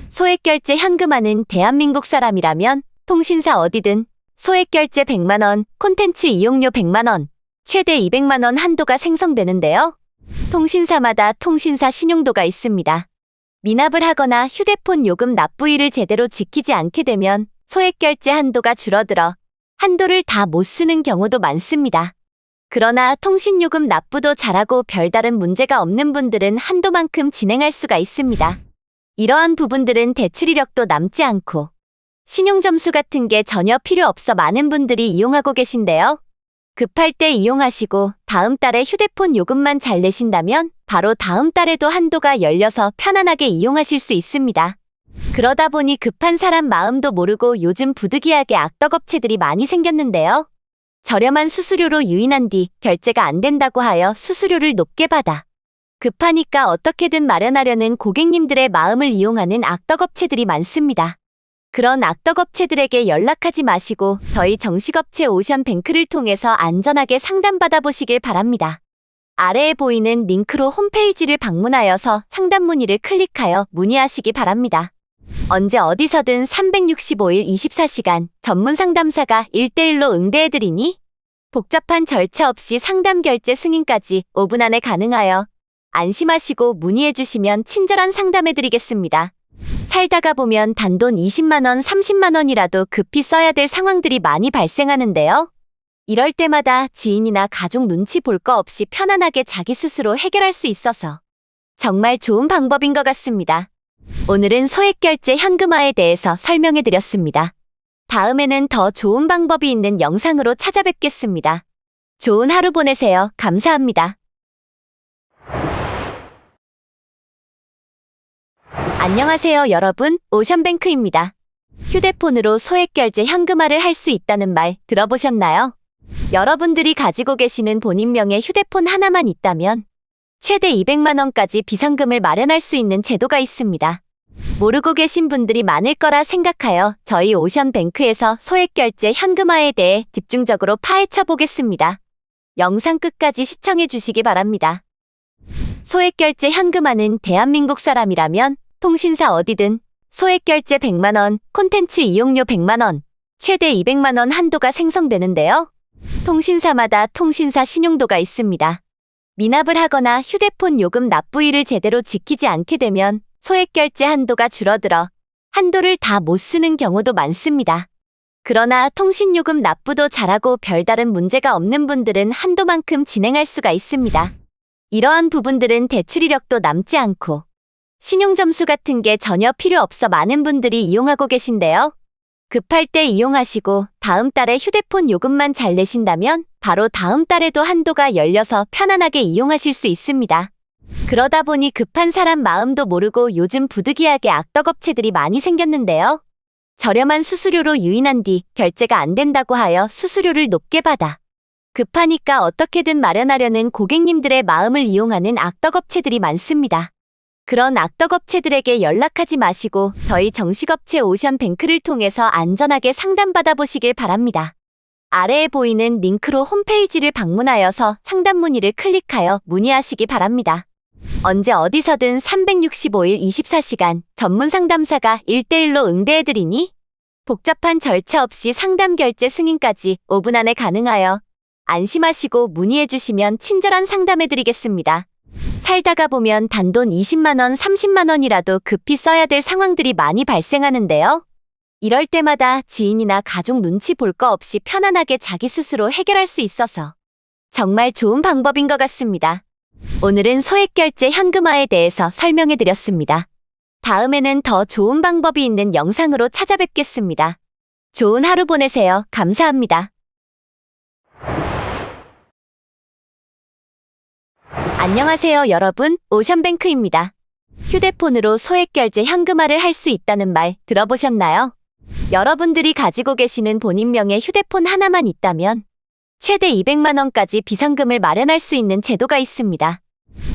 소액결제 현금화는 대한민국 사람이라면 통신사 어디든 소액결제 100만 원, 콘텐츠 이용료 100만 원, 최대 200만 원 한도가 생성되는데요. 통신사마다 통신사 신용도가 있습니다. 미납을 하거나 휴대폰 요금 납부일을 제대로 지키지 않게 되면 소액결제 한도가 줄어들어 한도를 다 못 쓰는 경우도 많습니다. 그러나 통신요금 납부도 잘하고 별다른 문제가 없는 분들은 한도만큼 진행할 수가 있습니다. 이러한 부분들은 대출 이력도 남지 않고 신용점수 같은 게 전혀 필요 없어 많은 분들이 이용하고 계신데요. 급할 때 이용하시고 다음 달에 휴대폰 요금만 잘 내신다면 바로 다음 달에도 한도가 열려서 편안하게 이용하실 수 있습니다. 그러다 보니 급한 사람 마음도 모르고 요즘 부득이하게 악덕업체들이 많이 생겼는데요. 저렴한 수수료로 유인한 뒤 결제가 안 된다고 하여 수수료를 높게 받아 급하니까 어떻게든 마련하려는 고객님들의 마음을 이용하는 악덕업체들이 많습니다. 그런 악덕업체들에게 연락하지 마시고 저희 정식업체 오션뱅크를 통해서 안전하게 상담받아 보시길 바랍니다. 아래에 보이는 링크로 홈페이지를 방문하여서 상담 문의를 클릭하여 문의하시기 바랍니다. 언제 어디서든 365일 24시간 전문 상담사가 1대1로 응대해드리니 복잡한 절차 없이 상담 결제 승인까지 5분 안에 가능하여 안심하시고 문의해주시면 친절한 상담해드리겠습니다. 살다가 보면 단돈 20만원, 30만원이라도 급히 써야 될 상황들이 많이 발생하는데요. 이럴 때마다 지인이나 가족 눈치 볼 거 없이 편안하게 자기 스스로 해결할 수 있어서 정말 좋은 방법인 것 같습니다. 오늘은 소액결제 현금화에 대해서 설명해드렸습니다. 다음에는 더 좋은 방법이 있는 영상으로 찾아뵙겠습니다. 좋은 하루 보내세요. 감사합니다. 안녕하세요, 여러분. 오션뱅크입니다. 휴대폰으로 소액결제 현금화를 할 수 있다는 말 들어보셨나요? 여러분들이 가지고 계시는 본인명의 휴대폰 하나만 있다면 최대 200만 원까지 비상금을 마련할 수 있는 제도가 있습니다. 모르고 계신 분들이 많을 거라 생각하여 저희 오션뱅크에서 소액결제 현금화에 대해 집중적으로 파헤쳐 보겠습니다. 영상 끝까지 시청해 주시기 바랍니다. 소액결제 현금화는 대한민국 사람이라면 통신사 어디든 소액결제 100만 원, 콘텐츠 이용료 100만 원, 최대 200만 원 한도가 생성되는데요. 통신사마다 통신사 신용도가 있습니다. 미납을 하거나 휴대폰 요금 납부일을 제대로 지키지 않게 되면 소액결제 한도가 줄어들어 한도를 다 못 쓰는 경우도 많습니다. 그러나 통신요금 납부도 잘하고 별다른 문제가 없는 분들은 한도만큼 진행할 수가 있습니다. 이러한 부분들은 대출 이력도 남지 않고 신용점수 같은 게 전혀 필요 없어 많은 분들이 이용하고 계신데요. 급할 때 이용하시고 다음 달에 휴대폰 요금만 잘 내신다면 바로 다음 달에도 한도가 열려서 편안하게 이용하실 수 있습니다. 그러다 보니 급한 사람 마음도 모르고 요즘 부득이하게 악덕업체들이 많이 생겼는데요. 저렴한 수수료로 유인한 뒤 결제가 안 된다고 하여 수수료를 높게 받아 급하니까 어떻게든 마련하려는 고객님들의 마음을 이용하는 악덕업체들이 많습니다. 그런 악덕업체들에게 연락하지 마시고 저희 정식업체 오션뱅크를 통해서 안전하게 상담받아 보시길 바랍니다. 아래에 보이는 링크로 홈페이지를 방문하여서 상담 문의를 클릭하여 문의하시기 바랍니다. 언제 어디서든 365일 24시간 전문 상담사가 1대1로 응대해드리니 복잡한 절차 없이 상담 결제 승인까지 5분 안에 가능하여 안심하시고 문의해주시면 친절한 상담해드리겠습니다. 살다가 보면 단돈 20만 원, 30만 원이라도 급히 써야 될 상황들이 많이 발생하는데요. 이럴 때마다 지인이나 가족 눈치 볼 거 없이 편안하게 자기 스스로 해결할 수 있어서 정말 좋은 방법인 것 같습니다. 오늘은 소액결제 현금화에 대해서 설명해드렸습니다. 다음에는 더 좋은 방법이 있는 영상으로 찾아뵙겠습니다. 좋은 하루 보내세요. 감사합니다. 안녕하세요, 여러분. 오션뱅크입니다. 휴대폰으로 소액결제 현금화를 할 수 있다는 말 들어보셨나요? 여러분들이 가지고 계시는 본인명의 휴대폰 하나만 있다면 최대 200만 원까지 비상금을 마련할 수 있는 제도가 있습니다.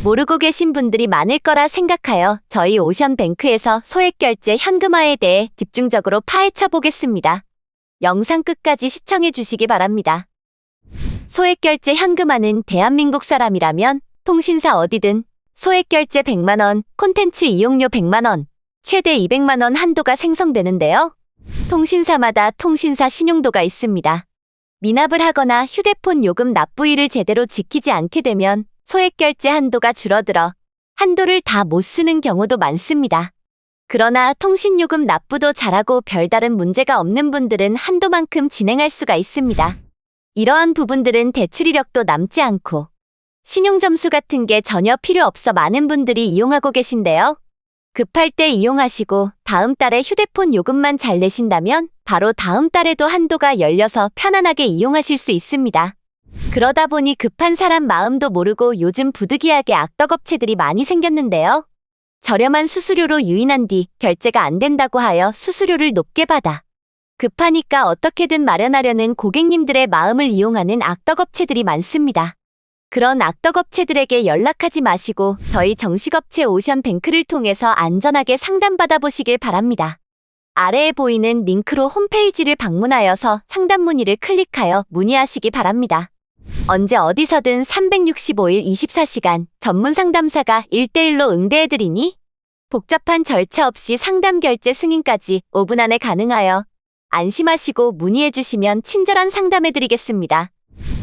모르고 계신 분들이 많을 거라 생각하여 저희 오션뱅크에서 소액결제 현금화에 대해 집중적으로 파헤쳐 보겠습니다. 영상 끝까지 시청해 주시기 바랍니다. 소액결제 현금화는 대한민국 사람이라면 통신사 어디든 소액결제 100만 원, 콘텐츠 이용료 100만 원, 최대 200만 원 한도가 생성되는데요. 통신사마다 통신사 신용도가 있습니다. 미납을 하거나 휴대폰 요금 납부일을 제대로 지키지 않게 되면 소액결제 한도가 줄어들어 한도를 다 못 쓰는 경우도 많습니다. 그러나 통신요금 납부도 잘하고 별다른 문제가 없는 분들은 한도만큼 진행할 수가 있습니다. 이러한 부분들은 대출 이력도 남지 않고 신용점수 같은 게 전혀 필요 없어 많은 분들이 이용하고 계신데요. 급할 때 이용하시고 다음 달에 휴대폰 요금만 잘 내신다면 바로 다음 달에도 한도가 열려서 편안하게 이용하실 수 있습니다. 그러다 보니 급한 사람 마음도 모르고 요즘 부득이하게 악덕업체들이 많이 생겼는데요. 저렴한 수수료로 유인한 뒤 결제가 안 된다고 하여 수수료를 높게 받아 급하니까 어떻게든 마련하려는 고객님들의 마음을 이용하는 악덕업체들이 많습니다. 그런 악덕업체들에게 연락하지 마시고 저희 정식업체 오션뱅크를 통해서 안전하게 상담받아 보시길 바랍니다. 아래에 보이는 링크로 홈페이지를 방문하여서 상담 문의를 클릭하여 문의하시기 바랍니다. 언제 어디서든 365일 24시간 전문 상담사가 1대1로 응대해드리니 복잡한 절차 없이 상담 결제 승인까지 5분 안에 가능하여 안심하시고 문의해주시면 친절한 상담해드리겠습니다.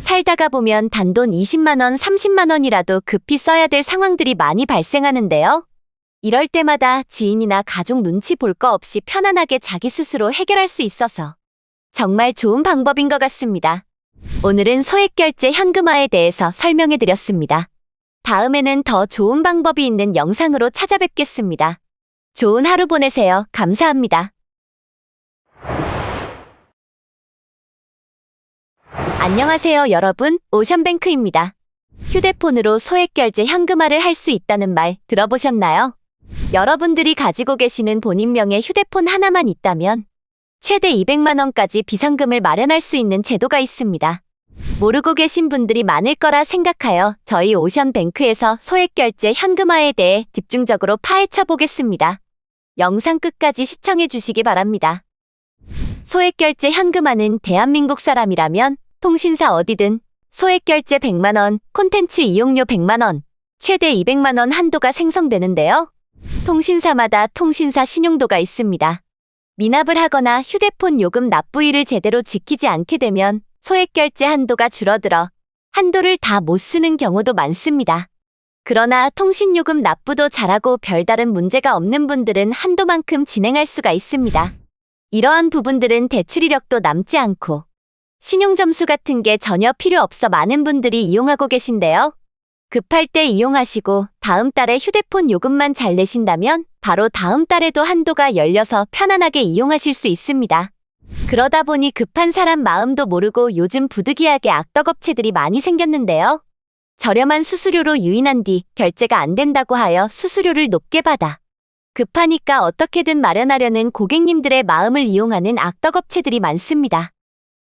살다가 보면 단돈 20만 원, 30만 원이라도 급히 써야 될 상황들이 많이 발생하는데요. 이럴 때마다 지인이나 가족 눈치 볼 거 없이 편안하게 자기 스스로 해결할 수 있어서 정말 좋은 방법인 것 같습니다. 오늘은 소액결제 현금화에 대해서 설명해드렸습니다. 다음에는 더 좋은 방법이 있는 영상으로 찾아뵙겠습니다. 좋은 하루 보내세요. 감사합니다. 안녕하세요, 여러분. 오션뱅크입니다. 휴대폰으로 소액결제 현금화를 할 수 있다는 말 들어보셨나요? 여러분들이 가지고 계시는 본인명의 휴대폰 하나만 있다면 최대 200만 원까지 비상금을 마련할 수 있는 제도가 있습니다. 모르고 계신 분들이 많을 거라 생각하여 저희 오션뱅크에서 소액결제 현금화에 대해 집중적으로 파헤쳐 보겠습니다. 영상 끝까지 시청해 주시기 바랍니다. 소액결제 현금화는 대한민국 사람이라면 통신사 어디든 소액결제 100만 원, 콘텐츠 이용료 100만 원, 최대 200만 원 한도가 생성되는데요. 통신사마다 통신사 신용도가 있습니다. 미납을 하거나 휴대폰 요금 납부일을 제대로 지키지 않게 되면 소액결제 한도가 줄어들어 한도를 다 못 쓰는 경우도 많습니다. 그러나 통신요금 납부도 잘하고 별다른 문제가 없는 분들은 한도만큼 진행할 수가 있습니다. 이러한 부분들은 대출 이력도 남지 않고 신용점수 같은 게 전혀 필요 없어 많은 분들이 이용하고 계신데요. 급할 때 이용하시고 다음 달에 휴대폰 요금만 잘 내신다면 바로 다음 달에도 한도가 열려서 편안하게 이용하실 수 있습니다. 그러다 보니 급한 사람 마음도 모르고 요즘 부득이하게 악덕업체들이 많이 생겼는데요. 저렴한 수수료로 유인한 뒤 결제가 안 된다고 하여 수수료를 높게 받아 급하니까 어떻게든 마련하려는 고객님들의 마음을 이용하는 악덕업체들이 많습니다.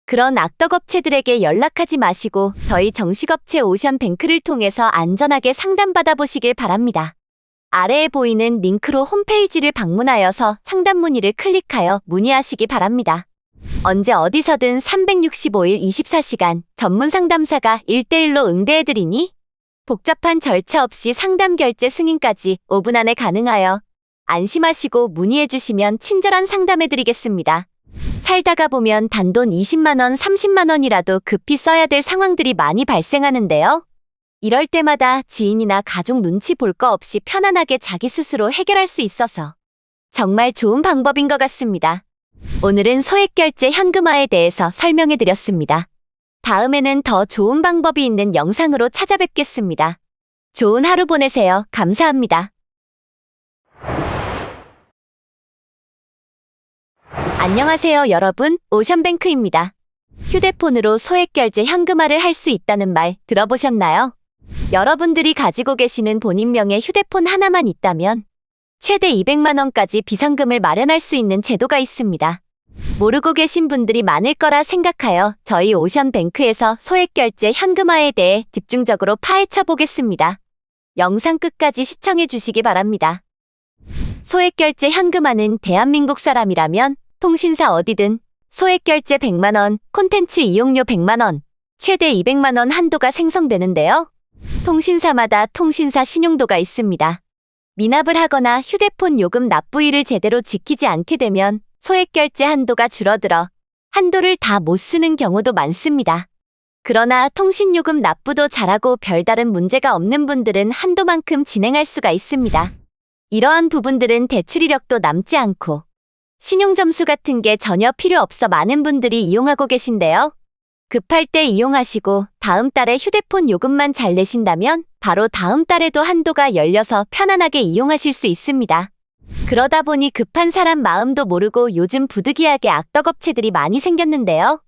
그런 악덕업체들에게 연락하지 마시고 저희 정식업체 오션뱅크를 통해서 안전하게 상담받아 보시길 바랍니다. 아래에 보이는 링크로 홈페이지를 방문하여서 상담 문의를 클릭하여 문의하시기 바랍니다. 언제 어디서든 365일 24시간 전문 상담사가 1대1로 응대해드리니 복잡한 절차 없이 상담 결제 승인까지 5분 안에 가능하여 안심하시고 문의해주시면 친절한 상담해드리겠습니다. 살다가 보면 단돈 20만원, 30만원이라도 급히 써야 될 상황들이 많이 발생하는데요. 이럴 때마다 지인이나 가족 눈치 볼 거 없이 편안하게 자기 스스로 해결할 수 있어서 정말 좋은 방법인 것 같습니다. 오늘은 소액결제 현금화에 대해서 설명해드렸습니다. 다음에는 더 좋은 방법이 있는 영상으로 찾아뵙겠습니다. 좋은 하루 보내세요. 감사합니다. 안녕하세요, 여러분. 오션뱅크입니다. 휴대폰으로 소액결제 현금화를 할 수 있다는 말 들어보셨나요? 여러분들이 가지고 계시는 본인명의 휴대폰 하나만 있다면 최대 200만 원까지 비상금을 마련할 수 있는 제도가 있습니다. 모르고 계신 분들이 많을 거라 생각하여 저희 오션뱅크에서 소액결제 현금화에 대해 집중적으로 파헤쳐 보겠습니다. 영상 끝까지 시청해 주시기 바랍니다. 소액결제 현금화는 대한민국 사람이라면 통신사 어디든 소액결제 100만 원, 콘텐츠 이용료 100만 원, 최대 200만 원 한도가 생성되는데요. 통신사마다 통신사 신용도가 있습니다. 미납을 하거나 휴대폰 요금 납부일을 제대로 지키지 않게 되면 소액결제 한도가 줄어들어 한도를 다 못 쓰는 경우도 많습니다. 그러나 통신요금 납부도 잘하고 별다른 문제가 없는 분들은 한도만큼 진행할 수가 있습니다. 이러한 부분들은 대출 이력도 남지 않고 신용점수 같은 게 전혀 필요 없어 많은 분들이 이용하고 계신데요. 급할 때 이용하시고 다음 달에 휴대폰 요금만 잘 내신다면 바로 다음 달에도 한도가 열려서 편안하게 이용하실 수 있습니다. 그러다 보니 급한 사람 마음도 모르고 요즘 부득이하게 악덕업체들이 많이 생겼는데요.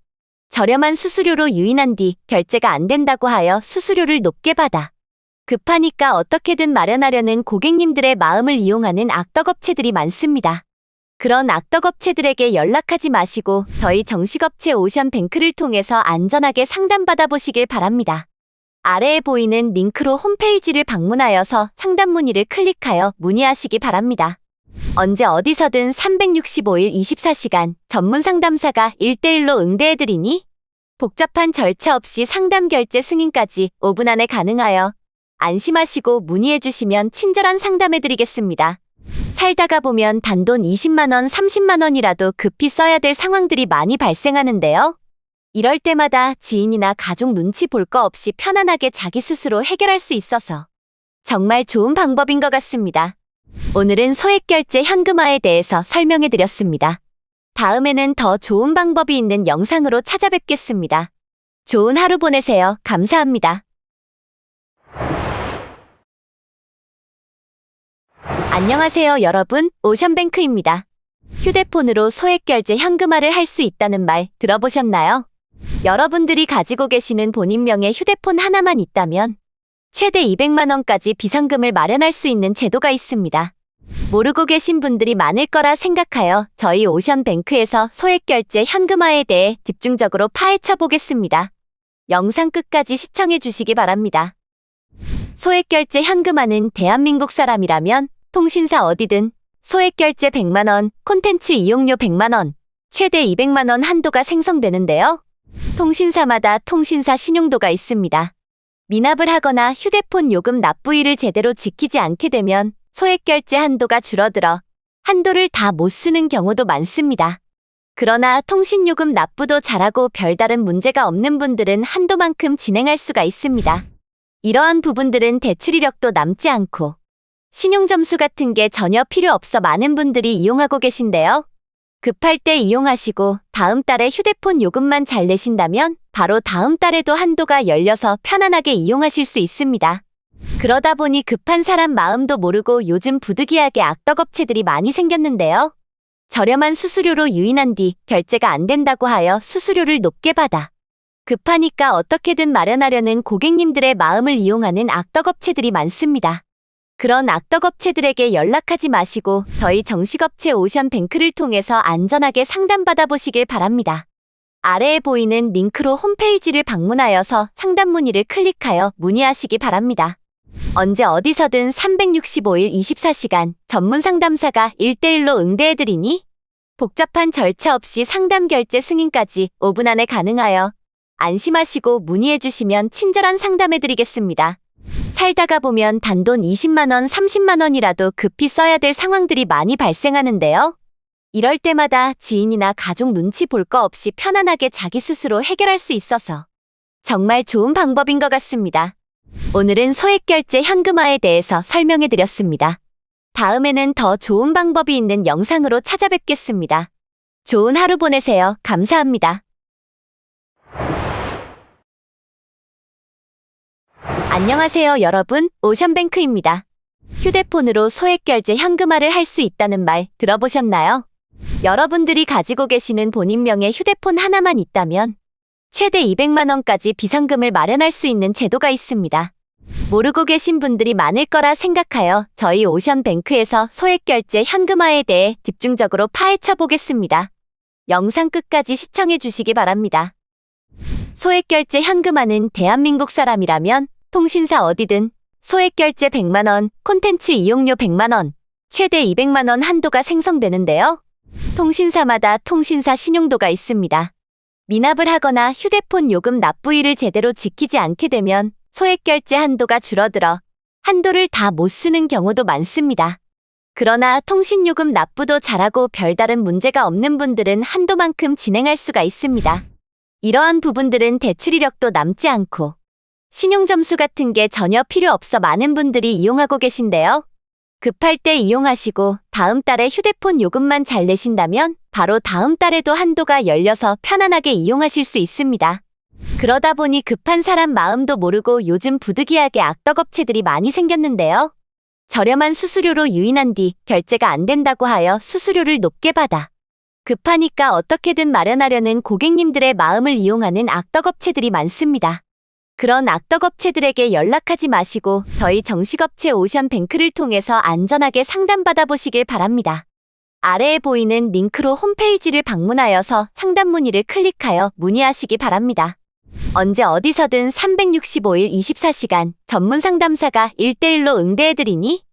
저렴한 수수료로 유인한 뒤 결제가 안 된다고 하여 수수료를 높게 받아 급하니까 어떻게든 마련하려는 고객님들의 마음을 이용하는 악덕업체들이 많습니다. 그런 악덕업체들에게 연락하지 마시고 저희 정식업체 오션뱅크를 통해서 안전하게 상담받아 보시길 바랍니다. 아래에 보이는 링크로 홈페이지를 방문하여서 상담 문의를 클릭하여 문의하시기 바랍니다. 언제 어디서든 365일 24시간 전문 상담사가 1대1로 응대해드리니 복잡한 절차 없이 상담 결제 승인까지 5분 안에 가능하여 안심하시고 문의해주시면 친절한 상담해드리겠습니다. 살다가 보면 단돈 20만원, 30만원이라도 급히 써야 될 상황들이 많이 발생하는데요. 이럴 때마다 지인이나 가족 눈치 볼 거 없이 편안하게 자기 스스로 해결할 수 있어서 정말 좋은 방법인 것 같습니다. 오늘은 소액결제 현금화에 대해서 설명해드렸습니다. 다음에는 더 좋은 방법이 있는 영상으로 찾아뵙겠습니다. 좋은 하루 보내세요. 감사합니다. 안녕하세요, 여러분. 오션뱅크입니다. 휴대폰으로 소액결제 현금화를 할 수 있다는 말 들어보셨나요? 여러분들이 가지고 계시는 본인명의 휴대폰 하나만 있다면 최대 200만 원까지 비상금을 마련할 수 있는 제도가 있습니다. 모르고 계신 분들이 많을 거라 생각하여 저희 오션뱅크에서 소액결제 현금화에 대해 집중적으로 파헤쳐 보겠습니다. 영상 끝까지 시청해 주시기 바랍니다. 소액결제 현금화는 대한민국 사람이라면 통신사 어디든 소액결제 100만 원, 콘텐츠 이용료 100만 원, 최대 200만 원 한도가 생성되는데요. 통신사마다 통신사 신용도가 있습니다. 미납을 하거나 휴대폰 요금 납부일을 제대로 지키지 않게 되면 소액결제 한도가 줄어들어 한도를 다 못 쓰는 경우도 많습니다. 그러나 통신요금 납부도 잘하고 별다른 문제가 없는 분들은 한도만큼 진행할 수가 있습니다. 이러한 부분들은 대출 이력도 남지 않고 신용점수 같은 게 전혀 필요 없어 많은 분들이 이용하고 계신데요. 급할 때 이용하시고 다음 달에 휴대폰 요금만 잘 내신다면 바로 다음 달에도 한도가 열려서 편안하게 이용하실 수 있습니다. 그러다 보니 급한 사람 마음도 모르고 요즘 부득이하게 악덕업체들이 많이 생겼는데요. 저렴한 수수료로 유인한 뒤 결제가 안 된다고 하여 수수료를 높게 받아 급하니까 어떻게든 마련하려는 고객님들의 마음을 이용하는 악덕업체들이 많습니다. 그런 악덕업체들에게 연락하지 마시고 저희 정식업체 오션뱅크를 통해서 안전하게 상담받아 보시길 바랍니다. 아래에 보이는 링크로 홈페이지를 방문하여서 상담 문의를 클릭하여 문의하시기 바랍니다. 언제 어디서든 365일 24시간 전문 상담사가 1대1로 응대해드리니 복잡한 절차 없이 상담 결제 승인까지 5분 안에 가능하여 안심하시고 문의해주시면 친절한 상담해드리겠습니다. 살다가 보면 단돈 20만 원, 30만 원이라도 급히 써야 될 상황들이 많이 발생하는데요. 이럴 때마다 지인이나 가족 눈치 볼 거 없이 편안하게 자기 스스로 해결할 수 있어서 정말 좋은 방법인 것 같습니다. 오늘은 소액결제 현금화에 대해서 설명해드렸습니다. 다음에는 더 좋은 방법이 있는 영상으로 찾아뵙겠습니다. 좋은 하루 보내세요. 감사합니다. 안녕하세요, 여러분. 오션뱅크입니다. 휴대폰으로 소액결제 현금화를 할 수 있다는 말 들어보셨나요? 여러분들이 가지고 계시는 본인명의 휴대폰 하나만 있다면 최대 200만 원까지 비상금을 마련할 수 있는 제도가 있습니다. 모르고 계신 분들이 많을 거라 생각하여 저희 오션뱅크에서 소액결제 현금화에 대해 집중적으로 파헤쳐 보겠습니다. 영상 끝까지 시청해 주시기 바랍니다. 소액결제 현금화는 대한민국 사람이라면 통신사 어디든 소액결제 100만 원, 콘텐츠 이용료 100만 원, 최대 200만 원 한도가 생성되는데요. 통신사마다 통신사 신용도가 있습니다. 미납을 하거나 휴대폰 요금 납부일을 제대로 지키지 않게 되면 소액결제 한도가 줄어들어 한도를 다 못 쓰는 경우도 많습니다. 그러나 통신요금 납부도 잘하고 별다른 문제가 없는 분들은 한도만큼 진행할 수가 있습니다. 이러한 부분들은 대출 이력도 남지 않고 신용점수 같은 게 전혀 필요 없어 많은 분들이 이용하고 계신데요. 급할 때 이용하시고 다음 달에 휴대폰 요금만 잘 내신다면 바로 다음 달에도 한도가 열려서 편안하게 이용하실 수 있습니다. 그러다 보니 급한 사람 마음도 모르고 요즘 부득이하게 악덕업체들이 많이 생겼는데요. 저렴한 수수료로 유인한 뒤 결제가 안 된다고 하여 수수료를 높게 받아 급하니까 어떻게든 마련하려는 고객님들의 마음을 이용하는 악덕업체들이 많습니다. 그런 악덕업체들에게 연락하지 마시고 저희 정식업체 오션뱅크를 통해서 안전하게 상담받아 보시길 바랍니다. 아래에 보이는 링크로 홈페이지를 방문하여서 상담 문의를 클릭하여 문의하시기 바랍니다. 언제 어디서든 365일 24시간 전문 상담사가 1대1로 응대해드리니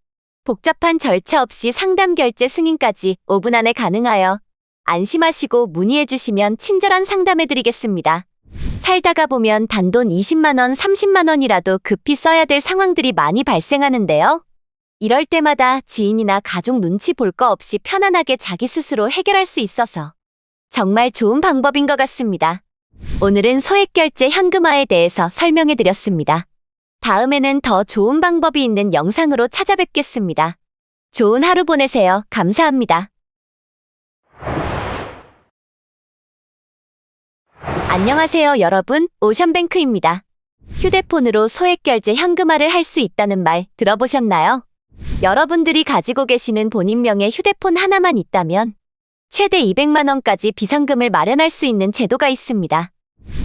복잡한 절차 없이 상담 결제 승인까지 5분 안에 가능하여 안심하시고 문의해주시면 친절한 상담해드리겠습니다. 살다가 보면 단돈 20만 원, 30만 원이라도 급히 써야 될 상황들이 많이 발생하는데요. 이럴 때마다 지인이나 가족 눈치 볼 거 없이 편안하게 자기 스스로 해결할 수 있어서 정말 좋은 방법인 것 같습니다. 오늘은 소액결제 현금화에 대해서 설명해드렸습니다. 다음에는 더 좋은 방법이 있는 영상으로 찾아뵙겠습니다. 좋은 하루 보내세요. 감사합니다. 안녕하세요, 여러분. 오션뱅크입니다. 휴대폰으로 소액결제 현금화를 할 수 있다는 말 들어보셨나요? 여러분들이 가지고 계시는 본인명의 휴대폰 하나만 있다면 최대 200만 원까지 비상금을 마련할 수 있는 제도가 있습니다.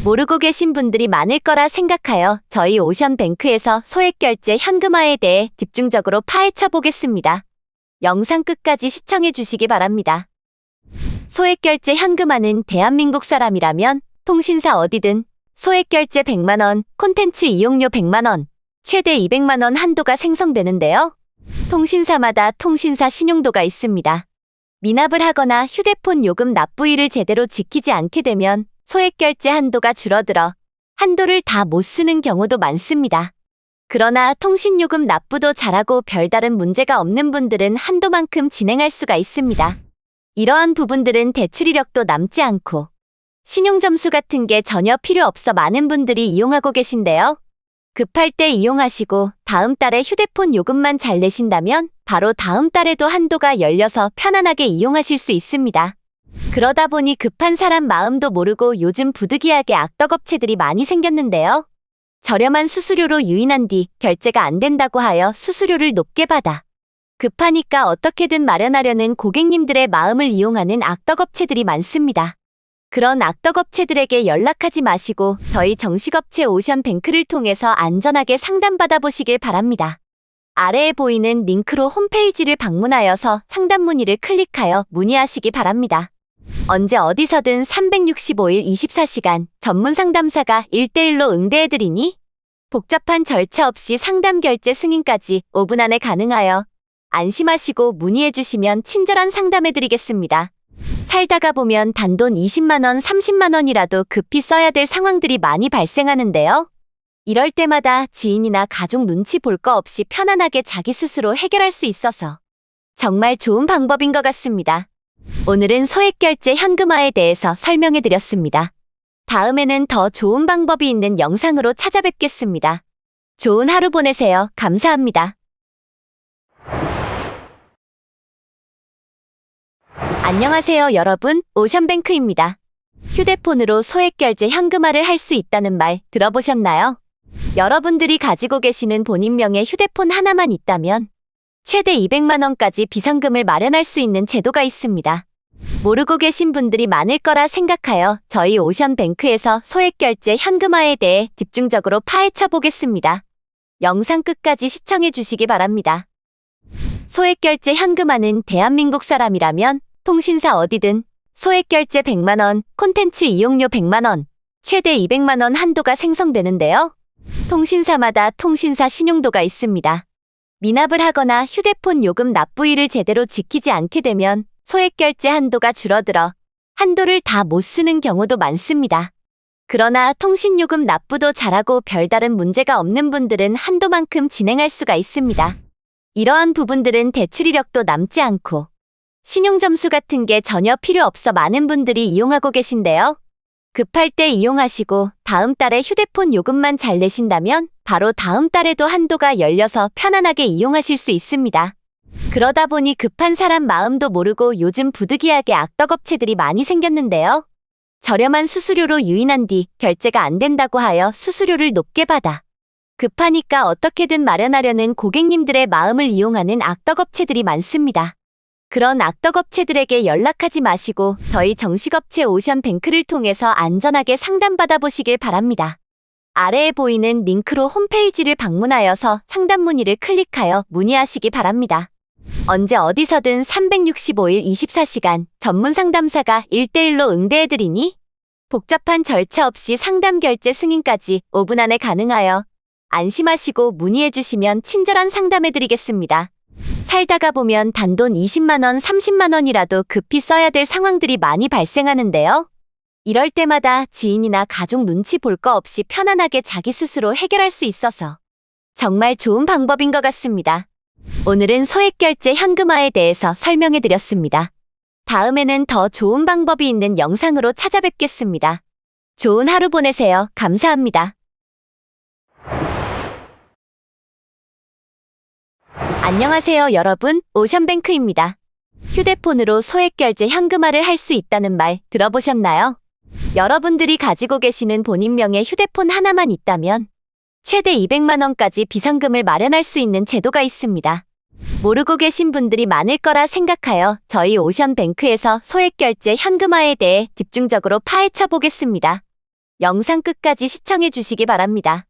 모르고 계신 분들이 많을 거라 생각하여 저희 오션뱅크에서 소액결제 현금화에 대해 집중적으로 파헤쳐 보겠습니다. 영상 끝까지 시청해 주시기 바랍니다. 소액결제 현금화는 대한민국 사람이라면 통신사 어디든 소액결제 100만 원, 콘텐츠 이용료 100만 원, 최대 200만 원 한도가 생성되는데요. 통신사마다 통신사 신용도가 있습니다. 미납을 하거나 휴대폰 요금 납부일을 제대로 지키지 않게 되면 소액결제 한도가 줄어들어 한도를 다 못 쓰는 경우도 많습니다. 그러나 통신요금 납부도 잘하고 별다른 문제가 없는 분들은 한도만큼 진행할 수가 있습니다. 이러한 부분들은 대출 이력도 남지 않고 신용점수 같은 게 전혀 필요 없어 많은 분들이 이용하고 계신데요. 급할 때 이용하시고 다음 달에 휴대폰 요금만 잘 내신다면 바로 다음 달에도 한도가 열려서 편안하게 이용하실 수 있습니다. 그러다 보니 급한 사람 마음도 모르고 요즘 부득이하게 악덕업체들이 많이 생겼는데요. 저렴한 수수료로 유인한 뒤 결제가 안 된다고 하여 수수료를 높게 받아 급하니까 어떻게든 마련하려는 고객님들의 마음을 이용하는 악덕업체들이 많습니다. 그런 악덕업체들에게 연락하지 마시고 저희 정식업체 오션뱅크를 통해서 안전하게 상담받아 보시길 바랍니다. 아래에 보이는 링크로 홈페이지를 방문하여서 상담 문의를 클릭하여 문의하시기 바랍니다. 언제 어디서든 365일 24시간 전문 상담사가 1대1로 응대해드리니? 복잡한 절차 없이 상담 결제 승인까지 5분 안에 가능하여 안심하시고 문의해주시면 친절한 상담해드리겠습니다. 살다가 보면 단돈 20만 원, 30만 원이라도 급히 써야 될 상황들이 많이 발생하는데요. 이럴 때마다 지인이나 가족 눈치 볼 거 없이 편안하게 자기 스스로 해결할 수 있어서 정말 좋은 방법인 것 같습니다. 오늘은 소액결제 현금화에 대해서 설명해드렸습니다. 다음에는 더 좋은 방법이 있는 영상으로 찾아뵙겠습니다. 좋은 하루 보내세요. 감사합니다. 안녕하세요, 여러분. 오션뱅크입니다. 휴대폰으로 소액결제 현금화를 할 수 있다는 말 들어보셨나요? 여러분들이 가지고 계시는 본인명의 휴대폰 하나만 있다면 최대 200만 원까지 비상금을 마련할 수 있는 제도가 있습니다. 모르고 계신 분들이 많을 거라 생각하여 저희 오션뱅크에서 소액결제 현금화에 대해 집중적으로 파헤쳐 보겠습니다. 영상 끝까지 시청해 주시기 바랍니다. 소액결제 현금화는 대한민국 사람이라면 통신사 어디든 소액결제 100만 원, 콘텐츠 이용료 100만 원, 최대 200만 원 한도가 생성되는데요. 통신사마다 통신사 신용도가 있습니다. 미납을 하거나 휴대폰 요금 납부일을 제대로 지키지 않게 되면 소액결제 한도가 줄어들어 한도를 다 못 쓰는 경우도 많습니다. 그러나 통신요금 납부도 잘하고 별다른 문제가 없는 분들은 한도만큼 진행할 수가 있습니다. 이러한 부분들은 대출 이력도 남지 않고 신용점수 같은 게 전혀 필요 없어 많은 분들이 이용하고 계신데요. 급할 때 이용하시고 다음 달에 휴대폰 요금만 잘 내신다면 바로 다음 달에도 한도가 열려서 편안하게 이용하실 수 있습니다. 그러다 보니 급한 사람 마음도 모르고 요즘 부득이하게 악덕업체들이 많이 생겼는데요. 저렴한 수수료로 유인한 뒤 결제가 안 된다고 하여 수수료를 높게 받아 급하니까 어떻게든 마련하려는 고객님들의 마음을 이용하는 악덕업체들이 많습니다. 그런 악덕업체들에게 연락하지 마시고 저희 정식업체 오션뱅크를 통해서 안전하게 상담받아 보시길 바랍니다. 아래에 보이는 링크로 홈페이지를 방문하여서 상담 문의를 클릭하여 문의하시기 바랍니다. 언제 어디서든 365일 24시간 전문 상담사가 1대1로 응대해드리니? 복잡한 절차 없이 상담 결제 승인까지 5분 안에 가능하여 안심하시고 문의해주시면 친절한 상담해드리겠습니다. 살다가 보면 단돈 20만 원, 30만 원이라도 급히 써야 될 상황들이 많이 발생하는데요. 이럴 때마다 지인이나 가족 눈치 볼 거 없이 편안하게 자기 스스로 해결할 수 있어서 정말 좋은 방법인 것 같습니다. 오늘은 소액결제 현금화에 대해서 설명해드렸습니다. 다음에는 더 좋은 방법이 있는 영상으로 찾아뵙겠습니다. 좋은 하루 보내세요. 감사합니다. 안녕하세요, 여러분. 오션뱅크입니다. 휴대폰으로 소액결제 현금화를 할 수 있다는 말 들어보셨나요? 여러분들이 가지고 계시는 본인명의 휴대폰 하나만 있다면 최대 200만 원까지 비상금을 마련할 수 있는 제도가 있습니다. 모르고 계신 분들이 많을 거라 생각하여 저희 오션뱅크에서 소액결제 현금화에 대해 집중적으로 파헤쳐 보겠습니다. 영상 끝까지 시청해 주시기 바랍니다.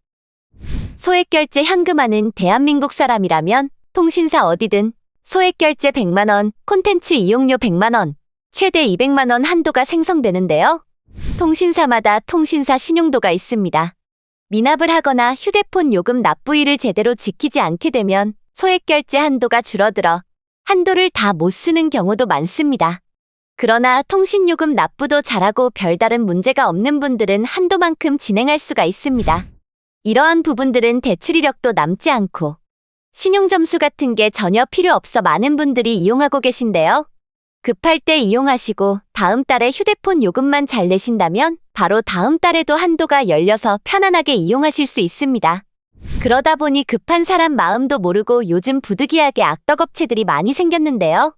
소액결제 현금화는 대한민국 사람이라면 통신사 어디든 소액결제 100만 원, 콘텐츠 이용료 100만 원, 최대 200만 원 한도가 생성되는데요. 통신사마다 통신사 신용도가 있습니다. 미납을 하거나 휴대폰 요금 납부일을 제대로 지키지 않게 되면 소액결제 한도가 줄어들어 한도를 다 못 쓰는 경우도 많습니다. 그러나 통신요금 납부도 잘하고 별다른 문제가 없는 분들은 한도만큼 진행할 수가 있습니다. 이러한 부분들은 대출 이력도 남지 않고 신용점수 같은 게 전혀 필요 없어 많은 분들이 이용하고 계신데요. 급할 때 이용하시고 다음 달에 휴대폰 요금만 잘 내신다면 바로 다음 달에도 한도가 열려서 편안하게 이용하실 수 있습니다. 그러다 보니 급한 사람 마음도 모르고 요즘 부득이하게 악덕업체들이 많이 생겼는데요.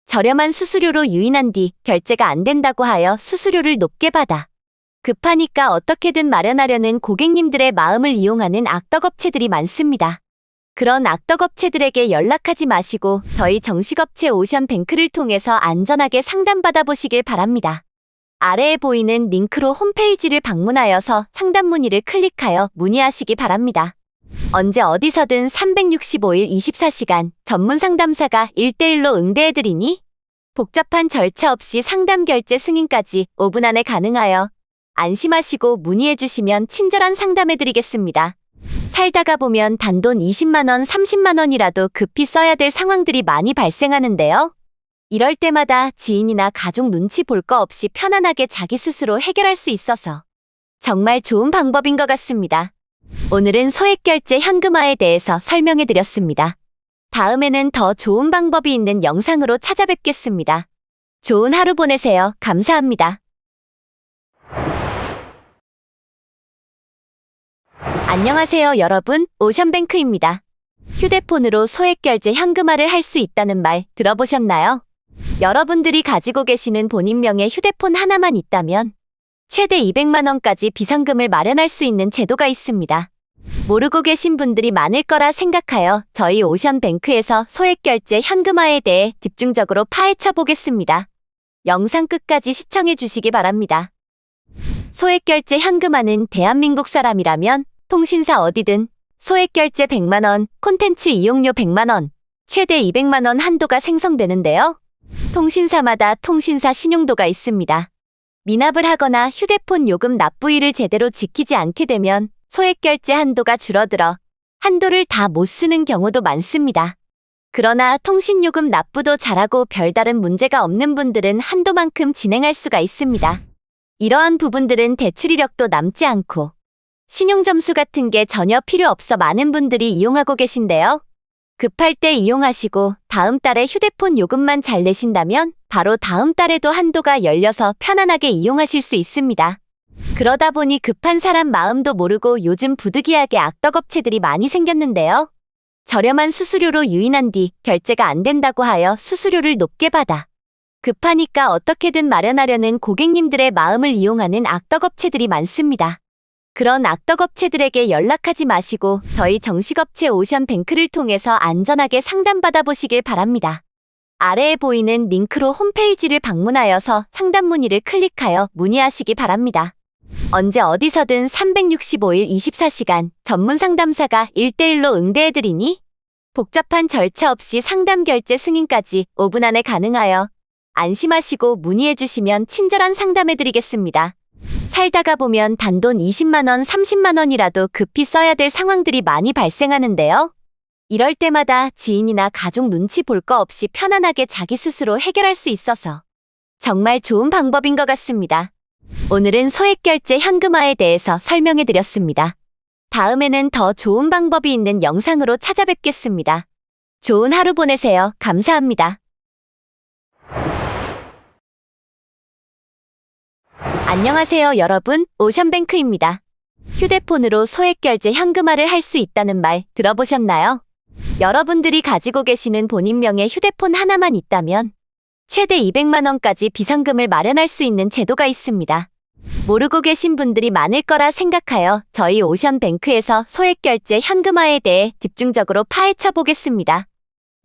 저렴한 수수료로 유인한 뒤 결제가 안 된다고 하여 수수료를 높게 받아 급하니까 어떻게든 마련하려는 고객님들의 마음을 이용하는 악덕업체들이 많습니다. 그런 악덕업체들에게 연락하지 마시고 저희 정식업체 오션뱅크를 통해서 안전하게 상담받아 보시길 바랍니다. 아래에 보이는 링크로 홈페이지를 방문하여서 상담 문의를 클릭하여 문의하시기 바랍니다. 언제 어디서든 365일 24시간 전문 상담사가 1대1로 응대해드리니? 복잡한 절차 없이 상담 결제 승인까지 5분 안에 가능하여 안심하시고 문의해 주시면 친절한 상담해 드리겠습니다. 살다가 보면 단돈 20만 원, 30만 원이라도 급히 써야 될 상황들이 많이 발생하는데요. 이럴 때마다 지인이나 가족 눈치 볼 거 없이 편안하게 자기 스스로 해결할 수 있어서 정말 좋은 방법인 것 같습니다. 오늘은 소액결제 현금화에 대해서 설명해 드렸습니다. 다음에는 더 좋은 방법이 있는 영상으로 찾아뵙겠습니다. 좋은 하루 보내세요. 감사합니다. 안녕하세요, 여러분. 오션뱅크입니다. 휴대폰으로 소액결제 현금화를 할 수 있다는 말 들어보셨나요? 여러분들이 가지고 계시는 본인명의 휴대폰 하나만 있다면 최대 200만 원까지 비상금을 마련할 수 있는 제도가 있습니다. 모르고 계신 분들이 많을 거라 생각하여 저희 오션뱅크에서 소액결제 현금화에 대해 집중적으로 파헤쳐 보겠습니다. 영상 끝까지 시청해 주시기 바랍니다. 소액결제 현금화는 대한민국 사람이라면 통신사 어디든 소액결제 100만 원, 콘텐츠 이용료 100만 원, 최대 200만 원 한도가 생성되는데요. 통신사마다 통신사 신용도가 있습니다. 미납을 하거나 휴대폰 요금 납부일을 제대로 지키지 않게 되면 소액결제 한도가 줄어들어 한도를 다 못 쓰는 경우도 많습니다. 그러나 통신요금 납부도 잘하고 별다른 문제가 없는 분들은 한도만큼 진행할 수가 있습니다. 이러한 부분들은 대출 이력도 남지 않고 신용점수 같은 게 전혀 필요 없어 많은 분들이 이용하고 계신데요. 급할 때 이용하시고 다음 달에 휴대폰 요금만 잘 내신다면 바로 다음 달에도 한도가 열려서 편안하게 이용하실 수 있습니다. 그러다 보니 급한 사람 마음도 모르고 요즘 부득이하게 악덕업체들이 많이 생겼는데요. 저렴한 수수료로 유인한 뒤 결제가 안 된다고 하여 수수료를 높게 받아 급하니까 어떻게든 마련하려는 고객님들의 마음을 이용하는 악덕업체들이 많습니다. 그런 악덕업체들에게 연락하지 마시고 저희 정식업체 오션뱅크를 통해서 안전하게 상담받아 보시길 바랍니다. 아래에 보이는 링크로 홈페이지를 방문하여서 상담 문의를 클릭하여 문의하시기 바랍니다. 언제 어디서든 365일 24시간 전문 상담사가 1대1로 응대해드리니 복잡한 절차 없이 상담 결제 승인까지 5분 안에 가능하여 안심하시고 문의해주시면 친절한 상담해드리겠습니다. 살다가 보면 단돈 20만 원, 30만 원이라도 급히 써야 될 상황들이 많이 발생하는데요. 이럴 때마다 지인이나 가족 눈치 볼 거 없이 편안하게 자기 스스로 해결할 수 있어서 정말 좋은 방법인 것 같습니다. 오늘은 소액결제 현금화에 대해서 설명해 드렸습니다. 다음에는 더 좋은 방법이 있는 영상으로 찾아뵙겠습니다. 좋은 하루 보내세요. 감사합니다. 안녕하세요, 여러분. 오션뱅크입니다. 휴대폰으로 소액결제 현금화를 할 수 있다는 말 들어보셨나요? 여러분들이 가지고 계시는 본인명의 휴대폰 하나만 있다면 최대 200만 원까지 비상금을 마련할 수 있는 제도가 있습니다. 모르고 계신 분들이 많을 거라 생각하여 저희 오션뱅크에서 소액결제 현금화에 대해 집중적으로 파헤쳐 보겠습니다.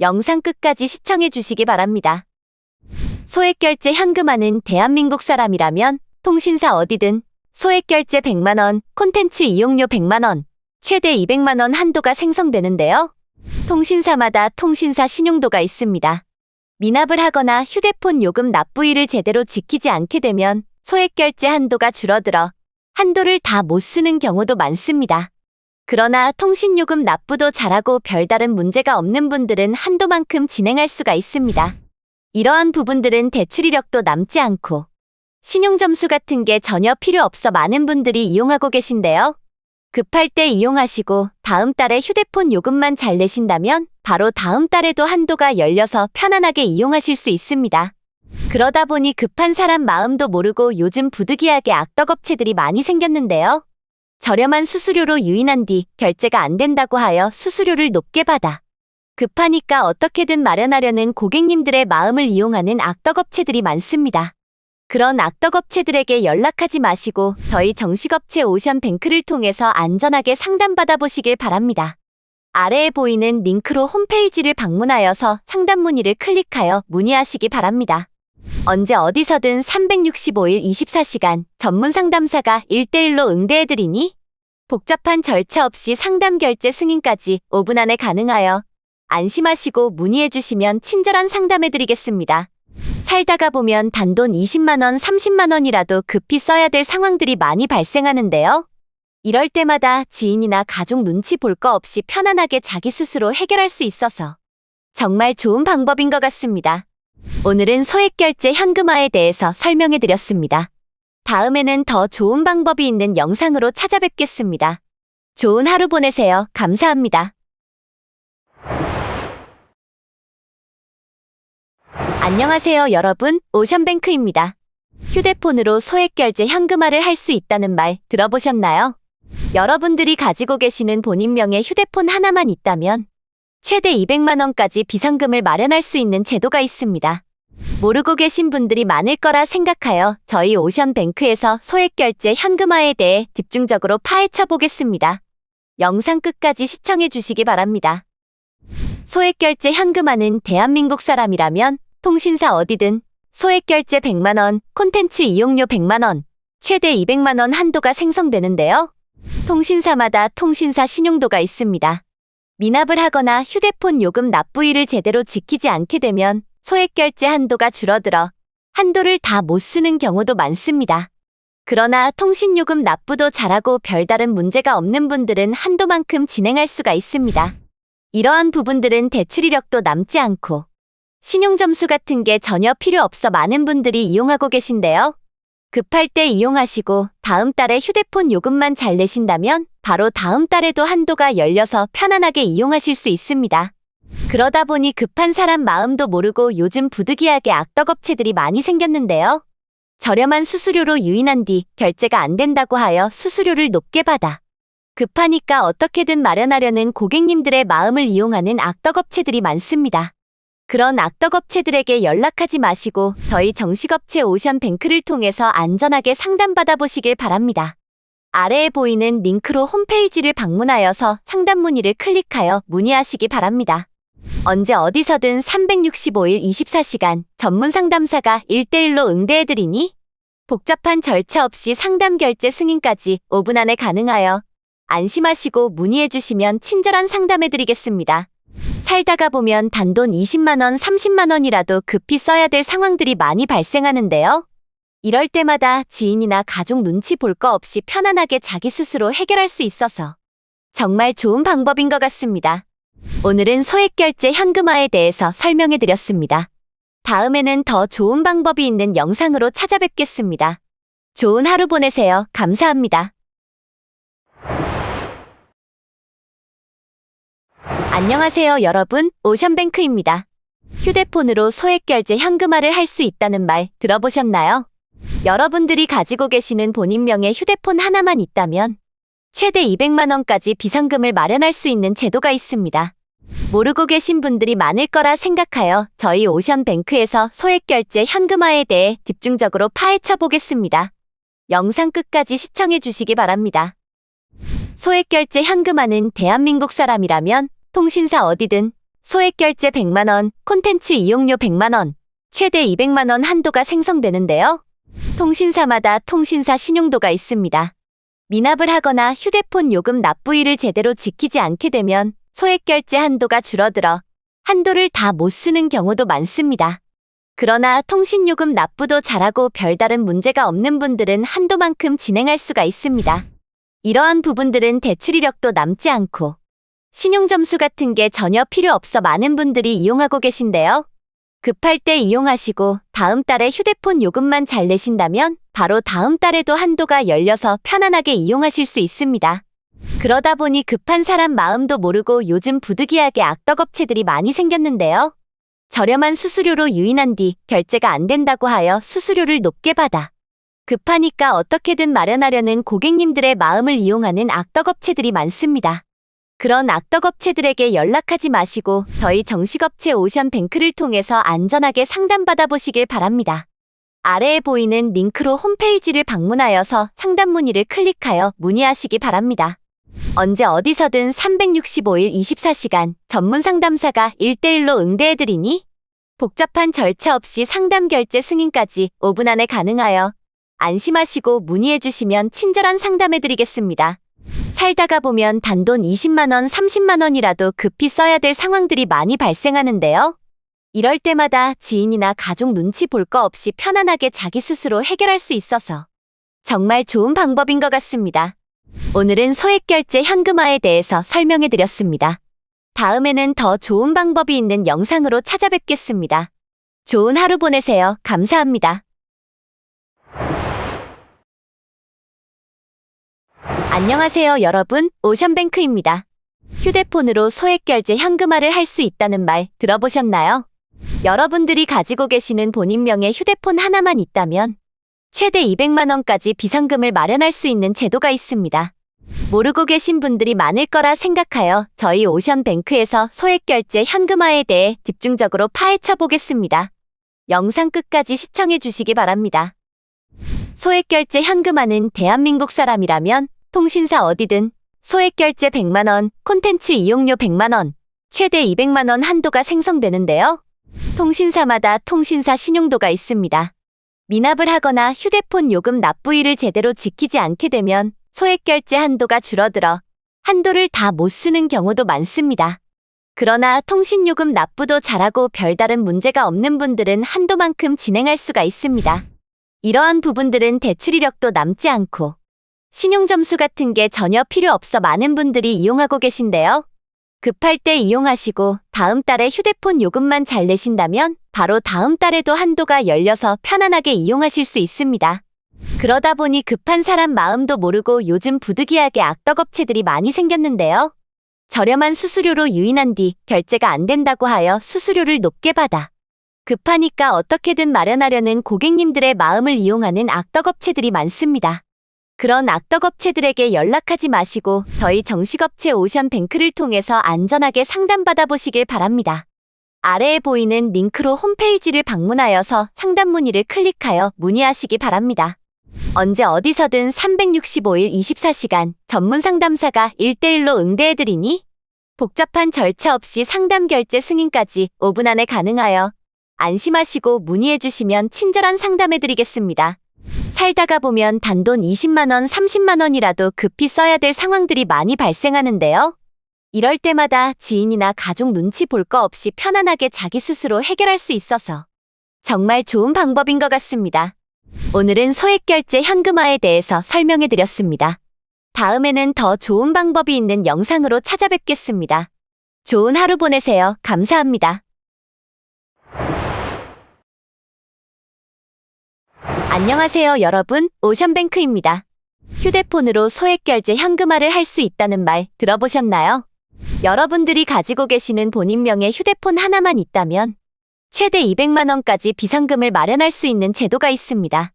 영상 끝까지 시청해 주시기 바랍니다. 소액결제 현금화는 대한민국 사람이라면 통신사 어디든 소액결제 100만 원, 콘텐츠 이용료 100만 원, 최대 200만 원 한도가 생성되는데요. 통신사마다 통신사 신용도가 있습니다. 미납을 하거나 휴대폰 요금 납부일을 제대로 지키지 않게 되면 소액결제 한도가 줄어들어 한도를 다 못 쓰는 경우도 많습니다. 그러나 통신요금 납부도 잘하고 별다른 문제가 없는 분들은 한도만큼 진행할 수가 있습니다. 이러한 부분들은 대출 이력도 남지 않고 신용점수 같은 게 전혀 필요 없어 많은 분들이 이용하고 계신데요. 급할 때 이용하시고 다음 달에 휴대폰 요금만 잘 내신다면 바로 다음 달에도 한도가 열려서 편안하게 이용하실 수 있습니다. 그러다 보니 급한 사람 마음도 모르고 요즘 부득이하게 악덕업체들이 많이 생겼는데요. 저렴한 수수료로 유인한 뒤 결제가 안 된다고 하여 수수료를 높게 받아 급하니까 어떻게든 마련하려는 고객님들의 마음을 이용하는 악덕업체들이 많습니다. 그런 악덕업체들에게 연락하지 마시고 저희 정식업체 오션뱅크를 통해서 안전하게 상담받아 보시길 바랍니다. 아래에 보이는 링크로 홈페이지를 방문하여서 상담 문의를 클릭하여 문의하시기 바랍니다. 언제 어디서든 365일 24시간 전문 상담사가 1대1로 응대해드리니 복잡한 절차 없이 상담 결제 승인까지 5분 안에 가능하여 안심하시고 문의해주시면 친절한 상담해드리겠습니다. 살다가 보면 단돈 20만 원, 30만 원이라도 급히 써야 될 상황들이 많이 발생하는데요. 이럴 때마다 지인이나 가족 눈치 볼 거 없이 편안하게 자기 스스로 해결할 수 있어서 정말 좋은 방법인 것 같습니다. 오늘은 소액결제 현금화에 대해서 설명해 드렸습니다. 다음에는 더 좋은 방법이 있는 영상으로 찾아뵙겠습니다. 좋은 하루 보내세요. 감사합니다. 안녕하세요, 여러분. 오션뱅크입니다. 휴대폰으로 소액결제 현금화를 할 수 있다는 말 들어보셨나요? 여러분들이 가지고 계시는 본인 명의 휴대폰 하나만 있다면 최대 200만 원까지 비상금을 마련할 수 있는 제도가 있습니다. 모르고 계신 분들이 많을 거라 생각하여 저희 오션뱅크에서 소액결제 현금화에 대해 집중적으로 파헤쳐 보겠습니다. 영상 끝까지 시청해 주시기 바랍니다. 소액결제 현금화는 대한민국 사람이라면 통신사 어디든 소액결제 100만 원, 콘텐츠 이용료 100만 원, 최대 200만 원 한도가 생성되는데요. 통신사마다 통신사 신용도가 있습니다. 미납을 하거나 휴대폰 요금 납부일을 제대로 지키지 않게 되면 소액결제 한도가 줄어들어 한도를 다 못 쓰는 경우도 많습니다. 그러나 통신요금 납부도 잘하고 별다른 문제가 없는 분들은 한도만큼 진행할 수가 있습니다. 이러한 부분들은 대출 이력도 남지 않고 신용점수 같은 게 전혀 필요 없어 많은 분들이 이용하고 계신데요. 급할 때 이용하시고 다음 달에 휴대폰 요금만 잘 내신다면 바로 다음 달에도 한도가 열려서 편안하게 이용하실 수 있습니다. 그러다 보니 급한 사람 마음도 모르고 요즘 부득이하게 악덕업체들이 많이 생겼는데요. 저렴한 수수료로 유인한 뒤 결제가 안 된다고 하여 수수료를 높게 받아 급하니까 어떻게든 마련하려는 고객님들의 마음을 이용하는 악덕업체들이 많습니다. 그런 악덕업체들에게 연락하지 마시고 저희 정식업체 오션뱅크를 통해서 안전하게 상담받아 보시길 바랍니다. 아래에 보이는 링크로 홈페이지를 방문하여서 상담 문의를 클릭하여 문의하시기 바랍니다. 언제 어디서든 365일 24시간 전문 상담사가 1대1로 응대해드리니 복잡한 절차 없이 상담 결제 승인까지 5분 안에 가능하여 안심하시고 문의해주시면 친절한 상담해드리겠습니다. 살다가 보면 단돈 20만 원, 30만 원이라도 급히 써야 될 상황들이 많이 발생하는데요. 이럴 때마다 지인이나 가족 눈치 볼 거 없이 편안하게 자기 스스로 해결할 수 있어서 정말 좋은 방법인 것 같습니다. 오늘은 소액결제 현금화에 대해서 설명해 드렸습니다. 다음에는 더 좋은 방법이 있는 영상으로 찾아뵙겠습니다. 좋은 하루 보내세요. 감사합니다. 안녕하세요, 여러분. 오션뱅크입니다. 휴대폰으로 소액결제 현금화를 할 수 있다는 말 들어보셨나요? 여러분들이 가지고 계시는 본인 명의 휴대폰 하나만 있다면 최대 200만 원까지 비상금을 마련할 수 있는 제도가 있습니다. 모르고 계신 분들이 많을 거라 생각하여 저희 오션뱅크에서 소액결제 현금화에 대해 집중적으로 파헤쳐 보겠습니다. 영상 끝까지 시청해 주시기 바랍니다. 소액결제 현금화는 대한민국 사람이라면 통신사 어디든 소액결제 100만 원, 콘텐츠 이용료 100만 원, 최대 200만 원 한도가 생성되는데요. 통신사마다 통신사 신용도가 있습니다. 미납을 하거나 휴대폰 요금 납부일을 제대로 지키지 않게 되면 소액결제 한도가 줄어들어 한도를 다 못 쓰는 경우도 많습니다. 그러나 통신요금 납부도 잘하고 별다른 문제가 없는 분들은 한도만큼 진행할 수가 있습니다. 이러한 부분들은 대출 이력도 남지 않고 신용점수 같은 게 전혀 필요 없어 많은 분들이 이용하고 계신데요. 급할 때 이용하시고 다음 달에 휴대폰 요금만 잘 내신다면 바로 다음 달에도 한도가 열려서 편안하게 이용하실 수 있습니다. 그러다 보니 급한 사람 마음도 모르고 요즘 부득이하게 악덕업체들이 많이 생겼는데요. 저렴한 수수료로 유인한 뒤 결제가 안 된다고 하여 수수료를 높게 받아 급하니까 어떻게든 마련하려는 고객님들의 마음을 이용하는 악덕업체들이 많습니다. 그런 악덕업체들에게 연락하지 마시고 저희 정식업체 오션뱅크를 통해서 안전하게 상담받아 보시길 바랍니다. 아래에 보이는 링크로 홈페이지를 방문하여서 상담 문의를 클릭하여 문의하시기 바랍니다. 언제 어디서든 365일 24시간 전문 상담사가 1대1로 응대해드리니 복잡한 절차 없이 상담 결제 승인까지 5분 안에 가능하여 안심하시고 문의해주시면 친절한 상담해드리겠습니다. 살다가 보면 단돈 20만 원, 30만 원이라도 급히 써야 될 상황들이 많이 발생하는데요. 이럴 때마다 지인이나 가족 눈치 볼 거 없이 편안하게 자기 스스로 해결할 수 있어서 정말 좋은 방법인 것 같습니다. 오늘은 소액결제 현금화에 대해서 설명해 드렸습니다. 다음에는 더 좋은 방법이 있는 영상으로 찾아뵙겠습니다. 좋은 하루 보내세요. 감사합니다. 안녕하세요, 여러분. 오션뱅크입니다. 휴대폰으로 소액결제 현금화를 할 수 있다는 말 들어보셨나요? 여러분들이 가지고 계시는 본인명의 휴대폰 하나만 있다면 최대 200만 원까지 비상금을 마련할 수 있는 제도가 있습니다. 모르고 계신 분들이 많을 거라 생각하여 저희 오션뱅크에서 소액결제 현금화에 대해 집중적으로 파헤쳐 보겠습니다. 영상 끝까지 시청해 주시기 바랍니다. 소액결제 현금화는 대한민국 사람이라면 통신사 어디든 소액결제 100만 원, 콘텐츠 이용료 100만 원, 최대 200만 원 한도가 생성되는데요. 통신사마다 통신사 신용도가 있습니다. 미납을 하거나 휴대폰 요금 납부일을 제대로 지키지 않게 되면 소액결제 한도가 줄어들어 한도를 다 못 쓰는 경우도 많습니다. 그러나 통신요금 납부도 잘하고 별다른 문제가 없는 분들은 한도만큼 진행할 수가 있습니다. 이러한 부분들은 대출 이력도 남지 않고 신용점수 같은 게 전혀 필요 없어 많은 분들이 이용하고 계신데요. 급할 때 이용하시고 다음 달에 휴대폰 요금만 잘 내신다면 바로 다음 달에도 한도가 열려서 편안하게 이용하실 수 있습니다. 그러다 보니 급한 사람 마음도 모르고 요즘 부득이하게 악덕업체들이 많이 생겼는데요. 저렴한 수수료로 유인한 뒤 결제가 안 된다고 하여 수수료를 높게 받아 급하니까 어떻게든 마련하려는 고객님들의 마음을 이용하는 악덕업체들이 많습니다. 그런 악덕업체들에게 연락하지 마시고 저희 정식업체 오션뱅크를 통해서 안전하게 상담받아 보시길 바랍니다. 아래에 보이는 링크로 홈페이지를 방문하여서 상담 문의를 클릭하여 문의하시기 바랍니다. 언제 어디서든 365일 24시간 전문 상담사가 1대1로 응대해드리니 복잡한 절차 없이 상담 결제 승인까지 5분 안에 가능하여 안심하시고 문의해주시면 친절한 상담해드리겠습니다. 살다가 보면 단돈 20만 원, 30만 원이라도 급히 써야 될 상황들이 많이 발생하는데요. 이럴 때마다 지인이나 가족 눈치 볼 거 없이 편안하게 자기 스스로 해결할 수 있어서 정말 좋은 방법인 것 같습니다. 오늘은 소액결제 현금화에 대해서 설명해 드렸습니다. 다음에는 더 좋은 방법이 있는 영상으로 찾아뵙겠습니다. 좋은 하루 보내세요. 감사합니다. 안녕하세요, 여러분. 오션뱅크입니다. 휴대폰으로 소액결제 현금화를 할 수 있다는 말 들어보셨나요? 여러분들이 가지고 계시는 본인명의 휴대폰 하나만 있다면 최대 200만 원까지 비상금을 마련할 수 있는 제도가 있습니다.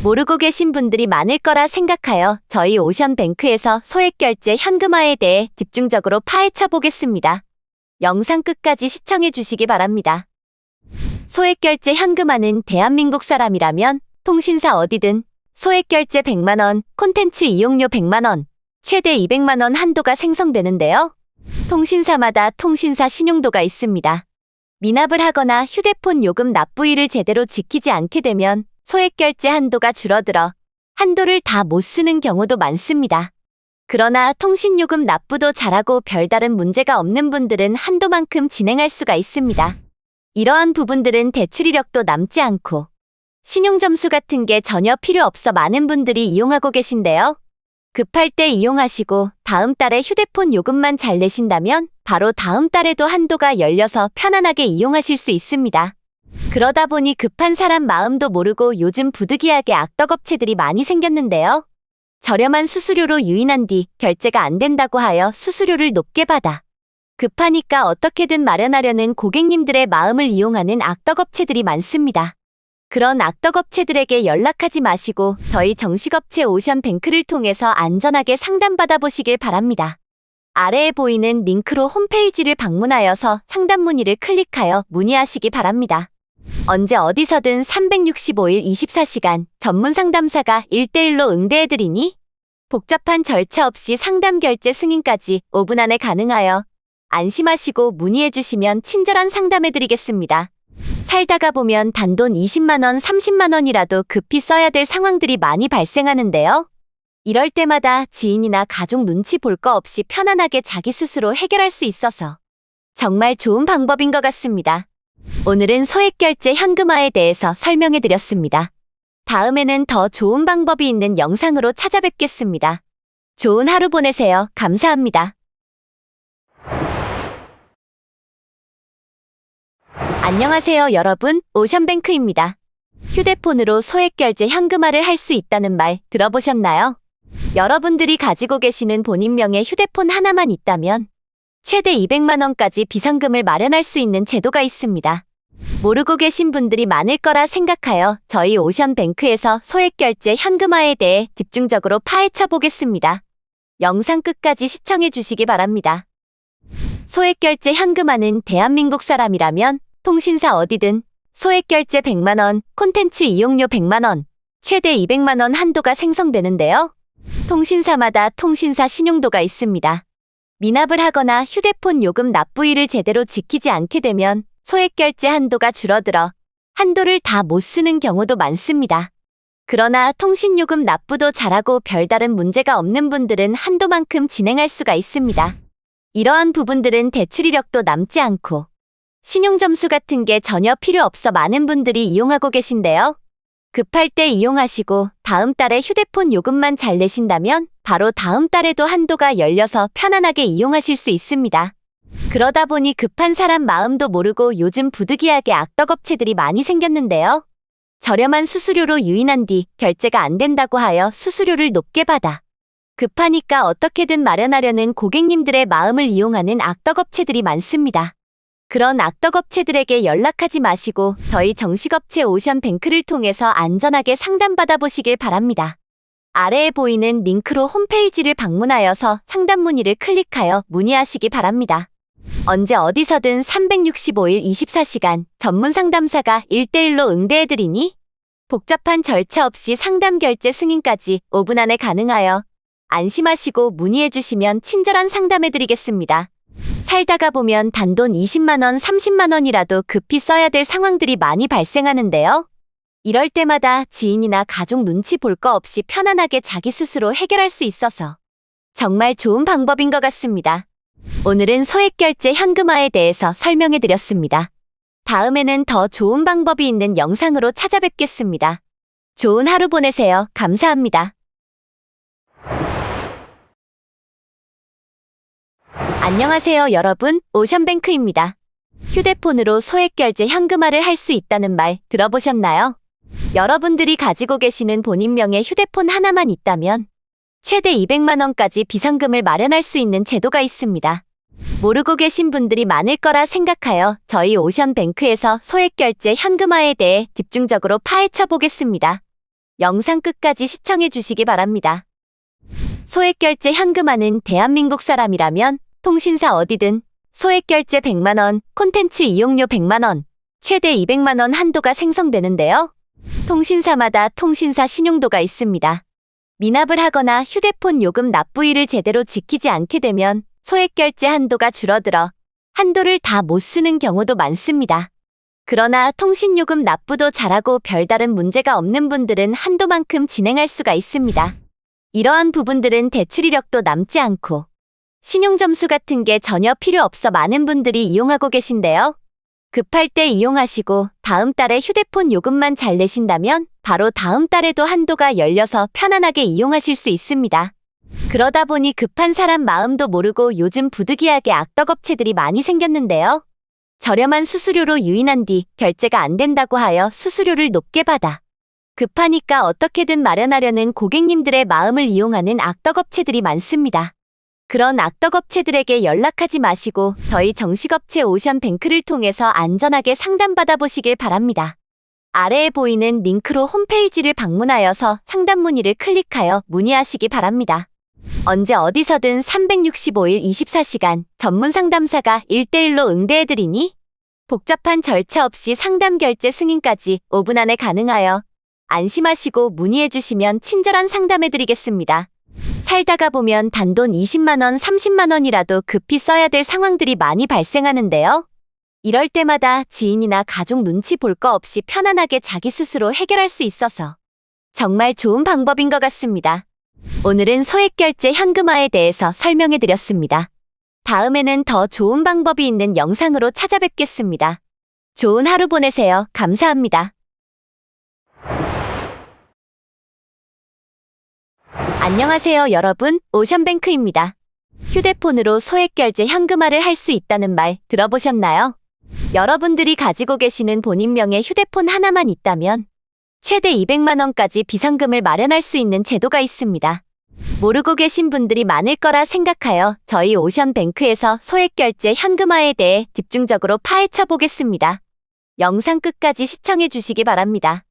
모르고 계신 분들이 많을 거라 생각하여 저희 오션뱅크에서 소액결제 현금화에 대해 집중적으로 파헤쳐 보겠습니다. 영상 끝까지 시청해 주시기 바랍니다. 소액결제 현금화는 대한민국 사람이라면 통신사 어디든 소액결제 100만 원, 콘텐츠 이용료 100만 원, 최대 200만 원 한도가 생성되는데요. 통신사마다 통신사 신용도가 있습니다. 미납을 하거나 휴대폰 요금 납부일을 제대로 지키지 않게 되면 소액결제 한도가 줄어들어 한도를 다 못 쓰는 경우도 많습니다. 그러나 통신요금 납부도 잘하고 별다른 문제가 없는 분들은 한도만큼 진행할 수가 있습니다. 이러한 부분들은 대출 이력도 남지 않고 신용점수 같은 게 전혀 필요 없어 많은 분들이 이용하고 계신데요. 급할 때 이용하시고 다음 달에 휴대폰 요금만 잘 내신다면 바로 다음 달에도 한도가 열려서 편안하게 이용하실 수 있습니다. 그러다 보니 급한 사람 마음도 모르고 요즘 부득이하게 악덕업체들이 많이 생겼는데요. 저렴한 수수료로 유인한 뒤 결제가 안 된다고 하여 수수료를 높게 받아 급하니까 어떻게든 마련하려는 고객님들의 마음을 이용하는 악덕업체들이 많습니다. 그런 악덕업체들에게 연락하지 마시고 저희 정식업체 오션뱅크를 통해서 안전하게 상담받아 보시길 바랍니다. 아래에 보이는 링크로 홈페이지를 방문하여서 상담 문의를 클릭하여 문의하시기 바랍니다. 언제 어디서든 365일 24시간 전문 상담사가 1대1로 응대해드리니 복잡한 절차 없이 상담 결제 승인까지 5분 안에 가능하여 안심하시고 문의해주시면 친절한 상담해드리겠습니다. 살다가 보면 단돈 20만 원, 30만 원이라도 급히 써야 될 상황들이 많이 발생하는데요. 이럴 때마다 지인이나 가족 눈치 볼 거 없이 편안하게 자기 스스로 해결할 수 있어서 정말 좋은 방법인 것 같습니다. 오늘은 소액결제 현금화에 대해서 설명해 드렸습니다. 다음에는 더 좋은 방법이 있는 영상으로 찾아뵙겠습니다. 좋은 하루 보내세요. 감사합니다. 안녕하세요, 여러분. 오션뱅크입니다. 휴대폰으로 소액결제 현금화를 할 수 있다는 말 들어보셨나요? 여러분들이 가지고 계시는 본인명의 휴대폰 하나만 있다면 최대 200만 원까지 비상금을 마련할 수 있는 제도가 있습니다. 모르고 계신 분들이 많을 거라 생각하여 저희 오션뱅크에서 소액결제 현금화에 대해 집중적으로 파헤쳐 보겠습니다. 영상 끝까지 시청해 주시기 바랍니다. 소액결제 현금화는 대한민국 사람이라면 통신사 어디든 소액결제 100만 원, 콘텐츠 이용료 100만 원, 최대 200만 원 한도가 생성되는데요. 통신사마다 통신사 신용도가 있습니다. 미납을 하거나 휴대폰 요금 납부일을 제대로 지키지 않게 되면 소액결제 한도가 줄어들어 한도를 다 못 쓰는 경우도 많습니다. 그러나 통신요금 납부도 잘하고 별다른 문제가 없는 분들은 한도만큼 진행할 수가 있습니다. 이러한 부분들은 대출 이력도 남지 않고 신용점수 같은 게 전혀 필요 없어 많은 분들이 이용하고 계신데요. 급할 때 이용하시고 다음 달에 휴대폰 요금만 잘 내신다면 바로 다음 달에도 한도가 열려서 편안하게 이용하실 수 있습니다. 그러다 보니 급한 사람 마음도 모르고 요즘 부득이하게 악덕업체들이 많이 생겼는데요. 저렴한 수수료로 유인한 뒤 결제가 안 된다고 하여 수수료를 높게 받아 급하니까 어떻게든 마련하려는 고객님들의 마음을 이용하는 악덕업체들이 많습니다. 그런 악덕업체들에게 연락하지 마시고 저희 정식업체 오션뱅크를 통해서 안전하게 상담받아 보시길 바랍니다. 아래에 보이는 링크로 홈페이지를 방문하여서 상담 문의를 클릭하여 문의하시기 바랍니다. 언제 어디서든 365일 24시간 전문 상담사가 1대1로 응대해드리니 복잡한 절차 없이 상담 결제 승인까지 5분 안에 가능하여 안심하시고 문의해주시면 친절한 상담해드리겠습니다. 살다가 보면 단돈 20만 원, 30만 원이라도 급히 써야 될 상황들이 많이 발생하는데요. 이럴 때마다 지인이나 가족 눈치 볼 거 없이 편안하게 자기 스스로 해결할 수 있어서 정말 좋은 방법인 것 같습니다. 오늘은 소액결제 현금화에 대해서 설명해 드렸습니다. 다음에는 더 좋은 방법이 있는 영상으로 찾아뵙겠습니다. 좋은 하루 보내세요. 감사합니다. 안녕하세요, 여러분. 오션뱅크입니다. 휴대폰으로 소액결제 현금화를 할 수 있다는 말 들어보셨나요? 여러분들이 가지고 계시는 본인명의 휴대폰 하나만 있다면 최대 200만 원까지 비상금을 마련할 수 있는 제도가 있습니다. 모르고 계신 분들이 많을 거라 생각하여 저희 오션뱅크에서 소액결제 현금화에 대해 집중적으로 파헤쳐 보겠습니다. 영상 끝까지 시청해 주시기 바랍니다. 소액결제 현금화는 대한민국 사람이라면 통신사 어디든 소액결제 100만 원, 콘텐츠 이용료 100만 원, 최대 200만 원 한도가 생성되는데요. 통신사마다 통신사 신용도가 있습니다. 미납을 하거나 휴대폰 요금 납부일을 제대로 지키지 않게 되면 소액결제 한도가 줄어들어 한도를 다 못 쓰는 경우도 많습니다. 그러나 통신요금 납부도 잘하고 별다른 문제가 없는 분들은 한도만큼 진행할 수가 있습니다. 이러한 부분들은 대출 이력도 남지 않고 신용점수 같은 게 전혀 필요 없어 많은 분들이 이용하고 계신데요. 급할 때 이용하시고 다음 달에 휴대폰 요금만 잘 내신다면 바로 다음 달에도 한도가 열려서 편안하게 이용하실 수 있습니다. 그러다 보니 급한 사람 마음도 모르고 요즘 부득이하게 악덕업체들이 많이 생겼는데요. 저렴한 수수료로 유인한 뒤 결제가 안 된다고 하여 수수료를 높게 받아 급하니까 어떻게든 마련하려는 고객님들의 마음을 이용하는 악덕업체들이 많습니다. 그런 악덕업체들에게 연락하지 마시고 저희 정식업체 오션뱅크를 통해서 안전하게 상담받아 보시길 바랍니다. 아래에 보이는 링크로 홈페이지를 방문하여서 상담 문의를 클릭하여 문의하시기 바랍니다. 언제 어디서든 365일 24시간 전문 상담사가 1대1로 응대해드리니 복잡한 절차 없이 상담 결제 승인까지 5분 안에 가능하여 안심하시고 문의해주시면 친절한 상담해드리겠습니다. 살다가 보면 단돈 20만 원, 30만 원이라도 급히 써야 될 상황들이 많이 발생하는데요. 이럴 때마다 지인이나 가족 눈치 볼 거 없이 편안하게 자기 스스로 해결할 수 있어서 정말 좋은 방법인 것 같습니다. 오늘은 소액결제 현금화에 대해서 설명해 드렸습니다. 다음에는 더 좋은 방법이 있는 영상으로 찾아뵙겠습니다. 좋은 하루 보내세요. 감사합니다. 안녕하세요, 여러분. 오션뱅크입니다. 휴대폰으로 소액결제 현금화를 할 수 있다는 말 들어보셨나요? 여러분들이 가지고 계시는 본인명의 휴대폰 하나만 있다면 최대 200만 원까지 비상금을 마련할 수 있는 제도가 있습니다. 모르고 계신 분들이 많을 거라 생각하여 저희 오션뱅크에서 소액결제 현금화에 대해 집중적으로 파헤쳐 보겠습니다. 영상 끝까지 시청해 주시기 바랍니다.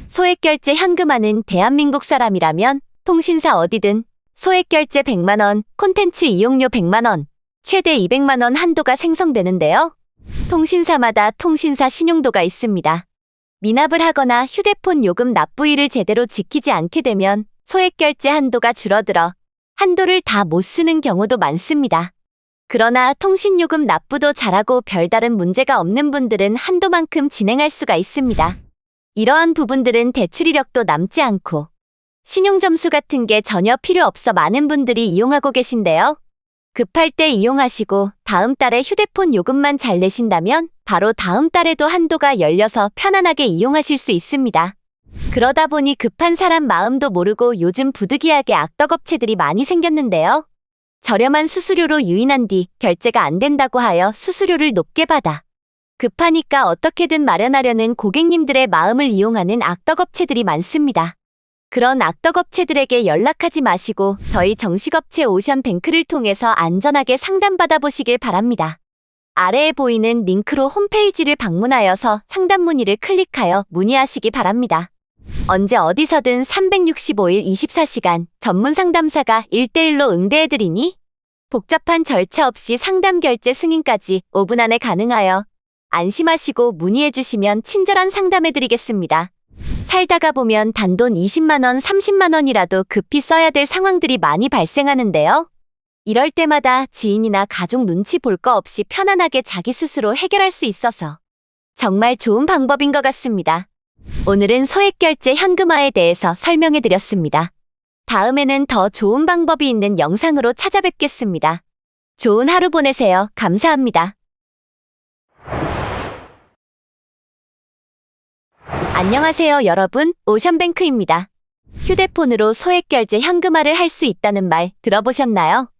소액결제 현금화는 대한민국 사람이라면 통신사 어디든 소액결제 100만 원, 콘텐츠 이용료 100만 원, 최대 200만 원 한도가 생성되는데요. 통신사마다 통신사 신용도가 있습니다. 미납을 하거나 휴대폰 요금 납부일을 제대로 지키지 않게 되면 소액결제 한도가 줄어들어 한도를 다 못 쓰는 경우도 많습니다. 그러나 통신요금 납부도 잘하고 별다른 문제가 없는 분들은 한도만큼 진행할 수가 있습니다. 이러한 부분들은 대출 이력도 남지 않고 신용점수 같은 게 전혀 필요 없어 많은 분들이 이용하고 계신데요. 급할 때 이용하시고 다음 달에 휴대폰 요금만 잘 내신다면 바로 다음 달에도 한도가 열려서 편안하게 이용하실 수 있습니다. 그러다 보니 급한 사람 마음도 모르고 요즘 부득이하게 악덕업체들이 많이 생겼는데요. 저렴한 수수료로 유인한 뒤 결제가 안 된다고 하여 수수료를 높게 받아 급하니까 어떻게든 마련하려는 고객님들의 마음을 이용하는 악덕업체들이 많습니다. 그런 악덕업체들에게 연락하지 마시고 저희 정식업체 오션뱅크를 통해서 안전하게 상담받아 보시길 바랍니다. 아래에 보이는 링크로 홈페이지를 방문하여서 상담 문의를 클릭하여 문의하시기 바랍니다. 언제 어디서든 365일 24시간 전문 상담사가 1대1로 응대해드리니 복잡한 절차 없이 상담 결제 승인까지 5분 안에 가능하여 안심하시고 문의해주시면 친절한 상담해드리겠습니다. 살다가 보면 단돈 20만 원, 30만 원이라도 급히 써야 될 상황들이 많이 발생하는데요. 이럴 때마다 지인이나 가족 눈치 볼 거 없이 편안하게 자기 스스로 해결할 수 있어서 정말 좋은 방법인 것 같습니다. 오늘은 소액결제 현금화에 대해서 설명해드렸습니다. 다음에는 더 좋은 방법이 있는 영상으로 찾아뵙겠습니다. 좋은 하루 보내세요. 감사합니다. 안녕하세요, 여러분. 오션뱅크입니다. 휴대폰으로 소액결제 현금화를 할 수 있다는 말 들어보셨나요?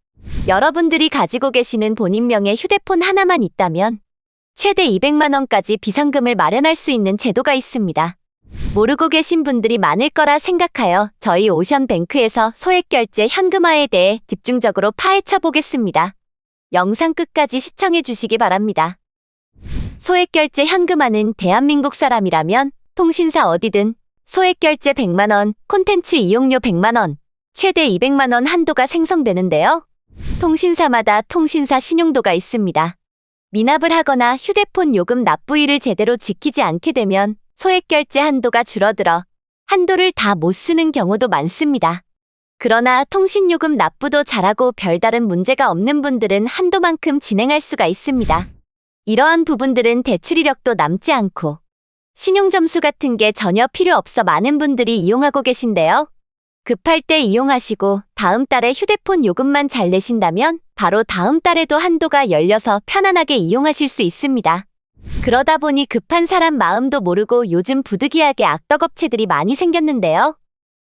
여러분들이 가지고 계시는 본인명의 휴대폰 하나만 있다면 최대 200만 원까지 비상금을 마련할 수 있는 제도가 있습니다. 모르고 계신 분들이 많을 거라 생각하여 저희 오션뱅크에서 소액결제 현금화에 대해 집중적으로 파헤쳐 보겠습니다. 영상 끝까지 시청해 주시기 바랍니다. 소액결제 현금화는 대한민국 사람이라면 통신사 어디든 소액결제 100만 원, 콘텐츠 이용료 100만 원, 최대 200만 원 한도가 생성되는데요. 통신사마다 통신사 신용도가 있습니다. 미납을 하거나 휴대폰 요금 납부일을 제대로 지키지 않게 되면 소액결제 한도가 줄어들어 한도를 다 못 쓰는 경우도 많습니다. 그러나 통신요금 납부도 잘하고 별다른 문제가 없는 분들은 한도만큼 진행할 수가 있습니다. 이러한 부분들은 대출 이력도 남지 않고 신용점수 같은 게 전혀 필요 없어 많은 분들이 이용하고 계신데요. 급할 때 이용하시고 다음 달에 휴대폰 요금만 잘 내신다면 바로 다음 달에도 한도가 열려서 편안하게 이용하실 수 있습니다. 그러다 보니 급한 사람 마음도 모르고 요즘 부득이하게 악덕업체들이 많이 생겼는데요.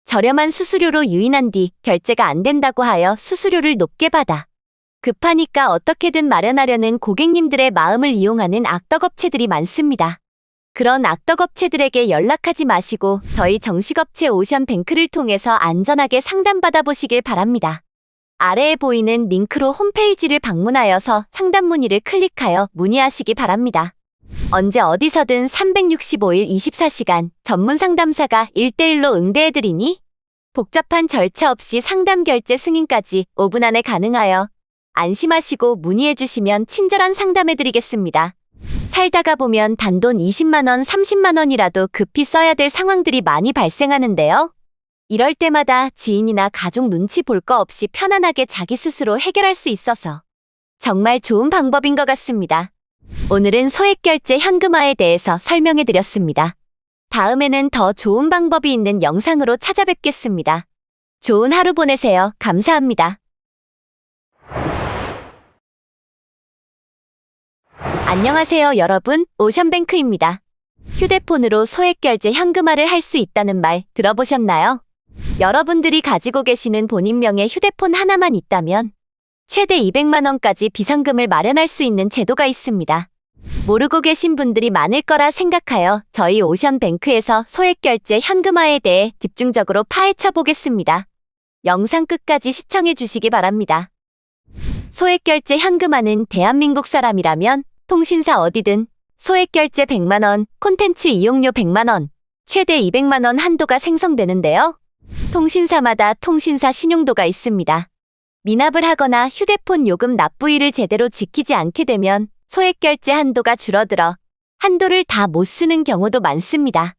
저렴한 수수료로 유인한 뒤 결제가 안 된다고 하여 수수료를 높게 받아 급하니까 어떻게든 마련하려는 고객님들의 마음을 이용하는 악덕업체들이 많습니다. 그런 악덕업체들에게 연락하지 마시고 저희 정식업체 오션뱅크를 통해서 안전하게 상담받아 보시길 바랍니다. 아래에 보이는 링크로 홈페이지를 방문하여서 상담 문의를 클릭하여 문의하시기 바랍니다. 언제 어디서든 365일 24시간 전문 상담사가 1대1로 응대해드리니 복잡한 절차 없이 상담 결제 승인까지 5분 안에 가능하여 안심하시고 문의해주시면 친절한 상담해드리겠습니다. 살다가 보면 단돈 20만 원, 30만 원이라도 급히 써야 될 상황들이 많이 발생하는데요. 이럴 때마다 지인이나 가족 눈치 볼 거 없이 편안하게 자기 스스로 해결할 수 있어서 정말 좋은 방법인 것 같습니다. 오늘은 소액결제 현금화에 대해서 설명해드렸습니다. 다음에는 더 좋은 방법이 있는 영상으로 찾아뵙겠습니다. 좋은 하루 보내세요. 감사합니다. 안녕하세요, 여러분. 오션뱅크입니다. 휴대폰으로 소액결제 현금화를 할 수 있다는 말 들어보셨나요? 여러분들이 가지고 계시는 본인명의 휴대폰 하나만 있다면 최대 200만 원까지 비상금을 마련할 수 있는 제도가 있습니다. 모르고 계신 분들이 많을 거라 생각하여 저희 오션뱅크에서 소액결제 현금화에 대해 집중적으로 파헤쳐 보겠습니다. 영상 끝까지 시청해 주시기 바랍니다. 소액결제 현금화는 대한민국 사람이라면 통신사 어디든 소액결제 100만 원, 콘텐츠 이용료 100만 원, 최대 200만 원 한도가 생성되는데요. 통신사마다 통신사 신용도가 있습니다. 미납을 하거나 휴대폰 요금 납부일을 제대로 지키지 않게 되면 소액결제 한도가 줄어들어 한도를 다 못 쓰는 경우도 많습니다.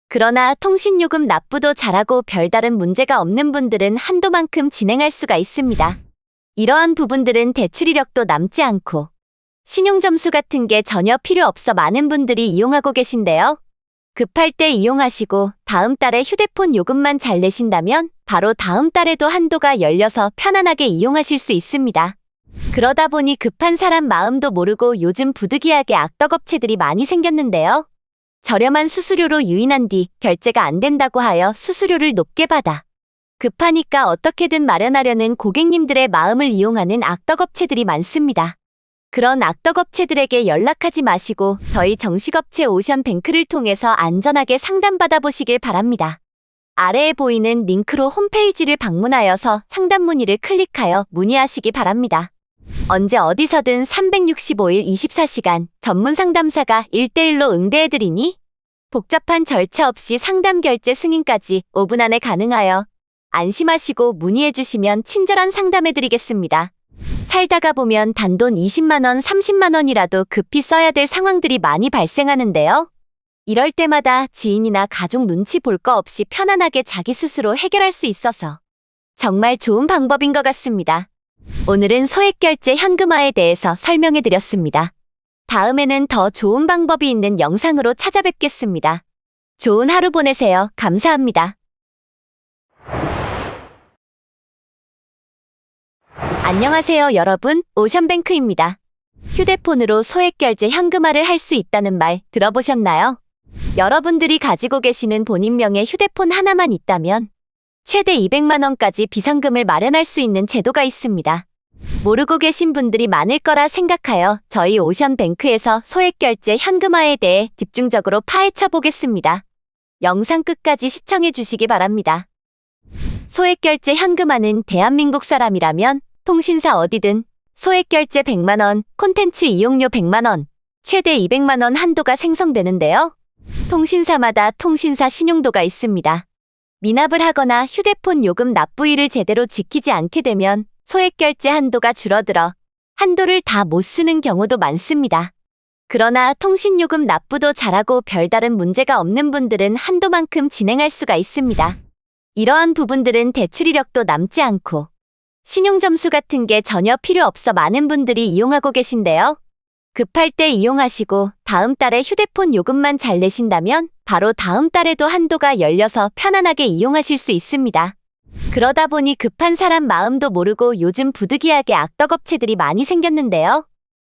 그러나 통신요금 납부도 잘하고 별다른 문제가 없는 분들은 한도만큼 진행할 수가 있습니다. 이러한 부분들은 대출 이력도 남지 않고 신용점수 같은 게 전혀 필요 없어 많은 분들이 이용하고 계신데요. 급할 때 이용하시고 다음 달에 휴대폰 요금만 잘 내신다면 바로 다음 달에도 한도가 열려서 편안하게 이용하실 수 있습니다. 그러다 보니 급한 사람 마음도 모르고 요즘 부득이하게 악덕업체들이 많이 생겼는데요. 저렴한 수수료로 유인한 뒤 결제가 안 된다고 하여 수수료를 높게 받아 급하니까 어떻게든 마련하려는 고객님들의 마음을 이용하는 악덕업체들이 많습니다. 그런 악덕업체들에게 연락하지 마시고 저희 정식업체 오션뱅크를 통해서 안전하게 상담받아 보시길 바랍니다. 아래에 보이는 링크로 홈페이지를 방문하여서 상담 문의를 클릭하여 문의하시기 바랍니다. 언제 어디서든 365일 24시간 전문 상담사가 1대1로 응대해드리니 복잡한 절차 없이 상담 결제 승인까지 5분 안에 가능하여 안심하시고 문의해주시면 친절한 상담해드리겠습니다. 살다가 보면 단돈 20만 원, 30만 원이라도 급히 써야 될 상황들이 많이 발생하는데요. 이럴 때마다 지인이나 가족 눈치 볼 거 없이 편안하게 자기 스스로 해결할 수 있어서 정말 좋은 방법인 것 같습니다. 오늘은 소액결제 현금화에 대해서 설명해 드렸습니다. 다음에는 더 좋은 방법이 있는 영상으로 찾아뵙겠습니다. 좋은 하루 보내세요. 감사합니다. 안녕하세요, 여러분. 오션뱅크입니다. 휴대폰으로 소액결제 현금화를 할 수 있다는 말 들어보셨나요? 여러분들이 가지고 계시는 본인명의 휴대폰 하나만 있다면 최대 200만 원까지 비상금을 마련할 수 있는 제도가 있습니다. 모르고 계신 분들이 많을 거라 생각하여 저희 오션뱅크에서 소액결제 현금화에 대해 집중적으로 파헤쳐 보겠습니다. 영상 끝까지 시청해 주시기 바랍니다. 소액결제 현금화는 대한민국 사람이라면 통신사 어디든 소액결제 100만 원, 콘텐츠 이용료 100만 원, 최대 200만 원 한도가 생성되는데요. 통신사마다 통신사 신용도가 있습니다. 미납을 하거나 휴대폰 요금 납부일을 제대로 지키지 않게 되면 소액결제 한도가 줄어들어 한도를 다 못 쓰는 경우도 많습니다. 그러나 통신요금 납부도 잘하고 별다른 문제가 없는 분들은 한도만큼 진행할 수가 있습니다. 이러한 부분들은 대출 이력도 남지 않고 신용점수 같은 게 전혀 필요 없어 많은 분들이 이용하고 계신데요. 급할 때 이용하시고 다음 달에 휴대폰 요금만 잘 내신다면 바로 다음 달에도 한도가 열려서 편안하게 이용하실 수 있습니다. 그러다 보니 급한 사람 마음도 모르고 요즘 부득이하게 악덕업체들이 많이 생겼는데요.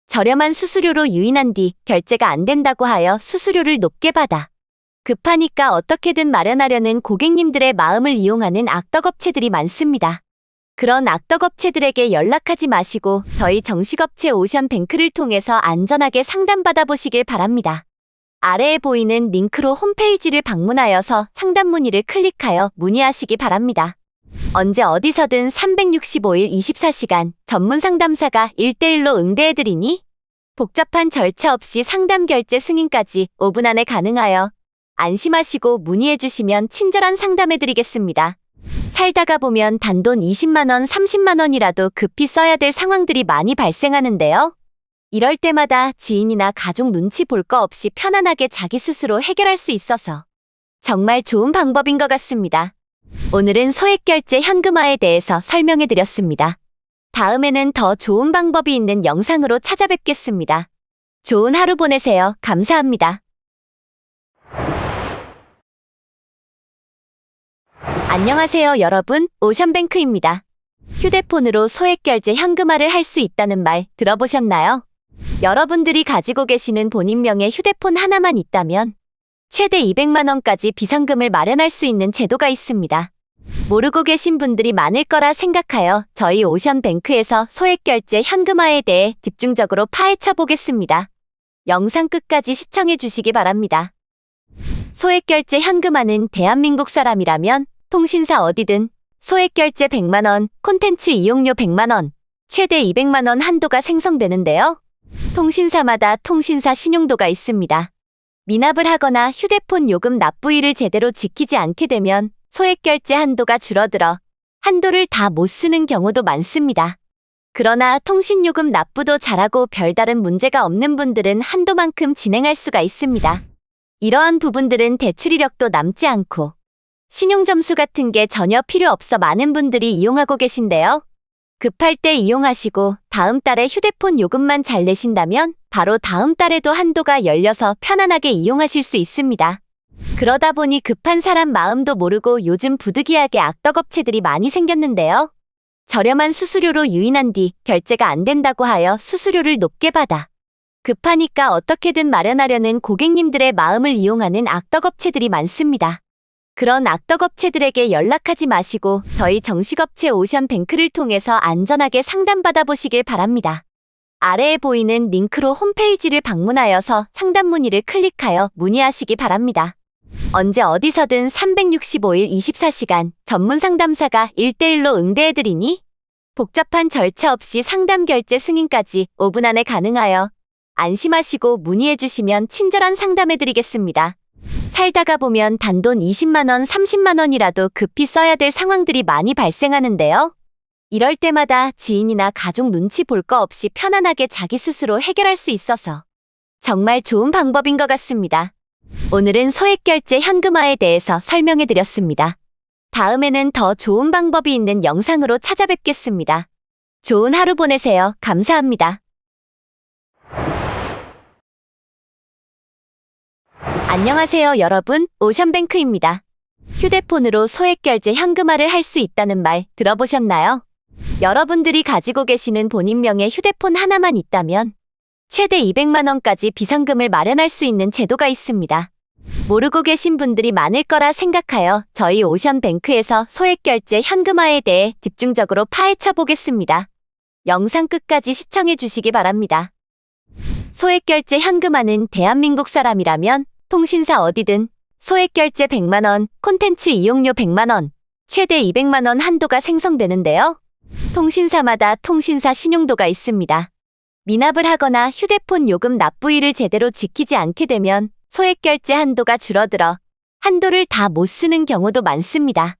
저렴한 수수료로 유인한 뒤 결제가 안 된다고 하여 수수료를 높게 받아 급하니까 어떻게든 마련하려는 고객님들의 마음을 이용하는 악덕업체들이 많습니다. 그런 악덕업체들에게 연락하지 마시고 저희 정식업체 오션뱅크를 통해서 안전하게 상담받아 보시길 바랍니다. 아래에 보이는 링크로 홈페이지를 방문하여서 상담 문의를 클릭하여 문의하시기 바랍니다. 언제 어디서든 365일 24시간 전문 상담사가 1대1로 응대해드리니 복잡한 절차 없이 상담 결제 승인까지 5분 안에 가능하여 안심하시고 문의해주시면 친절한 상담해드리겠습니다. 살다가 보면 단돈 20만 원, 30만 원이라도 급히 써야 될 상황들이 많이 발생하는데요. 이럴 때마다 지인이나 가족 눈치 볼 거 없이 편안하게 자기 스스로 해결할 수 있어서 정말 좋은 방법인 것 같습니다. 오늘은 소액결제 현금화에 대해서 설명해 드렸습니다. 다음에는 더 좋은 방법이 있는 영상으로 찾아뵙겠습니다. 좋은 하루 보내세요. 감사합니다. 안녕하세요, 여러분. 오션뱅크입니다. 휴대폰으로 소액결제 현금화를 할 수 있다는 말 들어보셨나요? 여러분들이 가지고 계시는 본인명의 휴대폰 하나만 있다면 최대 200만 원까지 비상금을 마련할 수 있는 제도가 있습니다. 모르고 계신 분들이 많을 거라 생각하여 저희 오션뱅크에서 소액결제 현금화에 대해 집중적으로 파헤쳐 보겠습니다. 영상 끝까지 시청해 주시기 바랍니다. 소액결제 현금화는 대한민국 사람이라면 통신사 어디든 소액결제 100만 원, 콘텐츠 이용료 100만 원, 최대 200만 원 한도가 생성되는데요. 통신사마다 통신사 신용도가 있습니다. 미납을 하거나 휴대폰 요금 납부일을 제대로 지키지 않게 되면 소액결제 한도가 줄어들어 한도를 다 못 쓰는 경우도 많습니다. 그러나 통신요금 납부도 잘하고 별다른 문제가 없는 분들은 한도만큼 진행할 수가 있습니다. 이러한 부분들은 대출 이력도 남지 않고 신용점수 같은 게 전혀 필요 없어 많은 분들이 이용하고 계신데요. 급할 때 이용하시고 다음 달에 휴대폰 요금만 잘 내신다면 바로 다음 달에도 한도가 열려서 편안하게 이용하실 수 있습니다. 그러다 보니 급한 사람 마음도 모르고 요즘 부득이하게 악덕업체들이 많이 생겼는데요. 저렴한 수수료로 유인한 뒤 결제가 안 된다고 하여 수수료를 높게 받아 급하니까 어떻게든 마련하려는 고객님들의 마음을 이용하는 악덕업체들이 많습니다. 그런 악덕업체들에게 연락하지 마시고 저희 정식업체 오션뱅크를 통해서 안전하게 상담받아 보시길 바랍니다. 아래에 보이는 링크로 홈페이지를 방문하여서 상담 문의를 클릭하여 문의하시기 바랍니다. 언제 어디서든 365일 24시간 전문 상담사가 1대1로 응대해드리니 복잡한 절차 없이 상담 결제 승인까지 5분 안에 가능하여 안심하시고 문의해주시면 친절한 상담해드리겠습니다. 살다가 보면 단돈 20만 원, 30만 원이라도 급히 써야 될 상황들이 많이 발생하는데요. 이럴 때마다 지인이나 가족 눈치 볼 거 없이 편안하게 자기 스스로 해결할 수 있어서 정말 좋은 방법인 것 같습니다. 오늘은 소액결제 현금화에 대해서 설명해드렸습니다. 다음에는 더 좋은 방법이 있는 영상으로 찾아뵙겠습니다. 좋은 하루 보내세요. 감사합니다. 안녕하세요 여러분, 오션뱅크입니다. 휴대폰으로 소액결제 현금화를 할 수 있다는 말 들어보셨나요? 여러분들이 가지고 계시는 본인명의 휴대폰 하나만 있다면 최대 200만 원까지 비상금을 마련할 수 있는 제도가 있습니다. 모르고 계신 분들이 많을 거라 생각하여 저희 오션뱅크에서 소액결제 현금화에 대해 집중적으로 파헤쳐 보겠습니다. 영상 끝까지 시청해 주시기 바랍니다. 소액결제 현금화는 대한민국 사람이라면 통신사 어디든 소액결제 100만 원, 콘텐츠 이용료 100만 원, 최대 200만 원 한도가 생성되는데요. 통신사마다 통신사 신용도가 있습니다. 미납을 하거나 휴대폰 요금 납부일을 제대로 지키지 않게 되면 소액결제 한도가 줄어들어 한도를 다 못 쓰는 경우도 많습니다.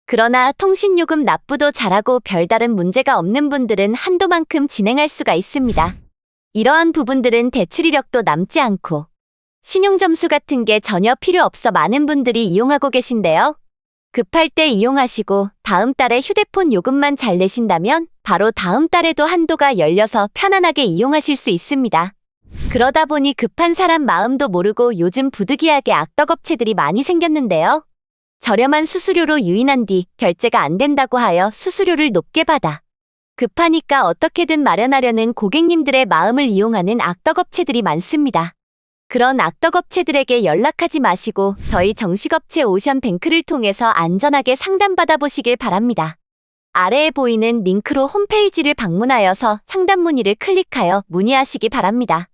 그러나 통신요금 납부도 잘하고 별다른 문제가 없는 분들은 한도만큼 진행할 수가 있습니다. 이러한 부분들은 대출 이력도 남지 않고 신용점수 같은 게 전혀 필요 없어 많은 분들이 이용하고 계신데요. 급할 때 이용하시고 다음 달에 휴대폰 요금만 잘 내신다면 바로 다음 달에도 한도가 열려서 편안하게 이용하실 수 있습니다. 그러다 보니 급한 사람 마음도 모르고 요즘 부득이하게 악덕업체들이 많이 생겼는데요. 저렴한 수수료로 유인한 뒤 결제가 안 된다고 하여 수수료를 높게 받아 급하니까 어떻게든 마련하려는 고객님들의 마음을 이용하는 악덕업체들이 많습니다. 그런 악덕업체들에게 연락하지 마시고 저희 정식업체 오션뱅크를 통해서 안전하게 상담받아 보시길 바랍니다. 아래에 보이는 링크로 홈페이지를 방문하여서 상담 문의를 클릭하여 문의하시기 바랍니다.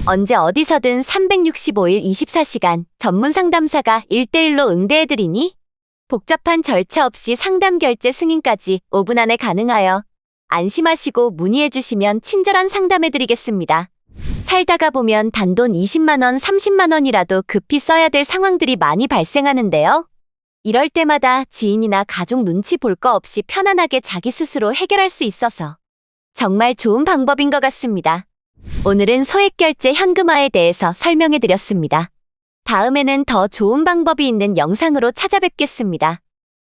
언제 어디서든 365일 24시간 전문 상담사가 1대1로 응대해드리니 복잡한 절차 없이 상담 결제 승인까지 5분 안에 가능하여 안심하시고 문의해주시면 친절한 상담해드리겠습니다. 살다가 보면 단돈 20만 원, 30만 원이라도 급히 써야 될 상황들이 많이 발생하는데요. 이럴 때마다 지인이나 가족 눈치 볼 거 없이 편안하게 자기 스스로 해결할 수 있어서 정말 좋은 방법인 것 같습니다. 오늘은 소액결제 현금화에 대해서 설명해드렸습니다. 다음에는 더 좋은 방법이 있는 영상으로 찾아뵙겠습니다.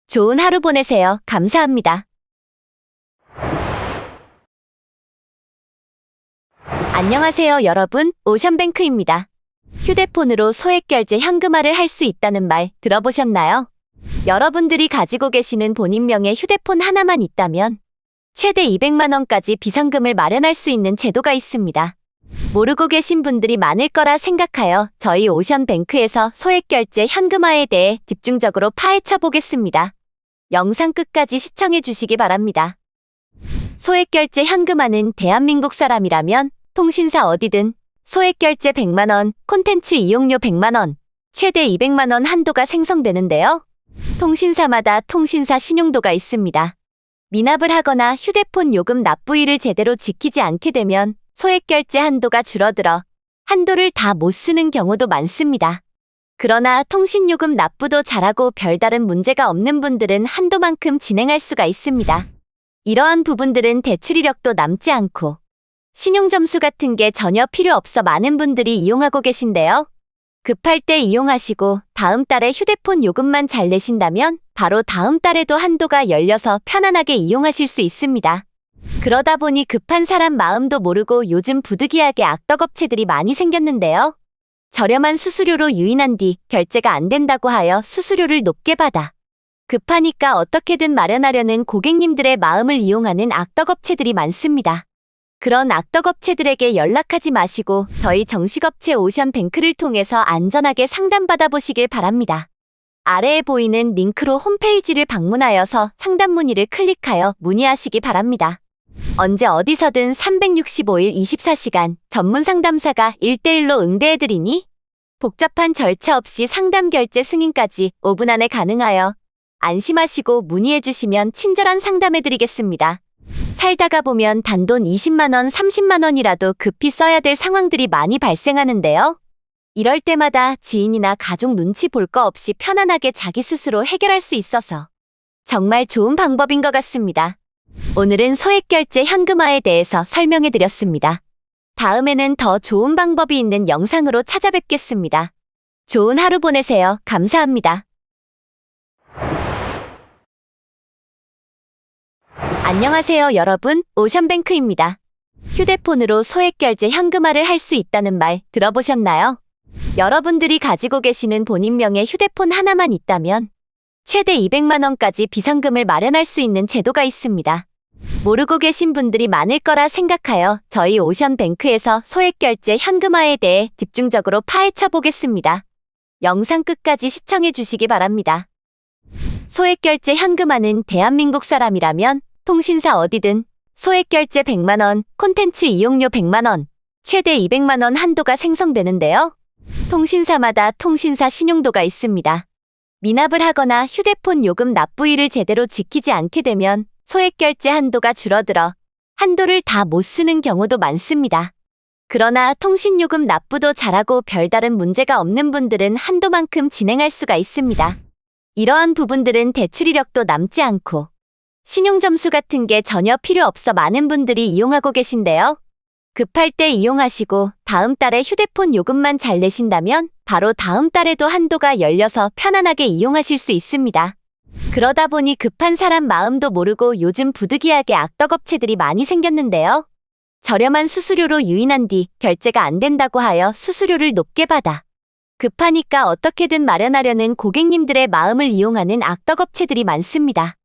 좋은 하루 보내세요. 감사합니다. 안녕하세요 여러분, 오션뱅크입니다. 휴대폰으로 소액결제 현금화를 할 수 있다는 말 들어보셨나요? 여러분들이 가지고 계시는 본인명의 휴대폰 하나만 있다면 최대 200만 원까지 비상금을 마련할 수 있는 제도가 있습니다. 모르고 계신 분들이 많을 거라 생각하여 저희 오션뱅크에서 소액결제 현금화에 대해 집중적으로 파헤쳐 보겠습니다. 영상 끝까지 시청해 주시기 바랍니다. 소액결제 현금화는 대한민국 사람이라면 통신사 어디든 소액결제 100만원, 콘텐츠 이용료 100만원, 최대 200만원 한도가 생성되는데요. 통신사마다 통신사 신용도가 있습니다. 미납을 하거나 휴대폰 요금 납부일을 제대로 지키지 않게 되면 소액결제 한도가 줄어들어 한도를 다 못 쓰는 경우도 많습니다. 그러나 통신요금 납부도 잘하고 별다른 문제가 없는 분들은 한도만큼 진행할 수가 있습니다. 이러한 부분들은 대출 이력도 남지 않고 신용점수 같은 게 전혀 필요 없어 많은 분들이 이용하고 계신데요. 급할 때 이용하시고 다음 달에 휴대폰 요금만 잘 내신다면 바로 다음 달에도 한도가 열려서 편안하게 이용하실 수 있습니다. 그러다 보니 급한 사람 마음도 모르고 요즘 부득이하게 악덕업체들이 많이 생겼는데요. 저렴한 수수료로 유인한 뒤 결제가 안 된다고 하여 수수료를 높게 받아 급하니까 어떻게든 마련하려는 고객님들의 마음을 이용하는 악덕업체들이 많습니다. 그런 악덕업체들에게 연락하지 마시고 저희 정식업체 오션뱅크를 통해서 안전하게 상담받아 보시길 바랍니다. 아래에 보이는 링크로 홈페이지를 방문하여서 상담 문의를 클릭하여 문의하시기 바랍니다. 언제 어디서든 365일 24시간 전문 상담사가 1대1로 응대해드리니 복잡한 절차 없이 상담 결제 승인까지 5분 안에 가능하여 안심하시고 문의해주시면 친절한 상담해드리겠습니다. 살다가 보면 단돈 20만원, 30만원이라도 급히 써야 될 상황들이 많이 발생하는데요. 이럴 때마다 지인이나 가족 눈치 볼 거 없이 편안하게 자기 스스로 해결할 수 있어서 정말 좋은 방법인 것 같습니다. 오늘은 소액결제 현금화에 대해서 설명해드렸습니다. 다음에는 더 좋은 방법이 있는 영상으로 찾아뵙겠습니다. 좋은 하루 보내세요. 감사합니다. 안녕하세요 여러분, 오션뱅크입니다. 휴대폰으로 소액결제 현금화를 할 수 있다는 말 들어보셨나요? 여러분들이 가지고 계시는 본인 명의 휴대폰 하나만 있다면 최대 200만원까지 비상금을 마련할 수 있는 제도가 있습니다. 모르고 계신 분들이 많을 거라 생각하여 저희 오션뱅크에서 소액결제 현금화에 대해 집중적으로 파헤쳐 보겠습니다. 영상 끝까지 시청해 주시기 바랍니다. 소액결제 현금화는 대한민국 사람이라면 통신사 어디든 소액결제 100만원, 콘텐츠 이용료 100만원, 최대 200만원 한도가 생성되는데요. 통신사마다 통신사 신용도가 있습니다. 미납을 하거나 휴대폰 요금 납부일을 제대로 지키지 않게 되면 소액결제 한도가 줄어들어 한도를 다 못 쓰는 경우도 많습니다. 그러나 통신요금 납부도 잘하고 별다른 문제가 없는 분들은 한도만큼 진행할 수가 있습니다. 이러한 부분들은 대출 이력도 남지 않고 신용점수 같은 게 전혀 필요 없어 많은 분들이 이용하고 계신데요. 급할 때 이용하시고 다음 달에 휴대폰 요금만 잘 내신다면 바로 다음 달에도 한도가 열려서 편안하게 이용하실 수 있습니다. 그러다 보니 급한 사람 마음도 모르고 요즘 부득이하게 악덕업체들이 많이 생겼는데요. 저렴한 수수료로 유인한 뒤 결제가 안 된다고 하여 수수료를 높게 받아 급하니까 어떻게든 마련하려는 고객님들의 마음을 이용하는 악덕업체들이 많습니다.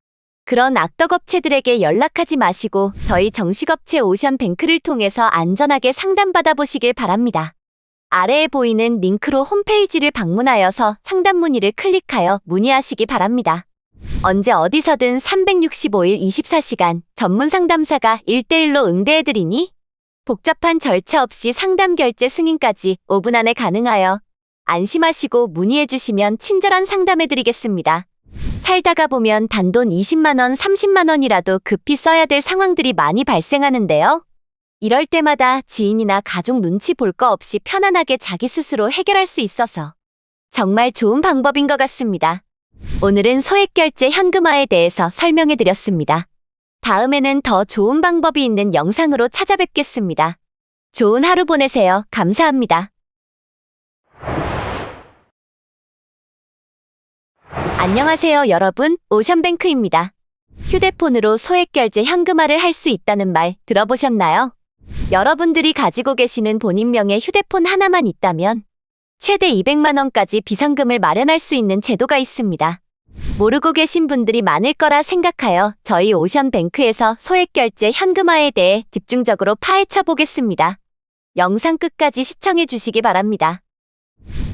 그런 악덕업체들에게 연락하지 마시고 저희 정식업체 오션뱅크를 통해서 안전하게 상담받아 보시길 바랍니다. 아래에 보이는 링크로 홈페이지를 방문하여서 상담 문의를 클릭하여 문의하시기 바랍니다. 언제 어디서든 365일 24시간 전문 상담사가 1대1로 응대해드리니 복잡한 절차 없이 상담 결제 승인까지 5분 안에 가능하여 안심하시고 문의해주시면 친절한 상담해드리겠습니다. 살다가 보면 단돈 20만원, 30만원이라도 급히 써야 될 상황들이 많이 발생하는데요. 이럴 때마다 지인이나 가족 눈치 볼 거 없이 편안하게 자기 스스로 해결할 수 있어서 정말 좋은 방법인 것 같습니다. 오늘은 소액결제 현금화에 대해서 설명해드렸습니다. 다음에는 더 좋은 방법이 있는 영상으로 찾아뵙겠습니다. 좋은 하루 보내세요. 감사합니다. 안녕하세요 여러분, 오션뱅크입니다. 휴대폰으로 소액결제 현금화를 할 수 있다는 말 들어보셨나요? 여러분들이 가지고 계시는 본인 명의 휴대폰 하나만 있다면 최대 200만원까지 비상금을 마련할 수 있는 제도가 있습니다. 모르고 계신 분들이 많을 거라 생각하여 저희 오션뱅크에서 소액결제 현금화에 대해 집중적으로 파헤쳐 보겠습니다. 영상 끝까지 시청해 주시기 바랍니다.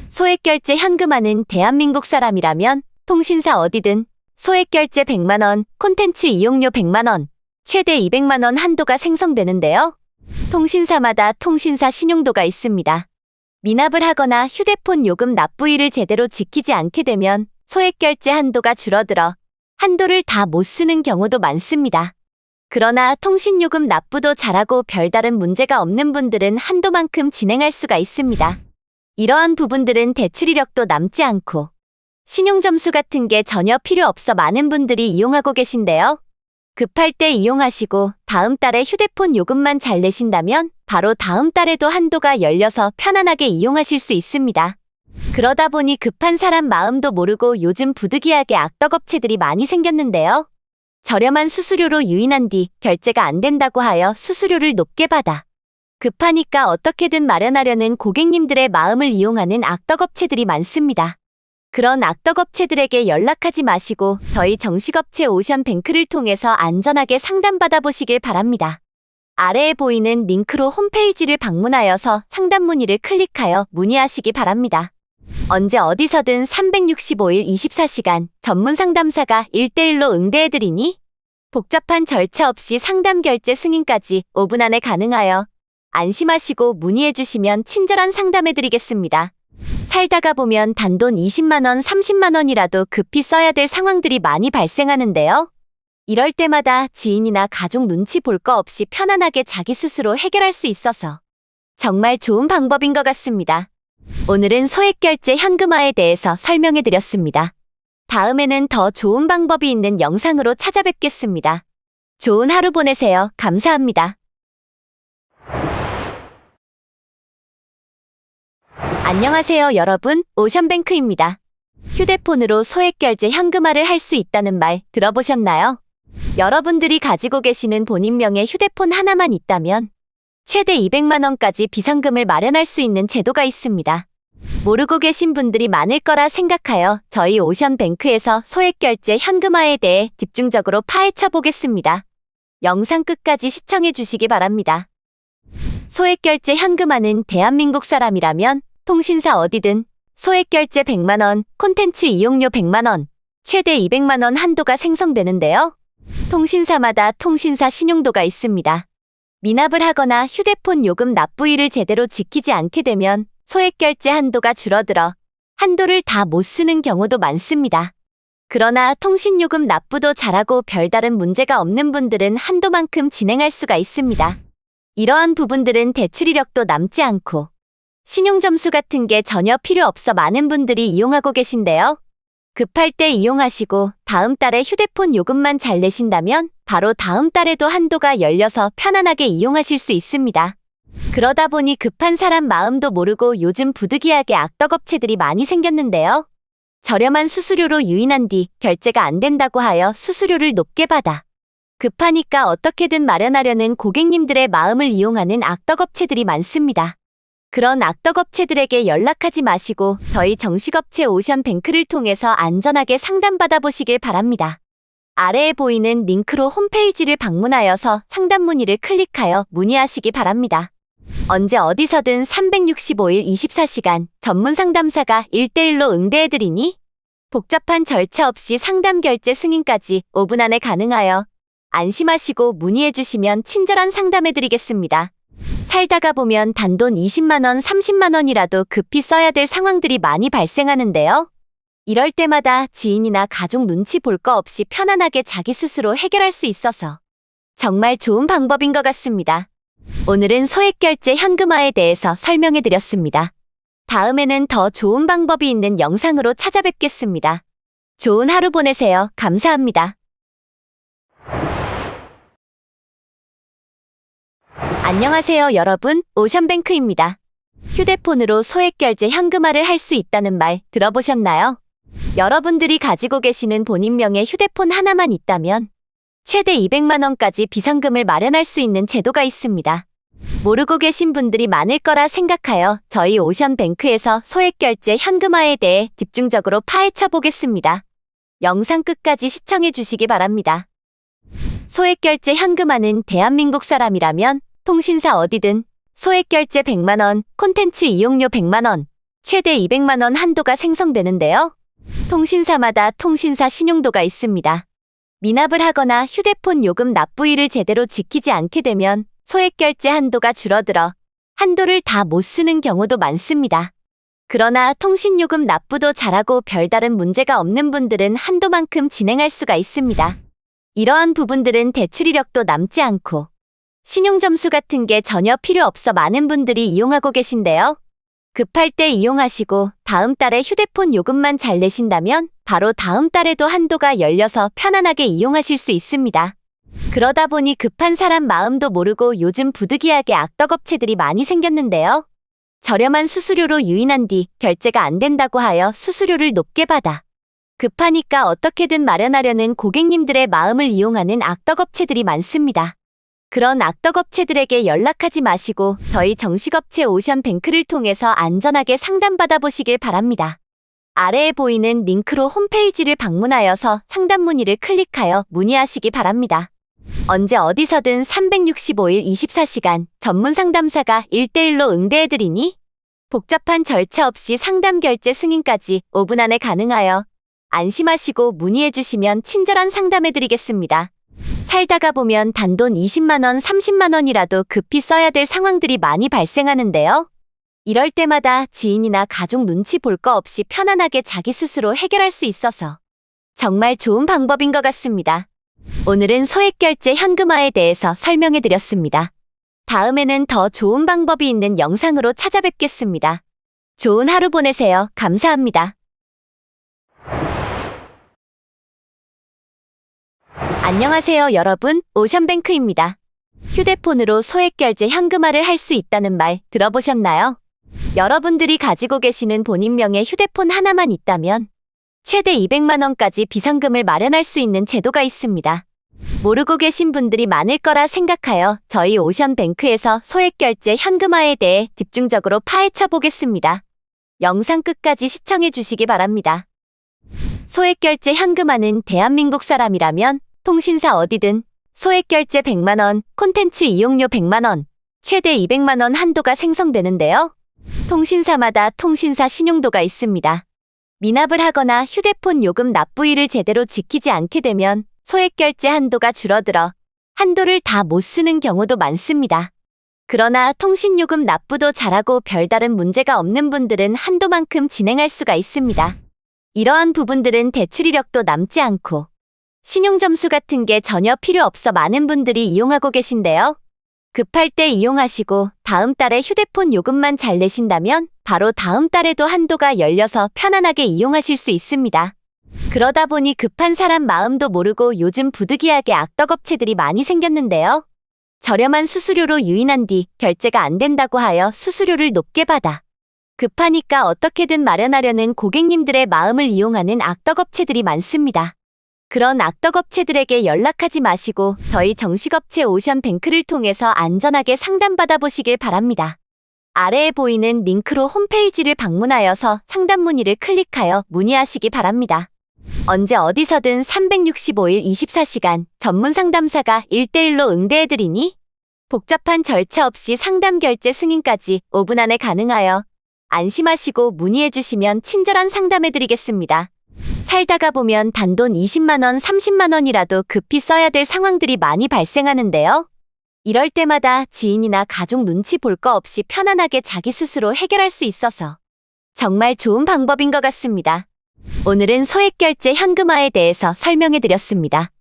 소액결제 현금화는 대한민국 사람이라면 통신사 어디든 소액결제 100만원, 콘텐츠 이용료 100만원, 최대 200만원 한도가 생성되는데요. 통신사마다 통신사 신용도가 있습니다. 미납을 하거나 휴대폰 요금 납부일을 제대로 지키지 않게 되면 소액결제 한도가 줄어들어 한도를 다 못 쓰는 경우도 많습니다. 그러나 통신요금 납부도 잘하고 별다른 문제가 없는 분들은 한도만큼 진행할 수가 있습니다. 이러한 부분들은 대출 이력도 남지 않고 신용점수 같은 게 전혀 필요 없어 많은 분들이 이용하고 계신데요. 급할 때 이용하시고 다음 달에 휴대폰 요금만 잘 내신다면 바로 다음 달에도 한도가 열려서 편안하게 이용하실 수 있습니다. 그러다 보니 급한 사람 마음도 모르고 요즘 부득이하게 악덕업체들이 많이 생겼는데요. 저렴한 수수료로 유인한 뒤 결제가 안 된다고 하여 수수료를 높게 받아 급하니까 어떻게든 마련하려는 고객님들의 마음을 이용하는 악덕업체들이 많습니다. 그런 악덕업체들에게 연락하지 마시고 저희 정식업체 오션뱅크를 통해서 안전하게 상담받아 보시길 바랍니다. 아래에 보이는 링크로 홈페이지를 방문하여서 상담 문의를 클릭하여 문의하시기 바랍니다. 언제 어디서든 365일 24시간 전문 상담사가 1대1로 응대해드리니 복잡한 절차 없이 상담 결제 승인까지 5분 안에 가능하여 안심하시고 문의해주시면 친절한 상담해드리겠습니다. 살다가 보면 단돈 20만원, 30만원이라도 급히 써야 될 상황들이 많이 발생하는데요. 이럴 때마다 지인이나 가족 눈치 볼 거 없이 편안하게 자기 스스로 해결할 수 있어서 정말 좋은 방법인 것 같습니다. 오늘은 소액결제 현금화에 대해서 설명해드렸습니다. 다음에는 더 좋은 방법이 있는 영상으로 찾아뵙겠습니다. 좋은 하루 보내세요. 감사합니다. 안녕하세요 여러분, 오션뱅크입니다. 휴대폰으로 소액결제 현금화를 할 수 있다는 말 들어보셨나요? 여러분들이 가지고 계시는 본인 명의 휴대폰 하나만 있다면 최대 200만원까지 비상금을 마련할 수 있는 제도가 있습니다. 모르고 계신 분들이 많을 거라 생각하여 저희 오션뱅크에서 소액결제 현금화에 대해 집중적으로 파헤쳐 보겠습니다. 영상 끝까지 시청해 주시기 바랍니다. 소액결제 현금화는 대한민국 사람이라면 통신사 어디든 소액결제 100만원, 콘텐츠 이용료 100만원, 최대 200만원 한도가 생성되는데요. 통신사마다 통신사 신용도가 있습니다. 미납을 하거나 휴대폰 요금 납부일을 제대로 지키지 않게 되면 소액결제 한도가 줄어들어 한도를 다 못 쓰는 경우도 많습니다. 그러나 통신요금 납부도 잘하고 별다른 문제가 없는 분들은 한도만큼 진행할 수가 있습니다. 이러한 부분들은 대출 이력도 남지 않고 신용점수 같은 게 전혀 필요 없어 많은 분들이 이용하고 계신데요. 급할 때 이용하시고 다음 달에 휴대폰 요금만 잘 내신다면 바로 다음 달에도 한도가 열려서 편안하게 이용하실 수 있습니다. 그러다 보니 급한 사람 마음도 모르고 요즘 부득이하게 악덕업체들이 많이 생겼는데요. 저렴한 수수료로 유인한 뒤 결제가 안 된다고 하여 수수료를 높게 받아 급하니까 어떻게든 마련하려는 고객님들의 마음을 이용하는 악덕업체들이 많습니다. 그런 악덕업체들에게 연락하지 마시고 저희 정식업체 오션뱅크를 통해서 안전하게 상담받아 보시길 바랍니다. 아래에 보이는 링크로 홈페이지를 방문하여서 상담 문의를 클릭하여 문의하시기 바랍니다. 언제 어디서든 365일 24시간 전문 상담사가 1대1로 응대해드리니 복잡한 절차 없이 상담 결제 승인까지 5분 안에 가능하여 안심하시고 문의해주시면 친절한 상담해드리겠습니다. 살다가 보면 단돈 20만원, 30만원이라도 급히 써야 될 상황들이 많이 발생하는데요. 이럴 때마다 지인이나 가족 눈치 볼 거 없이 편안하게 자기 스스로 해결할 수 있어서 정말 좋은 방법인 것 같습니다. 오늘은 소액결제 현금화에 대해서 설명해드렸습니다. 다음에는 더 좋은 방법이 있는 영상으로 찾아뵙겠습니다. 좋은 하루 보내세요. 감사합니다. 안녕하세요 여러분, 오션뱅크입니다. 휴대폰으로 소액결제 현금화를 할 수 있다는 말 들어보셨나요? 여러분들이 가지고 계시는 본인 명의 휴대폰 하나만 있다면 최대 200만원까지 비상금을 마련할 수 있는 제도가 있습니다. 모르고 계신 분들이 많을 거라 생각하여 저희 오션뱅크에서 소액결제 현금화에 대해 집중적으로 파헤쳐 보겠습니다. 영상 끝까지 시청해 주시기 바랍니다. 소액결제 현금화는 대한민국 사람이라면 통신사 어디든 소액결제 100만 원, 콘텐츠 이용료 100만 원, 최대 200만 원 한도가 생성되는데요. 통신사마다 통신사 신용도가 있습니다. 미납을 하거나 휴대폰 요금 납부일을 제대로 지키지 않게 되면 소액결제 한도가 줄어들어 한도를 다 못 쓰는 경우도 많습니다. 그러나 통신요금 납부도 잘하고 별다른 문제가 없는 분들은 한도만큼 진행할 수가 있습니다. 이러한 부분들은 대출 이력도 남지 않고 신용점수 같은 게 전혀 필요 없어 많은 분들이 이용하고 계신데요. 급할 때 이용하시고 다음 달에 휴대폰 요금만 잘 내신다면 바로 다음 달에도 한도가 열려서 편안하게 이용하실 수 있습니다. 그러다 보니 급한 사람 마음도 모르고 요즘 부득이하게 악덕업체들이 많이 생겼는데요. 저렴한 수수료로 유인한 뒤 결제가 안 된다고 하여 수수료를 높게 받아 급하니까 어떻게든 마련하려는 고객님들의 마음을 이용하는 악덕업체들이 많습니다. 그런 악덕업체들에게 연락하지 마시고 저희 정식업체 오션뱅크를 통해서 안전하게 상담받아 보시길 바랍니다. 아래에 보이는 링크로 홈페이지를 방문하여서 상담 문의를 클릭하여 문의하시기 바랍니다. 언제 어디서든 365일 24시간 전문 상담사가 1대1로 응대해드리니 복잡한 절차 없이 상담 결제 승인까지 5분 안에 가능하여 안심하시고 문의해주시면 친절한 상담해드리겠습니다. 살다가 보면 단돈 20만 원, 30만 원이라도 급히 써야 될 상황들이 많이 발생하는데요. 이럴 때마다 지인이나 가족 눈치 볼 거 없이 편안하게 자기 스스로 해결할 수 있어서 정말 좋은 방법인 것 같습니다. 오늘은 소액결제 현금화에 대해서 설명해드렸습니다. 다음에는 더 좋은 방법이 있는 영상으로 찾아뵙겠습니다. 좋은 하루 보내세요. 감사합니다. 안녕하세요 여러분, 오션뱅크입니다. 휴대폰으로 소액결제 현금화를 할 수 있다는 말 들어보셨나요? 여러분들이 가지고 계시는 본인 명의 휴대폰 하나만 있다면 최대 200만 원까지 비상금을 마련할 수 있는 제도가 있습니다. 모르고 계신 분들이 많을 거라 생각하여 저희 오션뱅크에서 소액결제 현금화에 대해 집중적으로 파헤쳐 보겠습니다. 영상 끝까지 시청해 주시기 바랍니다. 소액결제 현금화는 대한민국 사람이라면 통신사 어디든 소액결제 100만 원, 콘텐츠 이용료 100만 원, 최대 200만 원 한도가 생성되는데요. 통신사마다 통신사 신용도가 있습니다. 미납을 하거나 휴대폰 요금 납부일을 제대로 지키지 않게 되면 소액결제 한도가 줄어들어 한도를 다 못 쓰는 경우도 많습니다. 그러나 통신요금 납부도 잘하고 별다른 문제가 없는 분들은 한도만큼 진행할 수가 있습니다. 이러한 부분들은 대출 이력도 남지 않고 신용점수 같은 게 전혀 필요 없어 많은 분들이 이용하고 계신데요. 급할 때 이용하시고 다음 달에 휴대폰 요금만 잘 내신다면 바로 다음 달에도 한도가 열려서 편안하게 이용하실 수 있습니다. 그러다 보니 급한 사람 마음도 모르고 요즘 부득이하게 악덕업체들이 많이 생겼는데요. 저렴한 수수료로 유인한 뒤 결제가 안 된다고 하여 수수료를 높게 받아 급하니까 어떻게든 마련하려는 고객님들의 마음을 이용하는 악덕업체들이 많습니다. 그런 악덕업체들에게 연락하지 마시고 저희 정식업체 오션뱅크를 통해서 안전하게 상담받아 보시길 바랍니다. 아래에 보이는 링크로 홈페이지를 방문하여서 상담 문의를 클릭하여 문의하시기 바랍니다. 언제 어디서든 365일 24시간 전문 상담사가 1대1로 응대해드리니 복잡한 절차 없이 상담 결제 승인까지 5분 안에 가능하여 안심하시고 문의해주시면 친절한 상담해드리겠습니다. 살다가 보면 단돈 20만 원, 30만 원이라도 급히 써야 될 상황들이 많이 발생하는데요. 이럴 때마다 지인이나 가족 눈치 볼 거 없이 편안하게 자기 스스로 해결할 수 있어서 정말 좋은 방법인 것 같습니다. 오늘은 소액결제 현금화에 대해서 설명해드렸습니다.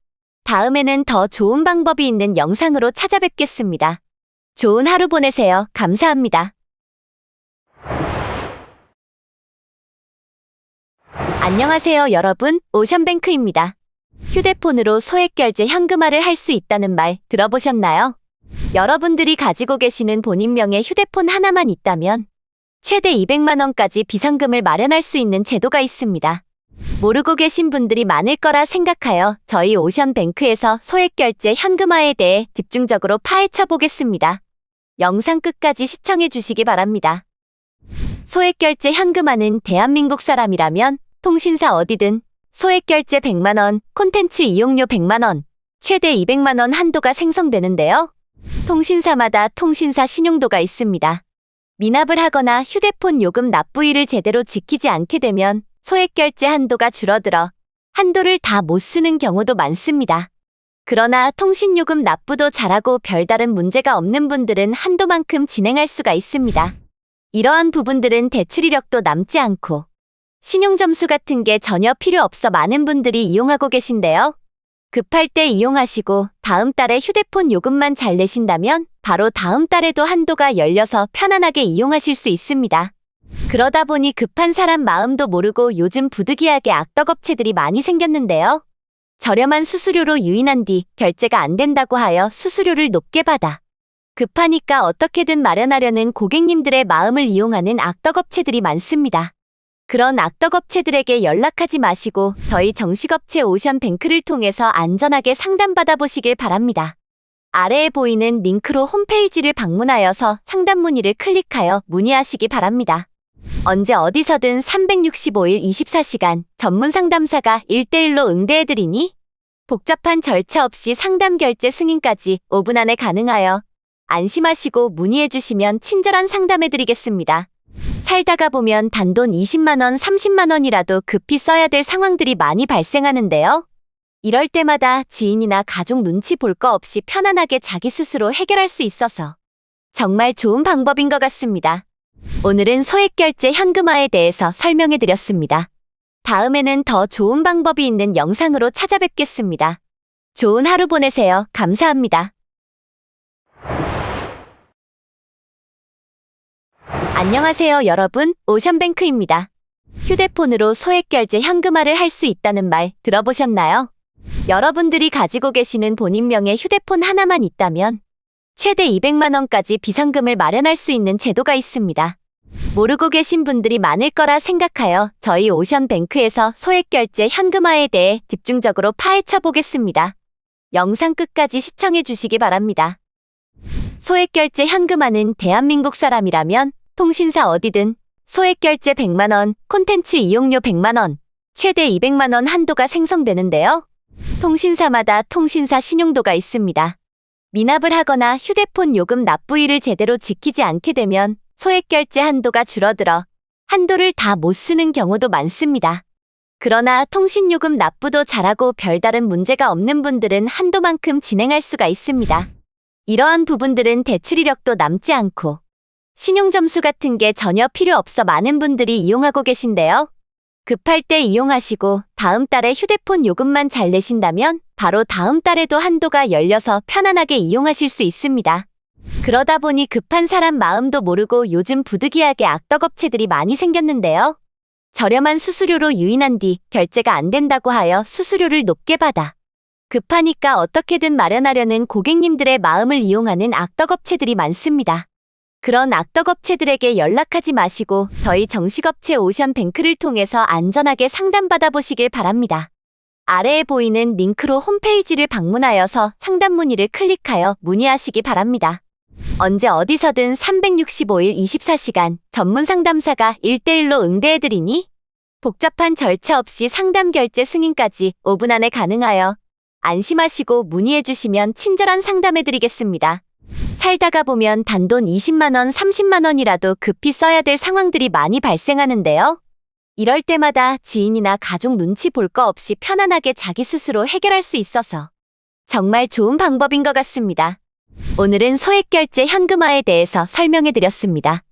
다음에는 더 좋은 방법이 있는 영상으로 찾아뵙겠습니다. 좋은 하루 보내세요. 감사합니다. 안녕하세요 여러분, 오션뱅크입니다. 휴대폰으로 소액결제 현금화를 할 수 있다는 말 들어보셨나요? 여러분들이 가지고 계시는 본인 명의 휴대폰 하나만 있다면 최대 200만 원까지 비상금을 마련할 수 있는 제도가 있습니다. 모르고 계신 분들이 많을 거라 생각하여 저희 오션뱅크에서 소액결제 현금화에 대해 집중적으로 파헤쳐 보겠습니다. 영상 끝까지 시청해 주시기 바랍니다. 소액결제 현금화는 대한민국 사람이라면 통신사 어디든 소액결제 100만 원, 콘텐츠 이용료 100만 원, 최대 200만 원 한도가 생성되는데요. 통신사마다 통신사 신용도가 있습니다. 미납을 하거나 휴대폰 요금 납부일을 제대로 지키지 않게 되면 소액결제 한도가 줄어들어 한도를 다 못 쓰는 경우도 많습니다. 그러나 통신요금 납부도 잘하고 별다른 문제가 없는 분들은 한도만큼 진행할 수가 있습니다. 이러한 부분들은 대출 이력도 남지 않고 신용점수 같은 게 전혀 필요 없어 많은 분들이 이용하고 계신데요. 급할 때 이용하시고 다음 달에 휴대폰 요금만 잘 내신다면 바로 다음 달에도 한도가 열려서 편안하게 이용하실 수 있습니다. 그러다 보니 급한 사람 마음도 모르고 요즘 부득이하게 악덕업체들이 많이 생겼는데요. 저렴한 수수료로 유인한 뒤 결제가 안 된다고 하여 수수료를 높게 받아 급하니까 어떻게든 마련하려는 고객님들의 마음을 이용하는 악덕업체들이 많습니다. 그런 악덕업체들에게 연락하지 마시고 저희 정식업체 오션뱅크를 통해서 안전하게 상담받아 보시길 바랍니다. 아래에 보이는 링크로 홈페이지를 방문하여서 상담 문의를 클릭하여 문의하시기 바랍니다. 언제 어디서든 365일 24시간 전문 상담사가 1대1로 응대해드리니 복잡한 절차 없이 상담 결제 승인까지 5분 안에 가능하여 안심하시고 문의해주시면 친절한 상담해드리겠습니다. 살다가 보면 단돈 20만원, 30만원이라도 급히 써야 될 상황들이 많이 발생하는데요. 이럴 때마다 지인이나 가족 눈치 볼 거 없이 편안하게 자기 스스로 해결할 수 있어서 정말 좋은 방법인 것 같습니다. 오늘은 소액결제 현금화에 대해서 설명해드렸습니다. 다음에는 더 좋은 방법이 있는 영상으로 찾아뵙겠습니다. 좋은 하루 보내세요. 감사합니다. 안녕하세요 여러분, 오션뱅크입니다. 휴대폰으로 소액결제 현금화를 할 수 있다는 말 들어보셨나요? 여러분들이 가지고 계시는 본인 명의 휴대폰 하나만 있다면 최대 200만원까지 비상금을 마련할 수 있는 제도가 있습니다. 모르고 계신 분들이 많을 거라 생각하여 저희 오션뱅크에서 소액결제 현금화에 대해 집중적으로 파헤쳐 보겠습니다. 영상 끝까지 시청해 주시기 바랍니다. 소액결제 현금화는 대한민국 사람이라면 통신사 어디든 소액결제 100만원, 콘텐츠 이용료 100만원, 최대 200만원 한도가 생성되는데요. 통신사마다 통신사 신용도가 있습니다. 미납을 하거나 휴대폰 요금 납부일을 제대로 지키지 않게 되면 소액결제 한도가 줄어들어 한도를 다 못 쓰는 경우도 많습니다. 그러나 통신요금 납부도 잘하고 별다른 문제가 없는 분들은 한도만큼 진행할 수가 있습니다. 이러한 부분들은 대출 이력도 남지 않고 신용점수 같은 게 전혀 필요 없어 많은 분들이 이용하고 계신데요. 급할 때 이용하시고 다음 달에 휴대폰 요금만 잘 내신다면 바로 다음 달에도 한도가 열려서 편안하게 이용하실 수 있습니다. 그러다 보니 급한 사람 마음도 모르고 요즘 부득이하게 악덕업체들이 많이 생겼는데요. 저렴한 수수료로 유인한 뒤 결제가 안 된다고 하여 수수료를 높게 받아 급하니까 어떻게든 마련하려는 고객님들의 마음을 이용하는 악덕업체들이 많습니다. 그런 악덕업체들에게 연락하지 마시고 저희 정식업체 오션뱅크를 통해서 안전하게 상담받아 보시길 바랍니다. 아래에 보이는 링크로 홈페이지를 방문하여서 상담 문의를 클릭하여 문의하시기 바랍니다. 언제 어디서든 365일 24시간 전문 상담사가 1대1로 응대해드리니 복잡한 절차 없이 상담 결제 승인까지 5분 안에 가능하여 안심하시고 문의해주시면 친절한 상담해드리겠습니다. 살다가 보면 단돈 20만원, 30만원이라도 급히 써야 될 상황들이 많이 발생하는데요. 이럴 때마다 지인이나 가족 눈치 볼 거 없이 편안하게 자기 스스로 해결할 수 있어서 정말 좋은 방법인 것 같습니다. 오늘은 소액결제 현금화에 대해서 설명해드렸습니다.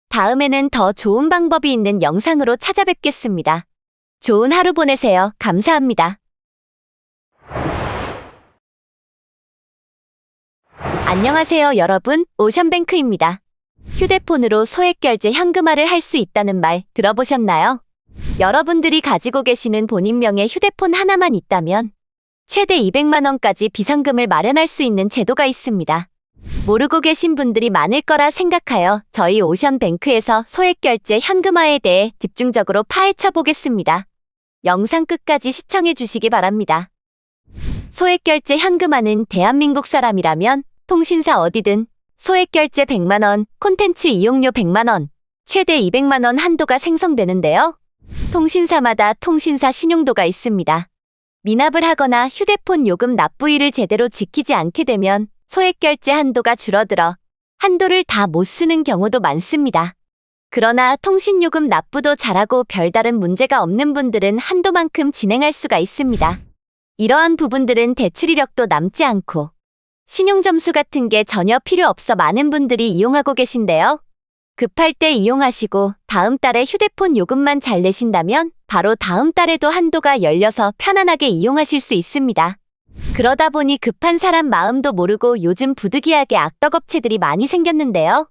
다음에는 더 좋은 방법이 있는 영상으로 찾아뵙겠습니다. 좋은 하루 보내세요. 감사합니다. 안녕하세요 여러분, 오션뱅크입니다. 휴대폰으로 소액결제 현금화를 할 수 있다는 말 들어보셨나요? 여러분들이 가지고 계시는 본인 명의 휴대폰 하나만 있다면 최대 200만원까지 비상금을 마련할 수 있는 제도가 있습니다. 모르고 계신 분들이 많을 거라 생각하여 저희 오션뱅크에서 소액결제 현금화에 대해 집중적으로 파헤쳐 보겠습니다. 영상 끝까지 시청해 주시기 바랍니다. 소액결제 현금화는 대한민국 사람이라면 통신사 어디든 소액결제 100만원, 콘텐츠 이용료 100만원, 최대 200만원 한도가 생성되는데요. 통신사마다 통신사 신용도가 있습니다. 미납을 하거나 휴대폰 요금 납부일을 제대로 지키지 않게 되면 소액결제 한도가 줄어들어 한도를 다 못 쓰는 경우도 많습니다. 그러나 통신요금 납부도 잘하고 별다른 문제가 없는 분들은 한도만큼 진행할 수가 있습니다. 이러한 부분들은 대출 이력도 남지 않고 신용점수 같은 게 전혀 필요 없어 많은 분들이 이용하고 계신데요. 급할 때 이용하시고 다음 달에 휴대폰 요금만 잘 내신다면 바로 다음 달에도 한도가 열려서 편안하게 이용하실 수 있습니다. 그러다 보니 급한 사람 마음도 모르고 요즘 부득이하게 악덕업체들이 많이 생겼는데요.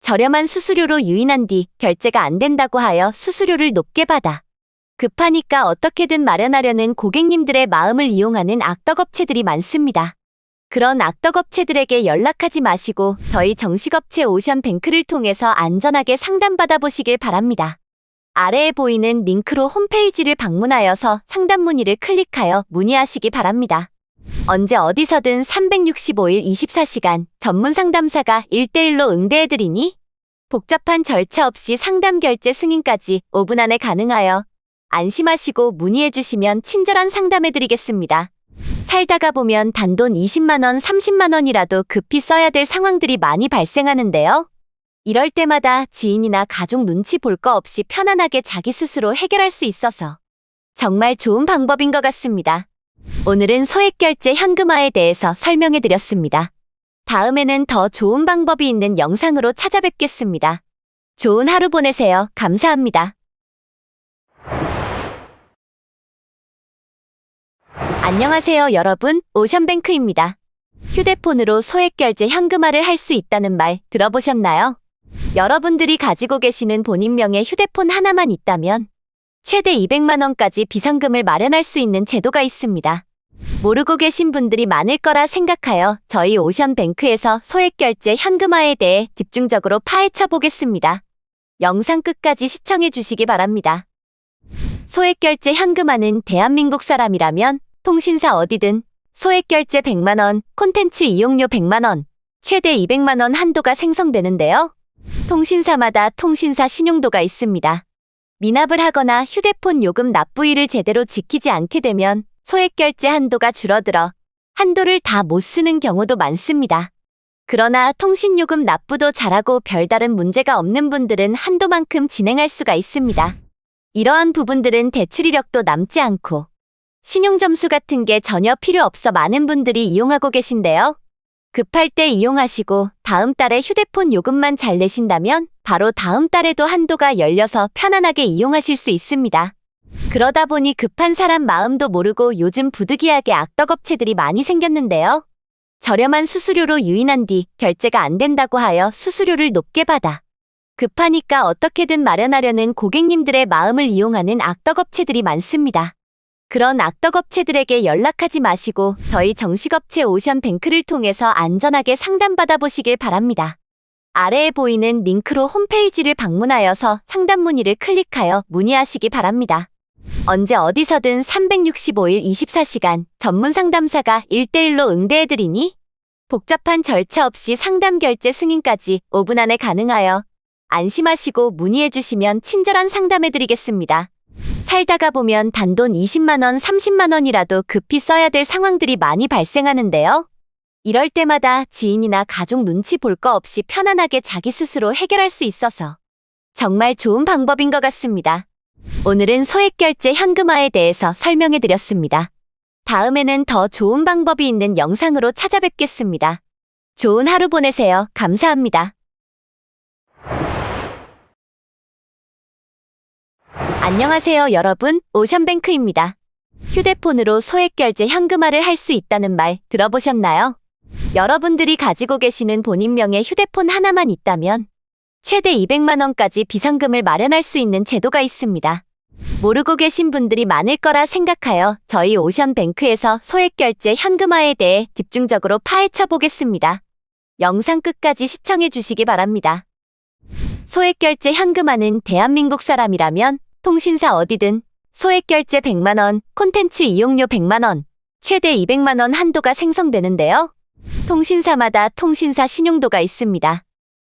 저렴한 수수료로 유인한 뒤 결제가 안 된다고 하여 수수료를 높게 받아 급하니까 어떻게든 마련하려는 고객님들의 마음을 이용하는 악덕업체들이 많습니다. 그런 악덕업체들에게 연락하지 마시고 저희 정식업체 오션뱅크를 통해서 안전하게 상담받아 보시길 바랍니다. 아래에 보이는 링크로 홈페이지를 방문하여서 상담 문의를 클릭하여 문의하시기 바랍니다. 언제 어디서든 365일 24시간 전문 상담사가 1대1로 응대해드리니 복잡한 절차 없이 상담 결제 승인까지 5분 안에 가능하여 안심하시고 문의해주시면 친절한 상담해드리겠습니다. 살다가 보면 단돈 20만원, 30만원이라도 급히 써야 될 상황들이 많이 발생하는데요. 이럴 때마다 지인이나 가족 눈치 볼 거 없이 편안하게 자기 스스로 해결할 수 있어서 정말 좋은 방법인 것 같습니다. 오늘은 소액결제 현금화에 대해서 설명해드렸습니다. 다음에는 더 좋은 방법이 있는 영상으로 찾아뵙겠습니다. 좋은 하루 보내세요. 감사합니다. 안녕하세요, 여러분. 오션뱅크입니다. 휴대폰으로 소액결제 현금화를 할 수 있다는 말 들어보셨나요? 여러분들이 가지고 계시는 본인 명의 휴대폰 하나만 있다면 최대 200만 원까지 비상금을 마련할 수 있는 제도가 있습니다. 모르고 계신 분들이 많을 거라 생각하여 저희 오션뱅크에서 소액결제 현금화에 대해 집중적으로 파헤쳐 보겠습니다. 영상 끝까지 시청해 주시기 바랍니다. 소액결제 현금화는 대한민국 사람이라면 통신사 어디든 소액결제 100만 원, 콘텐츠 이용료 100만 원, 최대 200만 원 한도가 생성되는데요. 통신사마다 통신사 신용도가 있습니다. 미납을 하거나 휴대폰 요금 납부일을 제대로 지키지 않게 되면 소액결제 한도가 줄어들어 한도를 다 못 쓰는 경우도 많습니다. 그러나 통신요금 납부도 잘하고 별다른 문제가 없는 분들은 한도만큼 진행할 수가 있습니다. 이러한 부분들은 대출 이력도 남지 않고 신용점수 같은 게 전혀 필요 없어 많은 분들이 이용하고 계신데요. 급할 때 이용하시고 다음 달에 휴대폰 요금만 잘 내신다면 바로 다음 달에도 한도가 열려서 편안하게 이용하실 수 있습니다. 그러다 보니 급한 사람 마음도 모르고 요즘 부득이하게 악덕업체들이 많이 생겼는데요. 저렴한 수수료로 유인한 뒤 결제가 안 된다고 하여 수수료를 높게 받아 급하니까 어떻게든 마련하려는 고객님들의 마음을 이용하는 악덕업체들이 많습니다. 그런 악덕업체들에게 연락하지 마시고 저희 정식업체 오션뱅크를 통해서 안전하게 상담받아 보시길 바랍니다. 아래에 보이는 링크로 홈페이지를 방문하여서 상담 문의를 클릭하여 문의하시기 바랍니다. 언제 어디서든 365일 24시간 전문 상담사가 1대1로 응대해드리니 복잡한 절차 없이 상담 결제 승인까지 5분 안에 가능하여 안심하시고 문의해주시면 친절한 상담해드리겠습니다. 살다가 보면 단돈 20만원, 30만원이라도 급히 써야 될 상황들이 많이 발생하는데요. 이럴 때마다 지인이나 가족 눈치 볼 거 없이 편안하게 자기 스스로 해결할 수 있어서 정말 좋은 방법인 것 같습니다. 오늘은 소액결제 현금화에 대해서 설명해드렸습니다. 다음에는 더 좋은 방법이 있는 영상으로 찾아뵙겠습니다. 좋은 하루 보내세요. 감사합니다. 안녕하세요, 여러분. 오션뱅크입니다. 휴대폰으로 소액결제 현금화를 할 수 있다는 말 들어보셨나요? 여러분들이 가지고 계시는 본인 명의 휴대폰 하나만 있다면 최대 200만 원까지 비상금을 마련할 수 있는 제도가 있습니다. 모르고 계신 분들이 많을 거라 생각하여 저희 오션뱅크에서 소액결제 현금화에 대해 집중적으로 파헤쳐 보겠습니다. 영상 끝까지 시청해 주시기 바랍니다. 소액결제 현금화는 대한민국 사람이라면 통신사 어디든 소액결제 100만 원, 콘텐츠 이용료 100만 원, 최대 200만 원 한도가 생성되는데요. 통신사마다 통신사 신용도가 있습니다.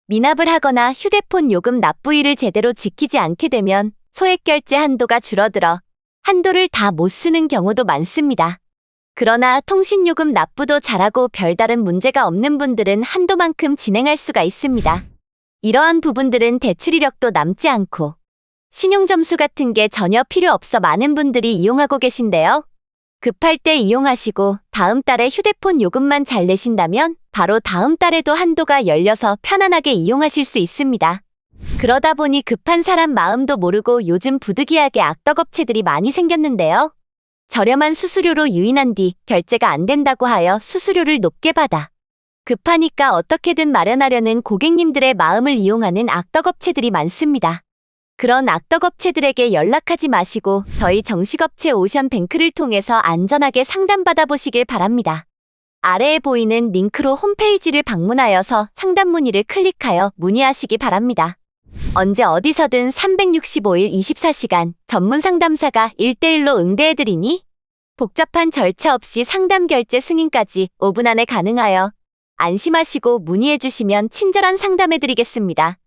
미납을 하거나 휴대폰 요금 납부일을 제대로 지키지 않게 되면 소액결제 한도가 줄어들어 한도를 다 못 쓰는 경우도 많습니다. 그러나 통신요금 납부도 잘하고 별다른 문제가 없는 분들은 한도만큼 진행할 수가 있습니다. 이러한 부분들은 대출 이력도 남지 않고 신용점수 같은 게 전혀 필요 없어 많은 분들이 이용하고 계신데요. 급할 때 이용하시고 다음 달에 휴대폰 요금만 잘 내신다면 바로 다음 달에도 한도가 열려서 편안하게 이용하실 수 있습니다. 그러다 보니 급한 사람 마음도 모르고 요즘 부득이하게 악덕업체들이 많이 생겼는데요. 저렴한 수수료로 유인한 뒤 결제가 안 된다고 하여 수수료를 높게 받아 급하니까 어떻게든 마련하려는 고객님들의 마음을 이용하는 악덕업체들이 많습니다. 그런 악덕업체들에게 연락하지 마시고 저희 정식업체 오션뱅크를 통해서 안전하게 상담받아 보시길 바랍니다. 아래에 보이는 링크로 홈페이지를 방문하여서 상담 문의를 클릭하여 문의하시기 바랍니다. 언제 어디서든 365일 24시간 전문 상담사가 1대1로 응대해드리니 복잡한 절차 없이 상담 결제 승인까지 5분 안에 가능하여 안심하시고 문의해주시면 친절한 상담해드리겠습니다.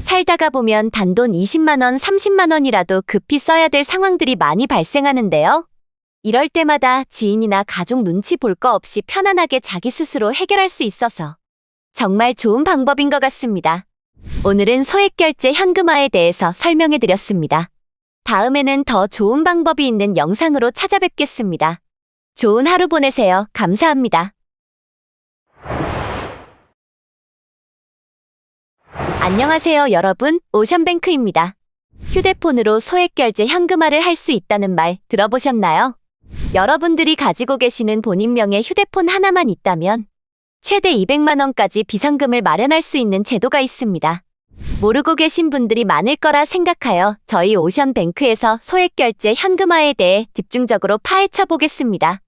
살다가 보면 단돈 20만원, 30만원이라도 급히 써야 될 상황들이 많이 발생하는데요. 이럴 때마다 지인이나 가족 눈치 볼 거 없이 편안하게 자기 스스로 해결할 수 있어서 정말 좋은 방법인 것 같습니다. 오늘은 소액결제 현금화에 대해서 설명해드렸습니다. 다음에는 더 좋은 방법이 있는 영상으로 찾아뵙겠습니다. 좋은 하루 보내세요. 감사합니다. 안녕하세요 여러분, 오션뱅크입니다. 휴대폰으로 소액결제 현금화를 할 수 있다는 말 들어보셨나요? 여러분들이 가지고 계시는 본인 명의 휴대폰 하나만 있다면 최대 200만원까지 비상금을 마련할 수 있는 제도가 있습니다. 모르고 계신 분들이 많을 거라 생각하여 저희 오션뱅크에서 소액결제 현금화에 대해 집중적으로 파헤쳐 보겠습니다.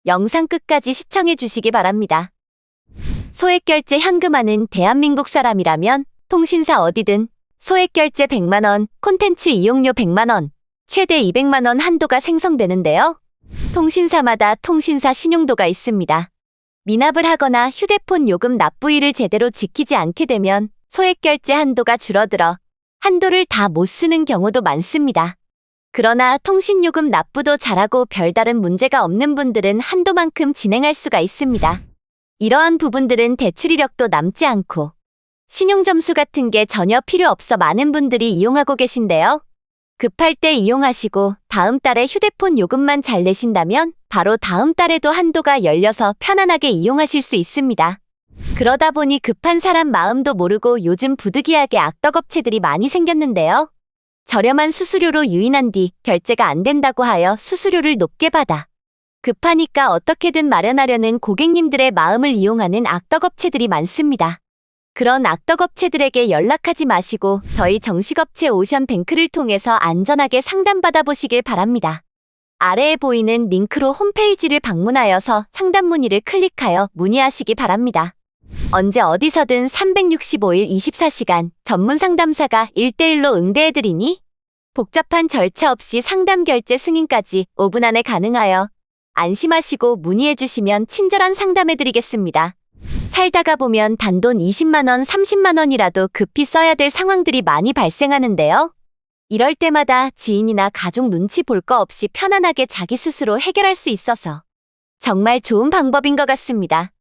영상 끝까지 시청해 주시기 바랍니다. 소액결제 현금화는 대한민국 사람이라면 통신사 어디든 소액결제 100만원, 콘텐츠 이용료 100만원, 최대 200만원 한도가 생성되는데요. 통신사마다 통신사 신용도가 있습니다. 미납을 하거나 휴대폰 요금 납부일을 제대로 지키지 않게 되면 소액결제 한도가 줄어들어 한도를 다 못 쓰는 경우도 많습니다. 그러나 통신요금 납부도 잘하고 별다른 문제가 없는 분들은 한도만큼 진행할 수가 있습니다. 이러한 부분들은 대출 이력도 남지 않고 신용점수 같은 게 전혀 필요 없어 많은 분들이 이용하고 계신데요. 급할 때 이용하시고 다음 달에 휴대폰 요금만 잘 내신다면 바로 다음 달에도 한도가 열려서 편안하게 이용하실 수 있습니다. 그러다 보니 급한 사람 마음도 모르고 요즘 부득이하게 악덕업체들이 많이 생겼는데요. 저렴한 수수료로 유인한 뒤 결제가 안 된다고 하여 수수료를 높게 받아 급하니까 어떻게든 마련하려는 고객님들의 마음을 이용하는 악덕업체들이 많습니다. 그런 악덕업체들에게 연락하지 마시고 저희 정식업체 오션뱅크를 통해서 안전하게 상담받아 보시길 바랍니다. 아래에 보이는 링크로 홈페이지를 방문하여서 상담 문의를 클릭하여 문의하시기 바랍니다. 언제 어디서든 365일 24시간 전문 상담사가 1대1로 응대해드리니 복잡한 절차 없이 상담 결제 승인까지 5분 안에 가능하여 안심하시고 문의해주시면 친절한 상담해드리겠습니다. 살다가 보면 단돈 20만원, 30만원이라도 급히 써야 될 상황들이 많이 발생하는데요. 이럴 때마다 지인이나 가족 눈치 볼 거 없이 편안하게 자기 스스로 해결할 수 있어서 정말 좋은 방법인 것 같습니다.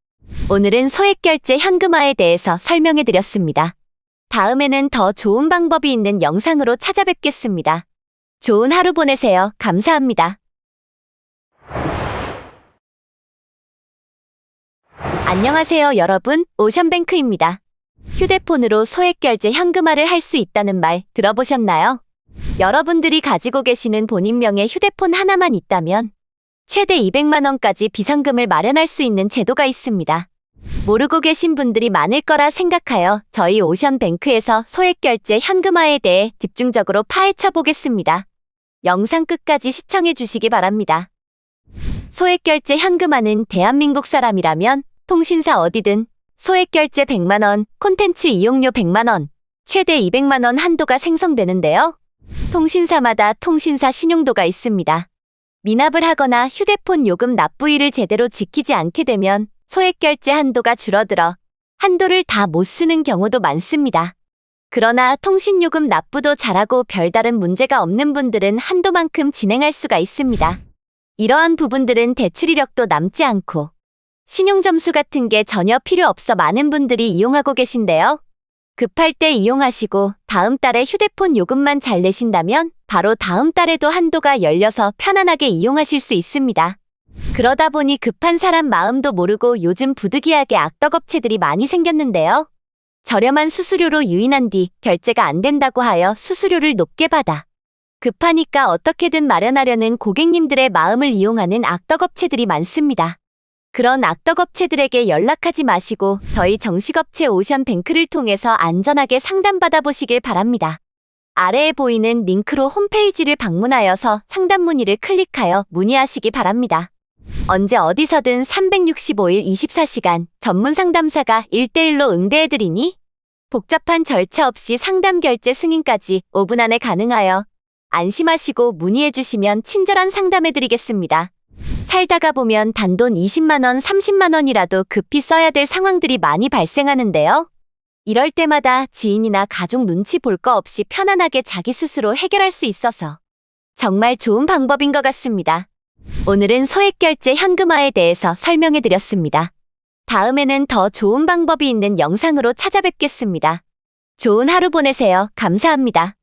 오늘은 소액결제 현금화에 대해서 설명해드렸습니다. 다음에는 더 좋은 방법이 있는 영상으로 찾아뵙겠습니다. 좋은 하루 보내세요. 감사합니다. 안녕하세요 여러분, 오션뱅크입니다. 휴대폰으로 소액결제 현금화를 할 수 있다는 말 들어보셨나요? 여러분들이 가지고 계시는 본인 명의 휴대폰 하나만 있다면 최대 200만원까지 비상금을 마련할 수 있는 제도가 있습니다. 모르고 계신 분들이 많을 거라 생각하여 저희 오션뱅크에서 소액결제 현금화에 대해 집중적으로 파헤쳐 보겠습니다. 영상 끝까지 시청해 주시기 바랍니다. 소액결제 현금화는 대한민국 사람이라면 통신사 어디든 소액결제 100만원, 콘텐츠 이용료 100만원, 최대 200만원 한도가 생성되는데요. 통신사마다 통신사 신용도가 있습니다. 미납을 하거나 휴대폰 요금 납부일을 제대로 지키지 않게 되면 소액결제 한도가 줄어들어 한도를 다 못 쓰는 경우도 많습니다. 그러나 통신요금 납부도 잘하고 별다른 문제가 없는 분들은 한도만큼 진행할 수가 있습니다. 이러한 부분들은 대출 이력도 남지 않고 신용점수 같은 게 전혀 필요 없어 많은 분들이 이용하고 계신데요. 급할 때 이용하시고 다음 달에 휴대폰 요금만 잘 내신다면 바로 다음 달에도 한도가 열려서 편안하게 이용하실 수 있습니다. 그러다 보니 급한 사람 마음도 모르고 요즘 부득이하게 악덕업체들이 많이 생겼는데요. 저렴한 수수료로 유인한 뒤 결제가 안 된다고 하여 수수료를 높게 받아 급하니까 어떻게든 마련하려는 고객님들의 마음을 이용하는 악덕업체들이 많습니다. 그런 악덕업체들에게 연락하지 마시고 저희 정식업체 오션뱅크를 통해서 안전하게 상담받아 보시길 바랍니다. 아래에 보이는 링크로 홈페이지를 방문하여서 상담 문의를 클릭하여 문의하시기 바랍니다. 언제 어디서든 365일 24시간 전문 상담사가 1대1로 응대해드리니 복잡한 절차 없이 상담 결제 승인까지 5분 안에 가능하여 안심하시고 문의해주시면 친절한 상담해드리겠습니다. 살다가 보면 단돈 20만원, 30만원이라도 급히 써야 될 상황들이 많이 발생하는데요. 이럴 때마다 지인이나 가족 눈치 볼 거 없이 편안하게 자기 스스로 해결할 수 있어서 정말 좋은 방법인 것 같습니다. 오늘은 소액결제 현금화에 대해서 설명해드렸습니다. 다음에는 더 좋은 방법이 있는 영상으로 찾아뵙겠습니다. 좋은 하루 보내세요. 감사합니다.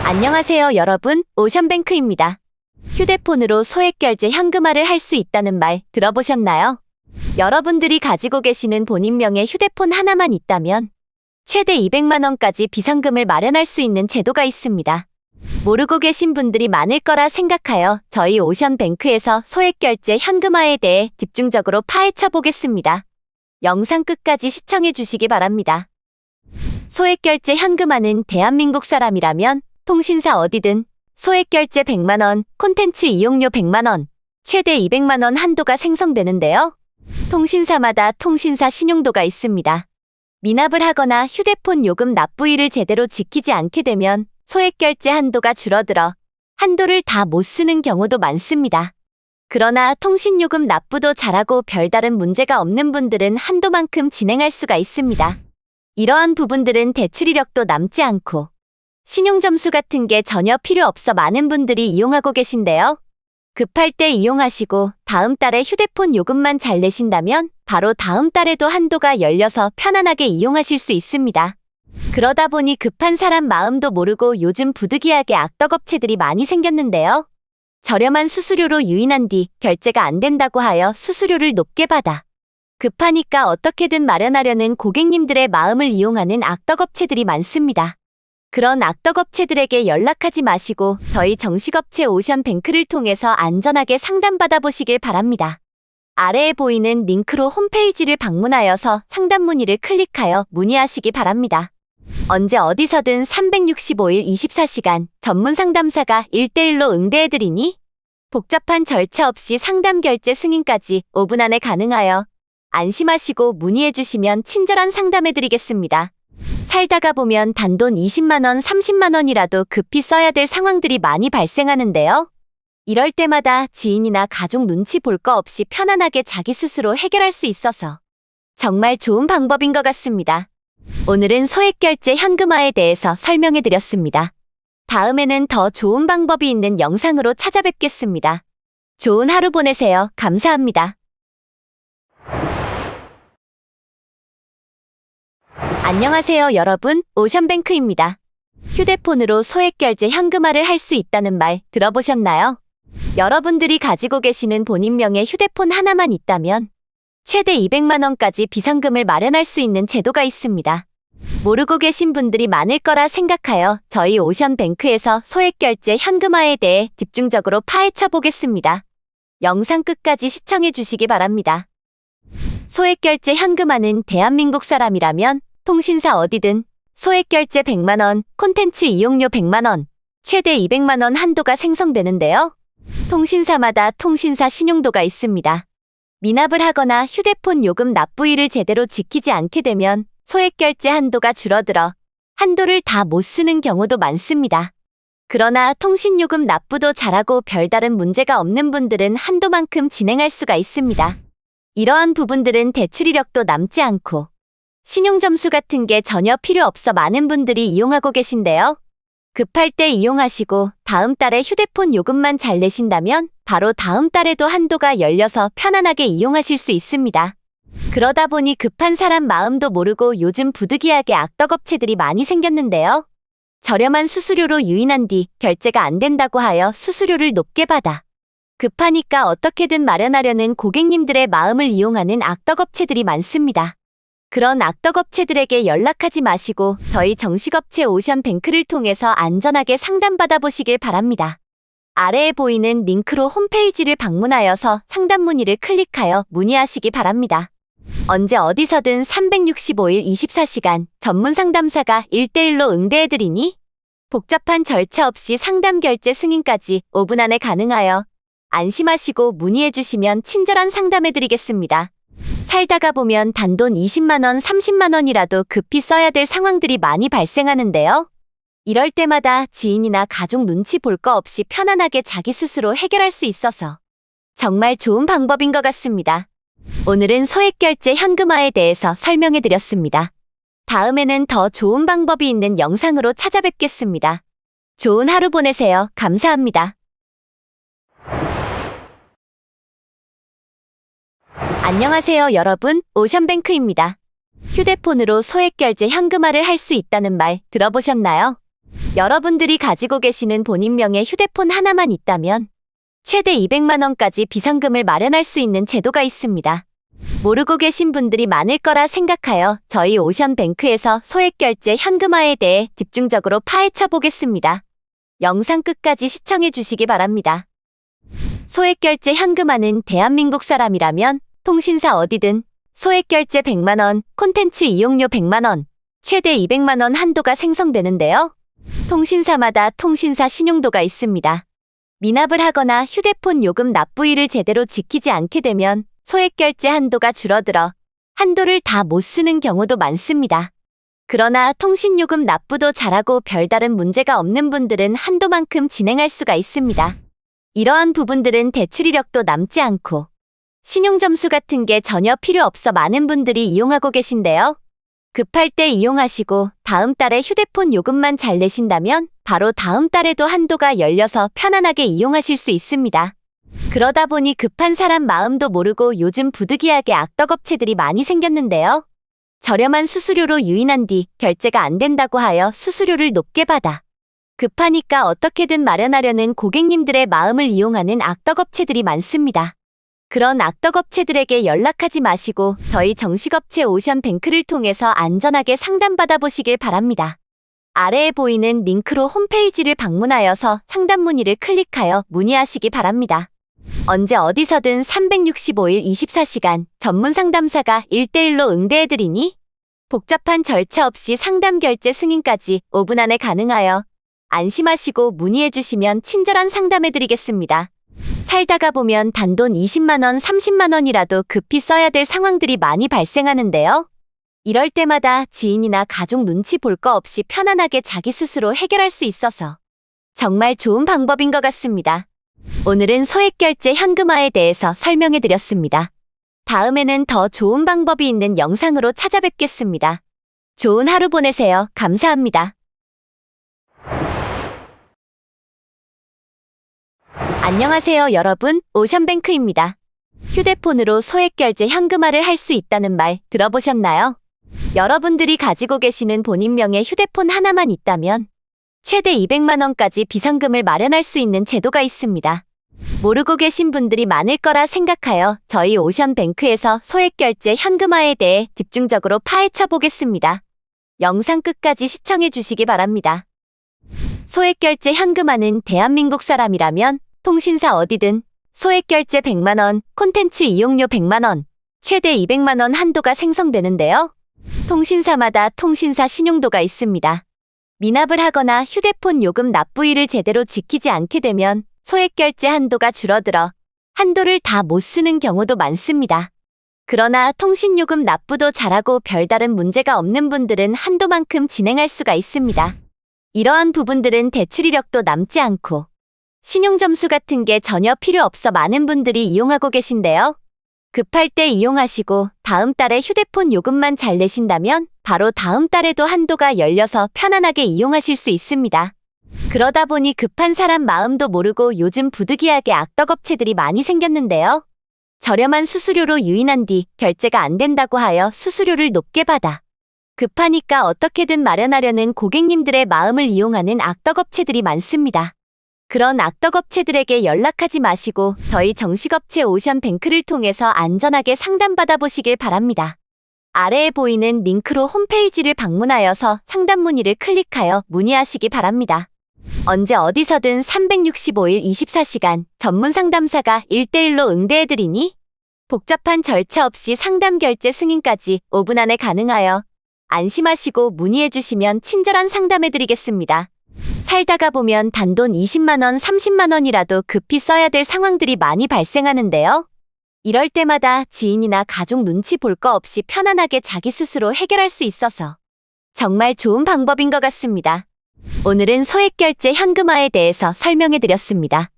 안녕하세요 여러분, 오션뱅크입니다. 휴대폰으로 소액결제 현금화를 할 수 있다는 말 들어보셨나요? 여러분들이 가지고 계시는 본인 명의 휴대폰 하나만 있다면 최대 200만원까지 비상금을 마련할 수 있는 제도가 있습니다. 모르고 계신 분들이 많을 거라 생각하여 저희 오션뱅크에서 소액결제 현금화에 대해 집중적으로 파헤쳐 보겠습니다. 영상 끝까지 시청해 주시기 바랍니다. 소액결제 현금화는 대한민국 사람이라면 통신사 어디든 소액결제 100만원, 콘텐츠 이용료 100만원, 최대 200만원 한도가 생성되는데요. 통신사마다 통신사 신용도가 있습니다. 미납을 하거나 휴대폰 요금 납부일을 제대로 지키지 않게 되면 소액결제 한도가 줄어들어 한도를 다 못 쓰는 경우도 많습니다. 그러나 통신요금 납부도 잘하고 별다른 문제가 없는 분들은 한도만큼 진행할 수가 있습니다. 이러한 부분들은 대출 이력도 남지 않고 신용점수 같은 게 전혀 필요 없어 많은 분들이 이용하고 계신데요. 급할 때 이용하시고 다음 달에 휴대폰 요금만 잘 내신다면 바로 다음 달에도 한도가 열려서 편안하게 이용하실 수 있습니다. 그러다 보니 급한 사람 마음도 모르고 요즘 부득이하게 악덕업체들이 많이 생겼는데요. 저렴한 수수료로 유인한 뒤 결제가 안 된다고 하여 수수료를 높게 받아 급하니까 어떻게든 마련하려는 고객님들의 마음을 이용하는 악덕업체들이 많습니다. 그런 악덕업체들에게 연락하지 마시고 저희 정식업체 오션뱅크를 통해서 안전하게 상담받아 보시길 바랍니다. 아래에 보이는 링크로 홈페이지를 방문하여서 상담 문의를 클릭하여 문의하시기 바랍니다. 언제 어디서든 365일 24시간 전문 상담사가 1대1로 응대해드리니 복잡한 절차 없이 상담 결제 승인까지 5분 안에 가능하여 안심하시고 문의해주시면 친절한 상담해드리겠습니다. 살다가 보면 단돈 20만원, 30만원이라도 급히 써야 될 상황들이 많이 발생하는데요. 이럴 때마다 지인이나 가족 눈치 볼 거 없이 편안하게 자기 스스로 해결할 수 있어서 정말 좋은 방법인 것 같습니다. 오늘은 소액결제 현금화에 대해서 설명해드렸습니다. 다음에는 더 좋은 방법이 있는 영상으로 찾아뵙겠습니다. 좋은 하루 보내세요. 감사합니다. 안녕하세요 여러분, 오션뱅크입니다. 휴대폰으로 소액결제 현금화를 할 수 있다는 말 들어보셨나요? 여러분들이 가지고 계시는 본인 명의 휴대폰 하나만 있다면 최대 200만원까지 비상금을 마련할 수 있는 제도가 있습니다. 모르고 계신 분들이 많을 거라 생각하여 저희 오션뱅크에서 소액결제 현금화에 대해 집중적으로 파헤쳐 보겠습니다. 영상 끝까지 시청해 주시기 바랍니다. 소액결제 현금화는 대한민국 사람이라면 통신사 어디든 소액결제 100만원, 콘텐츠 이용료 100만원, 최대 200만원 한도가 생성되는데요. 통신사마다 통신사 신용도가 있습니다. 미납을 하거나 휴대폰 요금 납부일을 제대로 지키지 않게 되면 소액결제 한도가 줄어들어 한도를 다 못 쓰는 경우도 많습니다. 그러나 통신요금 납부도 잘하고 별다른 문제가 없는 분들은 한도만큼 진행할 수가 있습니다. 이러한 부분들은 대출 이력도 남지 않고 신용점수 같은 게 전혀 필요 없어 많은 분들이 이용하고 계신데요. 급할 때 이용하시고 다음 달에 휴대폰 요금만 잘 내신다면 바로 다음 달에도 한도가 열려서 편안하게 이용하실 수 있습니다. 그러다 보니 급한 사람 마음도 모르고 요즘 부득이하게 악덕업체들이 많이 생겼는데요. 저렴한 수수료로 유인한 뒤 결제가 안 된다고 하여 수수료를 높게 받아 급하니까 어떻게든 마련하려는 고객님들의 마음을 이용하는 악덕업체들이 많습니다. 그런 악덕업체들에게 연락하지 마시고 저희 정식업체 오션뱅크를 통해서 안전하게 상담받아 보시길 바랍니다. 아래에 보이는 링크로 홈페이지를 방문하여서 상담 문의를 클릭하여 문의하시기 바랍니다. 언제 어디서든 365일 24시간 전문 상담사가 1대1로 응대해드리니 복잡한 절차 없이 상담 결제 승인까지 5분 안에 가능하여 안심하시고 문의해주시면 친절한 상담해드리겠습니다. 살다가 보면 단돈 20만원, 30만원이라도 급히 써야 될 상황들이 많이 발생하는데요. 이럴 때마다 지인이나 가족 눈치 볼 거 없이 편안하게 자기 스스로 해결할 수 있어서 정말 좋은 방법인 것 같습니다. 오늘은 소액결제 현금화에 대해서 설명해드렸습니다. 다음에는 더 좋은 방법이 있는 영상으로 찾아뵙겠습니다. 좋은 하루 보내세요. 감사합니다. 안녕하세요, 여러분. 오션뱅크입니다. 휴대폰으로 소액결제 현금화를 할 수 있다는 말 들어보셨나요? 여러분들이 가지고 계시는 본인명의 휴대폰 하나만 있다면 최대 200만 원까지 비상금을 마련할 수 있는 제도가 있습니다. 모르고 계신 분들이 많을 거라 생각하여 저희 오션뱅크에서 소액결제 현금화에 대해 집중적으로 파헤쳐 보겠습니다. 영상 끝까지 시청해 주시기 바랍니다. 소액결제 현금화는 대한민국 사람이라면 통신사 어디든 소액결제 100만 원, 콘텐츠 이용료 100만 원, 최대 200만 원 한도가 생성되는데요. 통신사마다 통신사 신용도가 있습니다. 미납을 하거나 휴대폰 요금 납부일을 제대로 지키지 않게 되면 소액결제 한도가 줄어들어 한도를 다 못 쓰는 경우도 많습니다. 그러나 통신요금 납부도 잘하고 별다른 문제가 없는 분들은 한도만큼 진행할 수가 있습니다. 이러한 부분들은 대출 이력도 남지 않고 신용점수 같은 게 전혀 필요 없어 많은 분들이 이용하고 계신데요. 급할 때 이용하시고 다음 달에 휴대폰 요금만 잘 내신다면 바로 다음 달에도 한도가 열려서 편안하게 이용하실 수 있습니다. 그러다 보니 급한 사람 마음도 모르고 요즘 부득이하게 악덕업체들이 많이 생겼는데요. 저렴한 수수료로 유인한 뒤 결제가 안 된다고 하여 수수료를 높게 받아 급하니까 어떻게든 마련하려는 고객님들의 마음을 이용하는 악덕업체들이 많습니다. 그런 악덕업체들에게 연락하지 마시고 저희 정식업체 오션뱅크를 통해서 안전하게 상담받아 보시길 바랍니다. 아래에 보이는 링크로 홈페이지를 방문하여서 상담 문의를 클릭하여 문의하시기 바랍니다. 언제 어디서든 365일 24시간 전문 상담사가 1대1로 응대해드리니 복잡한 절차 없이 상담 결제 승인까지 5분 안에 가능하여 안심하시고 문의해주시면 친절한 상담해드리겠습니다. 살다가 보면 단돈 20만원, 30만원이라도 급히 써야 될 상황들이 많이 발생하는데요. 이럴 때마다 지인이나 가족 눈치 볼 거 없이 편안하게 자기 스스로 해결할 수 있어서 정말 좋은 방법인 것 같습니다. 오늘은 소액결제 현금화에 대해서 설명해드렸습니다. 다음에는 더 좋은 방법이 있는 영상으로 찾아뵙겠습니다. 좋은 하루 보내세요. 감사합니다. 안녕하세요, 여러분. 오션뱅크입니다. 휴대폰으로 소액결제 현금화를 할 수 있다는 말 들어보셨나요? 여러분들이 가지고 계시는 본인명의 휴대폰 하나만 있다면 최대 200만 원까지 비상금을 마련할 수 있는 제도가 있습니다. 모르고 계신 분들이 많을 거라 생각하여 저희 오션뱅크에서 소액결제 현금화에 대해 집중적으로 파헤쳐 보겠습니다. 영상 끝까지 시청해 주시기 바랍니다. 소액결제 현금화는 대한민국 사람이라면 통신사 어디든 소액결제 100만 원, 콘텐츠 이용료 100만 원, 최대 200만 원 한도가 생성되는데요. 통신사마다 통신사 신용도가 있습니다. 미납을 하거나 휴대폰 요금 납부일을 제대로 지키지 않게 되면 소액결제 한도가 줄어들어 한도를 다 못 쓰는 경우도 많습니다. 그러나 통신요금 납부도 잘하고 별다른 문제가 없는 분들은 한도만큼 진행할 수가 있습니다. 이러한 부분들은 대출 이력도 남지 않고 신용점수 같은 게 전혀 필요 없어 많은 분들이 이용하고 계신데요. 급할 때 이용하시고 다음 달에 휴대폰 요금만 잘 내신다면 바로 다음 달에도 한도가 열려서 편안하게 이용하실 수 있습니다. 그러다 보니 급한 사람 마음도 모르고 요즘 부득이하게 악덕업체들이 많이 생겼는데요. 저렴한 수수료로 유인한 뒤 결제가 안 된다고 하여 수수료를 높게 받아 급하니까 어떻게든 마련하려는 고객님들의 마음을 이용하는 악덕업체들이 많습니다. 그런 악덕업체들에게 연락하지 마시고 저희 정식업체 오션뱅크를 통해서 안전하게 상담받아 보시길 바랍니다. 아래에 보이는 링크로 홈페이지를 방문하여서 상담 문의를 클릭하여 문의하시기 바랍니다. 언제 어디서든 365일 24시간 전문 상담사가 1대1로 응대해드리니 복잡한 절차 없이 상담 결제 승인까지 5분 안에 가능하여 안심하시고 문의해주시면 친절한 상담해드리겠습니다. 살다가 보면 단돈 20만원, 30만원이라도 급히 써야 될 상황들이 많이 발생하는데요. 이럴 때마다 지인이나 가족 눈치 볼 거 없이 편안하게 자기 스스로 해결할 수 있어서 정말 좋은 방법인 것 같습니다. 오늘은 소액결제 현금화에 대해서 설명해드렸습니다.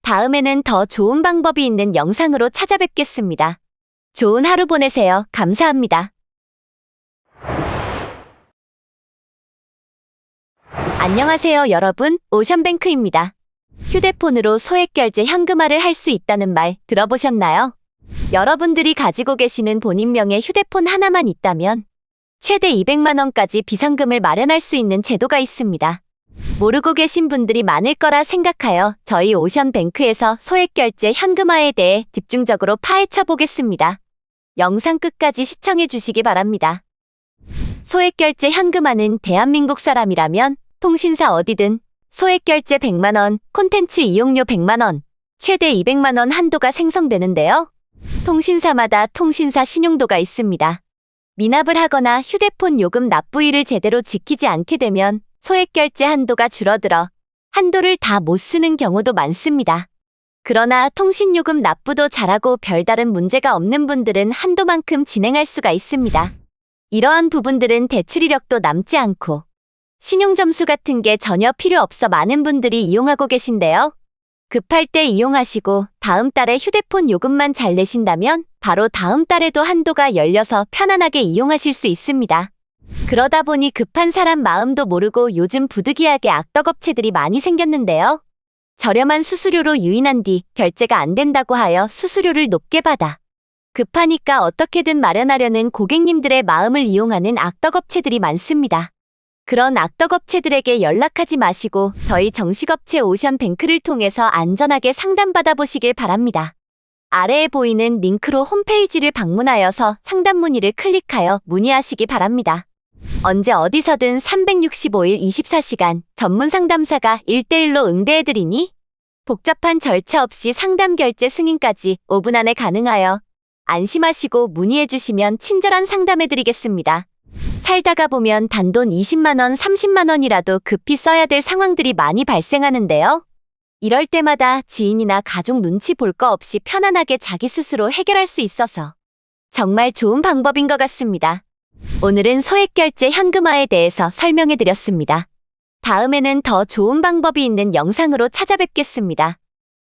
다음에는 더 좋은 방법이 있는 영상으로 찾아뵙겠습니다. 좋은 하루 보내세요. 감사합니다. 안녕하세요, 여러분. 오션뱅크입니다. 휴대폰으로 소액결제 현금화를 할 수 있다는 말 들어보셨나요? 여러분들이 가지고 계시는 본인명의 휴대폰 하나만 있다면 최대 200만 원까지 비상금을 마련할 수 있는 제도가 있습니다. 모르고 계신 분들이 많을 거라 생각하여 저희 오션뱅크에서 소액결제 현금화에 대해 집중적으로 파헤쳐 보겠습니다. 영상 끝까지 시청해 주시기 바랍니다. 소액결제 현금화는 대한민국 사람이라면 통신사 어디든 소액결제 100만 원, 콘텐츠 이용료 100만 원, 최대 200만 원 한도가 생성되는데요. 통신사마다 통신사 신용도가 있습니다. 미납을 하거나 휴대폰 요금 납부일을 제대로 지키지 않게 되면 소액결제 한도가 줄어들어 한도를 다 못 쓰는 경우도 많습니다. 그러나 통신요금 납부도 잘하고 별다른 문제가 없는 분들은 한도만큼 진행할 수가 있습니다. 이러한 부분들은 대출 이력도 남지 않고 신용점수 같은 게 전혀 필요 없어 많은 분들이 이용하고 계신데요. 급할 때 이용하시고 다음 달에 휴대폰 요금만 잘 내신다면 바로 다음 달에도 한도가 열려서 편안하게 이용하실 수 있습니다. 그러다 보니 급한 사람 마음도 모르고 요즘 부득이하게 악덕업체들이 많이 생겼는데요. 저렴한 수수료로 유인한 뒤 결제가 안 된다고 하여 수수료를 높게 받아 급하니까 어떻게든 마련하려는 고객님들의 마음을 이용하는 악덕업체들이 많습니다. 그런 악덕업체들에게 연락하지 마시고 저희 정식업체 오션뱅크를 통해서 안전하게 상담받아 보시길 바랍니다. 아래에 보이는 링크로 홈페이지를 방문하여서 상담 문의를 클릭하여 문의하시기 바랍니다. 언제 어디서든 365일 24시간 전문 상담사가 1대1로 응대해드리니 복잡한 절차 없이 상담 결제 승인까지 5분 안에 가능하여 안심하시고 문의해주시면 친절한 상담해드리겠습니다. 살다가 보면 단돈 20만원, 30만원이라도 급히 써야 될 상황들이 많이 발생하는데요. 이럴 때마다 지인이나 가족 눈치 볼 거 없이 편안하게 자기 스스로 해결할 수 있어서 정말 좋은 방법인 것 같습니다. 오늘은 소액결제 현금화에 대해서 설명해드렸습니다. 다음에는 더 좋은 방법이 있는 영상으로 찾아뵙겠습니다.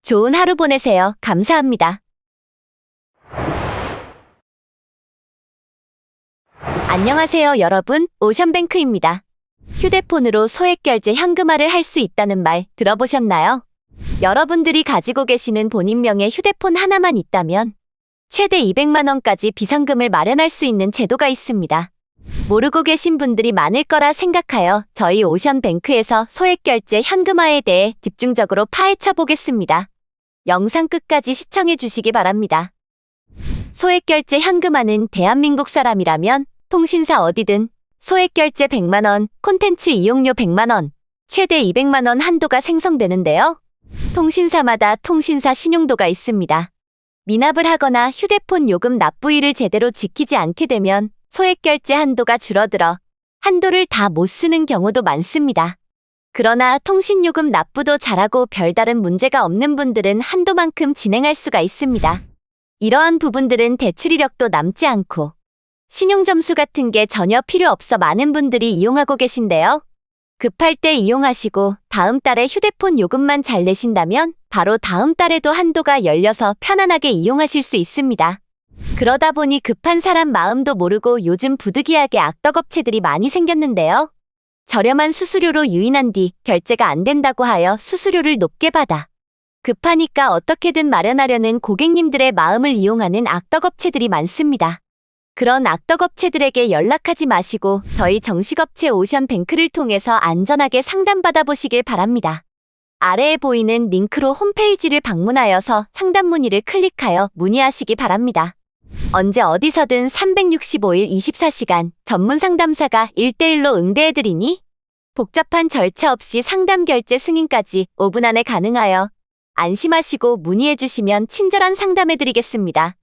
좋은 하루 보내세요. 감사합니다. 안녕하세요, 여러분. 오션뱅크입니다. 휴대폰으로 소액결제 현금화를 할 수 있다는 말 들어보셨나요? 여러분들이 가지고 계시는 본인명의 휴대폰 하나만 있다면 최대 200만 원까지 비상금을 마련할 수 있는 제도가 있습니다. 모르고 계신 분들이 많을 거라 생각하여 저희 오션뱅크에서 소액결제 현금화에 대해 집중적으로 파헤쳐 보겠습니다. 영상 끝까지 시청해 주시기 바랍니다. 소액결제 현금화는 대한민국 사람이라면 통신사 어디든 소액결제 100만 원, 콘텐츠 이용료 100만 원, 최대 200만 원 한도가 생성되는데요. 통신사마다 통신사 신용도가 있습니다. 미납을 하거나 휴대폰 요금 납부일을 제대로 지키지 않게 되면 소액결제 한도가 줄어들어 한도를 다 못 쓰는 경우도 많습니다. 그러나 통신요금 납부도 잘하고 별다른 문제가 없는 분들은 한도만큼 진행할 수가 있습니다. 이러한 부분들은 대출 이력도 남지 않고 신용점수 같은 게 전혀 필요 없어 많은 분들이 이용하고 계신데요. 급할 때 이용하시고 다음 달에 휴대폰 요금만 잘 내신다면 바로 다음 달에도 한도가 열려서 편안하게 이용하실 수 있습니다. 그러다 보니 급한 사람 마음도 모르고 요즘 부득이하게 악덕업체들이 많이 생겼는데요. 저렴한 수수료로 유인한 뒤 결제가 안 된다고 하여 수수료를 높게 받아 급하니까 어떻게든 마련하려는 고객님들의 마음을 이용하는 악덕업체들이 많습니다. 그런 악덕업체들에게 연락하지 마시고 저희 정식업체 오션뱅크를 통해서 안전하게 상담받아 보시길 바랍니다. 아래에 보이는 링크로 홈페이지를 방문하여서 상담 문의를 클릭하여 문의하시기 바랍니다. 언제 어디서든 365일 24시간 전문 상담사가 1대1로 응대해드리니 복잡한 절차 없이 상담 결제 승인까지 5분 안에 가능하여 안심하시고 문의해주시면 친절한 상담해드리겠습니다.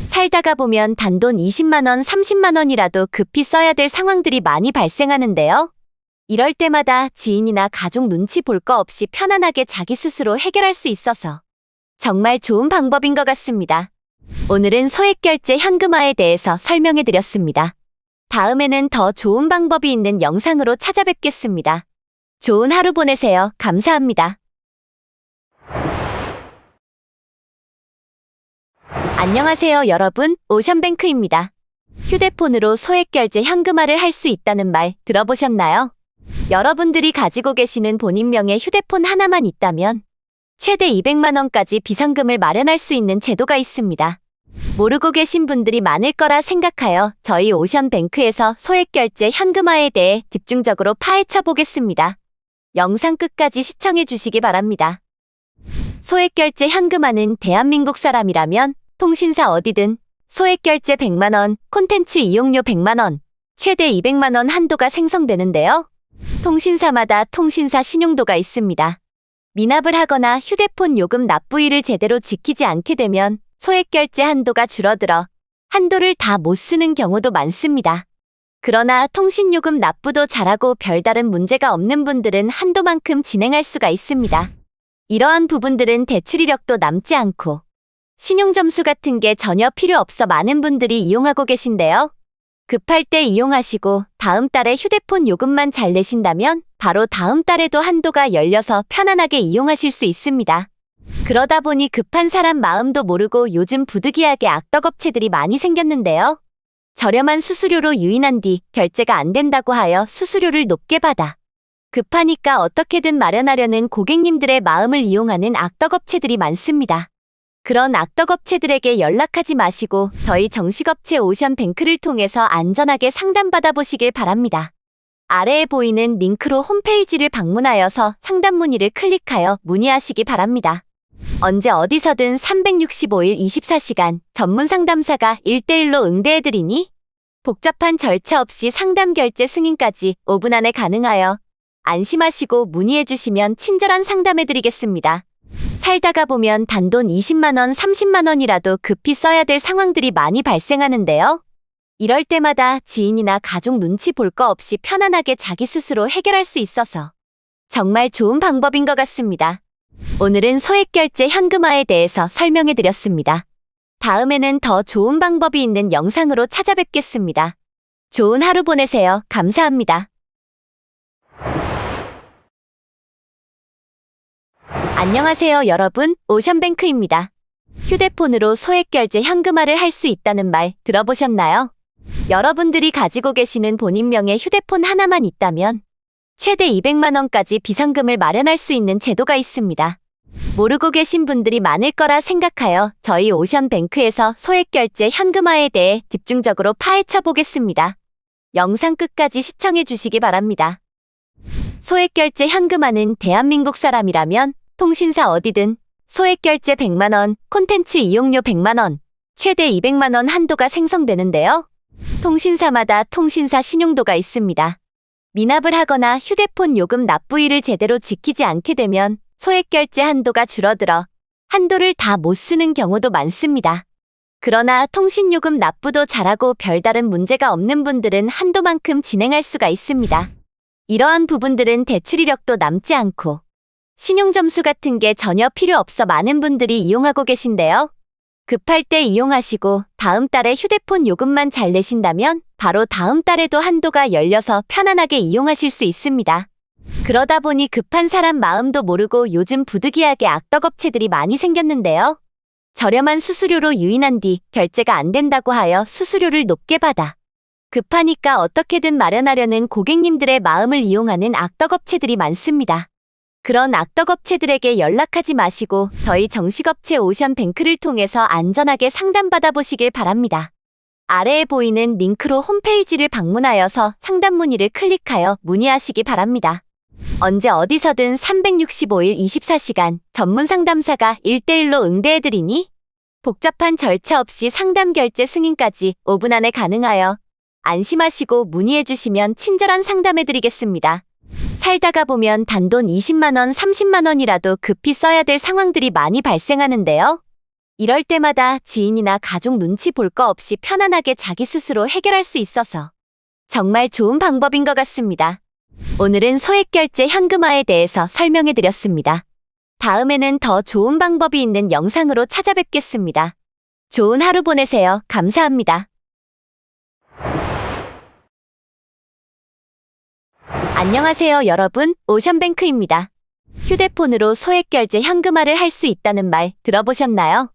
살다가 보면 단돈 20만원, 30만원이라도 급히 써야 될 상황들이 많이 발생하는데요. 이럴 때마다 지인이나 가족 눈치 볼 거 없이 편안하게 자기 스스로 해결할 수 있어서 정말 좋은 방법인 것 같습니다. 오늘은 소액결제 현금화에 대해서 설명해드렸습니다. 다음에는 더 좋은 방법이 있는 영상으로 찾아뵙겠습니다. 좋은 하루 보내세요. 감사합니다. 안녕하세요, 여러분. 오션뱅크입니다. 휴대폰으로 소액결제 현금화를 할 수 있다는 말 들어보셨나요? 여러분들이 가지고 계시는 본인명의 휴대폰 하나만 있다면 최대 200만 원까지 비상금을 마련할 수 있는 제도가 있습니다. 모르고 계신 분들이 많을 거라 생각하여 저희 오션뱅크에서 소액결제 현금화에 대해 집중적으로 파헤쳐 보겠습니다. 영상 끝까지 시청해 주시기 바랍니다. 소액결제 현금화는 대한민국 사람이라면 통신사 어디든 소액결제 100만 원, 콘텐츠 이용료 100만 원, 최대 200만 원 한도가 생성되는데요. 통신사마다 통신사 신용도가 있습니다. 미납을 하거나 휴대폰 요금 납부일을 제대로 지키지 않게 되면 소액결제 한도가 줄어들어 한도를 다 못 쓰는 경우도 많습니다. 그러나 통신요금 납부도 잘하고 별다른 문제가 없는 분들은 한도만큼 진행할 수가 있습니다. 이러한 부분들은 대출 이력도 남지 않고 신용점수 같은 게 전혀 필요 없어 많은 분들이 이용하고 계신데요. 급할 때 이용하시고 다음 달에 휴대폰 요금만 잘 내신다면 바로 다음 달에도 한도가 열려서 편안하게 이용하실 수 있습니다. 그러다 보니 급한 사람 마음도 모르고 요즘 부득이하게 악덕업체들이 많이 생겼는데요. 저렴한 수수료로 유인한 뒤 결제가 안 된다고 하여 수수료를 높게 받아 급하니까 어떻게든 마련하려는 고객님들의 마음을 이용하는 악덕업체들이 많습니다. 그런 악덕업체들에게 연락하지 마시고 저희 정식업체 오션뱅크를 통해서 안전하게 상담받아 보시길 바랍니다. 아래에 보이는 링크로 홈페이지를 방문하여서 상담 문의를 클릭하여 문의하시기 바랍니다. 언제 어디서든 365일 24시간 전문 상담사가 1대1로 응대해드리니 복잡한 절차 없이 상담 결제 승인까지 5분 안에 가능하여 안심하시고 문의해주시면 친절한 상담해드리겠습니다. 살다가 보면 단돈 20만원, 30만원이라도 급히 써야 될 상황들이 많이 발생하는데요. 이럴 때마다 지인이나 가족 눈치 볼 거 없이 편안하게 자기 스스로 해결할 수 있어서 정말 좋은 방법인 것 같습니다. 오늘은 소액결제 현금화에 대해서 설명해드렸습니다. 다음에는 더 좋은 방법이 있는 영상으로 찾아뵙겠습니다. 좋은 하루 보내세요. 감사합니다. 안녕하세요, 여러분. 오션뱅크입니다. 휴대폰으로 소액결제 현금화를 할 수 있다는 말 들어보셨나요? 여러분들이 가지고 계시는 본인명의 휴대폰 하나만 있다면 최대 200만 원까지 비상금을 마련할 수 있는 제도가 있습니다. 모르고 계신 분들이 많을 거라 생각하여 저희 오션뱅크에서 소액결제 현금화에 대해 집중적으로 파헤쳐 보겠습니다. 영상 끝까지 시청해 주시기 바랍니다. 소액결제 현금화는 대한민국 사람이라면 통신사 어디든 소액결제 100만 원, 콘텐츠 이용료 100만 원, 최대 200만 원 한도가 생성되는데요. 통신사마다 통신사 신용도가 있습니다. 미납을 하거나 휴대폰 요금 납부일을 제대로 지키지 않게 되면 소액결제 한도가 줄어들어 한도를 다 못 쓰는 경우도 많습니다. 그러나 통신요금 납부도 잘하고 별다른 문제가 없는 분들은 한도만큼 진행할 수가 있습니다. 이러한 부분들은 대출 이력도 남지 않고 신용점수 같은 게 전혀 필요 없어 많은 분들이 이용하고 계신데요. 급할 때 이용하시고 다음 달에 휴대폰 요금만 잘 내신다면 바로 다음 달에도 한도가 열려서 편안하게 이용하실 수 있습니다. 그러다 보니 급한 사람 마음도 모르고 요즘 부득이하게 악덕업체들이 많이 생겼는데요. 저렴한 수수료로 유인한 뒤 결제가 안 된다고 하여 수수료를 높게 받아 급하니까 어떻게든 마련하려는 고객님들의 마음을 이용하는 악덕업체들이 많습니다. 그런 악덕업체들에게 연락하지 마시고 저희 정식업체 오션뱅크를 통해서 안전하게 상담받아 보시길 바랍니다. 아래에 보이는 링크로 홈페이지를 방문하여서 상담 문의를 클릭하여 문의하시기 바랍니다. 언제 어디서든 365일 24시간 전문 상담사가 1대1로 응대해드리니 복잡한 절차 없이 상담 결제 승인까지 5분 안에 가능하여 안심하시고 문의해주시면 친절한 상담해드리겠습니다. 살다가 보면 단돈 20만원, 30만원이라도 급히 써야 될 상황들이 많이 발생하는데요. 이럴 때마다 지인이나 가족 눈치 볼 거 없이 편안하게 자기 스스로 해결할 수 있어서 정말 좋은 방법인 것 같습니다. 오늘은 소액결제 현금화에 대해서 설명해드렸습니다. 다음에는 더 좋은 방법이 있는 영상으로 찾아뵙겠습니다. 좋은 하루 보내세요. 감사합니다. 안녕하세요, 여러분. 오션뱅크입니다. 휴대폰으로 소액결제 현금화를 할 수 있다는 말 들어보셨나요?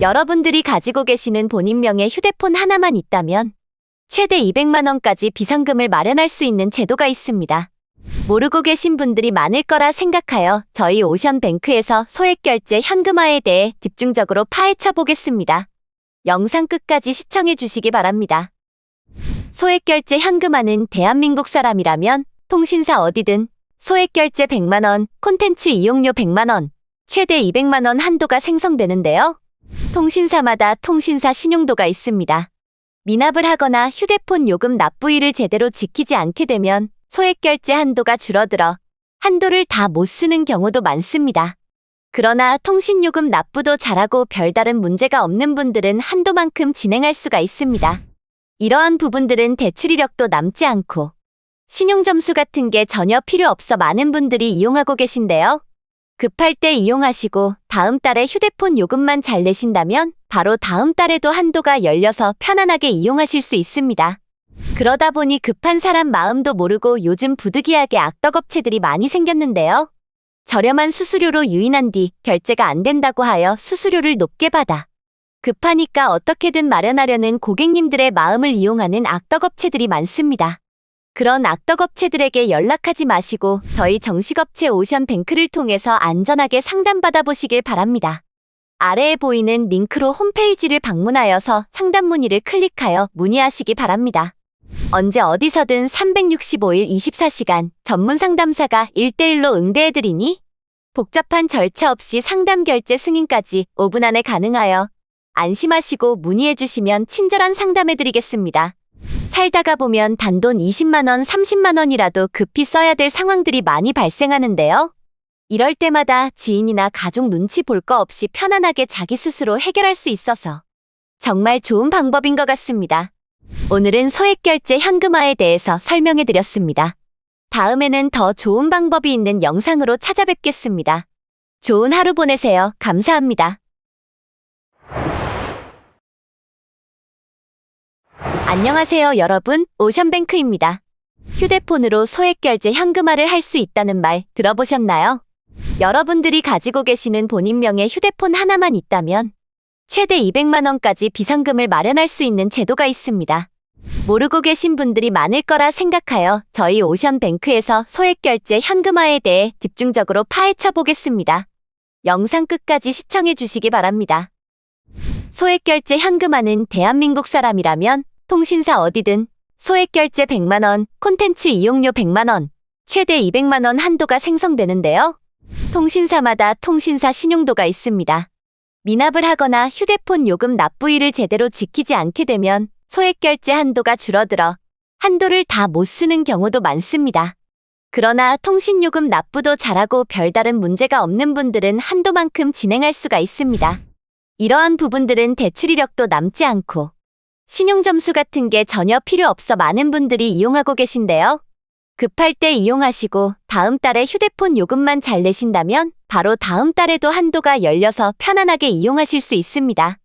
여러분들이 가지고 계시는 본인명의 휴대폰 하나만 있다면 최대 200만 원까지 비상금을 마련할 수 있는 제도가 있습니다. 모르고 계신 분들이 많을 거라 생각하여 저희 오션뱅크에서 소액결제 현금화에 대해 집중적으로 파헤쳐 보겠습니다. 영상 끝까지 시청해 주시기 바랍니다. 소액결제 현금화는 대한민국 사람이라면 통신사 어디든 소액결제 100만 원, 콘텐츠 이용료 100만 원, 최대 200만 원 한도가 생성되는데요. 통신사마다 통신사 신용도가 있습니다. 미납을 하거나 휴대폰 요금 납부일을 제대로 지키지 않게 되면 소액결제 한도가 줄어들어 한도를 다 못 쓰는 경우도 많습니다. 그러나 통신요금 납부도 잘하고 별다른 문제가 없는 분들은 한도만큼 진행할 수가 있습니다. 이러한 부분들은 대출 이력도 남지 않고 신용점수 같은 게 전혀 필요 없어 많은 분들이 이용하고 계신데요. 급할 때 이용하시고 다음 달에 휴대폰 요금만 잘 내신다면 바로 다음 달에도 한도가 열려서 편안하게 이용하실 수 있습니다. 그러다 보니 급한 사람 마음도 모르고 요즘 부득이하게 악덕업체들이 많이 생겼는데요. 저렴한 수수료로 유인한 뒤 결제가 안 된다고 하여 수수료를 높게 받아 급하니까 어떻게든 마련하려는 고객님들의 마음을 이용하는 악덕업체들이 많습니다. 그런 악덕업체들에게 연락하지 마시고 저희 정식업체 오션뱅크를 통해서 안전하게 상담받아 보시길 바랍니다. 아래에 보이는 링크로 홈페이지를 방문하여서 상담 문의를 클릭하여 문의하시기 바랍니다. 언제 어디서든 365일 24시간 전문 상담사가 1대1로 응대해드리니 복잡한 절차 없이 상담 결제 승인까지 5분 안에 가능하여 안심하시고 문의해주시면 친절한 상담해드리겠습니다. 살다가 보면 단돈 20만원, 30만원이라도 급히 써야 될 상황들이 많이 발생하는데요. 이럴 때마다 지인이나 가족 눈치 볼 거 없이 편안하게 자기 스스로 해결할 수 있어서 정말 좋은 방법인 것 같습니다. 오늘은 소액결제 현금화에 대해서 설명해드렸습니다. 다음에는 더 좋은 방법이 있는 영상으로 찾아뵙겠습니다. 좋은 하루 보내세요. 감사합니다. 안녕하세요, 여러분. 오션뱅크입니다. 휴대폰으로 소액결제 현금화를 할 수 있다는 말 들어보셨나요? 여러분들이 가지고 계시는 본인명의 휴대폰 하나만 있다면 최대 200만 원까지 비상금을 마련할 수 있는 제도가 있습니다. 모르고 계신 분들이 많을 거라 생각하여 저희 오션뱅크에서 소액결제 현금화에 대해 집중적으로 파헤쳐 보겠습니다. 영상 끝까지 시청해 주시기 바랍니다. 소액결제 현금화는 대한민국 사람이라면 통신사 어디든 소액결제 100만 원, 콘텐츠 이용료 100만 원, 최대 200만 원 한도가 생성되는데요. 통신사마다 통신사 신용도가 있습니다. 미납을 하거나 휴대폰 요금 납부일을 제대로 지키지 않게 되면 소액결제 한도가 줄어들어 한도를 다 못 쓰는 경우도 많습니다. 그러나 통신요금 납부도 잘하고 별다른 문제가 없는 분들은 한도만큼 진행할 수가 있습니다. 이러한 부분들은 대출 이력도 남지 않고 신용점수 같은 게 전혀 필요 없어 많은 분들이 이용하고 계신데요. 급할 때 이용하시고 다음 달에 휴대폰 요금만 잘 내신다면 바로 다음 달에도 한도가 열려서 편안하게 이용하실 수 있습니다.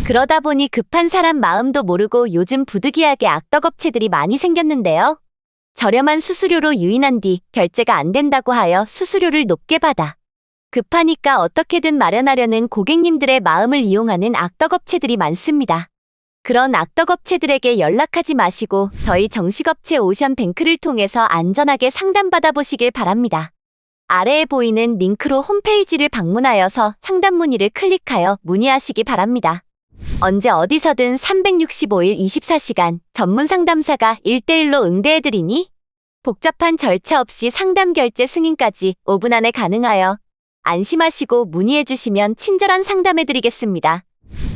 그러다 보니 급한 사람 마음도 모르고 요즘 부득이하게 악덕업체들이 많이 생겼는데요. 저렴한 수수료로 유인한 뒤 결제가 안 된다고 하여 수수료를 높게 받아 급하니까 어떻게든 마련하려는 고객님들의 마음을 이용하는 악덕업체들이 많습니다. 그런 악덕업체들에게 연락하지 마시고 저희 정식업체 오션뱅크를 통해서 안전하게 상담받아 보시길 바랍니다. 아래에 보이는 링크로 홈페이지를 방문하여서 상담 문의를 클릭하여 문의하시기 바랍니다. 언제 어디서든 365일 24시간 전문 상담사가 1대1로 응대해드리니 복잡한 절차 없이 상담 결제 승인까지 5분 안에 가능하여 안심하시고 문의해주시면 친절한 상담해드리겠습니다.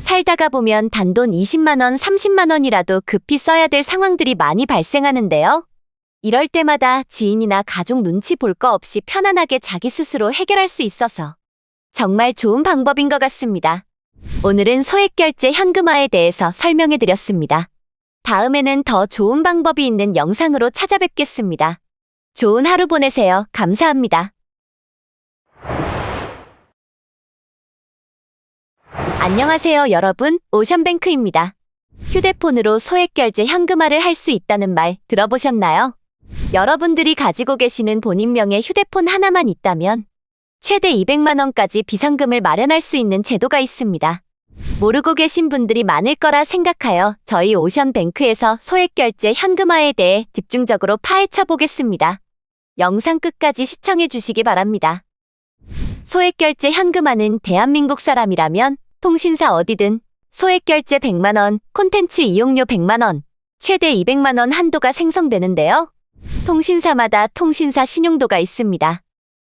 살다가 보면 단돈 20만원, 30만원이라도 급히 써야 될 상황들이 많이 발생하는데요. 이럴 때마다 지인이나 가족 눈치 볼 거 없이 편안하게 자기 스스로 해결할 수 있어서 정말 좋은 방법인 것 같습니다. 오늘은 소액결제 현금화에 대해서 설명해드렸습니다. 다음에는 더 좋은 방법이 있는 영상으로 찾아뵙겠습니다. 좋은 하루 보내세요. 감사합니다. 안녕하세요, 여러분. 오션뱅크입니다. 휴대폰으로 소액결제 현금화를 할 수 있다는 말 들어보셨나요? 여러분들이 가지고 계시는 본인 명의 휴대폰 하나만 있다면 최대 200만 원까지 비상금을 마련할 수 있는 제도가 있습니다. 모르고 계신 분들이 많을 거라 생각하여 저희 오션뱅크에서 소액결제 현금화에 대해 집중적으로 파헤쳐 보겠습니다. 영상 끝까지 시청해 주시기 바랍니다. 소액결제 현금화는 대한민국 사람이라면 통신사 어디든 소액결제 100만 원, 콘텐츠 이용료 100만 원, 최대 200만 원 한도가 생성되는데요. 통신사마다 통신사 신용도가 있습니다.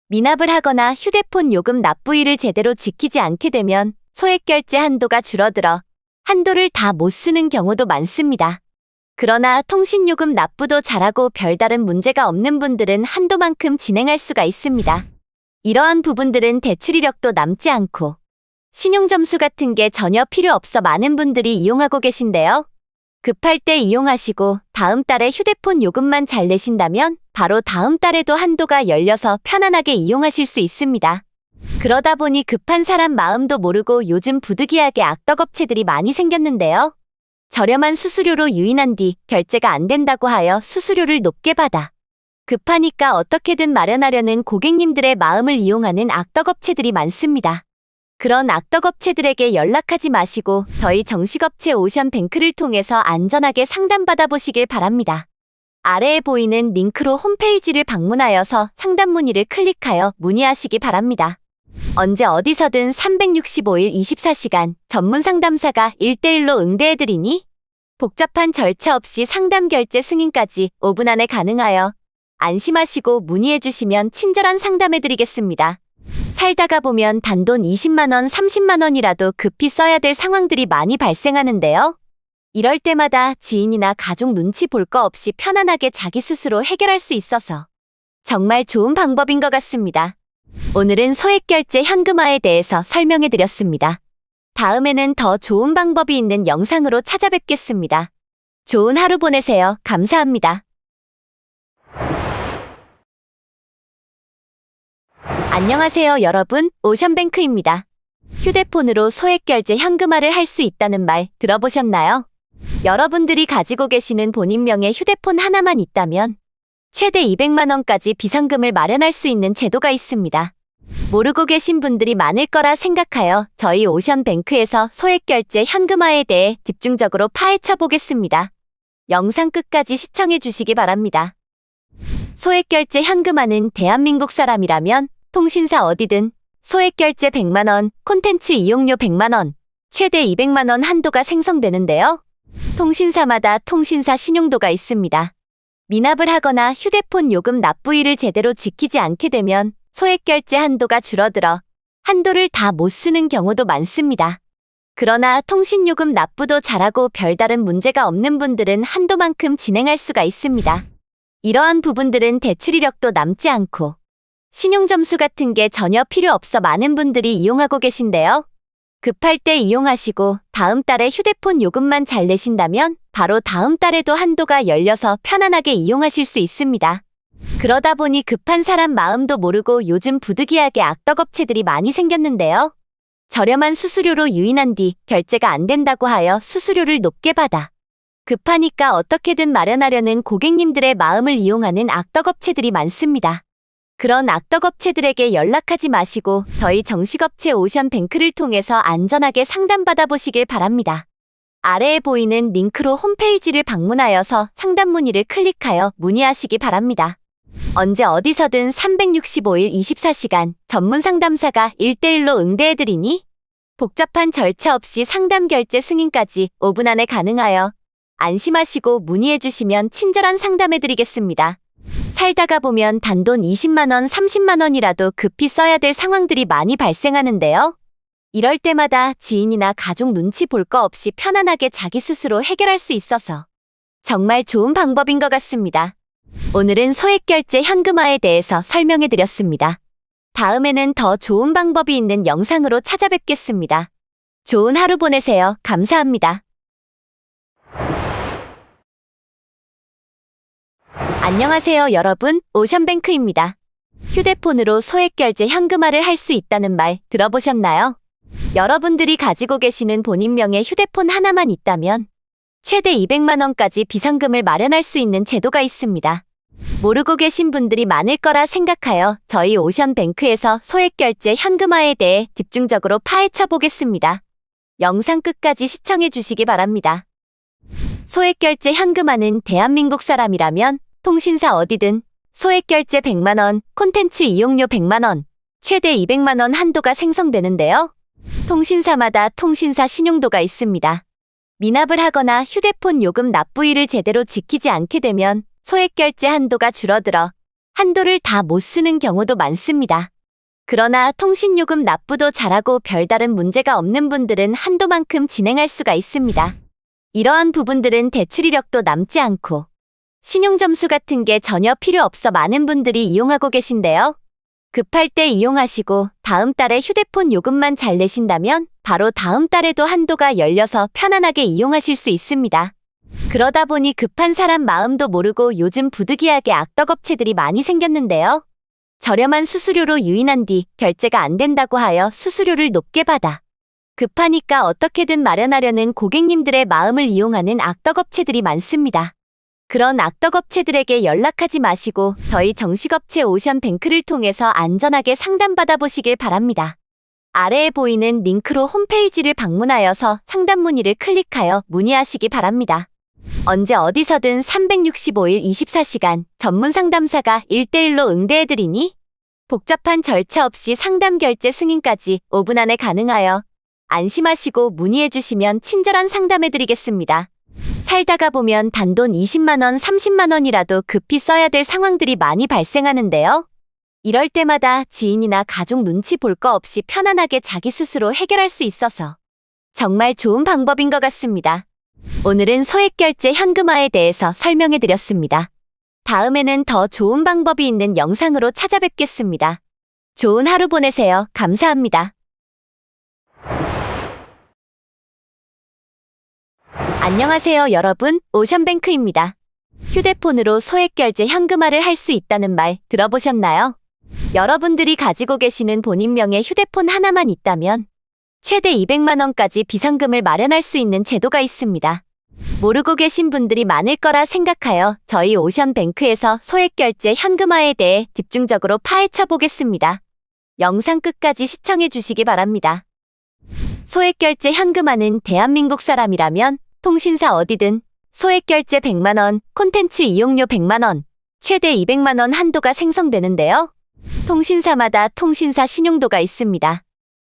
미납을 하거나 휴대폰 요금 납부일을 제대로 지키지 않게 되면 소액결제 한도가 줄어들어 한도를 다 못 쓰는 경우도 많습니다. 그러나 통신요금 납부도 잘하고 별다른 문제가 없는 분들은 한도만큼 진행할 수가 있습니다. 이러한 부분들은 대출 이력도 남지 않고 신용점수 같은 게 전혀 필요 없어 많은 분들이 이용하고 계신데요. 급할 때 이용하시고 다음 달에 휴대폰 요금만 잘 내신다면 바로 다음 달에도 한도가 열려서 편안하게 이용하실 수 있습니다. 그러다 보니 급한 사람 마음도 모르고 요즘 부득이하게 악덕업체들이 많이 생겼는데요. 저렴한 수수료로 유인한 뒤 결제가 안 된다고 하여 수수료를 높게 받아 급하니까 어떻게든 마련하려는 고객님들의 마음을 이용하는 악덕업체들이 많습니다. 그런 악덕업체들에게 연락하지 마시고 저희 정식업체 오션뱅크를 통해서 안전하게 상담받아 보시길 바랍니다. 아래에 보이는 링크로 홈페이지를 방문하여서 상담 문의를 클릭하여 문의하시기 바랍니다. 언제 어디서든 365일 24시간 전문 상담사가 1대1로 응대해드리니 복잡한 절차 없이 상담 결제 승인까지 5분 안에 가능하여 안심하시고 문의해주시면 친절한 상담해드리겠습니다. 살다가 보면 단돈 20만원, 30만원이라도 급히 써야 될 상황들이 많이 발생하는데요. 이럴 때마다 지인이나 가족 눈치 볼 거 없이 편안하게 자기 스스로 해결할 수 있어서 정말 좋은 방법인 것 같습니다. 오늘은 소액결제 현금화에 대해서 설명해드렸습니다. 다음에는 더 좋은 방법이 있는 영상으로 찾아뵙겠습니다. 좋은 하루 보내세요. 감사합니다. 안녕하세요, 여러분. 오션뱅크입니다. 휴대폰으로 소액결제 현금화를 할 수 있다는 말 들어보셨나요? 여러분들이 가지고 계시는 본인 명의 휴대폰 하나만 있다면 최대 200만 원까지 비상금을 마련할 수 있는 제도가 있습니다. 모르고 계신 분들이 많을 거라 생각하여 저희 오션뱅크에서 소액결제 현금화에 대해 집중적으로 파헤쳐 보겠습니다. 영상 끝까지 시청해 주시기 바랍니다. 소액결제 현금화는 대한민국 사람이라면 통신사 어디든 소액결제 100만 원, 콘텐츠 이용료 100만 원, 최대 200만 원 한도가 생성되는데요. 통신사마다 통신사 신용도가 있습니다. 미납을 하거나 휴대폰 요금 납부일을 제대로 지키지 않게 되면 소액결제 한도가 줄어들어 한도를 다 못 쓰는 경우도 많습니다. 그러나 통신요금 납부도 잘하고 별다른 문제가 없는 분들은 한도만큼 진행할 수가 있습니다. 이러한 부분들은 대출 이력도 남지 않고 신용점수 같은 게 전혀 필요 없어 많은 분들이 이용하고 계신데요. 급할 때 이용하시고 다음 달에 휴대폰 요금만 잘 내신다면 바로 다음 달에도 한도가 열려서 편안하게 이용하실 수 있습니다. 그러다 보니 급한 사람 마음도 모르고 요즘 부득이하게 악덕업체들이 많이 생겼는데요. 저렴한 수수료로 유인한 뒤 결제가 안 된다고 하여 수수료를 높게 받아 급하니까 어떻게든 마련하려는 고객님들의 마음을 이용하는 악덕업체들이 많습니다. 그런 악덕업체들에게 연락하지 마시고 저희 정식업체 오션뱅크를 통해서 안전하게 상담받아 보시길 바랍니다. 아래에 보이는 링크로 홈페이지를 방문하여서 상담 문의를 클릭하여 문의하시기 바랍니다. 언제 어디서든 365일 24시간 전문 상담사가 1대1로 응대해드리니 복잡한 절차 없이 상담 결제 승인까지 5분 안에 가능하여 안심하시고 문의해주시면 친절한 상담해드리겠습니다. 살다가 보면 단돈 20만원, 30만원이라도 급히 써야 될 상황들이 많이 발생하는데요. 이럴 때마다 지인이나 가족 눈치 볼 거 없이 편안하게 자기 스스로 해결할 수 있어서 정말 좋은 방법인 것 같습니다. 오늘은 소액결제 현금화에 대해서 설명해드렸습니다. 다음에는 더 좋은 방법이 있는 영상으로 찾아뵙겠습니다. 좋은 하루 보내세요. 감사합니다. 안녕하세요, 여러분. 오션뱅크입니다. 휴대폰으로 소액결제 현금화를 할 수 있다는 말 들어보셨나요? 여러분들이 가지고 계시는 본인명의 휴대폰 하나만 있다면 최대 200만 원까지 비상금을 마련할 수 있는 제도가 있습니다. 모르고 계신 분들이 많을 거라 생각하여 저희 오션뱅크에서 소액결제 현금화에 대해 집중적으로 파헤쳐 보겠습니다. 영상 끝까지 시청해 주시기 바랍니다. 소액결제 현금화는 대한민국 사람이라면 통신사 어디든 소액결제 100만 원, 콘텐츠 이용료 100만 원, 최대 200만 원 한도가 생성되는데요. 통신사마다 통신사 신용도가 있습니다. 미납을 하거나 휴대폰 요금 납부일을 제대로 지키지 않게 되면 소액결제 한도가 줄어들어 한도를 다 못 쓰는 경우도 많습니다. 그러나 통신요금 납부도 잘하고 별다른 문제가 없는 분들은 한도만큼 진행할 수가 있습니다. 이러한 부분들은 대출 이력도 남지 않고 신용점수 같은 게 전혀 필요 없어 많은 분들이 이용하고 계신데요. 급할 때 이용하시고 다음 달에 휴대폰 요금만 잘 내신다면 바로 다음 달에도 한도가 열려서 편안하게 이용하실 수 있습니다. 그러다 보니 급한 사람 마음도 모르고 요즘 부득이하게 악덕업체들이 많이 생겼는데요. 저렴한 수수료로 유인한 뒤 결제가 안 된다고 하여 수수료를 높게 받아 급하니까 어떻게든 마련하려는 고객님들의 마음을 이용하는 악덕업체들이 많습니다. 그런 악덕업체들에게 연락하지 마시고 저희 정식업체 오션뱅크를 통해서 안전하게 상담받아 보시길 바랍니다. 아래에 보이는 링크로 홈페이지를 방문하여서 상담 문의를 클릭하여 문의하시기 바랍니다. 언제 어디서든 365일 24시간 전문 상담사가 1대1로 응대해드리니 복잡한 절차 없이 상담 결제 승인까지 5분 안에 가능하여 안심하시고 문의해주시면 친절한 상담해드리겠습니다. 살다가 보면 단돈 20만원, 30만원이라도 급히 써야 될 상황들이 많이 발생하는데요. 이럴 때마다 지인이나 가족 눈치 볼 거 없이 편안하게 자기 스스로 해결할 수 있어서 정말 좋은 방법인 것 같습니다. 오늘은 소액결제 현금화에 대해서 설명해드렸습니다. 다음에는 더 좋은 방법이 있는 영상으로 찾아뵙겠습니다. 좋은 하루 보내세요. 감사합니다. 안녕하세요, 여러분. 오션뱅크입니다. 휴대폰으로 소액결제 현금화를 할 수 있다는 말 들어보셨나요? 여러분들이 가지고 계시는 본인명의 휴대폰 하나만 있다면 최대 200만 원까지 비상금을 마련할 수 있는 제도가 있습니다. 모르고 계신 분들이 많을 거라 생각하여 저희 오션뱅크에서 소액결제 현금화에 대해 집중적으로 파헤쳐 보겠습니다. 영상 끝까지 시청해 주시기 바랍니다. 소액결제 현금화는 대한민국 사람이라면 통신사 어디든 소액결제 100만 원, 콘텐츠 이용료 100만 원, 최대 200만 원 한도가 생성되는데요. 통신사마다 통신사 신용도가 있습니다.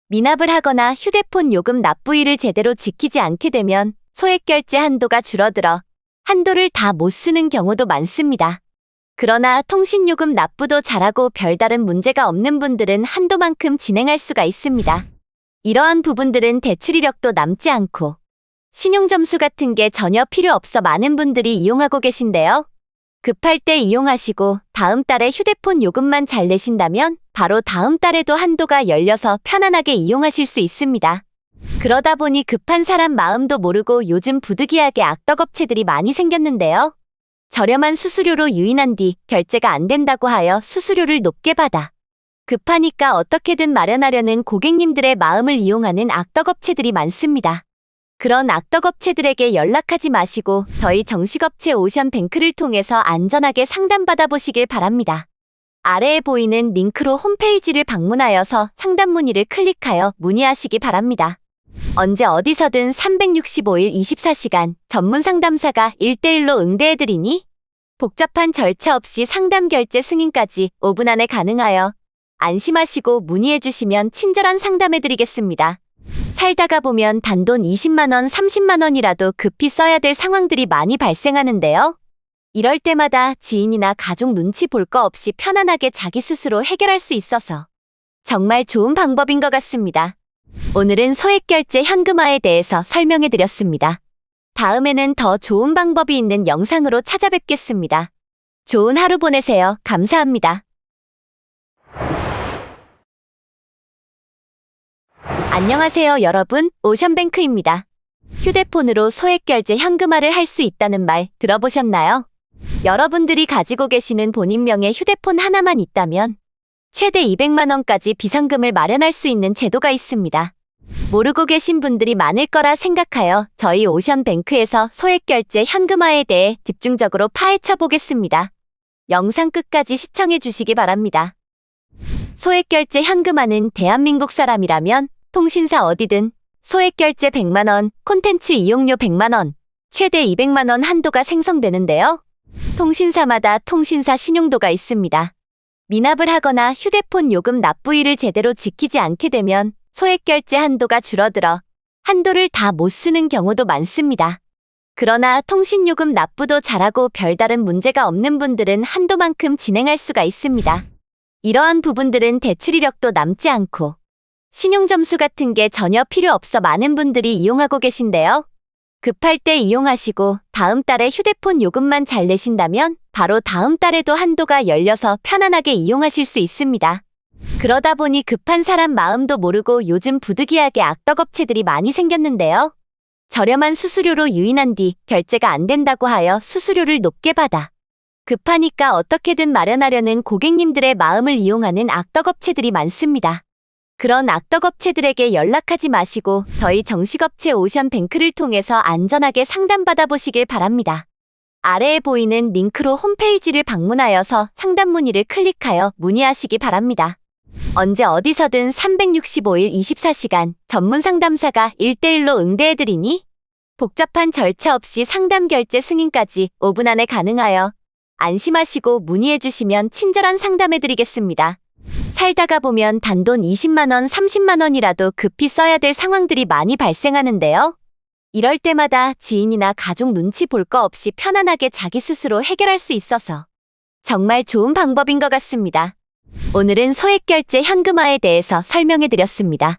미납을 하거나 휴대폰 요금 납부일을 제대로 지키지 않게 되면 소액결제 한도가 줄어들어 한도를 다 못 쓰는 경우도 많습니다. 그러나 통신요금 납부도 잘하고 별다른 문제가 없는 분들은 한도만큼 진행할 수가 있습니다. 이러한 부분들은 대출 이력도 남지 않고 신용점수 같은 게 전혀 필요 없어 많은 분들이 이용하고 계신데요. 급할 때 이용하시고 다음 달에 휴대폰 요금만 잘 내신다면 바로 다음 달에도 한도가 열려서 편안하게 이용하실 수 있습니다. 그러다 보니 급한 사람 마음도 모르고 요즘 부득이하게 악덕업체들이 많이 생겼는데요. 저렴한 수수료로 유인한 뒤 결제가 안 된다고 하여 수수료를 높게 받아 급하니까 어떻게든 마련하려는 고객님들의 마음을 이용하는 악덕업체들이 많습니다. 그런 악덕업체들에게 연락하지 마시고 저희 정식업체 오션뱅크를 통해서 안전하게 상담받아 보시길 바랍니다. 아래에 보이는 링크로 홈페이지를 방문하여서 상담 문의를 클릭하여 문의하시기 바랍니다. 언제 어디서든 365일 24시간 전문 상담사가 1대1로 응대해드리니? 복잡한 절차 없이 상담 결제 승인까지 5분 안에 가능하여 안심하시고 문의해주시면 친절한 상담해드리겠습니다. 살다가 보면 단돈 20만 원, 30만 원이라도 급히 써야 될 상황들이 많이 발생하는데요. 이럴 때마다 지인이나 가족 눈치 볼 거 없이 편안하게 자기 스스로 해결할 수 있어서 정말 좋은 방법인 것 같습니다. 오늘은 소액결제 현금화에 대해서 설명해드렸습니다. 다음에는 더 좋은 방법이 있는 영상으로 찾아뵙겠습니다. 좋은 하루 보내세요. 감사합니다. 안녕하세요, 여러분. 오션뱅크입니다. 휴대폰으로 소액결제 현금화를 할 수 있다는 말 들어보셨나요? 여러분들이 가지고 계시는 본인 명의 휴대폰 하나만 있다면 최대 200만 원까지 비상금을 마련할 수 있는 제도가 있습니다. 모르고 계신 분들이 많을 거라 생각하여 저희 오션뱅크에서 소액결제 현금화에 대해 집중적으로 파헤쳐 보겠습니다. 영상 끝까지 시청해 주시기 바랍니다. 소액결제 현금화는 대한민국 사람이라면 통신사 어디든 소액결제 100만 원, 콘텐츠 이용료 100만 원, 최대 200만 원 한도가 생성되는데요. 통신사마다 통신사 신용도가 있습니다. 미납을 하거나 휴대폰 요금 납부일을 제대로 지키지 않게 되면 소액결제 한도가 줄어들어 한도를 다 못 쓰는 경우도 많습니다. 그러나 통신요금 납부도 잘하고 별다른 문제가 없는 분들은 한도만큼 진행할 수가 있습니다. 이러한 부분들은 대출 이력도 남지 않고 신용점수 같은 게 전혀 필요 없어 많은 분들이 이용하고 계신데요. 급할 때 이용하시고 다음 달에 휴대폰 요금만 잘 내신다면 바로 다음 달에도 한도가 열려서 편안하게 이용하실 수 있습니다. 그러다 보니 급한 사람 마음도 모르고 요즘 부득이하게 악덕업체들이 많이 생겼는데요. 저렴한 수수료로 유인한 뒤 결제가 안 된다고 하여 수수료를 높게 받아 급하니까 어떻게든 마련하려는 고객님들의 마음을 이용하는 악덕업체들이 많습니다. 그런 악덕업체들에게 연락하지 마시고 저희 정식업체 오션뱅크를 통해서 안전하게 상담받아 보시길 바랍니다. 아래에 보이는 링크로 홈페이지를 방문하여서 상담 문의를 클릭하여 문의하시기 바랍니다. 언제 어디서든 365일 24시간 전문 상담사가 1대1로 응대해드리니? 복잡한 절차 없이 상담 결제 승인까지 5분 안에 가능하여 안심하시고 문의해주시면 친절한 상담해드리겠습니다. 살다가 보면 단돈 20만 원, 30만 원이라도 급히 써야 될 상황들이 많이 발생하는데요. 이럴 때마다 지인이나 가족 눈치 볼 거 없이 편안하게 자기 스스로 해결할 수 있어서 정말 좋은 방법인 것 같습니다. 오늘은 소액결제 현금화에 대해서 설명해드렸습니다.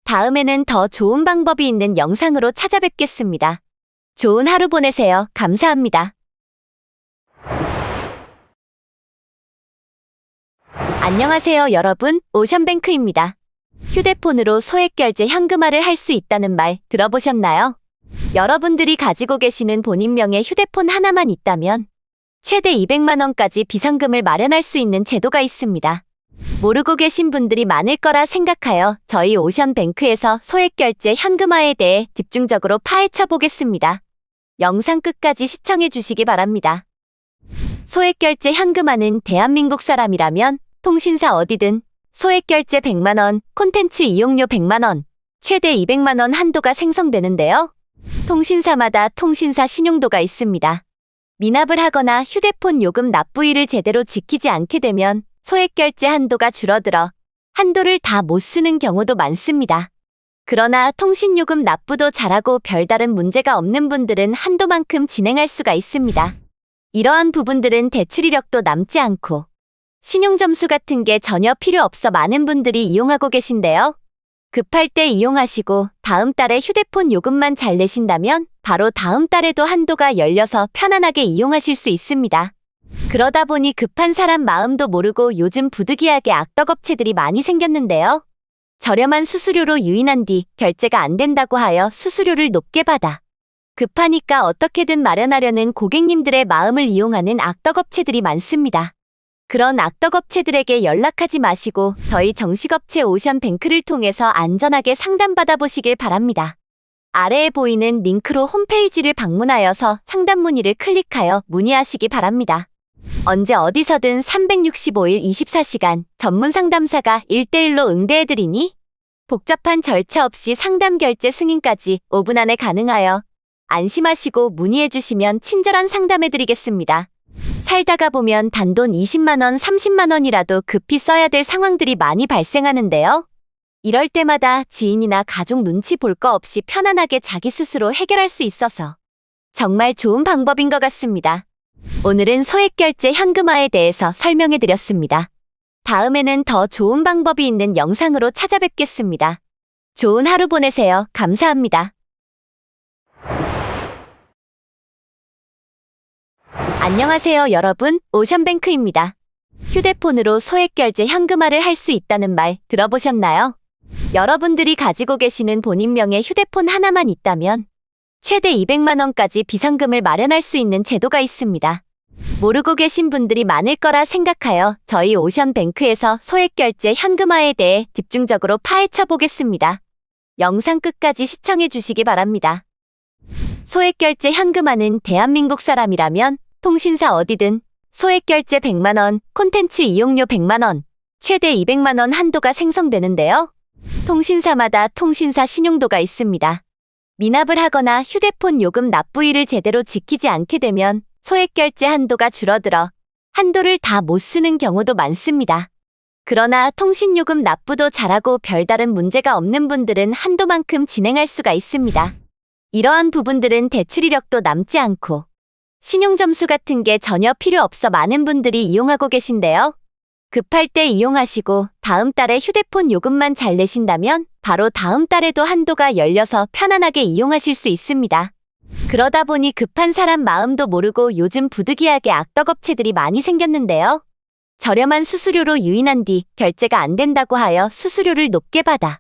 다음에는 더 좋은 방법이 있는 영상으로 찾아뵙겠습니다. 좋은 하루 보내세요. 감사합니다. 안녕하세요, 여러분. 오션뱅크입니다. 휴대폰으로 소액결제 현금화를 할 수 있다는 말 들어보셨나요? 여러분들이 가지고 계시는 본인 명의 휴대폰 하나만 있다면 최대 200만 원까지 비상금을 마련할 수 있는 제도가 있습니다. 모르고 계신 분들이 많을 거라 생각하여 저희 오션뱅크에서 소액결제 현금화에 대해 집중적으로 파헤쳐 보겠습니다. 영상 끝까지 시청해 주시기 바랍니다. 소액결제 현금화는 대한민국 사람이라면 통신사 어디든 소액결제 100만 원, 콘텐츠 이용료 100만 원, 최대 200만 원 한도가 생성되는데요. 통신사마다 통신사 신용도가 있습니다. 미납을 하거나 휴대폰 요금 납부일을 제대로 지키지 않게 되면 소액결제 한도가 줄어들어 한도를 다 못 쓰는 경우도 많습니다. 그러나 통신요금 납부도 잘하고 별다른 문제가 없는 분들은 한도만큼 진행할 수가 있습니다. 이러한 부분들은 대출 이력도 남지 않고 신용점수 같은 게 전혀 필요 없어 많은 분들이 이용하고 계신데요. 급할 때 이용하시고 다음 달에 휴대폰 요금만 잘 내신다면 바로 다음 달에도 한도가 열려서 편안하게 이용하실 수 있습니다. 그러다 보니 급한 사람 마음도 모르고 요즘 부득이하게 악덕업체들이 많이 생겼는데요. 저렴한 수수료로 유인한 뒤 결제가 안 된다고 하여 수수료를 높게 받아 급하니까 어떻게든 마련하려는 고객님들의 마음을 이용하는 악덕업체들이 많습니다. 그런 악덕업체들에게 연락하지 마시고 저희 정식업체 오션뱅크를 통해서 안전하게 상담받아 보시길 바랍니다. 아래에 보이는 링크로 홈페이지를 방문하여서 상담 문의를 클릭하여 문의하시기 바랍니다. 언제 어디서든 365일 24시간 전문 상담사가 1대1로 응대해드리니? 복잡한 절차 없이 상담 결제 승인까지 5분 안에 가능하여 안심하시고 문의해 주시면 친절한 상담해 드리겠습니다. 살다가 보면 단돈 20만 원, 30만 원이라도 급히 써야 될 상황들이 많이 발생하는데요. 이럴 때마다 지인이나 가족 눈치 볼 거 없이 편안하게 자기 스스로 해결할 수 있어서 정말 좋은 방법인 것 같습니다. 오늘은 소액결제 현금화에 대해서 설명해 드렸습니다. 다음에는 더 좋은 방법이 있는 영상으로 찾아뵙겠습니다. 좋은 하루 보내세요. 감사합니다. 안녕하세요, 여러분. 오션뱅크입니다. 휴대폰으로 소액결제 현금화를 할 수 있다는 말 들어보셨나요? 여러분들이 가지고 계시는 본인명의 휴대폰 하나만 있다면 최대 200만 원까지 비상금을 마련할 수 있는 제도가 있습니다. 모르고 계신 분들이 많을 거라 생각하여 저희 오션뱅크에서 소액결제 현금화에 대해 집중적으로 파헤쳐 보겠습니다. 영상 끝까지 시청해 주시기 바랍니다. 소액결제 현금화는 대한민국 사람이라면 통신사 어디든 소액결제 100만 원, 콘텐츠 이용료 100만 원, 최대 200만 원 한도가 생성되는데요. 통신사마다 통신사 신용도가 있습니다. 미납을 하거나 휴대폰 요금 납부일을 제대로 지키지 않게 되면 소액결제 한도가 줄어들어 한도를 다 못 쓰는 경우도 많습니다. 그러나 통신요금 납부도 잘하고 별다른 문제가 없는 분들은 한도만큼 진행할 수가 있습니다. 이러한 부분들은 대출 이력도 남지 않고 신용점수 같은 게 전혀 필요 없어 많은 분들이 이용하고 계신데요. 급할 때 이용하시고 다음 달에 휴대폰 요금만 잘 내신다면 바로 다음 달에도 한도가 열려서 편안하게 이용하실 수 있습니다. 그러다 보니 급한 사람 마음도 모르고 요즘 부득이하게 악덕업체들이 많이 생겼는데요. 저렴한 수수료로 유인한 뒤 결제가 안 된다고 하여 수수료를 높게 받아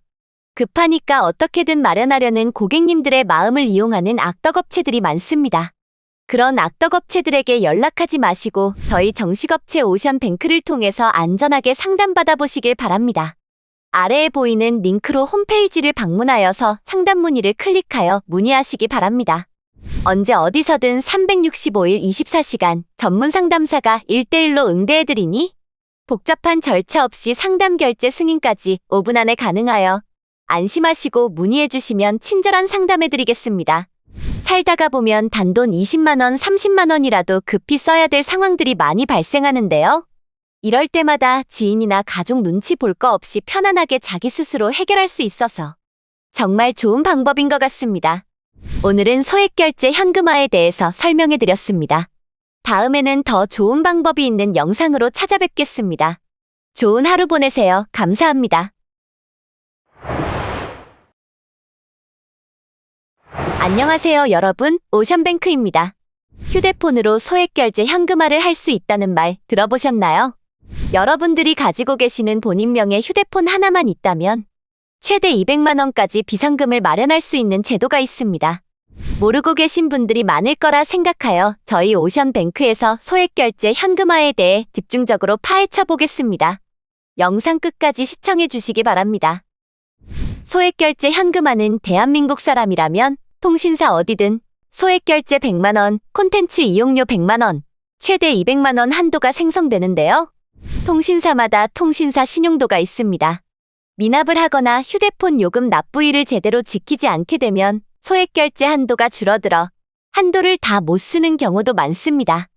급하니까 어떻게든 마련하려는 고객님들의 마음을 이용하는 악덕업체들이 많습니다. 그런 악덕업체들에게 연락하지 마시고 저희 정식업체 오션뱅크를 통해서 안전하게 상담받아 보시길 바랍니다. 아래에 보이는 링크로 홈페이지를 방문하여서 상담 문의를 클릭하여 문의하시기 바랍니다. 언제 어디서든 365일 24시간 전문 상담사가 1대1로 응대해드리니 복잡한 절차 없이 상담 결제 승인까지 5분 안에 가능하여 안심하시고 문의해주시면 친절한 상담해드리겠습니다. 살다가 보면 단돈 20만 원, 30만 원이라도 급히 써야 될 상황들이 많이 발생하는데요. 이럴 때마다 지인이나 가족 눈치 볼 거 없이 편안하게 자기 스스로 해결할 수 있어서 정말 좋은 방법인 것 같습니다. 오늘은 소액결제 현금화에 대해서 설명해 드렸습니다. 다음에는 더 좋은 방법이 있는 영상으로 찾아뵙겠습니다. 좋은 하루 보내세요. 감사합니다. 안녕하세요, 여러분. 오션뱅크입니다. 휴대폰으로 소액결제 현금화를 할 수 있다는 말 들어보셨나요? 여러분들이 가지고 계시는 본인명의 휴대폰 하나만 있다면 최대 200만 원까지 비상금을 마련할 수 있는 제도가 있습니다. 모르고 계신 분들이 많을 거라 생각하여 저희 오션뱅크에서 소액결제 현금화에 대해 집중적으로 파헤쳐 보겠습니다. 영상 끝까지 시청해 주시기 바랍니다. 소액결제 현금화는 대한민국 사람이라면 통신사 어디든 소액결제 100만 원, 콘텐츠 이용료 100만 원, 최대 200만 원 한도가 생성되는데요. 통신사마다 통신사 신용도가 있습니다. 미납을 하거나 휴대폰 요금 납부일을 제대로 지키지 않게 되면 소액결제 한도가 줄어들어 한도를 다 못 쓰는 경우도 많습니다.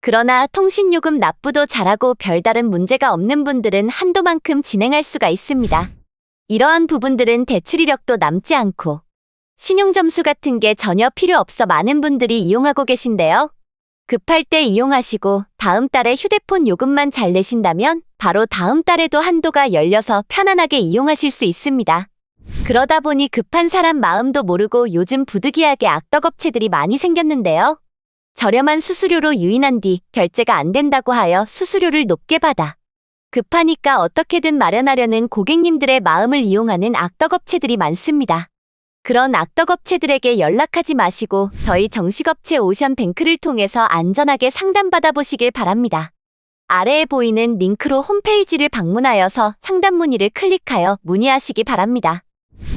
그러나 통신요금 납부도 잘하고 별다른 문제가 없는 분들은 한도만큼 진행할 수가 있습니다. 이러한 부분들은 대출 이력도 남지 않고 신용점수 같은 게 전혀 필요 없어 많은 분들이 이용하고 계신데요. 급할 때 이용하시고 다음 달에 휴대폰 요금만 잘 내신다면 바로 다음 달에도 한도가 열려서 편안하게 이용하실 수 있습니다. 그러다 보니 급한 사람 마음도 모르고 요즘 부득이하게 악덕업체들이 많이 생겼는데요. 저렴한 수수료로 유인한 뒤 결제가 안 된다고 하여 수수료를 높게 받아 급하니까 어떻게든 마련하려는 고객님들의 마음을 이용하는 악덕업체들이 많습니다. 그런 악덕업체들에게 연락하지 마시고 저희 정식업체 오션뱅크를 통해서 안전하게 상담받아 보시길 바랍니다. 아래에 보이는 링크로 홈페이지를 방문하여서 상담 문의를 클릭하여 문의하시기 바랍니다.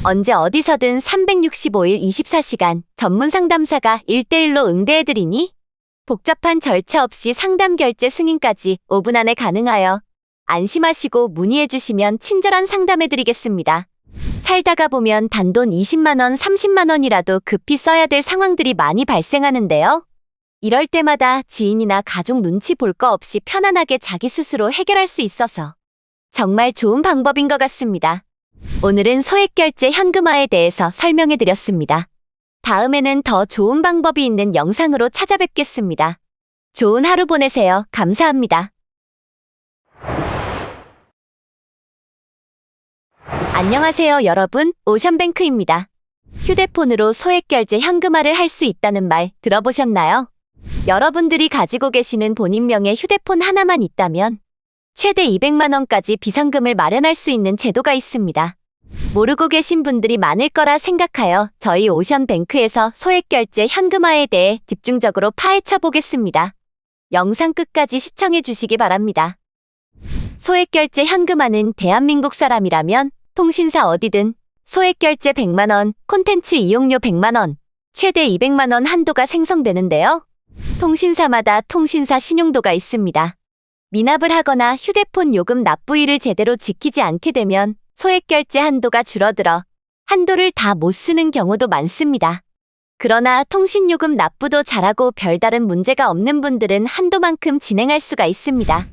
언제 어디서든 365일 24시간 전문 상담사가 1대1로 응대해드리니 복잡한 절차 없이 상담 결제 승인까지 5분 안에 가능하여 안심하시고 문의해주시면 친절한 상담해드리겠습니다. 살다가 보면 단돈 20만 원, 30만 원이라도 급히 써야 될 상황들이 많이 발생하는데요. 이럴 때마다 지인이나 가족 눈치 볼 거 없이 편안하게 자기 스스로 해결할 수 있어서 정말 좋은 방법인 것 같습니다. 오늘은 소액결제 현금화에 대해서 설명해 드렸습니다. 다음에는 더 좋은 방법이 있는 영상으로 찾아뵙겠습니다. 좋은 하루 보내세요. 감사합니다. 안녕하세요, 여러분. 오션뱅크입니다. 휴대폰으로 소액결제 현금화를 할 수 있다는 말 들어보셨나요? 여러분들이 가지고 계시는 본인명의 휴대폰 하나만 있다면 최대 200만 원까지 비상금을 마련할 수 있는 제도가 있습니다. 모르고 계신 분들이 많을 거라 생각하여 저희 오션뱅크에서 소액결제 현금화에 대해 집중적으로 파헤쳐 보겠습니다. 영상 끝까지 시청해 주시기 바랍니다. 소액결제 현금화는 대한민국 사람이라면 통신사 어디든 소액결제 100만 원, 콘텐츠 이용료 100만 원, 최대 200만 원 한도가 생성되는데요. 통신사마다 통신사 신용도가 있습니다. 미납을 하거나 휴대폰 요금 납부일을 제대로 지키지 않게 되면 소액결제 한도가 줄어들어 한도를 다 못 쓰는 경우도 많습니다. 그러나 통신요금 납부도 잘하고 별다른 문제가 없는 분들은 한도만큼 진행할 수가 있습니다.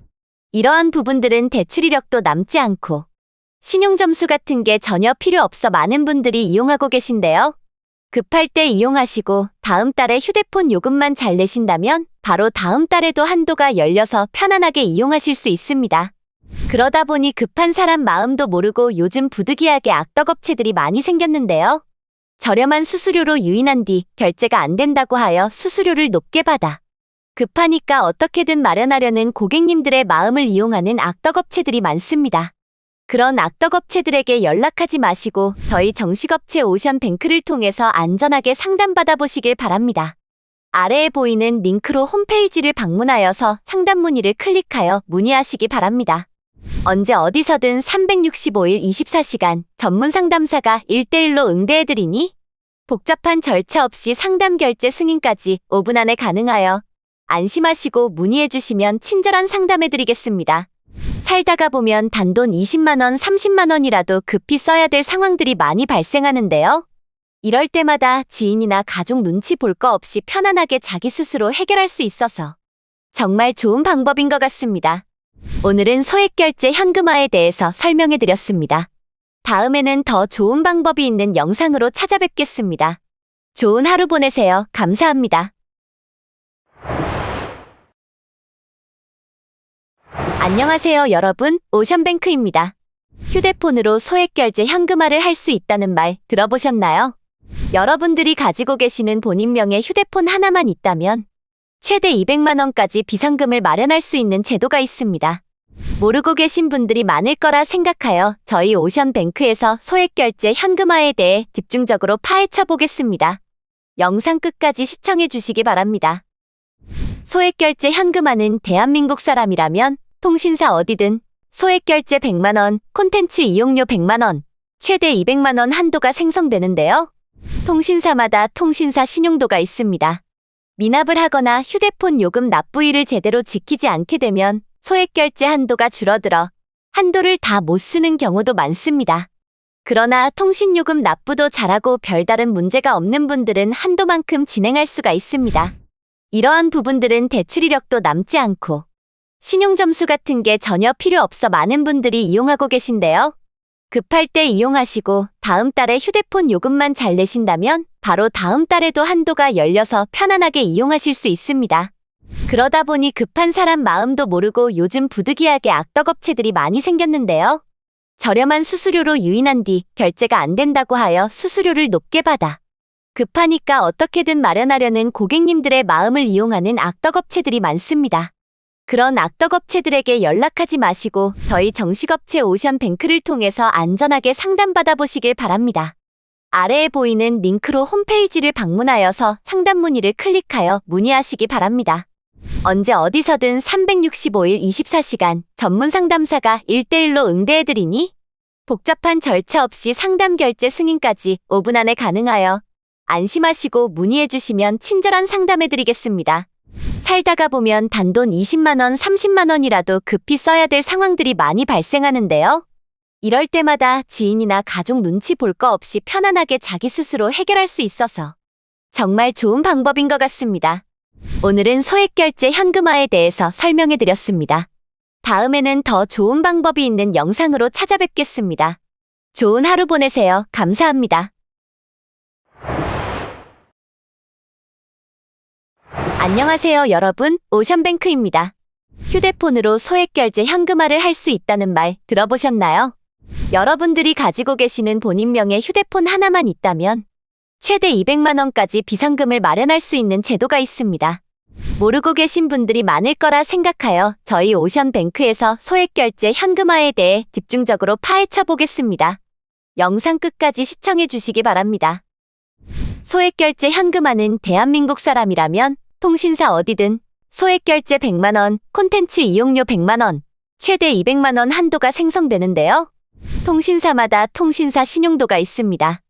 이러한 부분들은 대출 이력도 남지 않고 신용점수 같은 게 전혀 필요 없어 많은 분들이 이용하고 계신데요. 급할 때 이용하시고 다음 달에 휴대폰 요금만 잘 내신다면 바로 다음 달에도 한도가 열려서 편안하게 이용하실 수 있습니다. 그러다 보니 급한 사람 마음도 모르고 요즘 부득이하게 악덕업체들이 많이 생겼는데요. 저렴한 수수료로 유인한 뒤 결제가 안 된다고 하여 수수료를 높게 받아 급하니까 어떻게든 마련하려는 고객님들의 마음을 이용하는 악덕업체들이 많습니다. 그런 악덕업체들에게 연락하지 마시고 저희 정식업체 오션뱅크를 통해서 안전하게 상담받아 보시길 바랍니다. 아래에 보이는 링크로 홈페이지를 방문하여서 상담 문의를 클릭하여 문의하시기 바랍니다. 언제 어디서든 365일 24시간 전문 상담사가 1대1로 응대해드리니 복잡한 절차 없이 상담 결제 승인까지 5분 안에 가능하여 안심하시고 문의해주시면 친절한 상담해드리겠습니다. 살다가 보면 단돈 20만 원, 30만 원이라도 급히 써야 될 상황들이 많이 발생하는데요. 이럴 때마다 지인이나 가족 눈치 볼 거 없이 편안하게 자기 스스로 해결할 수 있어서 정말 좋은 방법인 것 같습니다. 오늘은 소액결제 현금화에 대해서 설명해 드렸습니다. 다음에는 더 좋은 방법이 있는 영상으로 찾아뵙겠습니다. 좋은 하루 보내세요. 감사합니다. 안녕하세요, 여러분. 오션뱅크입니다. 휴대폰으로 소액결제 현금화를 할 수 있다는 말 들어보셨나요? 여러분들이 가지고 계시는 본인명의 휴대폰 하나만 있다면 최대 200만 원까지 비상금을 마련할 수 있는 제도가 있습니다. 모르고 계신 분들이 많을 거라 생각하여 저희 오션뱅크에서 소액결제 현금화에 대해 집중적으로 파헤쳐 보겠습니다. 영상 끝까지 시청해 주시기 바랍니다. 소액결제 현금화는 대한민국 사람이라면 통신사 어디든 소액결제 100만 원, 콘텐츠 이용료 100만 원, 최대 200만 원 한도가 생성되는데요. 통신사마다 통신사 신용도가 있습니다. 미납을 하거나 휴대폰 요금 납부일을 제대로 지키지 않게 되면 소액결제 한도가 줄어들어 한도를 다 못 쓰는 경우도 많습니다. 그러나 통신요금 납부도 잘하고 별다른 문제가 없는 분들은 한도만큼 진행할 수가 있습니다. 이러한 부분들은 대출 이력도 남지 않고 신용점수 같은 게 전혀 필요 없어 많은 분들이 이용하고 계신데요. 급할 때 이용하시고 다음 달에 휴대폰 요금만 잘 내신다면 바로 다음 달에도 한도가 열려서 편안하게 이용하실 수 있습니다. 그러다 보니 급한 사람 마음도 모르고 요즘 부득이하게 악덕업체들이 많이 생겼는데요. 저렴한 수수료로 유인한 뒤 결제가 안 된다고 하여 수수료를 높게 받아 급하니까 어떻게든 마련하려는 고객님들의 마음을 이용하는 악덕업체들이 많습니다. 그런 악덕업체들에게 연락하지 마시고 저희 정식업체 오션뱅크를 통해서 안전하게 상담받아 보시길 바랍니다. 아래에 보이는 링크로 홈페이지를 방문하여서 상담 문의를 클릭하여 문의하시기 바랍니다. 언제 어디서든 365일 24시간 전문 상담사가 1대1로 응대해드리니 복잡한 절차 없이 상담 결제 승인까지 5분 안에 가능하여 안심하시고 문의해주시면 친절한 상담해드리겠습니다. 살다가 보면 단돈 20만 원, 30만 원이라도 급히 써야 될 상황들이 많이 발생하는데요. 이럴 때마다 지인이나 가족 눈치 볼 거 없이 편안하게 자기 스스로 해결할 수 있어서 정말 좋은 방법인 것 같습니다. 오늘은 소액결제 현금화에 대해서 설명해 드렸습니다. 다음에는 더 좋은 방법이 있는 영상으로 찾아뵙겠습니다. 좋은 하루 보내세요. 감사합니다. 안녕하세요, 여러분. 오션뱅크입니다. 휴대폰으로 소액결제 현금화를 할 수 있다는 말 들어보셨나요? 여러분들이 가지고 계시는 본인 명의 휴대폰 하나만 있다면 최대 200만 원까지 비상금을 마련할 수 있는 제도가 있습니다. 모르고 계신 분들이 많을 거라 생각하여 저희 오션뱅크에서 소액결제 현금화에 대해 집중적으로 파헤쳐 보겠습니다. 영상 끝까지 시청해 주시기 바랍니다. 소액결제 현금화는 대한민국 사람이라면 통신사 어디든 소액결제 100만 원, 콘텐츠 이용료 100만 원, 최대 200만 원 한도가 생성되는데요. 통신사마다 통신사 신용도가 있습니다.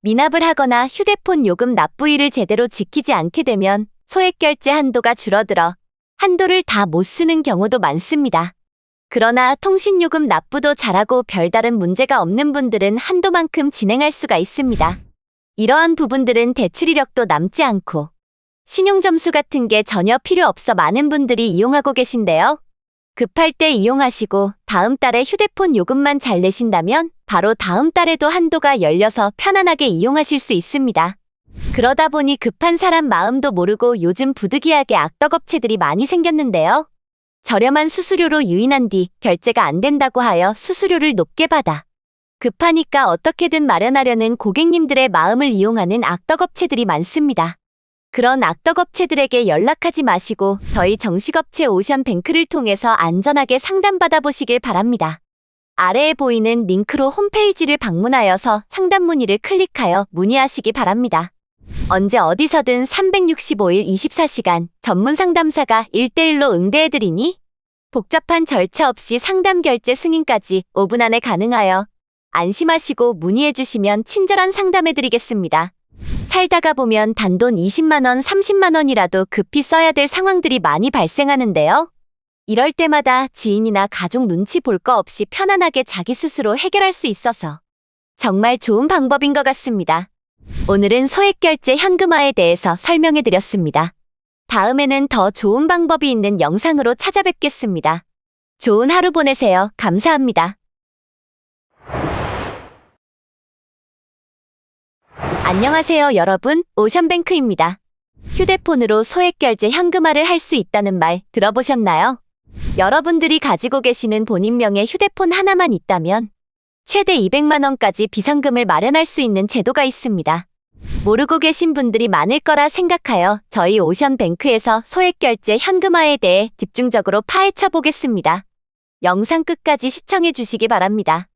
미납을 하거나 휴대폰 요금 납부일을 제대로 지키지 않게 되면 소액결제 한도가 줄어들어 한도를 다 못 쓰는 경우도 많습니다. 그러나 통신요금 납부도 잘하고 별다른 문제가 없는 분들은 한도만큼 진행할 수가 있습니다. 이러한 부분들은 대출 이력도 남지 않고 신용점수 같은 게 전혀 필요 없어 많은 분들이 이용하고 계신데요. 급할 때 이용하시고 다음 달에 휴대폰 요금만 잘 내신다면 바로 다음 달에도 한도가 열려서 편안하게 이용하실 수 있습니다. 그러다 보니 급한 사람 마음도 모르고 요즘 부득이하게 악덕업체들이 많이 생겼는데요. 저렴한 수수료로 유인한 뒤 결제가 안 된다고 하여 수수료를 높게 받아 급하니까 어떻게든 마련하려는 고객님들의 마음을 이용하는 악덕업체들이 많습니다. 그런 악덕업체들에게 연락하지 마시고 저희 정식업체 오션뱅크를 통해서 안전하게 상담받아 보시길 바랍니다. 아래에 보이는 링크로 홈페이지를 방문하여서 상담 문의를 클릭하여 문의하시기 바랍니다. 언제 어디서든 365일 24시간 전문 상담사가 1대1로 응대해드리니 복잡한 절차 없이 상담 결제 승인까지 5분 안에 가능하여 안심하시고 문의해주시면 친절한 상담해드리겠습니다. 살다가 보면 단돈 20만 원, 30만 원이라도 급히 써야 될 상황들이 많이 발생하는데요. 이럴 때마다 지인이나 가족 눈치 볼 거 없이 편안하게 자기 스스로 해결할 수 있어서 정말 좋은 방법인 것 같습니다. 오늘은 소액결제 현금화에 대해서 설명해 드렸습니다. 다음에는 더 좋은 방법이 있는 영상으로 찾아뵙겠습니다. 좋은 하루 보내세요. 감사합니다. 안녕하세요, 여러분. 오션뱅크입니다. 휴대폰으로 소액결제 현금화를 할 수 있다는 말 들어보셨나요? 여러분들이 가지고 계시는 본인 명의 휴대폰 하나만 있다면 최대 200만 원까지 비상금을 마련할 수 있는 제도가 있습니다. 모르고 계신 분들이 많을 거라 생각하여 저희 오션뱅크에서 소액결제 현금화에 대해 집중적으로 파헤쳐 보겠습니다. 영상 끝까지 시청해 주시기 바랍니다.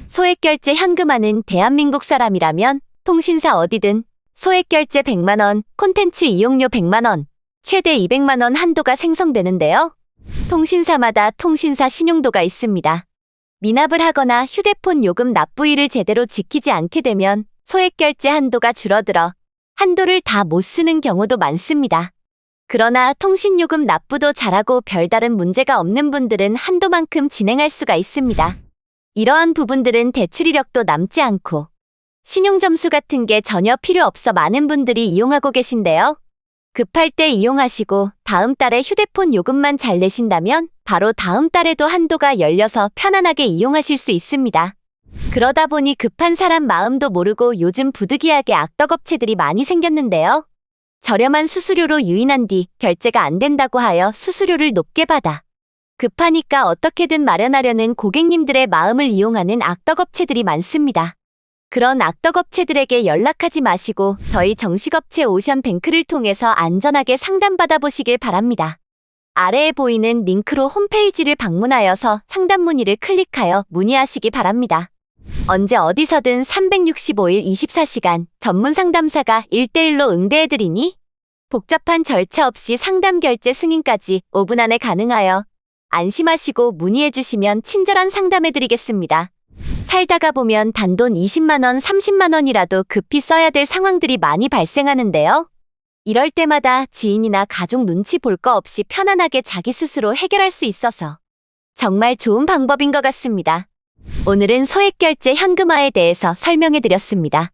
소액결제 현금화는 대한민국 사람이라면 통신사 어디든 소액결제 100만 원, 콘텐츠 이용료 100만 원, 최대 200만 원 한도가 생성되는데요. 통신사마다 통신사 신용도가 있습니다. 미납을 하거나 휴대폰 요금 납부일을 제대로 지키지 않게 되면 소액결제 한도가 줄어들어 한도를 다 못 쓰는 경우도 많습니다. 그러나 통신요금 납부도 잘하고 별다른 문제가 없는 분들은 한도만큼 진행할 수가 있습니다. 이러한 부분들은 대출 이력도 남지 않고 신용점수 같은 게 전혀 필요 없어 많은 분들이 이용하고 계신데요. 급할 때 이용하시고 다음 달에 휴대폰 요금만 잘 내신다면 바로 다음 달에도 한도가 열려서 편안하게 이용하실 수 있습니다. 그러다 보니 급한 사람 마음도 모르고 요즘 부득이하게 악덕업체들이 많이 생겼는데요. 저렴한 수수료로 유인한 뒤 결제가 안 된다고 하여 수수료를 높게 받아 급하니까 어떻게든 마련하려는 고객님들의 마음을 이용하는 악덕업체들이 많습니다. 그런 악덕업체들에게 연락하지 마시고 저희 정식업체 오션뱅크를 통해서 안전하게 상담받아 보시길 바랍니다. 아래에 보이는 링크로 홈페이지를 방문하여서 상담 문의를 클릭하여 문의하시기 바랍니다. 언제 어디서든 365일 24시간 전문 상담사가 1대1로 응대해드리니 복잡한 절차 없이 상담 결제 승인까지 5분 안에 가능하여 안심하시고 문의해주시면 친절한 상담해드리겠습니다. 살다가 보면 단돈 20만 원, 30만 원이라도 급히 써야 될 상황들이 많이 발생하는데요. 이럴 때마다 지인이나 가족 눈치 볼 거 없이 편안하게 자기 스스로 해결할 수 있어서 정말 좋은 방법인 것 같습니다. 오늘은 소액결제 현금화에 대해서 설명해 드렸습니다.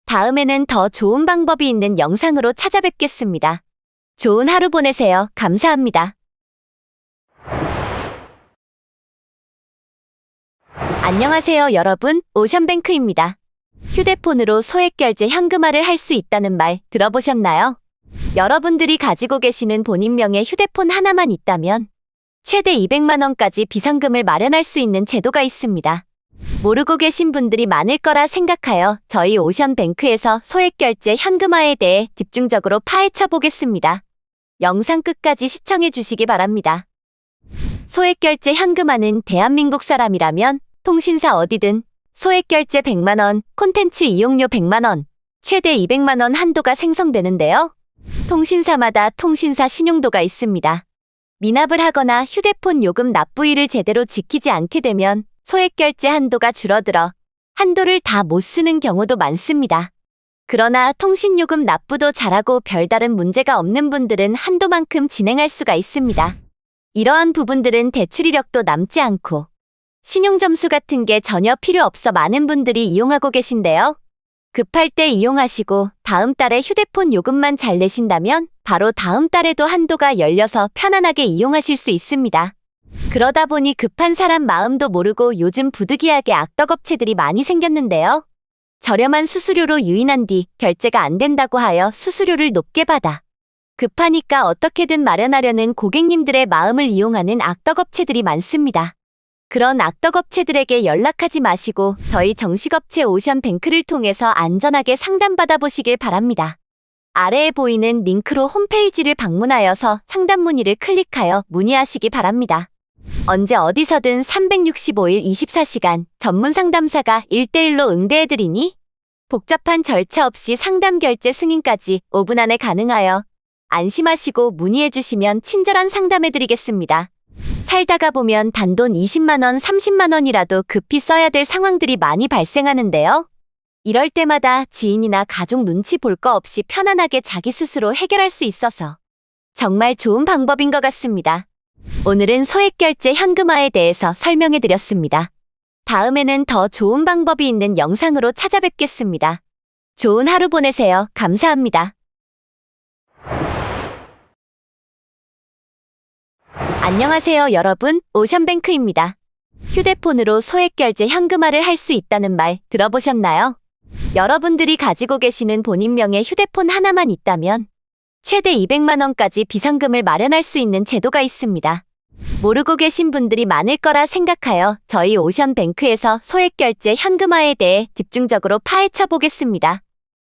다음에는 더 좋은 방법이 있는 영상으로 찾아뵙겠습니다. 좋은 하루 보내세요. 감사합니다. 안녕하세요, 여러분. 오션뱅크입니다. 휴대폰으로 소액결제 현금화를 할 수 있다는 말 들어보셨나요? 여러분들이 가지고 계시는 본인명의 휴대폰 하나만 있다면 최대 200만 원까지 비상금을 마련할 수 있는 제도가 있습니다. 모르고 계신 분들이 많을 거라 생각하여 저희 오션뱅크에서 소액결제 현금화에 대해 집중적으로 파헤쳐 보겠습니다. 영상 끝까지 시청해 주시기 바랍니다. 소액결제 현금화는 대한민국 사람이라면 통신사 어디든 소액결제 100만 원, 콘텐츠 이용료 100만 원, 최대 200만 원 한도가 생성되는데요. 통신사마다 통신사 신용도가 있습니다. 미납을 하거나 휴대폰 요금 납부일을 제대로 지키지 않게 되면 소액결제 한도가 줄어들어 한도를 다 못 쓰는 경우도 많습니다. 그러나 통신요금 납부도 잘하고 별다른 문제가 없는 분들은 한도만큼 진행할 수가 있습니다. 이러한 부분들은 대출 이력도 남지 않고 신용점수 같은 게 전혀 필요 없어 많은 분들이 이용하고 계신데요. 급할 때 이용하시고 다음 달에 휴대폰 요금만 잘 내신다면 바로 다음 달에도 한도가 열려서 편안하게 이용하실 수 있습니다. 그러다 보니 급한 사람 마음도 모르고 요즘 부득이하게 악덕업체들이 많이 생겼는데요. 저렴한 수수료로 유인한 뒤 결제가 안 된다고 하여 수수료를 높게 받아 급하니까 어떻게든 마련하려는 고객님들의 마음을 이용하는 악덕업체들이 많습니다. 그런 악덕업체들에게 연락하지 마시고 저희 정식업체 오션뱅크를 통해서 안전하게 상담받아 보시길 바랍니다. 아래에 보이는 링크로 홈페이지를 방문하여서 상담 문의를 클릭하여 문의하시기 바랍니다. 언제 어디서든 365일 24시간 전문 상담사가 1대1로 응대해드리니 복잡한 절차 없이 상담 결제 승인까지 5분 안에 가능하여 안심하시고 문의해주시면 친절한 상담해드리겠습니다. 살다가 보면 단돈 20만 원, 30만 원이라도 급히 써야 될 상황들이 많이 발생하는데요. 이럴 때마다 지인이나 가족 눈치 볼 거 없이 편안하게 자기 스스로 해결할 수 있어서 정말 좋은 방법인 것 같습니다. 오늘은 소액결제 현금화에 대해서 설명해 드렸습니다. 다음에는 더 좋은 방법이 있는 영상으로 찾아뵙겠습니다. 좋은 하루 보내세요. 감사합니다. 안녕하세요, 여러분. 오션뱅크입니다. 휴대폰으로 소액결제 현금화를 할 수 있다는 말 들어보셨나요? 여러분들이 가지고 계시는 본인명의 휴대폰 하나만 있다면 최대 200만 원까지 비상금을 마련할 수 있는 제도가 있습니다. 모르고 계신 분들이 많을 거라 생각하여 저희 오션뱅크에서 소액결제 현금화에 대해 집중적으로 파헤쳐 보겠습니다.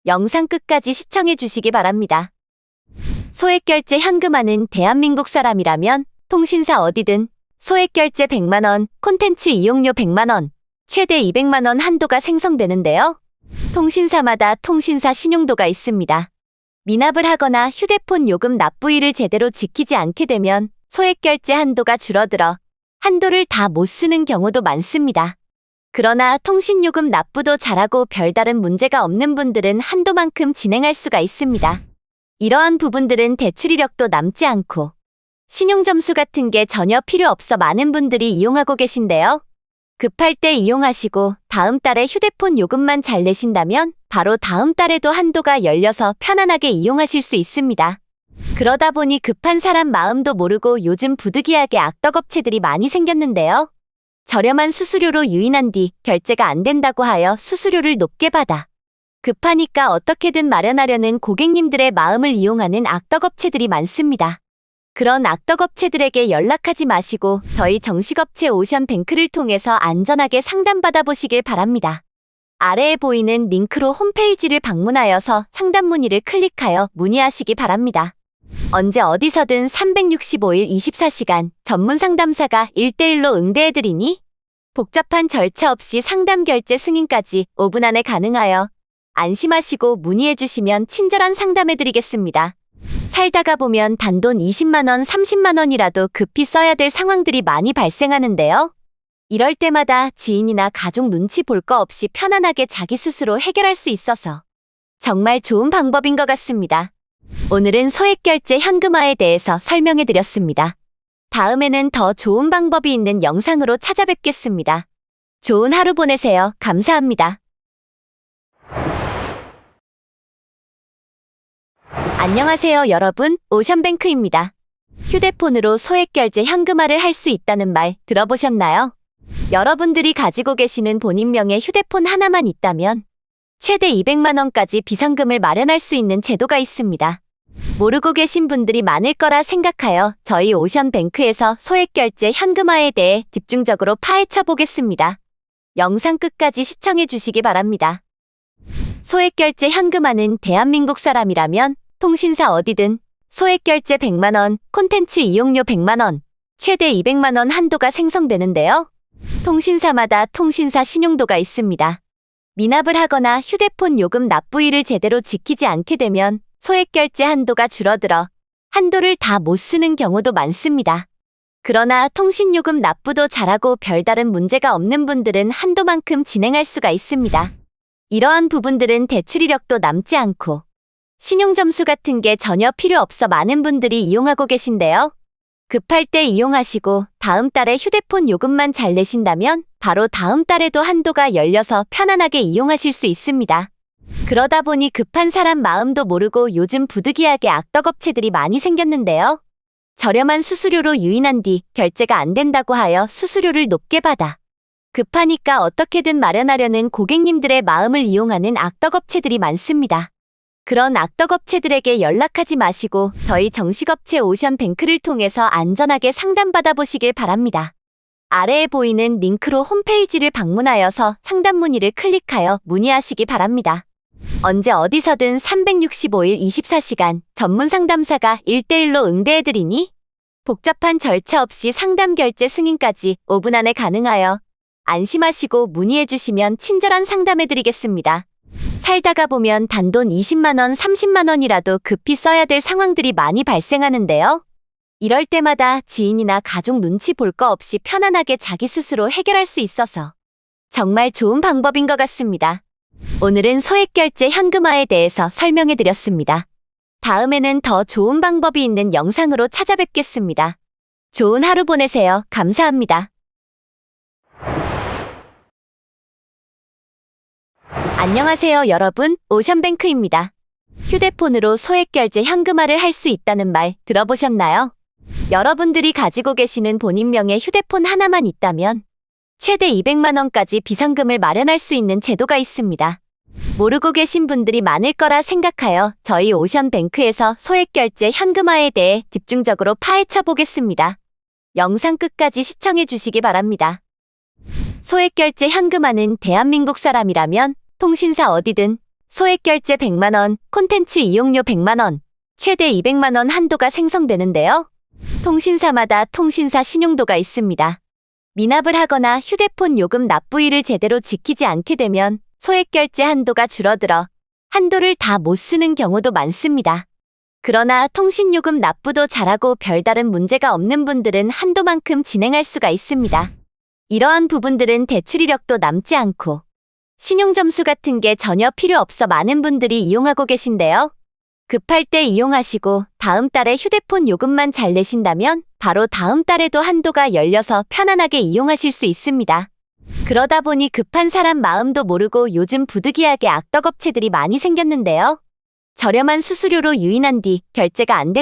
영상 끝까지 시청해 주시기 바랍니다. 소액결제 현금화는 대한민국 사람이라면 통신사 어디든 소액결제 100만 원, 콘텐츠 이용료 100만 원, 최대 200만 원 한도가 생성되는데요. 통신사마다 통신사 신용도가 있습니다. 미납을 하거나 휴대폰 요금 납부일을 제대로 지키지 않게 되면 소액결제 한도가 줄어들어 한도를 다 못 쓰는 경우도 많습니다. 그러나 통신요금 납부도 잘하고 별다른 문제가 없는 분들은 한도만큼 진행할 수가 있습니다. 이러한 부분들은 대출 이력도 남지 않고 신용점수 같은 게 전혀 필요 없어 많은 분들이 이용하고 계신데요. 급할 때 이용하시고 다음 달에 휴대폰 요금만 잘 내신다면 바로 다음 달에도 한도가 열려서 편안하게 이용하실 수 있습니다. 그러다 보니 급한 사람 마음도 모르고 요즘 부득이하게 악덕업체들이 많이 생겼는데요. 저렴한 수수료로 유인한 뒤 결제가 안 된다고 하여 수수료를 높게 받아 급하니까 어떻게든 마련하려는 고객님들의 마음을 이용하는 악덕업체들이 많습니다. 그런 악덕업체들에게 연락하지 마시고 저희 정식업체 오션뱅크를 통해서 안전하게 상담받아 보시길 바랍니다. 아래에 보이는 링크로 홈페이지를 방문하여서 상담 문의를 클릭하여 문의하시기 바랍니다. 언제 어디서든 365일 24시간 전문 상담사가 1대1로 응대해드리니 복잡한 절차 없이 상담 결제 승인까지 5분 안에 가능하여 안심하시고 문의해주시면 친절한 상담해드리겠습니다. 살다가 보면 단돈 20만 원, 30만 원이라도 급히 써야 될 상황들이 많이 발생하는데요. 이럴 때마다 지인이나 가족 눈치 볼 거 없이 편안하게 자기 스스로 해결할 수 있어서 정말 좋은 방법인 것 같습니다. 오늘은 소액결제 현금화에 대해서 설명해 드렸습니다. 다음에는 더 좋은 방법이 있는 영상으로 찾아뵙겠습니다. 좋은 하루 보내세요. 감사합니다. 안녕하세요, 여러분. 오션뱅크입니다. 휴대폰으로 소액결제 현금화를 할 수 있다는 말 들어보셨나요? 여러분들이 가지고 계시는 본인명의 휴대폰 하나만 있다면 최대 200만 원까지 비상금을 마련할 수 있는 제도가 있습니다. 모르고 계신 분들이 많을 거라 생각하여 저희 오션뱅크에서 소액결제 현금화에 대해 집중적으로 파헤쳐 보겠습니다. 영상 끝까지 시청해 주시기 바랍니다. 소액결제 현금화는 대한민국 사람이라면 통신사 어디든 소액결제 100만 원, 콘텐츠 이용료 100만 원, 최대 200만 원 한도가 생성되는데요. 통신사마다 통신사 신용도가 있습니다. 미납을 하거나 휴대폰 요금 납부일을 제대로 지키지 않게 되면 소액결제 한도가 줄어들어 한도를 다 못 쓰는 경우도 많습니다. 그러나 통신요금 납부도 잘하고 별다른 문제가 없는 분들은 한도만큼 진행할 수가 있습니다. 이러한 부분들은 대출 이력도 남지 않고 신용점수 같은 게 전혀 필요 없어 많은 분들이 이용하고 계신데요. 급할 때 이용하시고 다음 달에 휴대폰 요금만 잘 내신다면 바로 다음 달에도 한도가 열려서 편안하게 이용하실 수 있습니다. 그러다 보니 급한 사람 마음도 모르고 요즘 부득이하게 악덕업체들이 많이 생겼는데요. 저렴한 수수료로 유인한 뒤 결제가 안 된다고 하여 수수료를 높게 받아 급하니까 어떻게든 마련하려는 고객님들의 마음을 이용하는 악덕업체들이 많습니다. 그런 악덕업체들에게 연락하지 마시고 저희 정식업체 오션뱅크를 통해서 안전하게 상담받아 보시길 바랍니다. 아래에 보이는 링크로 홈페이지를 방문하여서 상담 문의를 클릭하여 문의하시기 바랍니다. 언제 어디서든 365일 24시간 전문 상담사가 1대1로 응대해드리니 복잡한 절차 없이 상담 결제 승인까지 5분 안에 가능하여 안심하시고 문의해주시면 친절한 상담해드리겠습니다. 살다가 보면 단돈 20만 원, 30만 원이라도 급히 써야 될 상황들이 많이 발생하는데요. 이럴 때마다 지인이나 가족 눈치 볼 거 없이 편안하게 자기 스스로 해결할 수 있어서 정말 좋은 방법인 것 같습니다. 오늘은 소액결제 현금화에 대해서 설명해드렸습니다. 다음에는 더 좋은 방법이 있는 영상으로 찾아뵙겠습니다. 좋은 하루 보내세요. 감사합니다. 안녕하세요, 여러분. 오션뱅크입니다. 휴대폰으로 소액결제 현금화를 할 수 있다는 말 들어보셨나요? 여러분들이 가지고 계시는 본인명의 휴대폰 하나만 있다면 최대 200만 원까지 비상금을 마련할 수 있는 제도가 있습니다. 모르고 계신 분들이 많을 거라 생각하여 저희 오션뱅크에서 소액결제 현금화에 대해 집중적으로 파헤쳐 보겠습니다. 영상 끝까지 시청해 주시기 바랍니다. 소액결제 현금화는 대한민국 사람이라면 통신사 어디든 소액결제 100만 원, 콘텐츠 이용료 100만 원, 최대 200만 원 한도가 생성되는데요. 통신사마다 통신사 신용도가 있습니다. 미납을 하거나 휴대폰 요금 납부일을 제대로 지키지 않게 되면 소액결제 한도가 줄어들어 한도를 다 못 쓰는 경우도 많습니다. 그러나 통신요금 납부도 잘하고 별다른 문제가 없는 분들은 한도만큼 진행할 수가 있습니다. 이러한 부분들은 대출 이력도 남지 않고 신용점수 같은 게 전혀 필요 없어 많은 분들이 이용하고 계신데요. 급할 때 이용하시고 다음 달에 휴대폰 요금만 잘 내신다면 바로 다음 달에도 한도가 열려서 편안하게 이용하실 수 있습니다. 그러다 보니 급한 사람 마음도 모르고 요즘 부득이하게 악덕업체들이 많이 생겼는데요. 저렴한 수수료로 유인한 뒤 결제가 안 된다고